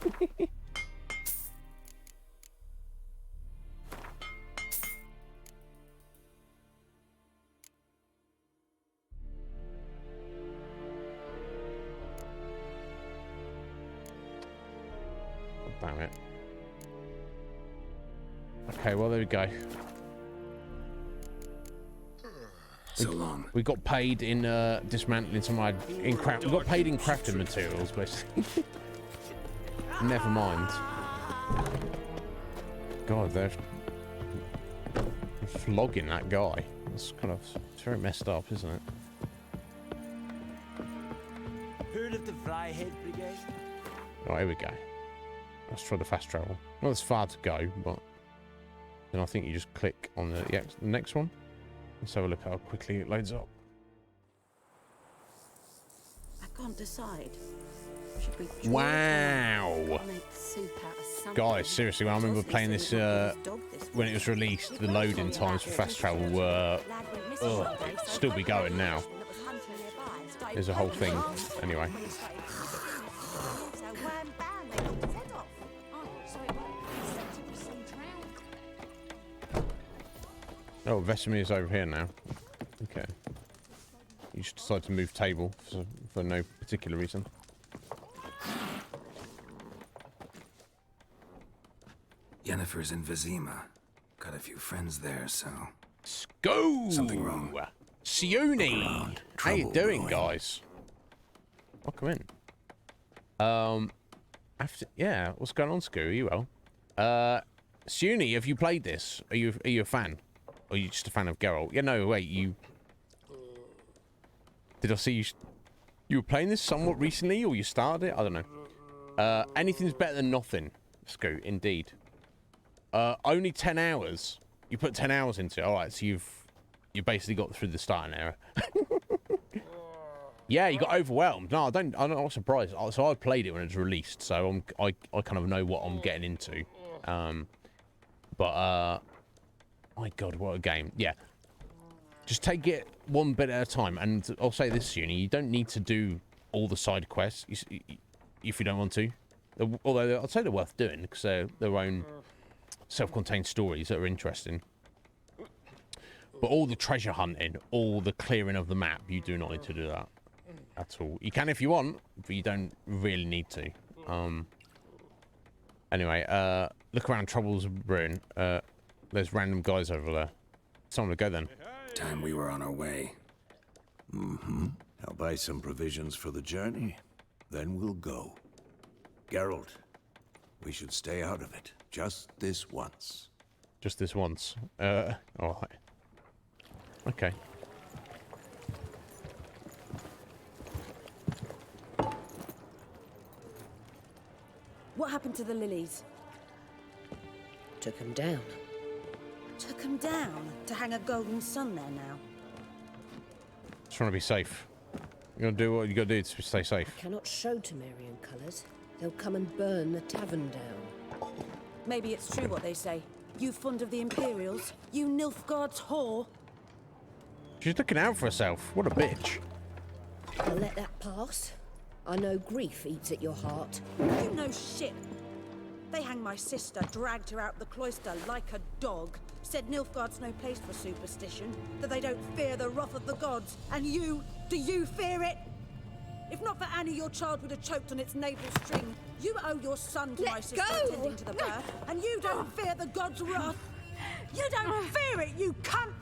Damn it. Okay, well, there we go. So long. We got paid in dismantling some we got paid in crafting materials, basically. Never mind. God, they're flogging that guy. It's it's very messed up, isn't it? Heard of the Fryhead Brigade? Oh, here we go. Let's try the fast travel. Well, it's far to go, but then I think you just click on the next one. Let's have a look how quickly it loads up. I can't decide. Should we Wow! Make soup out of something. Guys, seriously, when I remember playing this when it was released, the loading times for fast travel were still be going now. There's a whole thing anyway. Oh, Vesemir's over here now. Okay. You just decide to move table for no particular reason. Yennefer's in Vizima. Got a few friends there, so Go. Something wrong. Sione. How you doing, guys? Welcome in. Yeah, what's going on, Scoo? Are you well? Sione, have you played this? Are you a fan? Or are you just a fan of Geralt? Yeah, no, wait, Did I see you were playing this somewhat recently, or you started it? I don't know. Anything's better than nothing, Scoot, indeed. Only 10 hours. You put 10 hours into it. All right, so you basically got through the starting area. Yeah, you got overwhelmed. No, I'm not surprised. So I played it when it was released, so I kind of know what I'm getting into. My God, what a game. Yeah. Just take it one bit at a time. And I'll say this, Uni, you don't need to do all the side quests if you don't want to. Although I'd say they're worth doing because they're their own self-contained stories that are interesting. But all the treasure hunting, all the clearing of the map, you do not need to do that at all. You can if you want, but you don't really need to. Anyway, look around Trouble's Ruin. There's random guys over there. Time to go then. Time we were on our way. Mm-hmm. I'll buy some provisions for the journey. Then we'll go. Geralt, we should stay out of it. Just this once. Just this once. Alright. Okay. What happened to the lilies? Took them down. Took them down to hang a golden sun there now. Just trying to be safe. You gotta do what you gotta do to stay safe. I cannot show Temerian colours. They'll come and burn the tavern down. Maybe it's true what they say. You fond of the Imperials? You Nilfgaard's whore? She's looking out for herself. What a bitch. I'll let that pass. I know grief eats at your heart. You know shit. They hanged my sister, dragged her out the cloister like a dog. Said Nilfgaard's no place for superstition, that they don't fear the wrath of the gods. And you, do you fear it? If not for Annie, your child would have choked on its navel string. You owe your son to my sister attending to the birth, and you don't fear the gods' wrath. You don't fear it, you cunt!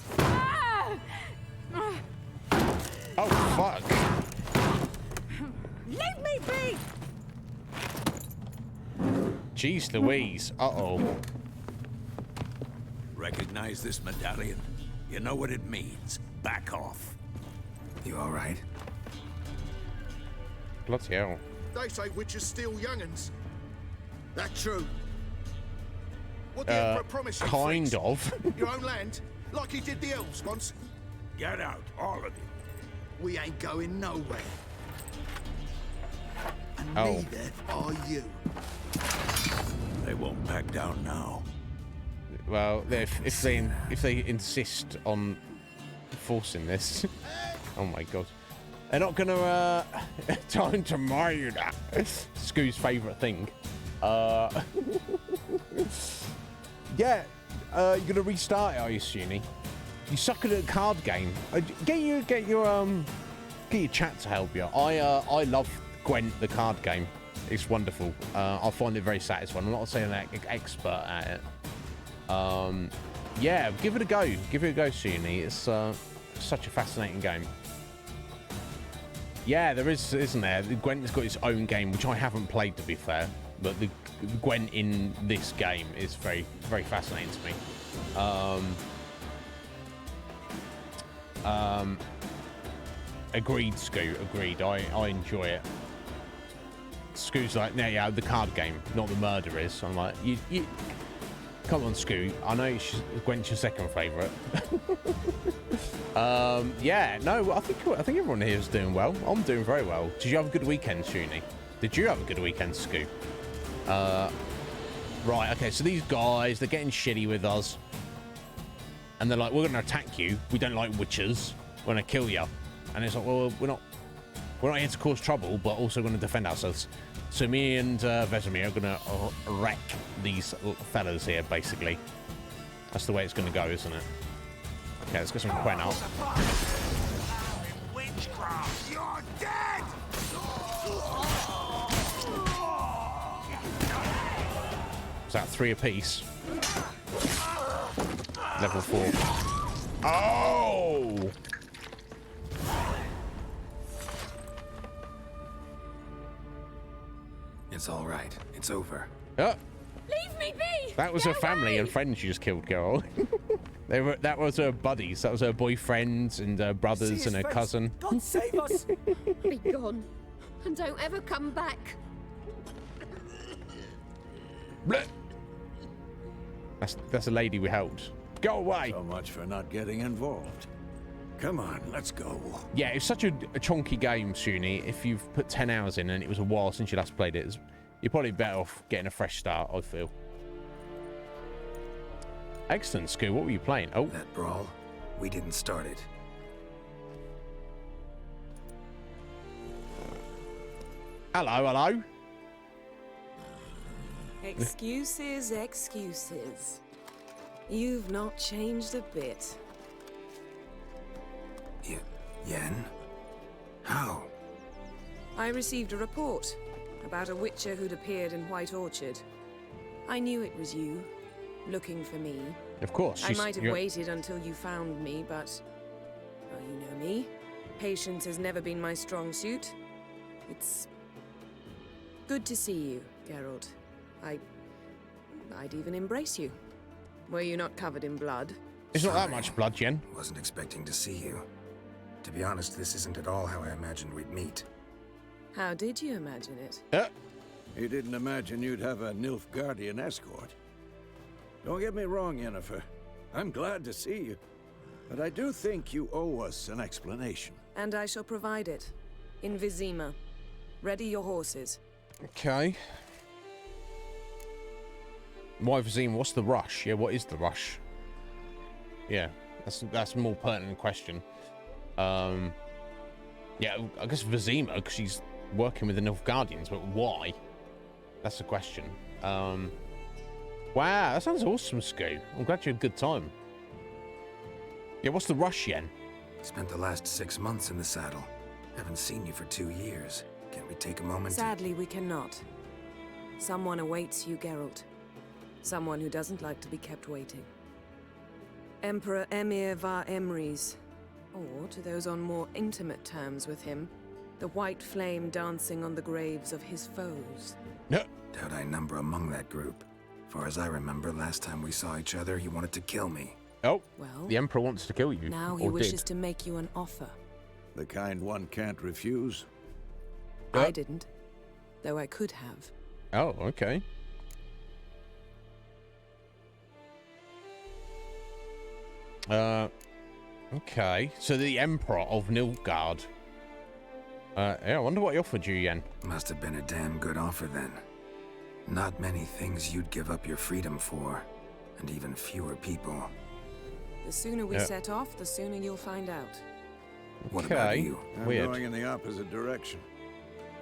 Oh, fuck. Leave me be! Jeez Louise. Uh-oh. Recognize this medallion? You know what it means. Back off. You all right? Bloody hell. They say witches steal young'uns. That true? What the Emperor promised you, kind freaks? of. Your own land? Like he did the elves once? Get out, all of you. We ain't going nowhere. And Oh. neither are you. They won't back down now. Well, if they insist on forcing this, oh my God, they're not gonna time to murder. Scoo's favourite thing. Yeah, you're gonna restart it, are you, Sunny? You suck at a card game. Get your chat to help you. I love Gwent, the card game. It's wonderful. I find it very satisfying. I'm not saying I'm an expert at it. Yeah, give it a go. Give it a go, Sunny. It's such a fascinating game. Yeah, there is, isn't there? Gwent has got its own game, which I haven't played, to be fair. But the Gwent in this game is very, very fascinating to me. Agreed, Scoo. Agreed. I enjoy it. Scoo's like, no, yeah, the card game, not the murderers. I'm like, you come on, Scoo. I know Gwent's your second favourite. Yeah, no, I think everyone here is doing well. I'm doing very well. Did you have a good weekend, Shuni? Did you have a good weekend, Scoo? Right, okay, so these guys, they're getting shitty with us. And they're like, we're going to attack you. We don't like witches. We're going to kill you. And it's like, well, we're not here to cause trouble, but also going to defend ourselves. So me and Vesemir are going to wreck these fellas here, basically. That's the way it's going to go, isn't it? Okay, let's get some Quen out. Witchcraft! You're dead! Is that 3 apiece? Level 4. Oh! It's all right. It's over. Oh, Leave me be! that was her family and friends you just killed, Geralt. That was her buddies. That was her boyfriends and her brothers and her cousin. God save us! Be gone. And don't ever come back. Blech. That's a lady we helped. Go away. So much for not getting involved. Come on, let's go. Yeah, it's such a chunky game, Shuni. If you've put 10 hours in and it was a while since you last played it, you're probably better off getting a fresh start, I feel. Excellent, Scoo. What were you playing? Oh. That brawl, we didn't start it. Hello, hello. Excuses, excuses. You've not changed a bit. Yen? How? I received a report about a witcher who'd appeared in White Orchard. I knew it was you, looking for me. Of course. I might have waited until you found me, but... well, you know me. Patience has never been my strong suit. It's... good to see you, Geralt. I'd even embrace you. Were you not covered in blood? There's not that much blood, Jen. Wasn't expecting to see you. To be honest, this isn't at all how I imagined we'd meet. How did you imagine it? You didn't imagine you'd have a Nilfgaardian escort. Don't get me wrong, Yennefer. I'm glad to see you. But I do think you owe us an explanation. And I shall provide it. In Vizima. Ready your horses. Okay. Why Vizima? What's the rush? Yeah, what is the rush? Yeah, that's a more pertinent question. Yeah, I guess Vizima, because she's working with the Nilfgaardians, but why? That's the question. Wow, that sounds awesome, Scoo. I'm glad you had a good time. Yeah, what's the rush, Yen? Spent the last 6 months in the saddle. Haven't seen you for 2 years. Can't we take a moment? Sadly, we cannot. Someone awaits you, Geralt. Someone who doesn't like to be kept waiting. Emperor Emir var Emrys. Or, to those on more intimate terms with him, the white flame dancing on the graves of his foes. Doubt I number among that group. Far as I remember, last time we saw each other, he wanted to kill me. Oh, well, the Emperor wants to kill you. Now he wishes to make you an offer. The kind one can't refuse. I didn't, though I could have. Oh, okay. Okay. So the Emperor of Nilfgaard. Yeah, I wonder what he offered you, Yen. Must have been a damn good offer then. Not many things you'd give up your freedom for, and even fewer people. The sooner we set off, the sooner you'll find out. What about you? I'm going in the opposite direction.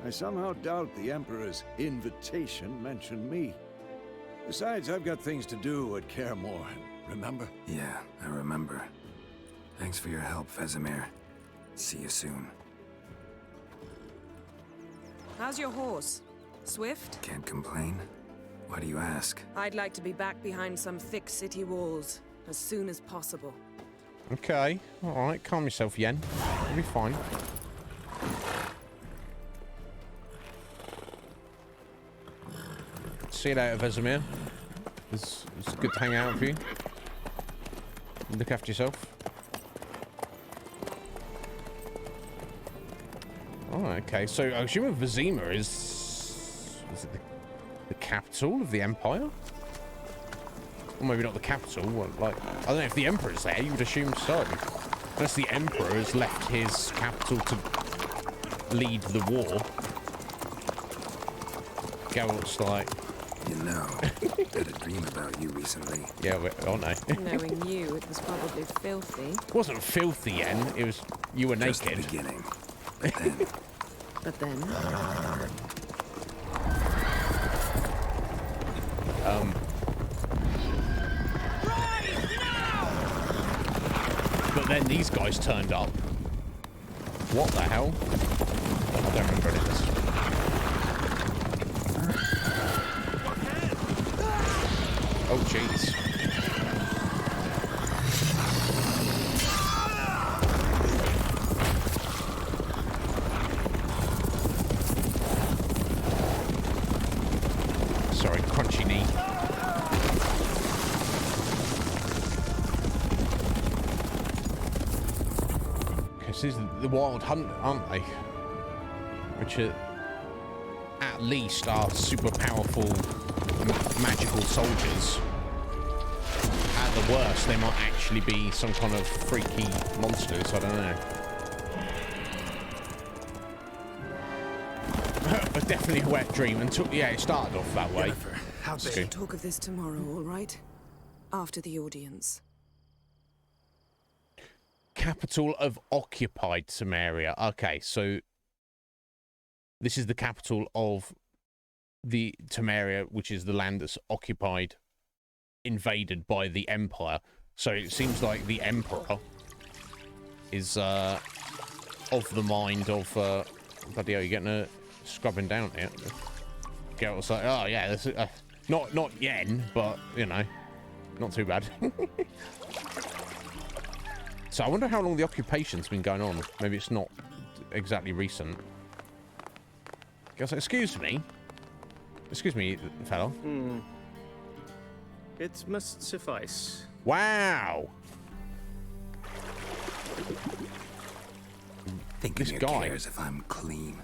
I somehow doubt the Emperor's invitation mentioned me. Besides, I've got things to do at Kaer Morhen, remember? Yeah, I remember. Thanks for your help, Vesemir. See you soon. How's your horse? Swift? Can't complain. Why do you ask? I'd like to be back behind some thick city walls as soon as possible. Okay. All right. Calm yourself, Yen. You'll be fine. See you later, Vesemir. It's good to hang out with you. Look after yourself. Oh, okay. So I assume Vizima is it the capital of the Empire? Or maybe not the capital. Well, like, I don't know if the Emperor's there. You would assume so. Unless the Emperor has left his capital to lead the war. Geralt's like... You know, I had a dream about you recently. Yeah, oh no. Knowing you, it was probably filthy. It wasn't filthy, Yen. It was... You were Just naked. the beginning. But then... But then... But then these guys turned up. What the hell? I don't remember any of this. Oh, jeez. This is the Wild Hunt, aren't they? Which are, at least are super powerful magical soldiers. At the worst, they might actually be some kind of freaky monsters. I don't know. But definitely a wet dream. And yeah, it started off that way. How big? Talk of this tomorrow, all right? After the audience. Capital of occupied Samaria. Okay, so this is the capital of the Temeria, which is the land that's occupied, invaded by the Empire. So it seems like the Emperor is of the mind of bloody hell, you're getting a scrubbing down here. Geralt's like, oh yeah, this is, not yen, but you know, not too bad. So I wonder how long the occupation's been going on. Maybe it's not exactly recent. Guess, excuse me, fellow. It must suffice. Wow. This guy cares if I'm clean.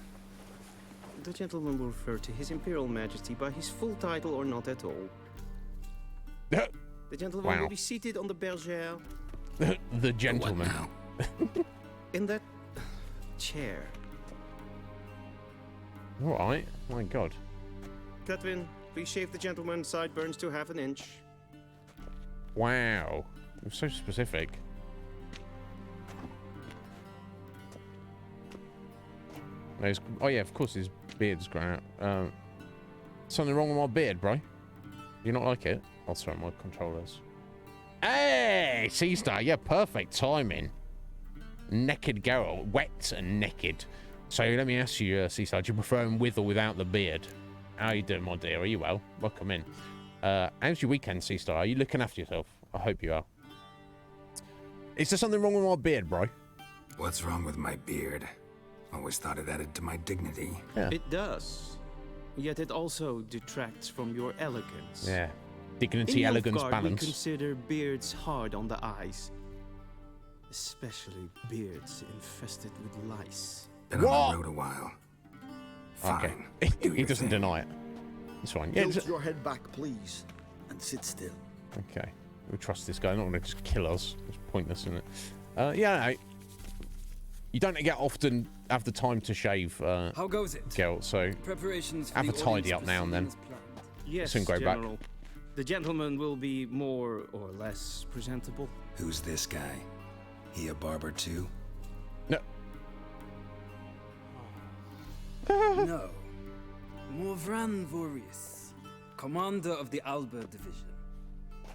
The gentleman will refer to His Imperial Majesty by his full title or not at all. The gentleman will be seated on the bergère. The gentleman. In that chair. All right. My God. Catwin, please shave the gentleman's sideburns to half an inch. Wow. You're so specific. No, oh yeah, of course his beard's grown out. Something wrong with my beard, bro? You not like it? I'll throw my controllers. Hey, Seastar, yeah, perfect timing. Naked Geralt, wet and naked. So let me ask you, Seastar, do you prefer him with or without the beard? How you doing, my dear? Are you well? Welcome in. How's your weekend, Seastar? Are you looking after yourself? I hope you are. Is there something wrong with my beard, bro? What's wrong with my beard? Always thought it added to my dignity. Yeah. It does. Yet it also detracts from your elegance. Yeah. Dignity, elegance, balance. We consider beards hard on the eyes. Especially beards infested with lice. Been on the road a while. Fine. Okay. He doesn't deny it. It's fine. Yeah, Tilt your head back, please, and sit still. Okay. We'll trust this guy. Not going to just kill us. It's pointless, isn't it? Yeah, no. You don't often have the time to shave. How goes it? Geralt, so preparations have a tidy up now and then. Yes, soon go General. back. The gentleman will be more or less presentable. Who's this guy? He a barber too? No. No. Morvran Vorius, commander of the Alba Division.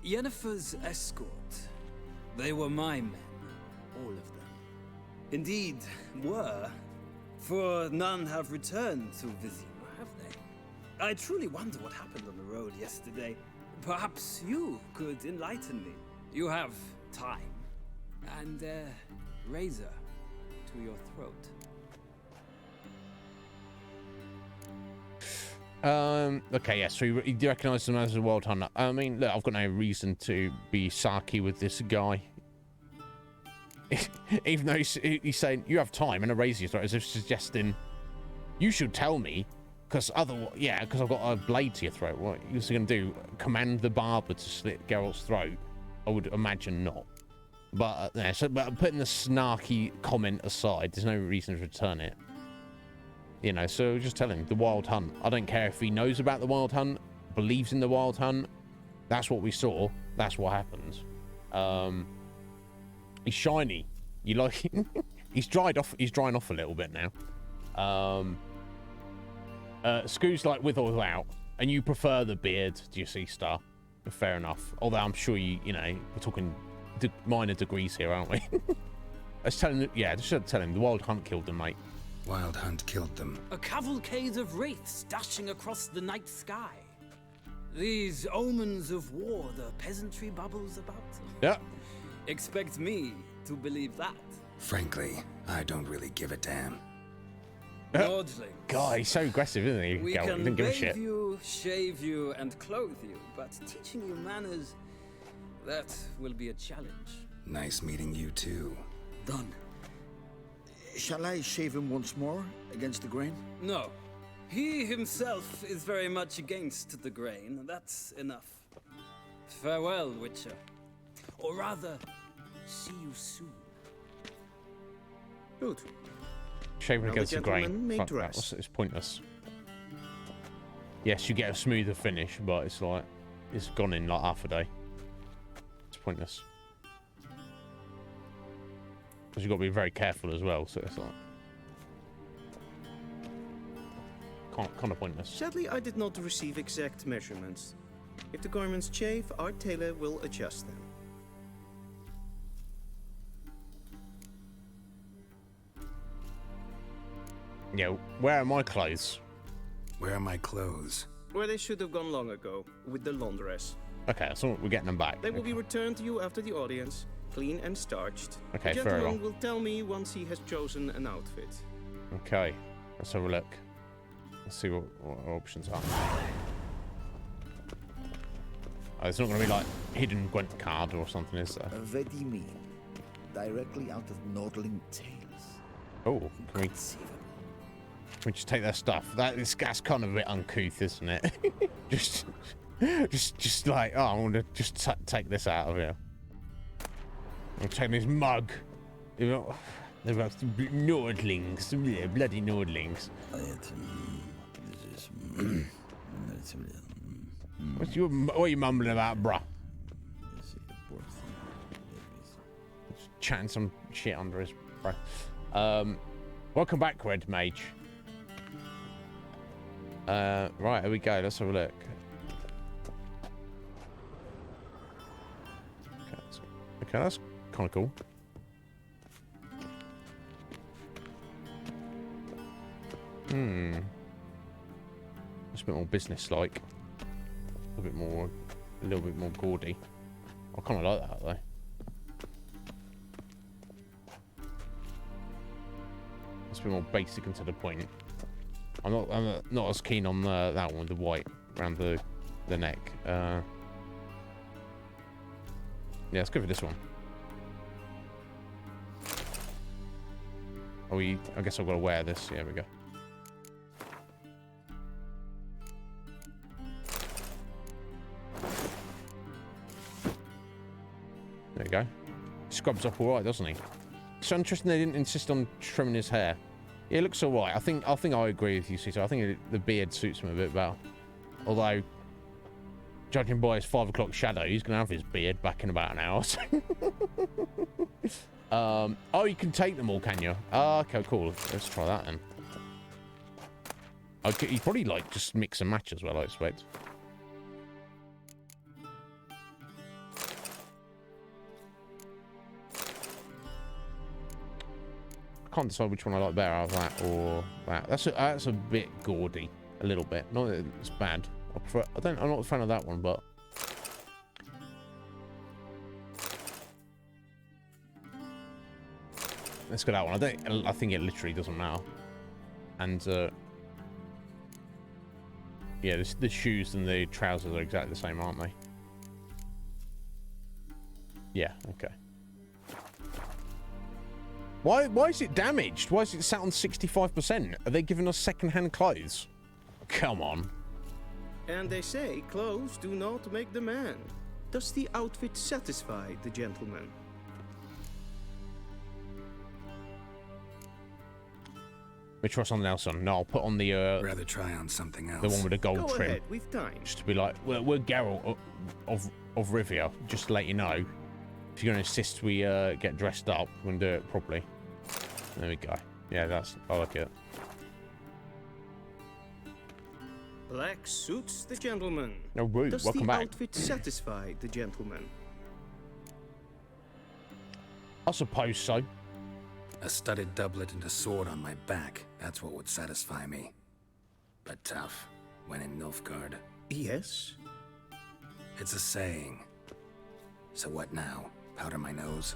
Yennefer's escort. They were my men, all of them. Indeed, were, for none have returned to Vizima, have they? I truly wonder what happened on the road yesterday. Perhaps you could enlighten me. You have time, and a razor to your throat. Okay, yeah, so you recognise him as a Wild Hunter. I mean, look, I've got no reason to be sarky with this guy. Even though he's saying, you have time and a razor, as if suggesting, you should tell me, because otherwise, yeah, because I've got a blade to your throat. What are you going to do? Command the barber to slit Geralt's throat? I would imagine not. But, but putting the snarky comment aside, there's no reason to return it. You know, so just tell him, the Wild Hunt. I don't care if he knows about the Wild Hunt, believes in the Wild Hunt. That's what we saw. That's what happens. He's shiny. You like it? He's drying off a little bit now. Scoo's like with or without, and you prefer the beard, do you see, Star? Fair enough. Although I'm sure you know, we're talking minor degrees here, aren't we? Let's tell him, yeah, just tell him the Wild Hunt killed them, mate. Wild Hunt killed them. A cavalcade of wraiths dashing across the night sky. These omens of war the peasantry bubbles about. Yeah. Expect me to believe that. Frankly, I don't really give a damn. Lordling. God, he's so aggressive, isn't he? We He can doesn't give a bathe shit. you, shave you, and clothe you, but teaching you manners, that will be a challenge. Nice meeting you too. Done. Shall I shave him once more against the grain? No. He himself is very much against the grain. That's enough. Farewell, Witcher. Or rather, see you soon. Good. Shaving Now against the grain. gentlemen may Fuck that, dress. it's pointless. Yes, you get a smoother finish, but it's like it's gone in like half a day. It's pointless. Because you've got to be very careful as well, so it's like kind of pointless. Sadly, I did not receive exact measurements. If the garments chafe, our tailor will adjust them. Yeah, where are my clothes? Where are my clothes? Where they should have gone long ago, with the laundress. Okay, so we're getting them back. They will be returned to you after the audience, clean and starched. Okay, the very gentleman well. will tell me once he has chosen an outfit. Okay, let's have a look. Let's see what our options are. Oh, it's not going to be like hidden Gwent card or something, is there? What do you mean? Directly out of Nordling Tales. Oh, can we just take their stuff? That's kind of a bit uncouth, isn't it? just like, oh, I want to just take this out of here. I'm taking this mug. They're Nordlings, bloody Nordlings. What are you mumbling about, bruh? Just chatting some shit under his breath. Welcome back, Red Mage. Right, here we go. Let's have a look. Okay, that's kind of cool. Just a bit more business-like. A little bit more gaudy. I kind of like that though. It's a bit more basic and to the point. I'm not as keen on that one with the white around the neck. Yeah, let's go for this one. I guess I've got to wear this. Yeah, we go. There you go. Scrubs up all right, doesn't he? It's interesting they didn't insist on trimming his hair. Yeah, it looks all right. I think I agree with you, Cesar. I think the beard suits him a bit better. Although, judging by his 5 o'clock shadow, he's going to have his beard back in about an hour. So. Oh, you can take them all, can you? Okay, cool. Let's try that then. Okay, you probably like just mix and match as well, I expect. I can't decide which one I like better out of that or that. That's a bit gaudy, a little bit. Not that it's bad. I'm not a fan of that one, but let's go that one. I think it literally doesn't matter. And yeah, the shoes and the trousers are exactly the same, aren't they? Yeah. Okay. Why is it damaged? Why is it sat on 65%? Are they giving us second-hand clothes? Come on. And they say clothes do not make the man. Does the outfit satisfy the gentleman? We try something else on. No, I'll put on the rather try on something else. The one with the gold Go trim. ahead, we've time. Just to be like, we're Geralt of Rivia. Just to let you know, if you're going to insist we get dressed up, we're going to do it properly. There we go. Yeah, I like it. Black suits the gentleman. No, rude. Does Welcome the back. outfit satisfy the gentleman? I suppose so. A studded doublet and a sword on my back. That's what would satisfy me. But tough. When in Nilfgaard. Yes. It's a saying. So what now? Powder my nose?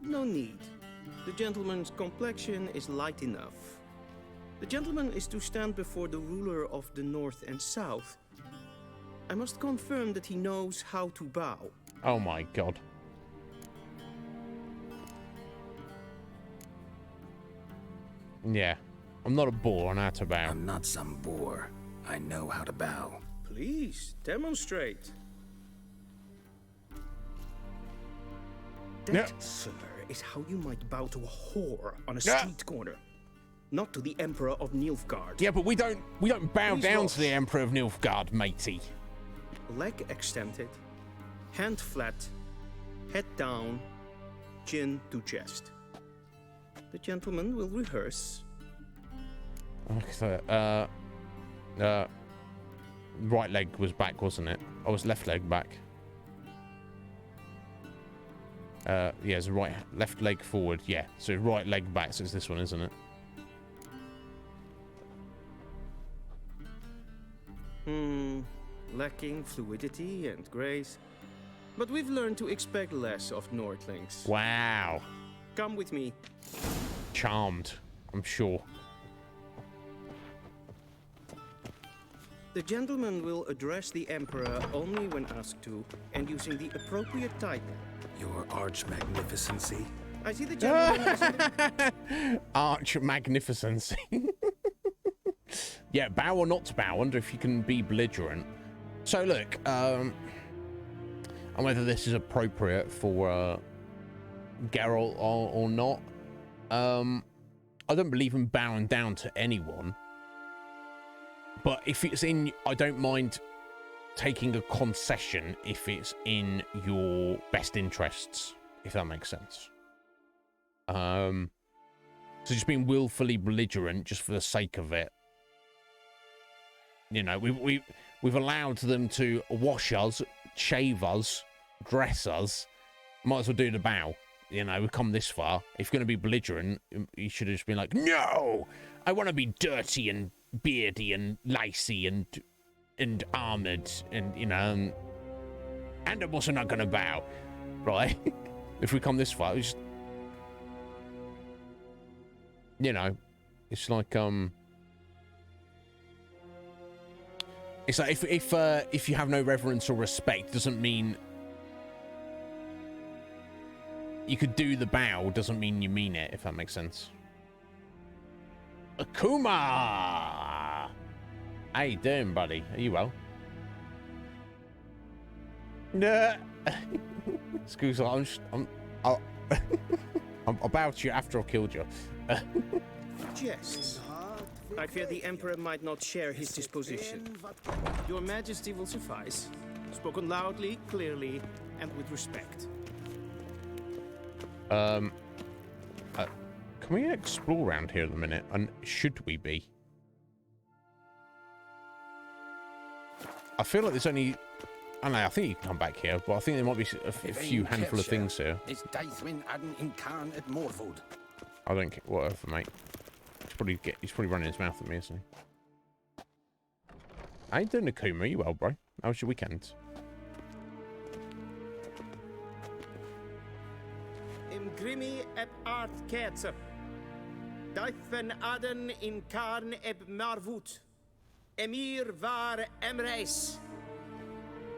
No need. The gentleman's complexion is light enough. The gentleman is to stand before the ruler of the North and South. I must confirm that he knows how to bow. Oh my god. Yeah. I'm not a boar, I know how to bow. I'm not some boar. I know how to bow. Please, demonstrate. That, Yeah. sir, is how you might bow to a whore on a Yeah. street corner. Not to the Emperor of Nilfgaard. Yeah, but we don't bow Please down watch. to the Emperor of Nilfgaard, matey. Leg extended, hand flat, head down, chin to chest. The gentleman will rehearse. Okay, so, right leg was back, wasn't it? I was left leg back. Yeah, it's left leg forward. Yeah, so right leg back. So it's this one, isn't it? Lacking fluidity and grace. But we've learned to expect less of Nordlings. Wow. Come with me. Charmed, I'm sure. The gentleman will address the Emperor only when asked to, and using the appropriate title. Your arch magnificency. I see the gentleman. Arch magnificency. Yeah, bow or not to bow. I wonder if you can be belligerent. So look, and whether this is appropriate for Geralt or not. I don't believe in bowing down to anyone. But if it's in, I don't mind taking a concession if it's in your best interests, if that makes sense. So just being willfully belligerent just for the sake of it. You know, we've allowed them to wash us, shave us, dress us. Might as well do the bow. You know, we've come this far. If you're going to be belligerent, you should have just been like, no, I want to be dirty and beardy and lacy and armored and, you know, and I'm also not going to bow, right? If we come this far, it's just, you know, it's like, it's like if you have no reverence or respect, doesn't mean you could do the bow, doesn't mean you mean it, if that makes sense. Akuma! How you doing, buddy? Are you well? Nah. Excuse me, I'll bow to you after I've killed you. Jests. I fear the Emperor might not share his disposition. Your Majesty will suffice. Spoken loudly, clearly, and with respect. Can we explore around here in a minute? And should we be? I feel like there's only... I don't know, I think you can come back here, but I think there might be a few handful of things here. I don't care. Whatever, mate. He's probably running his mouth at me, isn't he? How you doing, Akuma? You well, bro? How was your weekend? Im grimi eb art kerze. Dijfen aden in karn eb marvut. Emir var emreis.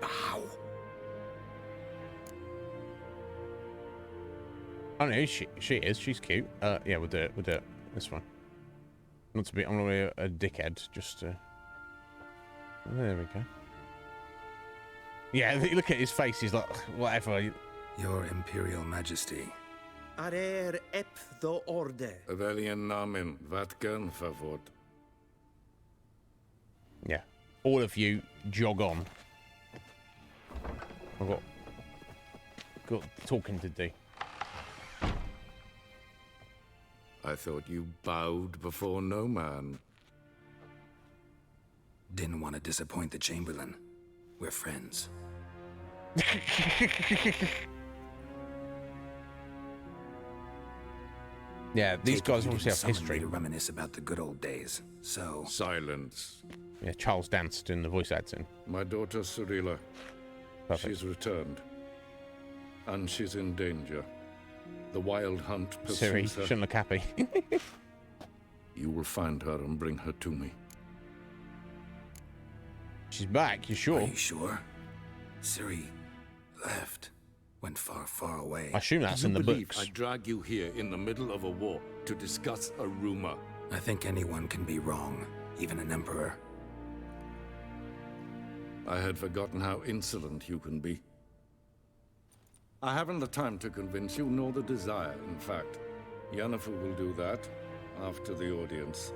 Bow. I know she is. She's cute. Yeah, we'll do it. We'll do it. It's fine. Not to be. I'm not a dickhead. Just. There we go. Yeah, look at his face. He's like, whatever. Your Imperial Majesty. Arer ep the orde. Welchen Namen? Vatkan favort. Yeah. All of you jog on. I've got talking to do. I thought you bowed before no man. Didn't want to disappoint the Chamberlain. We're friends. Yeah, these guys obviously have Someone history. to reminisce about the good old days. So Silence. Yeah, Charles Dance doing the voice acting. My daughter Cyrilla. Perfect. She's returned. And she's in danger. The wild hunt pursues Siri, her. shouldn't look happy. You will find her and bring her to me. She's back, you sure? Are you sure? Ciri left. Went far, far away. I assume that's in the believe books. I drag you here in the middle of a war to discuss a rumor? I think anyone can be wrong, even an emperor. I had forgotten how insolent you can be. I haven't the time to convince you, nor the desire, in fact. Yennefer will do that after the audience.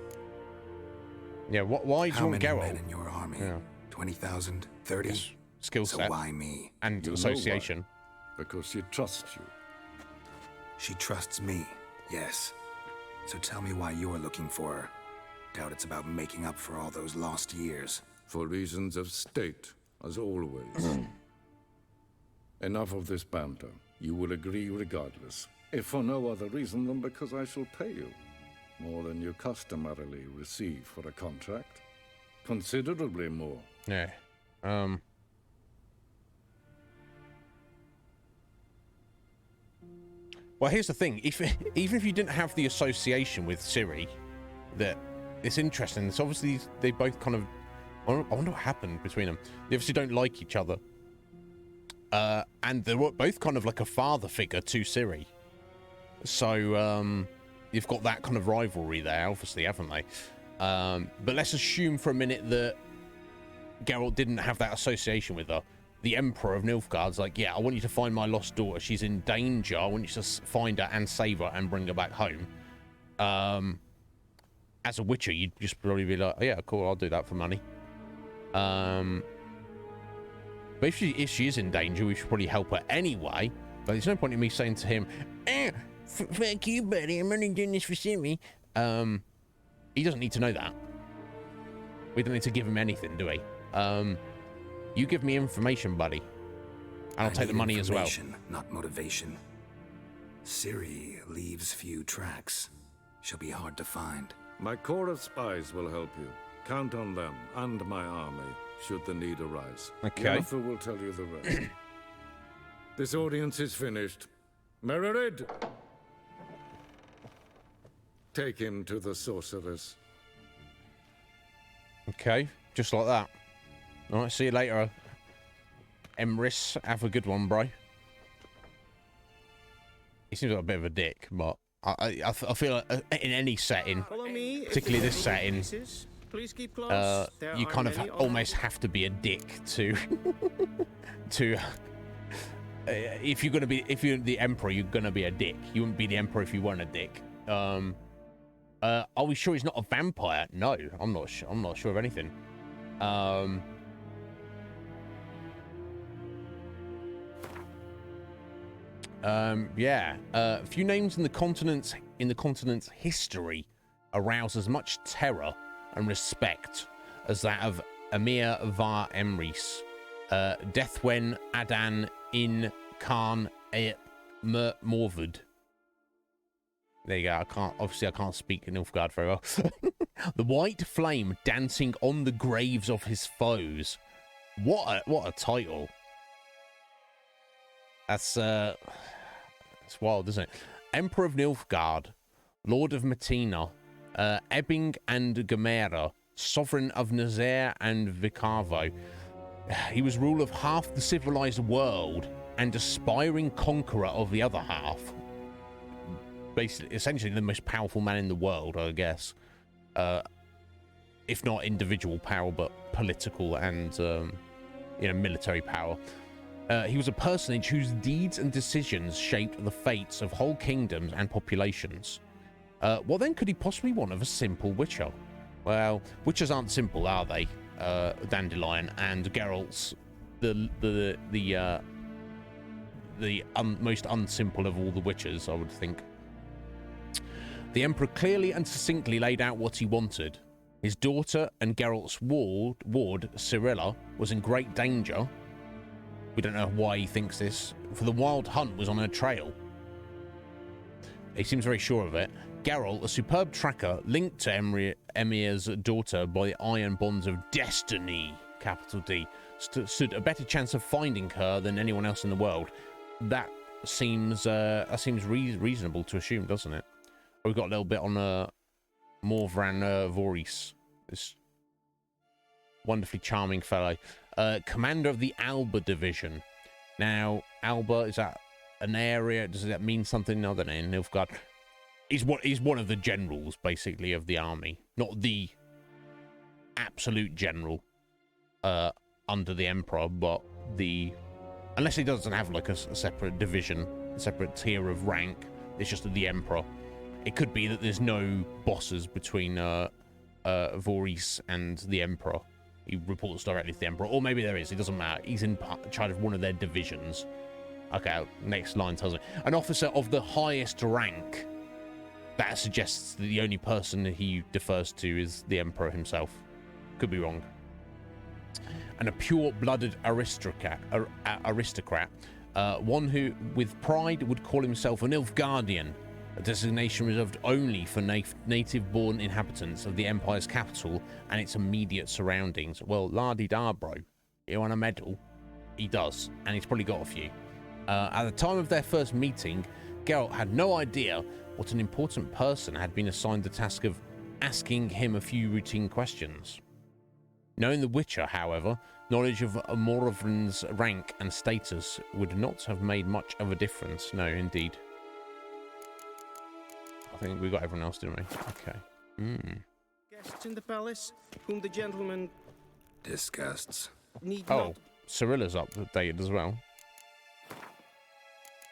Yeah, why do you want Geralt? How many men in your army? Yeah. 20,000? 30? Yes. Skill set. So why me? And You know association. why? Because she trusts you. She trusts me, yes. So tell me why you're looking for her. Doubt it's about making up for all those lost years. For reasons of state, as always. Enough of this banter. You will agree regardless. If for no other reason than because I shall pay you. More than you customarily receive for a contract. Considerably more. Yeah. Well, here's the thing. Even if you didn't have the association with Ciri, that it's interesting. It's obviously they both kind of. I wonder what happened between them. They obviously don't like each other, and they're both kind of like a father figure to Ciri. So you've got that kind of rivalry there, obviously, haven't they? But let's assume for a minute that Geralt didn't have that association with her. The Emperor of Nilfgaard's like, yeah, I want you to find my lost daughter. She's in danger. I want you to find her and save her and bring her back home. As a Witcher, you'd just probably be like, oh, yeah, cool, I'll do that for money. But if she is in danger, we should probably help her anyway. But there's no point in me saying to him, fuck you, buddy, I'm only doing this for Ciri. He doesn't need to know that. We don't need to give him anything, do we? You give me information, buddy. And I'll take the money as well. Not motivation. Ciri leaves few tracks. She'll be hard to find. My corps of spies will help you. Count on them and my army, should the need arise. Okay. Yennefer will tell you the rest. This audience is finished. Mererid! Take him to the sorceress. Okay, just like that. All right, see you later, Emrys. Have a good one, bro. He seems like a bit of a dick, but I feel like in any setting, particularly this setting, Please keep close. you kind of almost have to be a dick to if you're the Emperor, you're gonna be a dick. You wouldn't be the Emperor if you weren't a dick. Are we sure he's not a vampire? No, I'm not sure. I'm not sure of anything. Yeah. A few names in the continent's history arouse as much terror and respect as that of Emir var Emrys, Dethwen Adan in Khan Morvud. There you go. I can't speak Nilfgaard very well. The white flame dancing on the graves of his foes. What a title. That's wild, isn't it? Emperor of Nilfgaard, Lord of Metina, Ebbing and Gamera, Sovereign of Nazaire and Vicarvo. He was ruler of half the civilized world and aspiring conqueror of the other half. Basically, essentially the most powerful man in the world, I guess. If not individual power, but political and military power. He was a personage whose deeds and decisions shaped the fates of whole kingdoms and populations. What then could he possibly want of a simple Witcher? Well, Witchers aren't simple, are they? Dandelion, and Geralt's the most unsimple of all the Witchers, I would think. The Emperor clearly and succinctly laid out what he wanted. His daughter and Geralt's ward, Cirilla, was in great danger. We don't know why he thinks this, for the Wild Hunt was on her trail. He seems very sure of it. Geralt, a superb tracker, linked to Emir's daughter by the iron bonds of destiny, capital D, stood a better chance of finding her than anyone else in the world. That seems reasonable to assume, doesn't it? We've got a little bit on Morvran Voorhis, this wonderfully charming fellow. Commander of the Alba Division. Now, Alba, is that an area? Does that mean something? I don't know, in Nilfgaard. He's one of the generals, basically, of the army. Not the absolute general under the Emperor, but the... Unless he doesn't have, like, a separate division, a separate tier of rank, it's just the Emperor. It could be that there's no bosses between Voorhis and the Emperor. He reports directly to the Emperor. Or maybe there is. It doesn't matter. He's in charge of one of their divisions. Okay, next line tells me. An officer of the highest rank. That suggests that the only person he defers to is the Emperor himself. Could be wrong. And a pure-blooded aristocrat. One who, with pride, would call himself an Nilfgaardian. A designation reserved only for native-born inhabitants of the Empire's capital and its immediate surroundings. Well, la-di-da, bro. You want a medal? He does, and he's probably got a few. At the time of their first meeting, Geralt had no idea what an important person had been assigned the task of asking him a few routine questions. Knowing the Witcher, however, knowledge of Moravrin's rank and status would not have made much of a difference. No, indeed. I think we got everyone else, didn't we? Okay. Guests in the palace, whom the gentleman disgusts. Need oh, not. Cirilla's updated as well.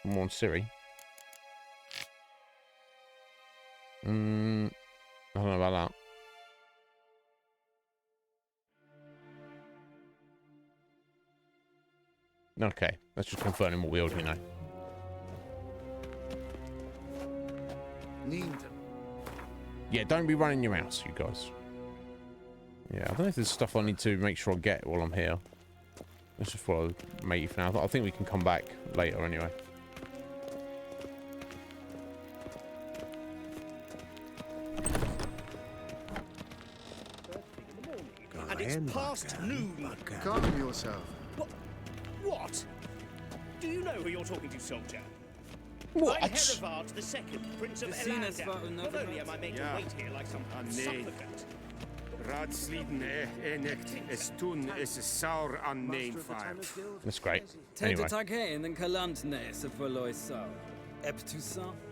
More on Ciri. I don't know about that. Okay, let's just confirm what we already know. Yeah, don't be running your mouth, you guys. Yeah, I don't know if there's stuff I need to make sure I get while I'm here. Let's just follow matey for now. I think we can come back later anyway. And it's past noon. Calm yourself. What? Do you know who you're talking to, soldier? What? I'm Herivard II, Prince of Elander. Not only am I made to wait here like some supplicant. Raadsleden enicht is toen is saur aan neen fire. That's great. Anyway.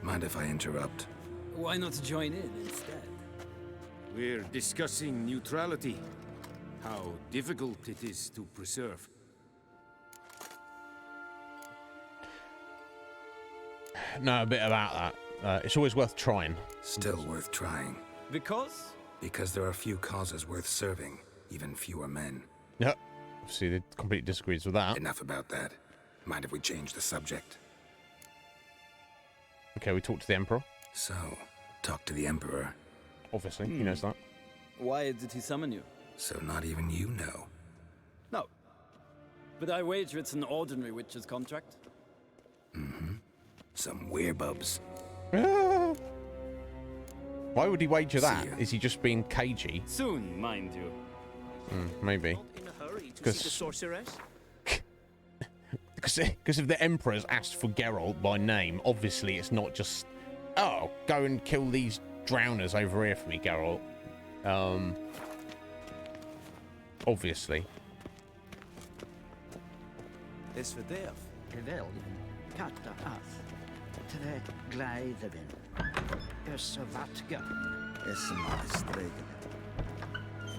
Mind if I interrupt? Why not join in instead? We're discussing neutrality. How difficult it is to preserve. No, a bit about that. It's always worth trying. Still worth trying. Because? Because there are few causes worth serving, even fewer men. Yep. See, they completely disagrees with that. Enough about that. Mind if we change the subject? Okay, we talk to the Emperor. So, talk to the Emperor. Obviously, he knows that. Why did he summon you? So not even you know. No. But I wager it's an ordinary witcher's contract. Mm-hmm. Some werebubs. Why would he wager that? Is he just being cagey? Soon, mind you. Maybe. In a hurry to see the sorceress? Because if the Emperor's asked for Geralt by name, obviously it's not just, oh, go and kill these drowners over here for me, Geralt. Obviously. Is för det väl katta af. Tre glädjen. Ösavatka. Esmastregen.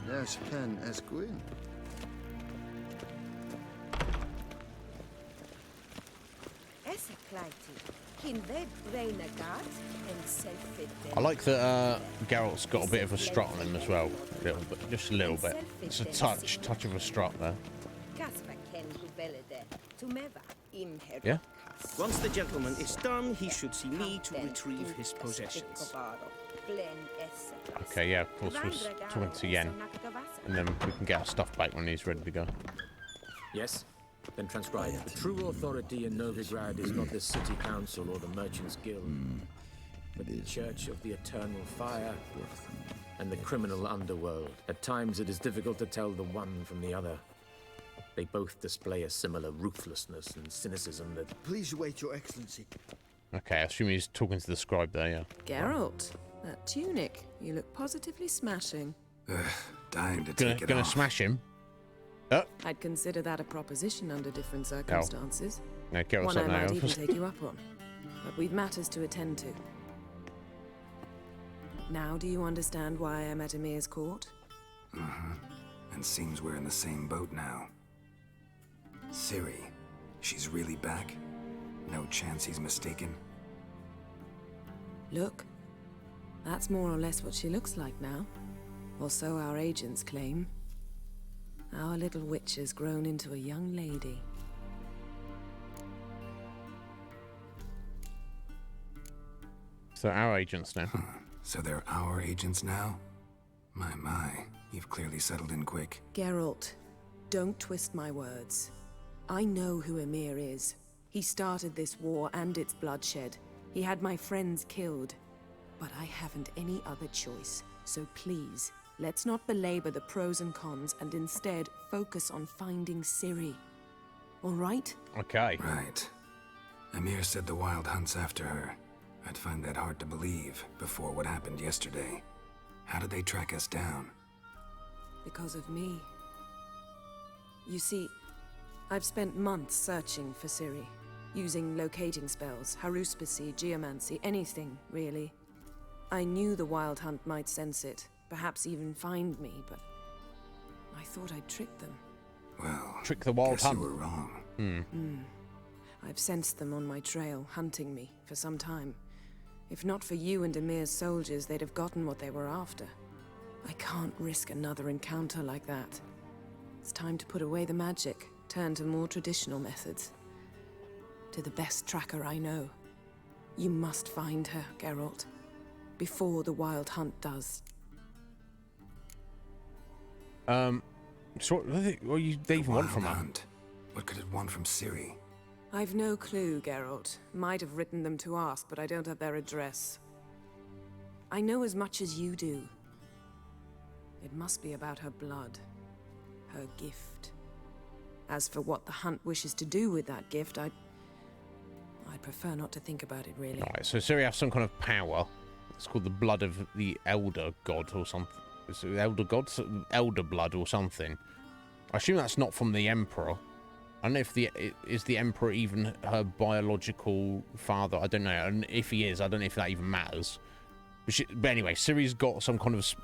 There's pen as queen. I like that Geralt's got a bit of a strut on him as well. A little bit, just a little bit. It's a touch of a strut there. Yeah? Once the gentleman is done, he should see me to retrieve his possessions. Okay, yeah, of course, we're talking to Yen. And then we can get our stuff back when he's ready to go. Yes? Then transcribe. The true authority in Novigrad is not the city council or the merchants' guild, but the Church of the Eternal Fire and the criminal underworld. At times it is difficult to tell the one from the other. They both display a similar ruthlessness and cynicism that... Please wait, Your Excellency. Okay, I assume he's talking to the scribe there, yeah. Geralt, that tunic, you look positively smashing. Dying to take it gonna off. smash him. I'd consider that a proposition under different circumstances. No, Geralt's One I not might now. even take you up on. But we've matters to attend to. Now do you understand why I'm at Emir's court? Mm-hmm. And seems we're in the same boat now. Ciri, she's really back? No chance he's mistaken? Look, that's more or less what she looks like now. Or so our agents claim. Our little witch has grown into a young lady. So our agents now. So they're our agents now? My, you've clearly settled in quick. Geralt, don't twist my words. I know who Emir is. He started this war and its bloodshed. He had my friends killed. But I haven't any other choice. So please, let's not belabor the pros and cons and instead focus on finding Ciri. All right? Okay. Right. Emir said the Wild Hunt's after her. I'd find that hard to believe before what happened yesterday. How did they track us down? Because of me. You see, I've spent months searching for Ciri, using locating spells, haruspicy, geomancy, anything, really. I knew the Wild Hunt might sense it, perhaps even find me, but I thought I'd trick them. Well, trick the Wild Hunt. You were wrong. I've sensed them on my trail, hunting me, for some time. If not for you and Emir's soldiers, they'd have gotten what they were after. I can't risk another encounter like that. It's time to put away the magic, turn to more traditional methods. To the best tracker I know. You must find her, Geralt. Before the Wild Hunt does. So what do they even want from her? What could it want from Ciri? I've no clue, Geralt. Might have written them to ask, but I don't have their address. I know as much as you do. It must be about her blood. Her gift. As for what the Hunt wishes to do with that gift, I'd prefer not to think about it, really. Alright, so Ciri has some kind of power. It's called the blood of the Elder God or something. Is it Elder God? Elder blood or something. I assume that's not from the Emperor. I don't know if is the Emperor even her biological father. I don't know. And if he is, I don't know if that even matters. But anyway, Ciri's got some kind of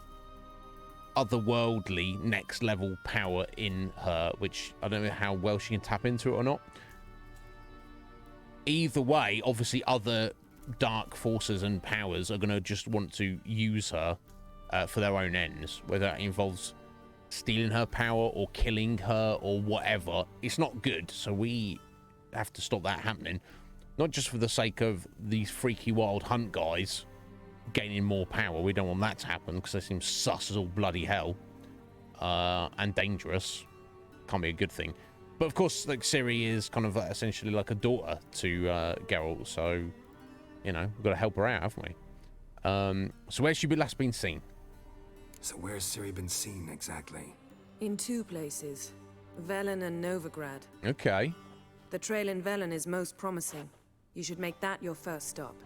otherworldly next level power in her, which I don't know how well she can tap into it or not. Either way, obviously other dark forces and powers are going to just want to use her for their own ends, whether that involves stealing her power or killing her or whatever. It's not good, so we have to stop that happening. Not just for the sake of these freaky Wild Hunt guys gaining more power. We don't want that to happen because they seem sus as all bloody hell and dangerous. Can't be a good thing. But of course, like, Ciri is kind of essentially like a daughter to Geralt, so you know, we've got to help her out, haven't we? So where's she last been seen? So where's Ciri been seen exactly? In two places. Velen and Novigrad. Okay. The trail in Velen is most promising. You should make that your first stop.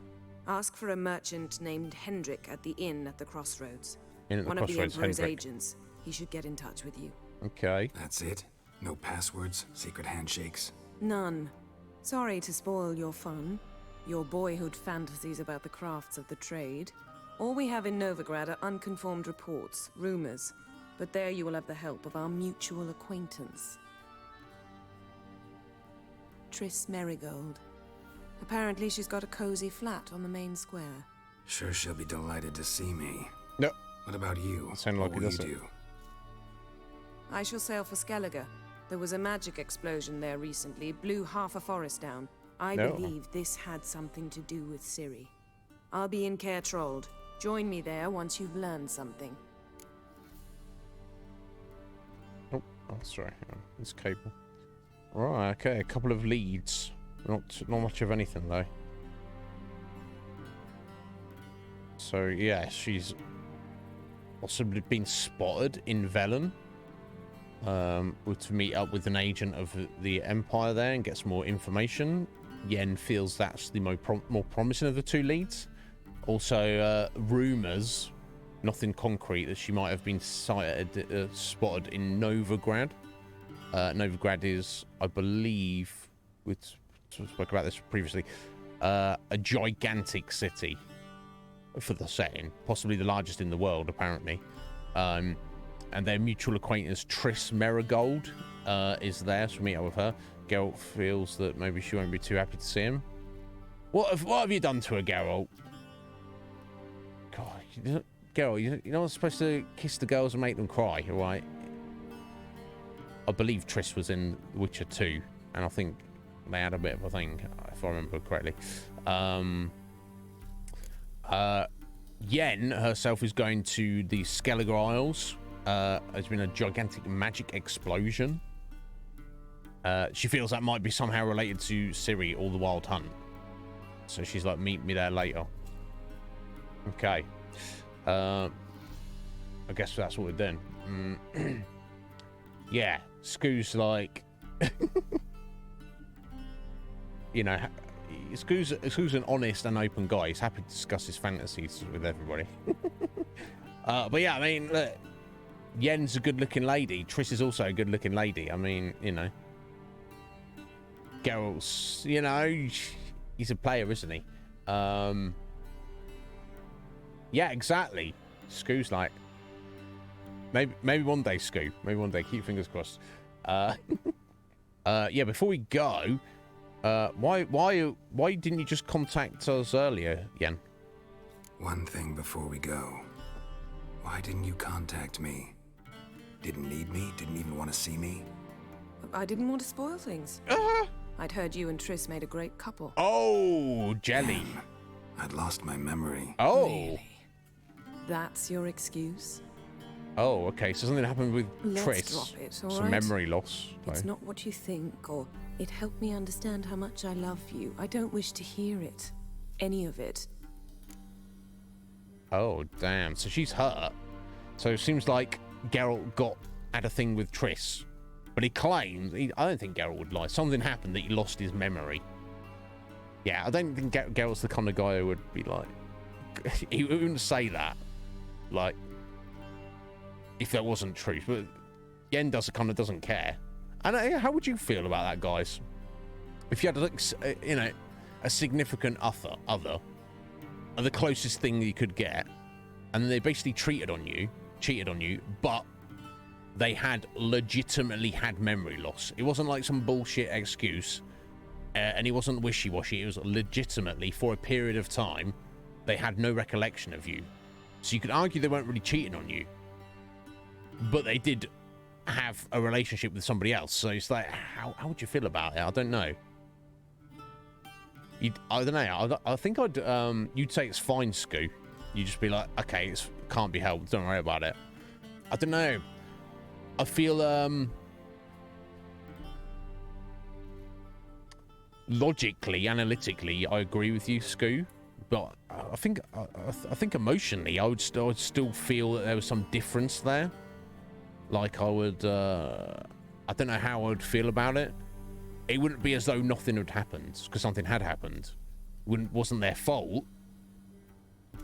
Ask for a merchant named Hendrik at the inn at the crossroads. One of the Emperor's agents. He should get in touch with you. Okay. That's it? No passwords? Secret handshakes? None. Sorry to spoil your fun. Your boyhood fantasies about the crafts of the trade. All we have in Novigrad are unconfirmed reports, rumors. But there you will have the help of our mutual acquaintance. Triss Merigold. Apparently she's got a cozy flat on the main square. Sure she'll be delighted to see me. No. What about you? Sound like what will you do? I shall sail for Skellige. There was a magic explosion there recently, blew half a forest down. I believe this had something to do with Ciri. I'll be in Caer Trold. Join me there once you've learned something. Oh, sorry. It's cable. Right, okay, a couple of leads. Not much of anything, though. So, yeah, she's possibly been spotted in Velen. To meet up with an agent of the Empire there and get some more information. Yen feels that's the more promising of the two leads. Also, rumours, nothing concrete, that she might have been spotted in Novigrad. Novigrad is, I believe, we spoke about this previously, a gigantic city. for the setting, possibly the largest in the world, apparently. And their mutual acquaintance Triss Merigold is there, so meet up with her. Geralt feels that maybe she won't be too happy to see him. What have you done to her, Geralt? God, Geralt, you're not supposed to kiss the girls and make them cry, all right? I believe Triss was in Witcher 2, and I think they had a bit of a thing, if I remember correctly. Yen herself is going to the Skellige Isles. There's been a gigantic magic explosion. She feels that might be somehow related to Ciri or the Wild Hunt. So she's like, meet me there later. Okay. I guess that's what we're doing. Yeah, Skoo's like... you know, Skoo's an honest and open guy. He's happy to discuss his fantasies with everybody. But yeah, I mean, look, Yen's a good-looking lady. Triss is also a good-looking lady. I mean, you know, Geralt's, you know, he's a player, isn't he? Yeah, exactly. Skoo's like, maybe one day, Skoo. Maybe one day. Keep fingers crossed. Yeah, before we go, why didn't you just contact us earlier, Yen? One thing before we go. Why didn't you contact me? Didn't need me? Didn't even want to see me? I didn't want to spoil things. I'd heard you and Triss made a great couple. Oh, jelly. Damn, I'd lost my memory. Oh. Really? That's your excuse? Oh, okay. So something happened with Let's Triss. drop it, all Some right? memory loss. It's not what you think, or it helped me understand how much I love you. I don't wish to hear it. Any of it. Oh, damn. So she's hurt. So it seems like Geralt had a thing with Triss. But he claims... I don't think Geralt would lie. Something happened that he lost his memory. Yeah, I don't think Geralt's the kind of guy who would be like... he wouldn't say that. Like... if there wasn't truth. But Yen kind of doesn't care. And how would you feel about that, guys? If you had, you know, a significant other, the closest thing you could get, and they basically cheated on you, but they had legitimately had memory loss. It wasn't like some bullshit excuse, and it wasn't wishy-washy. It was legitimately, for a period of time, they had no recollection of you. So you could argue they weren't really cheating on you, but they did have a relationship with somebody else. So it's like, how would you feel about it? I don't know. I don't know. I think you'd say it's fine, Skoo. You'd just be like, okay, it can't be helped. Don't worry about it. I don't know. I feel logically, analytically, I agree with you, Skoo. But I think emotionally, I would still feel that there was some difference there. Like I would, I don't know how I would feel about it. It wouldn't be as though nothing had happened, because something had happened. Wasn't their fault,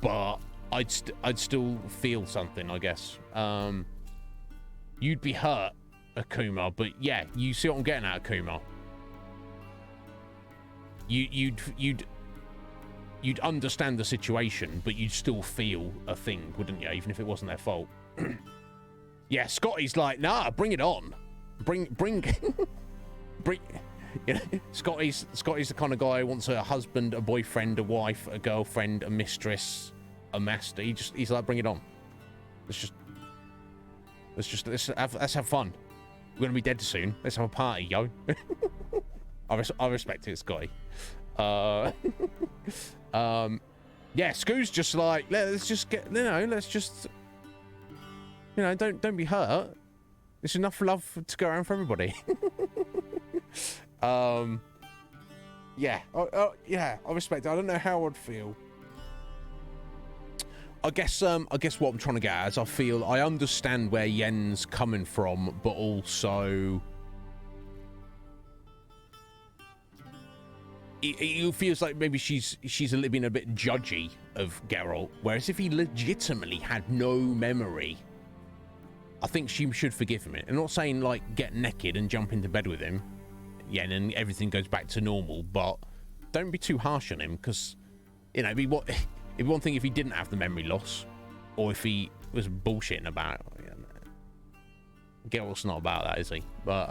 but I'd still feel something, I guess. You'd be hurt, Akuma, but yeah, you see what I'm getting at, Akuma. You'd understand the situation, but you'd still feel a thing, wouldn't you? Even if it wasn't their fault. Yeah, Scotty's like, nah, bring it on. Bring. You know, Scotty's the kind of guy who wants a husband, a boyfriend, a wife, a girlfriend, a mistress, a master. He's like, bring it on. Let's have fun. We're gonna be dead soon. Let's have a party, yo. I respect it, Scotty. Yeah, Skoo's just like, let's just get, you know, don't be hurt. There's enough love to go around for everybody. Yeah, yeah, I respect it. I don't know how I'd feel. I guess what I'm trying to get at is I understand where Yen's coming from, but also it feels like maybe she's a little bit judgy of Geralt, whereas if he legitimately had no memory, I think she should forgive him. I'm not saying like get naked and jump into bed with him, yeah, and then everything goes back to normal, but don't be too harsh on him, because you know, It'd be one thing if he didn't have the memory loss, or if he was bullshitting about it. Geralt's not about that, is he? But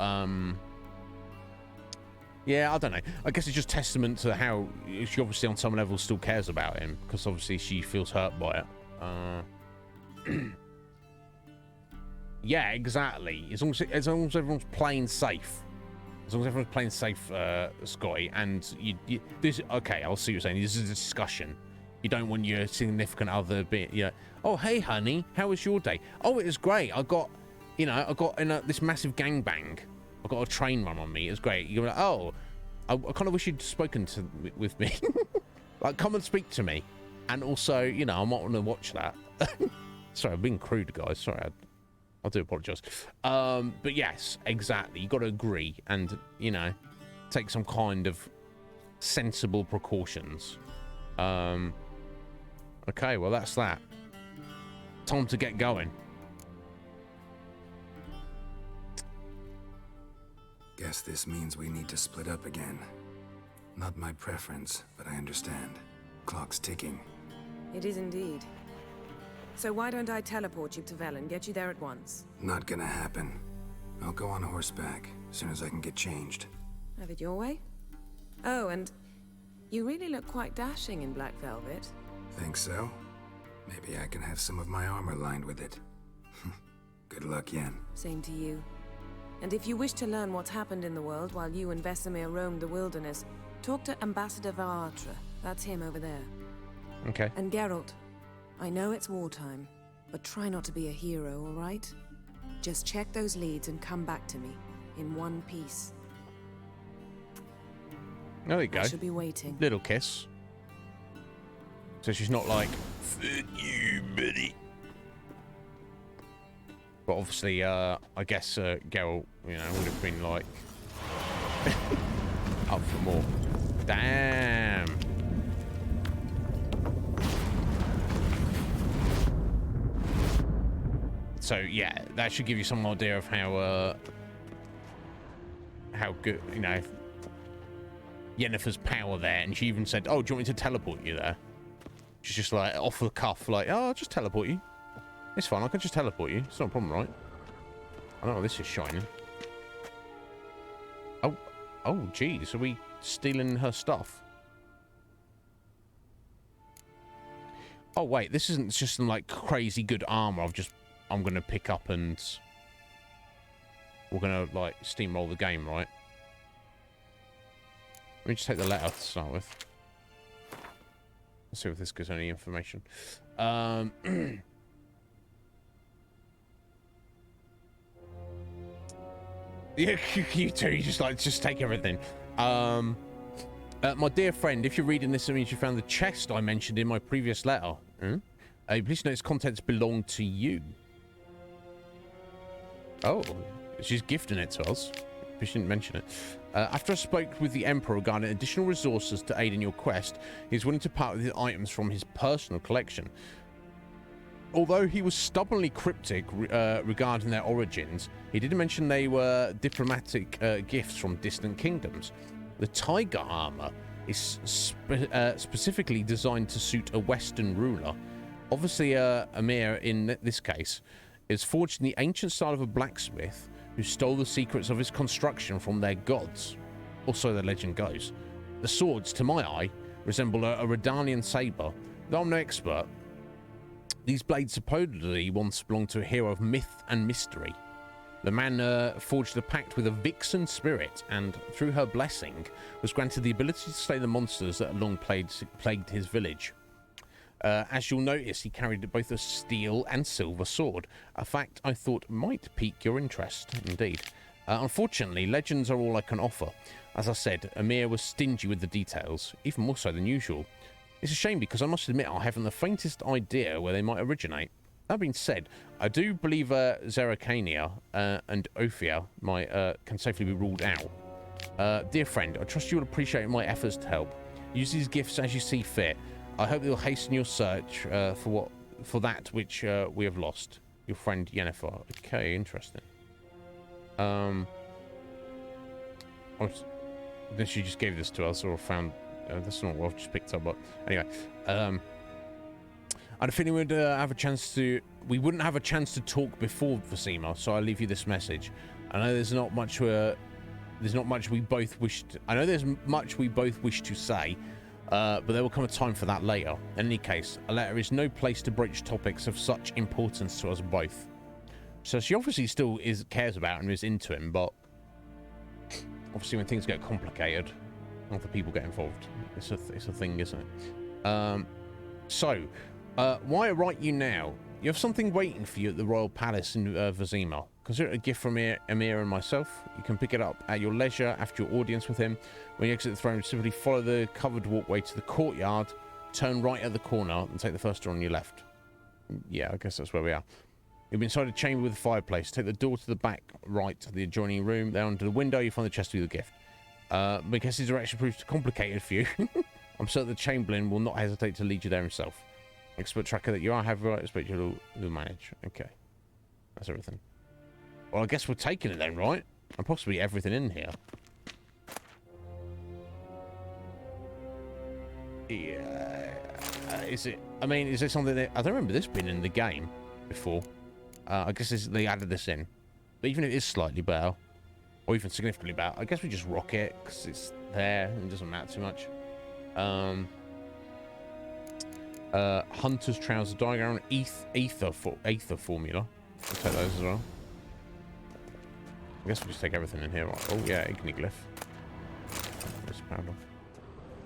yeah, I don't know. I guess it's just testament to how she obviously on some level still cares about him, because obviously she feels hurt by it. Yeah, exactly. As long as everyone's playing safe. As long as everyone's playing safe, Scotty, and this, okay, I'll see what you're saying. This is a discussion. You don't want your significant other being, oh, hey, honey, how was your day? Oh, it was great. I got in this massive gangbang. I got a train run on me. It was great. You're like, oh, I kind of wish you'd spoken with me. Like, come and speak to me. And also, I might want to watch that. Sorry, I'm being crude, guys. Sorry, I do apologise. But yes, exactly. You got to agree and, take some kind of sensible precautions. Okay, well, that's that. Time to get going. Guess this means we need to split up again. Not my preference, but I understand. Clock's ticking. It is indeed. So why don't I teleport you to Vel and get you there at once? Not gonna happen. I'll go on horseback as soon as I can get changed. Have it your way? Oh, and you really look quite dashing in black velvet. Think so? Maybe I can have some of my armor lined with it. Good luck, Yen. Same to you. And if you wish to learn what's happened in the world while you and Vesemir roamed the wilderness, talk to Ambassador Varatra. That's him over there. Okay. And Geralt, I know it's wartime, but try not to be a hero, all right? Just check those leads and come back to me, in one piece. There you go. I shall be waiting. Little kiss. So she's not like, fuck you, buddy. But obviously, I guess Geralt, would have been like, up for more. Damn. So yeah, that should give you some idea of how good, Yennefer's power there. And she even said, oh, do you want me to teleport you there? She's just like off the cuff, like, oh, I'll just teleport you. It's fine, I can just teleport you. It's not a problem, right? I know this is shining. Oh, geez, are we stealing her stuff? Oh, wait, this isn't just some, like, crazy good armor I'm gonna pick up and we're gonna, like, steamroll the game, right? Let me just take the letter to start with. Let's see if this gives any information. Yeah, you too. You just take everything. My dear friend, if you're reading this, it means you found the chest I mentioned in my previous letter. Please note its contents belong to you. Oh, she's gifting it to us. We shouldn't mention it. After I spoke with the Emperor regarding additional resources to aid in your quest, he's willing to part with the items from his personal collection. Although he was stubbornly cryptic regarding their origins, he did mention they were diplomatic gifts from distant kingdoms. The tiger armor is specifically designed to suit a Western ruler. Obviously, Emir, in this case, is forged in the ancient style of a blacksmith who stole the secrets of his construction from their gods. Or so the legend goes. The swords, to my eye, resemble a Redanian saber. Though I'm no expert, these blades supposedly once belonged to a hero of myth and mystery. The man forged a pact with a vixen spirit, and through her blessing, was granted the ability to slay the monsters that had long plagued his village. As you'll notice, he carried both a steel and silver sword, a fact I thought might pique your interest, indeed. Unfortunately, legends are all I can offer. As I said, Emir was stingy with the details, even more so than usual. It's a shame because I must admit I haven't the faintest idea where they might originate. That being said, I do believe Zeracania and Ophia can safely be ruled out. Dear friend, I trust you will appreciate my efforts to help. Use these gifts as you see fit. I hope they'll hasten your search for that which we have lost. Your friend Yennefer. Okay, interesting. Then she just gave this to us, or found. That's not what I've just picked up, but anyway. I don't think we would have a chance to. We wouldn't have a chance to talk before Vizima, so I'll leave you this message. I know there's not much. There's not much we both wish. I know there's much we both wish to say, but there will come a time for that later. In any case, a letter is no place to broach topics of such importance to us both. So she obviously still cares about him, is into him, but obviously when things get complicated, other people get involved. It's a thing, isn't it? So, why I write you now? You have something waiting for you at the Royal Palace in Vizima. Consider it a gift from Emir and myself. You can pick it up at your leisure after your audience with him. When you exit the throne, simply follow the covered walkway to the courtyard, turn right at the corner, and take the first door on your left. Yeah, I guess that's where we are. You'll be inside a chamber with a fireplace. Take the door to the back right to the adjoining room. There under the window, you find the chest with the gift. Because his direction proves too complicated for you, I'm certain the Chamberlain will not hesitate to lead you there himself. Expert tracker that you are, have right, expect you'll manage. Okay. That's everything. Well, I guess we're taking it then, right? And possibly everything in here. Yeah. Is it... I mean, is there something that... I don't remember this being in the game before. I guess they added this in. But even if it is slightly better, or even significantly better, I guess we just rock it, because it's there, and it doesn't matter too much. Hunter's Trouser Diagram, Ether Formula. I'll take those as well. I guess we'll just take everything in here. Right? Oh, yeah, Igniglyph.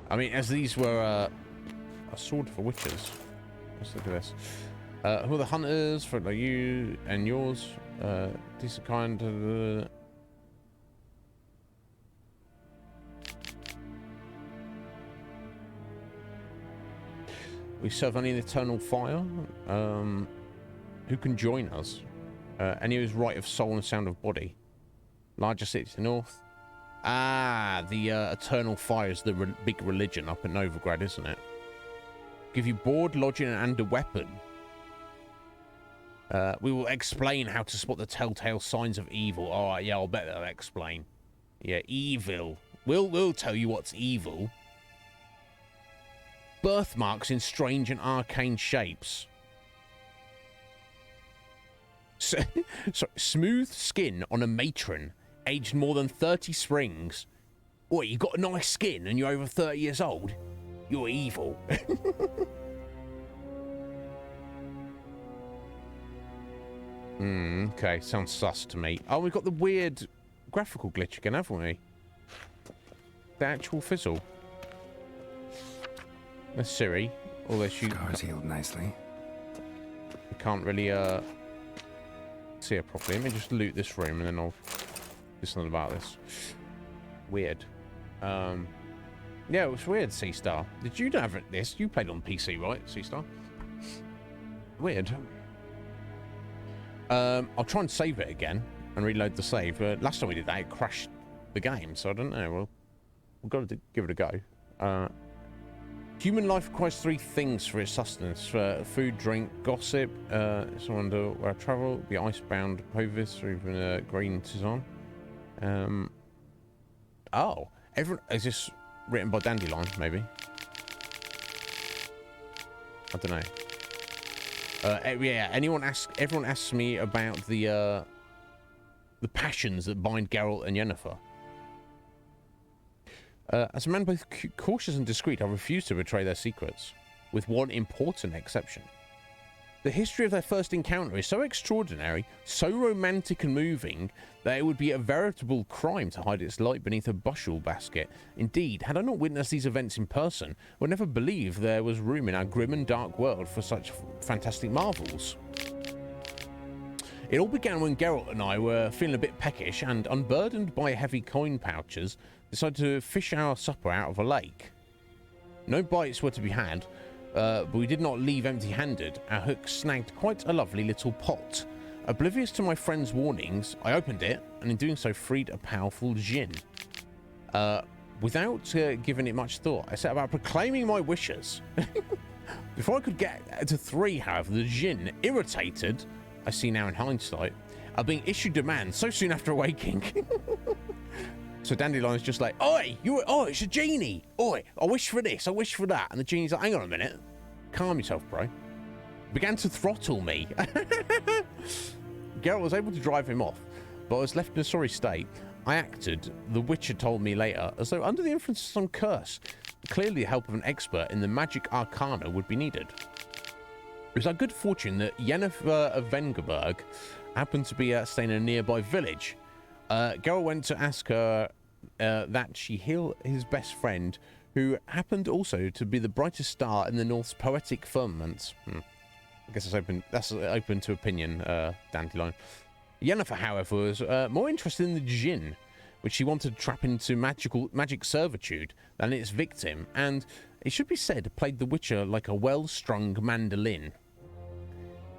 I mean, as these were a sword for witches. Let's look at this. Who are the hunters for like you and yours? Decent kind. We serve only an eternal fire. Who can join us? Any who's right of soul and sound of body. Larger city to the north. Ah, the eternal fire is the big religion up in Novigrad, isn't it? Give you board, lodging, and a weapon. We will explain how to spot the telltale signs of evil. All right, yeah, I'll bet they'll explain. Yeah, evil. We'll tell you what's evil. Birthmarks in strange and arcane shapes. So, smooth skin on a matron, aged more than 30 springs. What, you got a nice skin and you're over 30 years old? You're evil. Okay, sounds sus to me. Oh, we've got the weird graphical glitch again, haven't we? The actual fizzle. That's Siri, although she... Scars healed nicely. We can't really, see it properly. Let me just loot this room and then I'll do something about this. Weird. Yeah, it was weird, C-Star. Did you have this? You played on PC, right, C-Star? Weird. I'll try and save it again and reload the save. Last time we did that, it crashed the game, so I don't know. Well, we've got to give it a go. Human life requires 3 things for its sustenance: food, drink, gossip. Someone where I travel, the icebound Povis, or even green Tizon. Oh, everyone is this written by Dandelion? Maybe. I don't know. Yeah, everyone asks me about the passions that bind Geralt and Yennefer. As a man both cautious and discreet, I refuse to betray their secrets, with one important exception. The history of their first encounter is so extraordinary, so romantic and moving, that it would be a veritable crime to hide its light beneath a bushel basket. Indeed, had I not witnessed these events in person, I would never believe there was room in our grim and dark world for such fantastic marvels. It all began when Geralt and I were feeling a bit peckish and, unburdened by heavy coin pouches, decided to fish our supper out of a lake. No bites were to be had, but we did not leave empty-handed. Our hook snagged quite a lovely little pot. Oblivious to my friend's warnings, I opened it, and in doing so freed a powerful djinn. Without giving it much thought, I set about proclaiming my wishes. Before I could get to 3, however, the djinn, irritated, I see now in hindsight, are being issued demands so soon after awaking. So Dandelion's just like, oi, it's a genie. Oi, I wish for this, I wish for that. And the genie's like, hang on a minute. Calm yourself, bro. began to throttle me. Geralt was able to drive him off, but I was left in a sorry state. I acted, the Witcher told me later, as though under the influence of some curse. Clearly the help of an expert in the magic arcana would be needed. It was our good fortune that Yennefer of Vengerberg happened to be staying in a nearby village. Geralt went to ask her that she heal his best friend, who happened also to be the brightest star in the North's poetic firmament. I guess that's open to opinion, Dandelion. Yennefer, however, was more interested in the djinn, which she wanted to trap into magic servitude than its victim, and, it should be said, played the Witcher like a well-strung mandolin.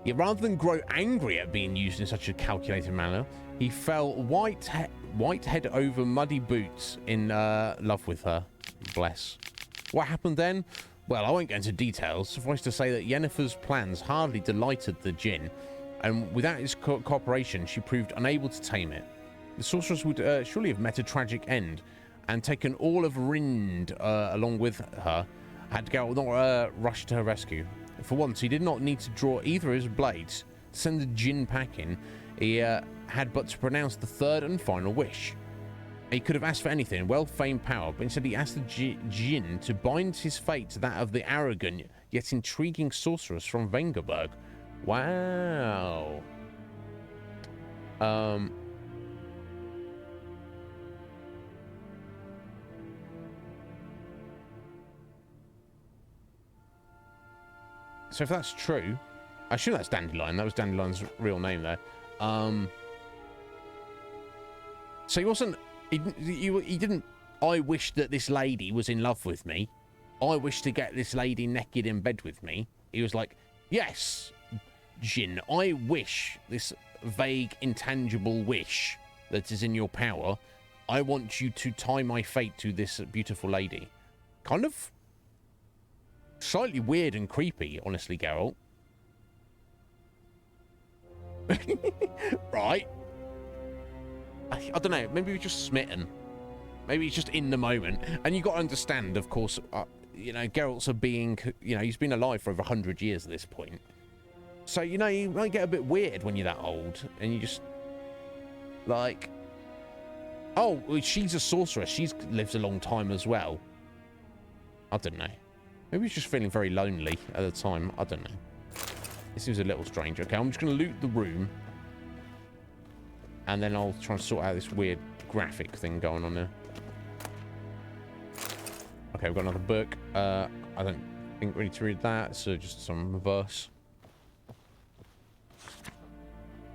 Yet rather than grow angry at being used in such a calculated manner, he fell white head over muddy boots in love with her. Bless. What happened then? Well, I won't go into details. Suffice to say that Yennefer's plans hardly delighted the djinn, and without his cooperation, she proved unable to tame it. The sorceress would surely have met a tragic end, and taken all of Rind along with her, had Geralt not rushed to her rescue. For once, he did not need to draw either of his blades to send the djinn packing. He had but to pronounce the third and final wish. He could have asked for anything, well-famed power, but instead he asked the djinn to bind his fate to that of the arrogant yet intriguing sorceress from Vengerberg. Wow. So if that's true, I assume that's Dandelion. That was Dandelion's real name there. So he wasn't. He didn't. I wish that this lady was in love with me. I wish to get this lady naked in bed with me. He was like, yes, Jinn, I wish this vague, intangible wish that is in your power. I want you to tie my fate to this beautiful lady. Kind of slightly weird and creepy, honestly, Geralt. Right? I don't know. Maybe we're just smitten. Maybe he's just in the moment. And you got to understand, of course, you know, Geralt's a being, you know, he's been alive for over 100 years at this point. So, you know, you might get a bit weird when you're that old. And you just, like, oh, she's a sorceress. She lives a long time as well. I don't know. Maybe he's just feeling very lonely at the time. I don't know. This seems a little strange. Okay, I'm just going to loot the room. And then I'll try and sort out this weird graphic thing going on there. Okay, we've got another book. I don't think we need to read that, so just some verse.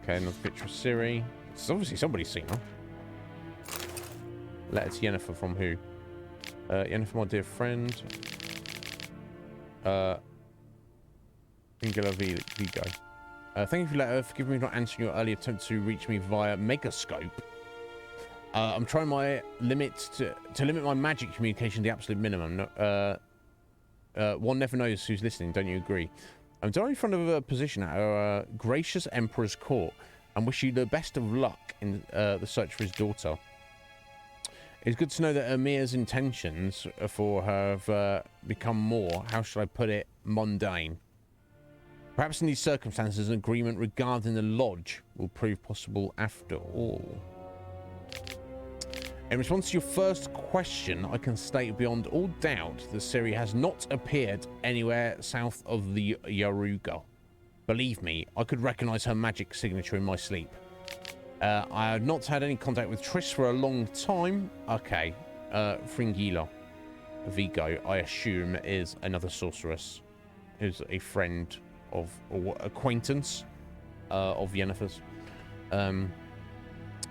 Okay, another picture of Ciri. This is obviously somebody's seen her. Letter to Yennefer from who? Yennefer, my dear friend. Singular Vigo. Thank you for your letter. Forgive me for not answering your early attempt to reach me via Megascope. I'm trying my limit to limit my magic communication to the absolute minimum. One never knows who's listening, don't you agree? I'm directly in front of a position at our gracious Emperor's court and wish you the best of luck in the search for his daughter. It's good to know that Amir's intentions for her have become more, how should I put it, mundane. Perhaps in these circumstances, an agreement regarding the lodge will prove possible after all. In response to your first question, I can state beyond all doubt that Ciri has not appeared anywhere south of the Yaruga. Believe me, I could recognize her magic signature in my sleep. I have not had any contact with Triss for a long time. Okay, Fringilla Vigo, I assume, is another sorceress who's a friend of, or acquaintance of Yennefer's.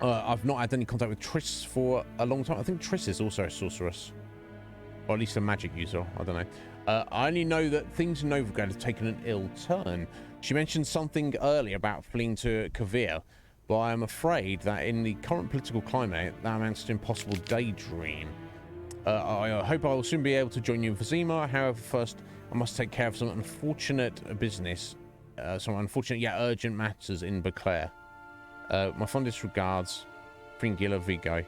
I've not had any contact with Triss for a long time. I think Triss is also a sorceress, or at least a magic user. I don't know. I only know that things in Novigrad have taken an ill turn. She mentioned something earlier about fleeing to Kavir, but I am afraid that in the current political climate, that amounts to an impossible daydream. I hope I will soon be able to join you in Vizima. However, first, I must take care of some unfortunate business, some unfortunate yet urgent matters in Beclair. My fondest regards, Fringilla Vigo.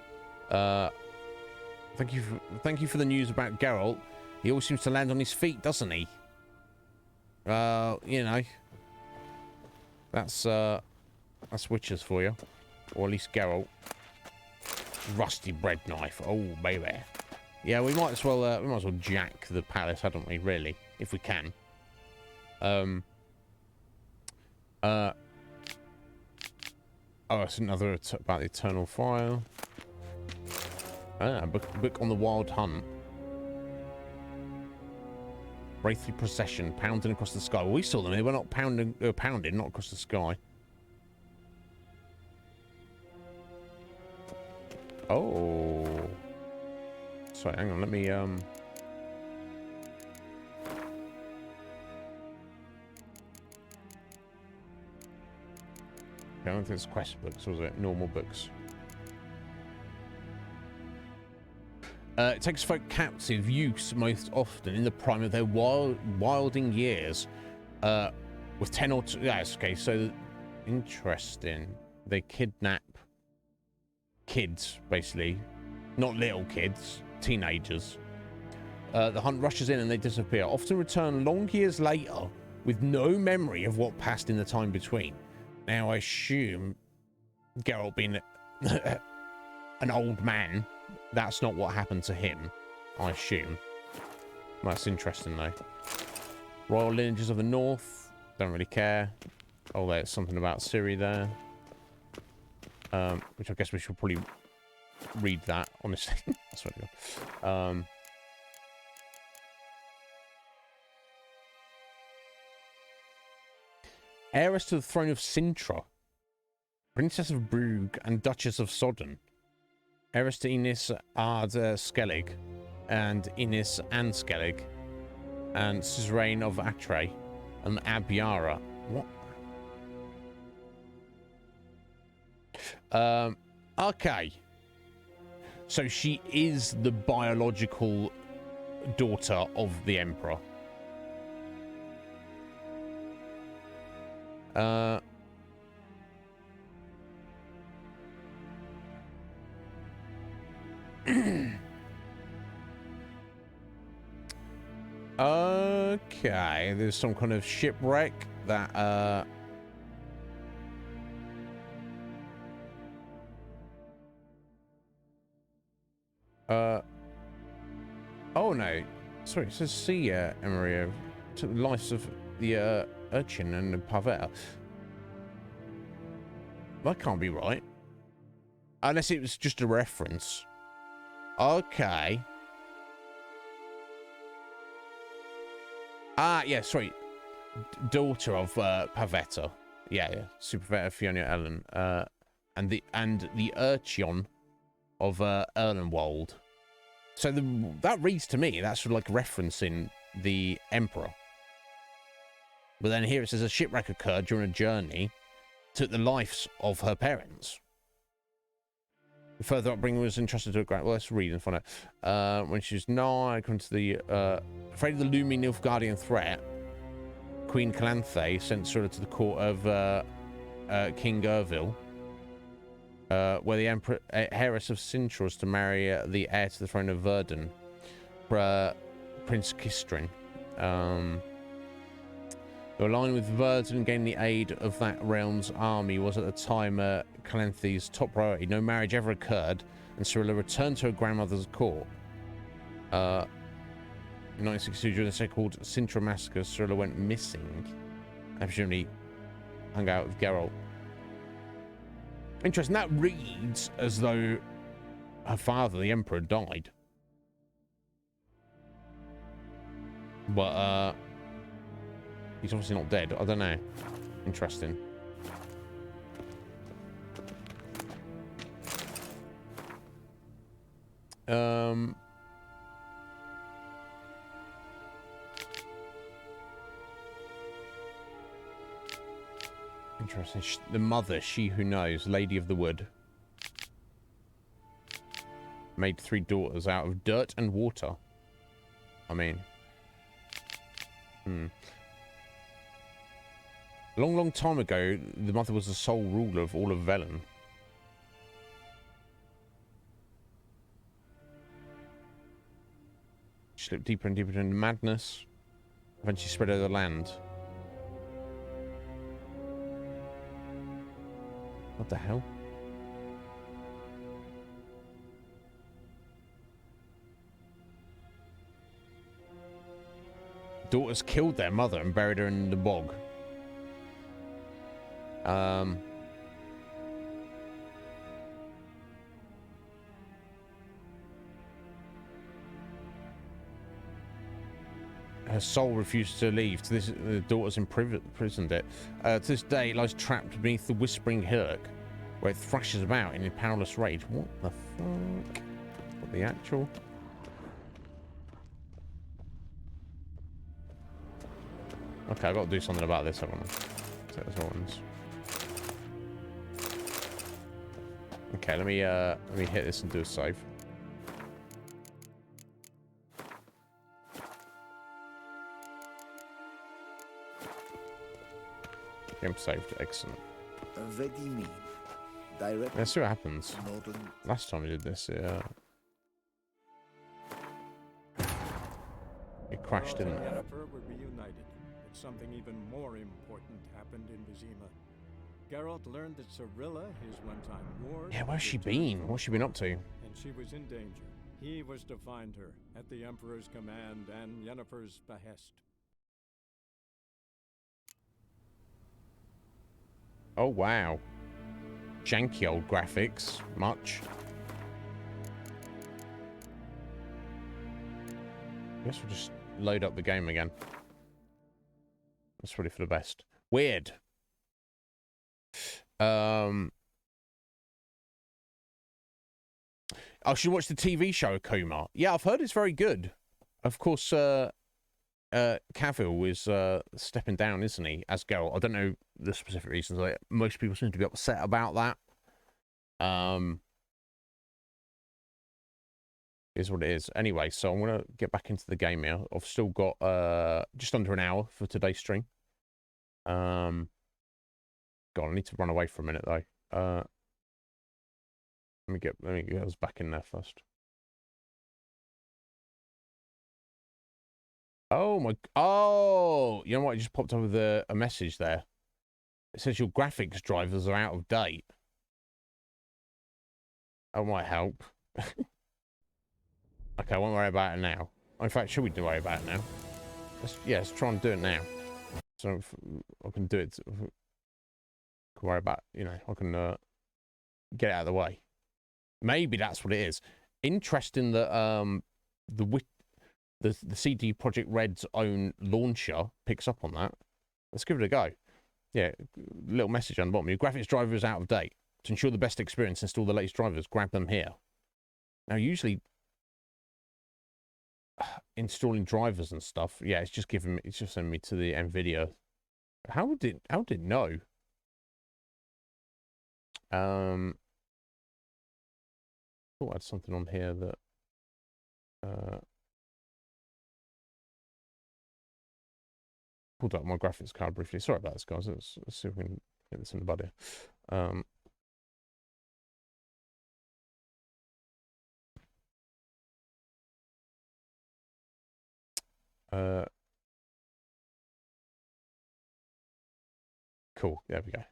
Thank you for the news about Geralt. He always seems to land on his feet, doesn't he? You know, That's Witchers for you. Or at least Geralt. Rusty bread knife. Oh, baby. Yeah, we might as well jack the palace, hadn't we, really? If we can. Oh, it's another about the Eternal Fire. Ah, book on the Wild Hunt. Wraithly Procession, pounding across the sky. Well, we saw them. They were not pounding, pounding, not across the sky. Oh. Sorry, hang on. Let me, I don't think it's quest books, was it? Normal books. It takes folk captive use most often in the prime of their wilding years. With 10 or 2... Yes, okay, so... Interesting. They kidnap kids, basically. Not little kids. Teenagers. The hunt rushes in and they disappear. Often return long years later with no memory of what passed in the time between. Now, I assume... Geralt being an old man... That's not what happened to him, I assume. That's interesting, though. Royal lineages of the North. Don't really care. Oh, there's something about Ciri there. Which I guess we should probably read that, honestly. I swear to God. Heiress to the throne of Sintra. Princess of Brugge and Duchess of Sodden. Heiress to Innis Ard Skellig and Innis and Skellig and Suzerain of Atre and Abiara. What? Okay. So she is the biological daughter of the Emperor. Okay, there's some kind of shipwreck that oh no, sorry, it says sea Emery took the lives of the urchin and the pavetta. That can't be right, unless it was just a reference. Okay. Ah, yeah, sorry. Daughter of Pavetta. Yeah. Superveta Fiona Ellen. And the urchin of Erlenwald. So that reads to me, that's sort of like referencing the Emperor. But then here it says a shipwreck occurred during a journey, took the lives of her parents. Further upbringing was entrusted to a great... Well, let's read and find out. When she was 9, according to the... afraid of the looming Nilfgaardian threat, Queen Calanthe sent Ciri to the court of King Gervil, where the Emperor, heiress of Sintra, was to marry the heir to the throne of Verdun, Prince Kistrin. The alliance with Verdun and gaining the aid of that realm's army was at the time Calanthe's top priority. No marriage ever occurred, and Cirilla returned to her grandmother's court. In 1962, during the so-called Sintra massacre, Cirilla went missing. And presumably hung out with Geralt. Interesting. That reads as though her father, the Emperor, died. But, he's obviously not dead. I don't know. Interesting. Interesting. The mother, she who knows, Lady of the Wood, made 3 daughters out of dirt and water. I mean, a long, long time ago, the mother was the sole ruler of all of Velen. She slipped deeper and deeper into madness. Eventually spread over the land. What the hell? Daughters killed their mother and buried her in the bog. Her soul refused to leave. To this, the daughters imprisoned it. To this day, it lies trapped beneath the Whispering Hillock, where it thrashes about in powerless rage. What the fuck? What the actual? Okay, I've got to do something about this. I want to take those ones. Okay, let me hit this and do a save. Game saved. Excellent. Let's see what happens. Last time we did this, it crashed, didn't it? Yennefer were reunited, but something even more important happened in Vizima. Geralt learned that Cirilla, his one-time ward... Yeah, where's she been? What's she been up to? And she was in danger. He was to find her, at the Emperor's command and Yennefer's behest. Oh, wow. Janky old graphics. Much. Guess we'll just load up the game again. That's probably for the best. Weird. I should watch the TV show Akuma. Yeah, I've heard it's very good. Of course, Cavill is stepping down, isn't he, as Geralt? I don't know the specific reasons. Like, most people seem to be upset about that. Is what it is. Anyway, so I'm gonna get back into the game here. I've still got just under an hour for today's stream. God, I need to run away for a minute though. Let me get us back in there first. Oh my! Oh, you know what? I just popped up with a message there. It says your graphics drivers are out of date. That might help. Okay, I won't worry about it now. In fact, should we worry about it now? Let's try and do it now. So I can do it. I can worry about, I can get it out of the way. Maybe that's what it is. Interesting that the CD Projekt Red's own launcher picks up on that. Let's give it a go. Yeah, little message on the bottom. Your graphics driver is out of date. To ensure the best experience, install the latest drivers. Grab them here. Now, usually installing drivers and stuff, yeah, it's just sending me to the NVIDIA. How did it know? Thought I had something on here that pulled up my graphics card briefly. Sorry about this, guys. Let's see if we can get this in the body. Cool. There we go.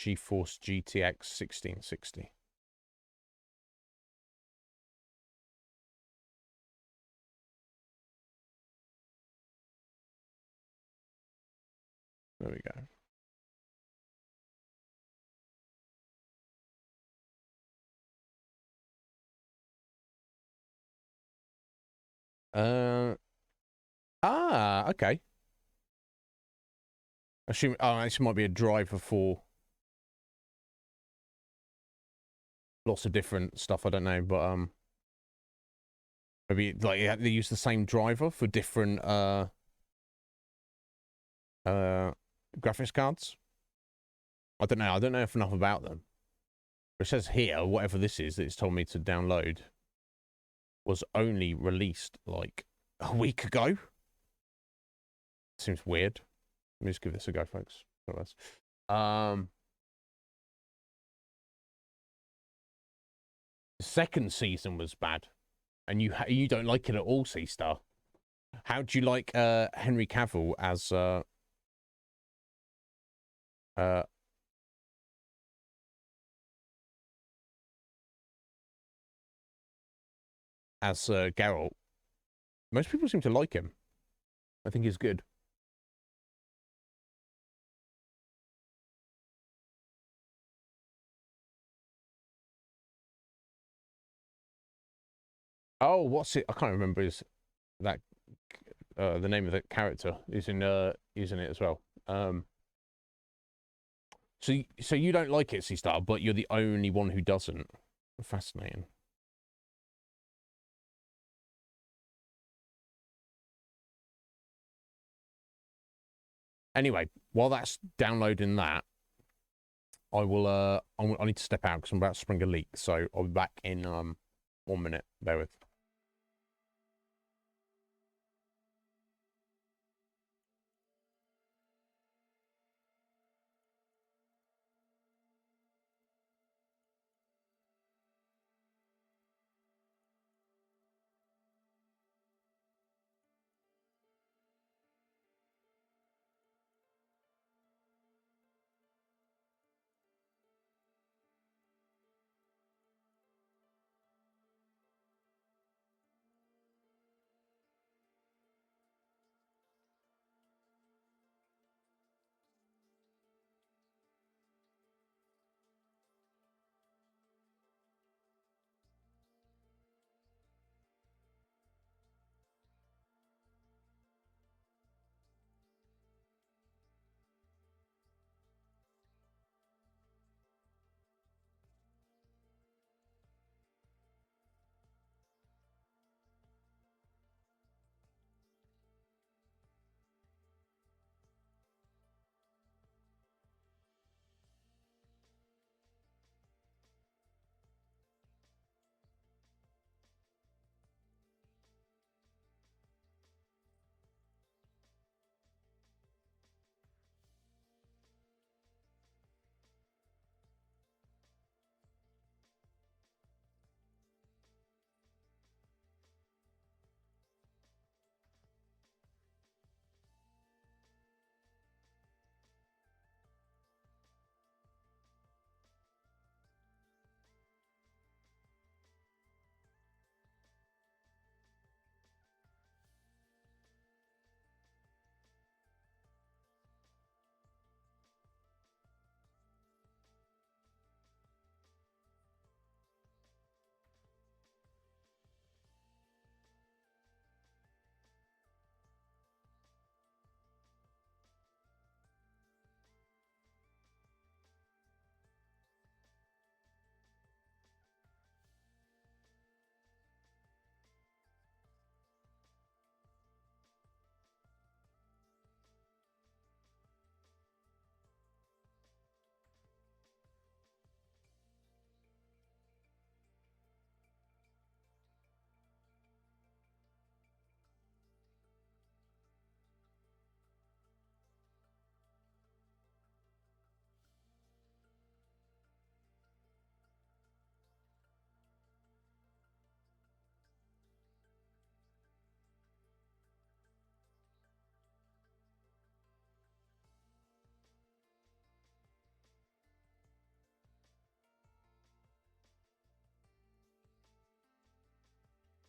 GeForce GTX 1660. There we go. Okay. Assume, this might be a driver for lots of different stuff. I don't know, but maybe like they use the same driver for different graphics cards. I don't know. I don't know enough about them. But it says here, whatever this is that it's told me to download was only released like a week ago. Seems weird. Let me just give this a go, folks. The second season was bad, and you don't like it at all, C-Star. How do you like Henry Cavill as as Geralt. Most people seem to like him. I think he's good. Oh, what's it? I can't remember the name of the character is in it as well. So you don't like it, C-Star, but you're the only one who doesn't. Fascinating. Anyway, while that's downloading that, I will I need to step out because I'm about to spring a leak. So I'll be back in 1 minute. Bear with.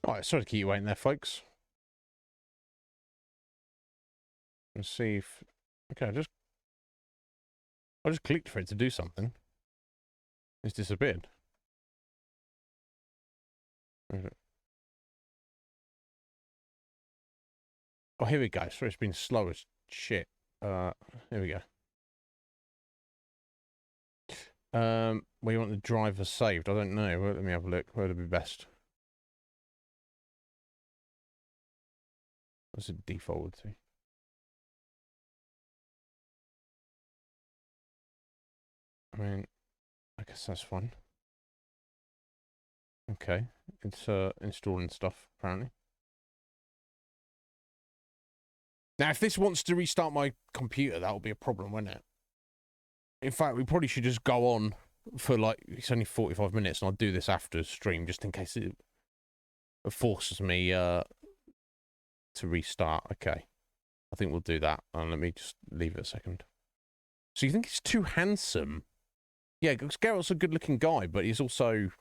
All right, sorry to keep you waiting there, folks. Let's see if... Okay, I just clicked for it to do something. It's disappeared. Oh, here we go. Sorry, it's been slow as shit. Here we go. Where you want the driver saved? I don't know. Well, let me have a look. Where would be best? What's it defaulted to? I mean, I guess that's fine. Okay, it's installing stuff apparently. Now, if this wants to restart my computer, that'll be a problem, won't it? In fact, we probably should just go on for like, it's only 45 minutes, and I'll do this after stream just in case it forces me to restart. Okay, I think we'll do that. And let me just leave it a second. So you think he's too handsome? Yeah, because Geralt's a good-looking guy, but he's also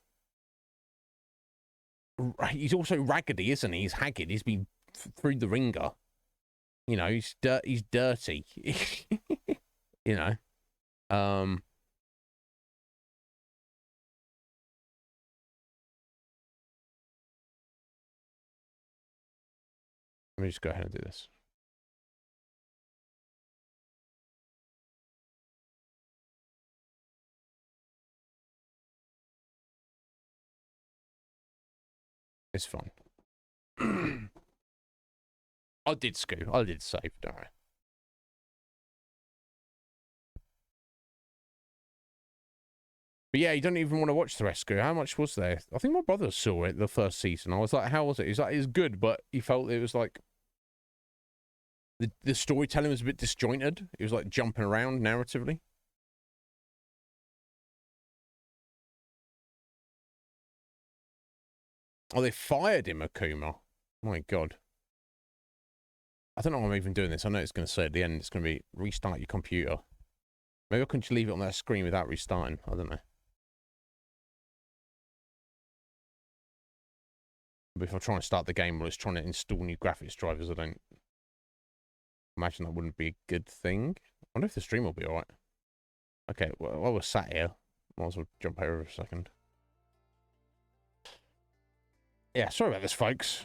he's also raggedy, isn't he? He's haggard. He's been through the ringer. You know, he's dirty. You know. Let me just go ahead and do this. It's fine. I did scoot. I did save. Don't worry. But yeah, you don't even want to watch the rescue. How much was there? I think my brother saw it the first season. I was like, how was it? He's like, it's good, but he felt it was like the storytelling was a bit disjointed. It was like jumping around narratively. Oh, they fired him, Akuma. My God. I don't know why I'm even doing this. I know it's going to say at the end, it's going to be restart your computer. Maybe I couldn't just leave it on that screen without restarting. I don't know. But if I try and start the game while it's trying to install new graphics drivers, I don't imagine that wouldn't be a good thing. I wonder if the stream will be alright. Okay, well, while we're sat here, might as well jump over for a second. Yeah, sorry about this, folks.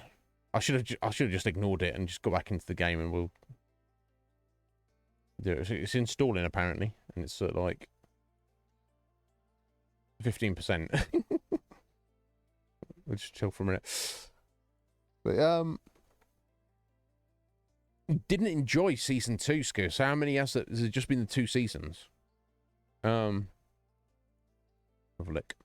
I should have just ignored it and just got back into the game, and we'll do it. It's installing apparently, and it's at like 15%. We'll just chill for a minute. But didn't enjoy season 2, Sco. So how many has it? Has it just been the 2 seasons? Have a look.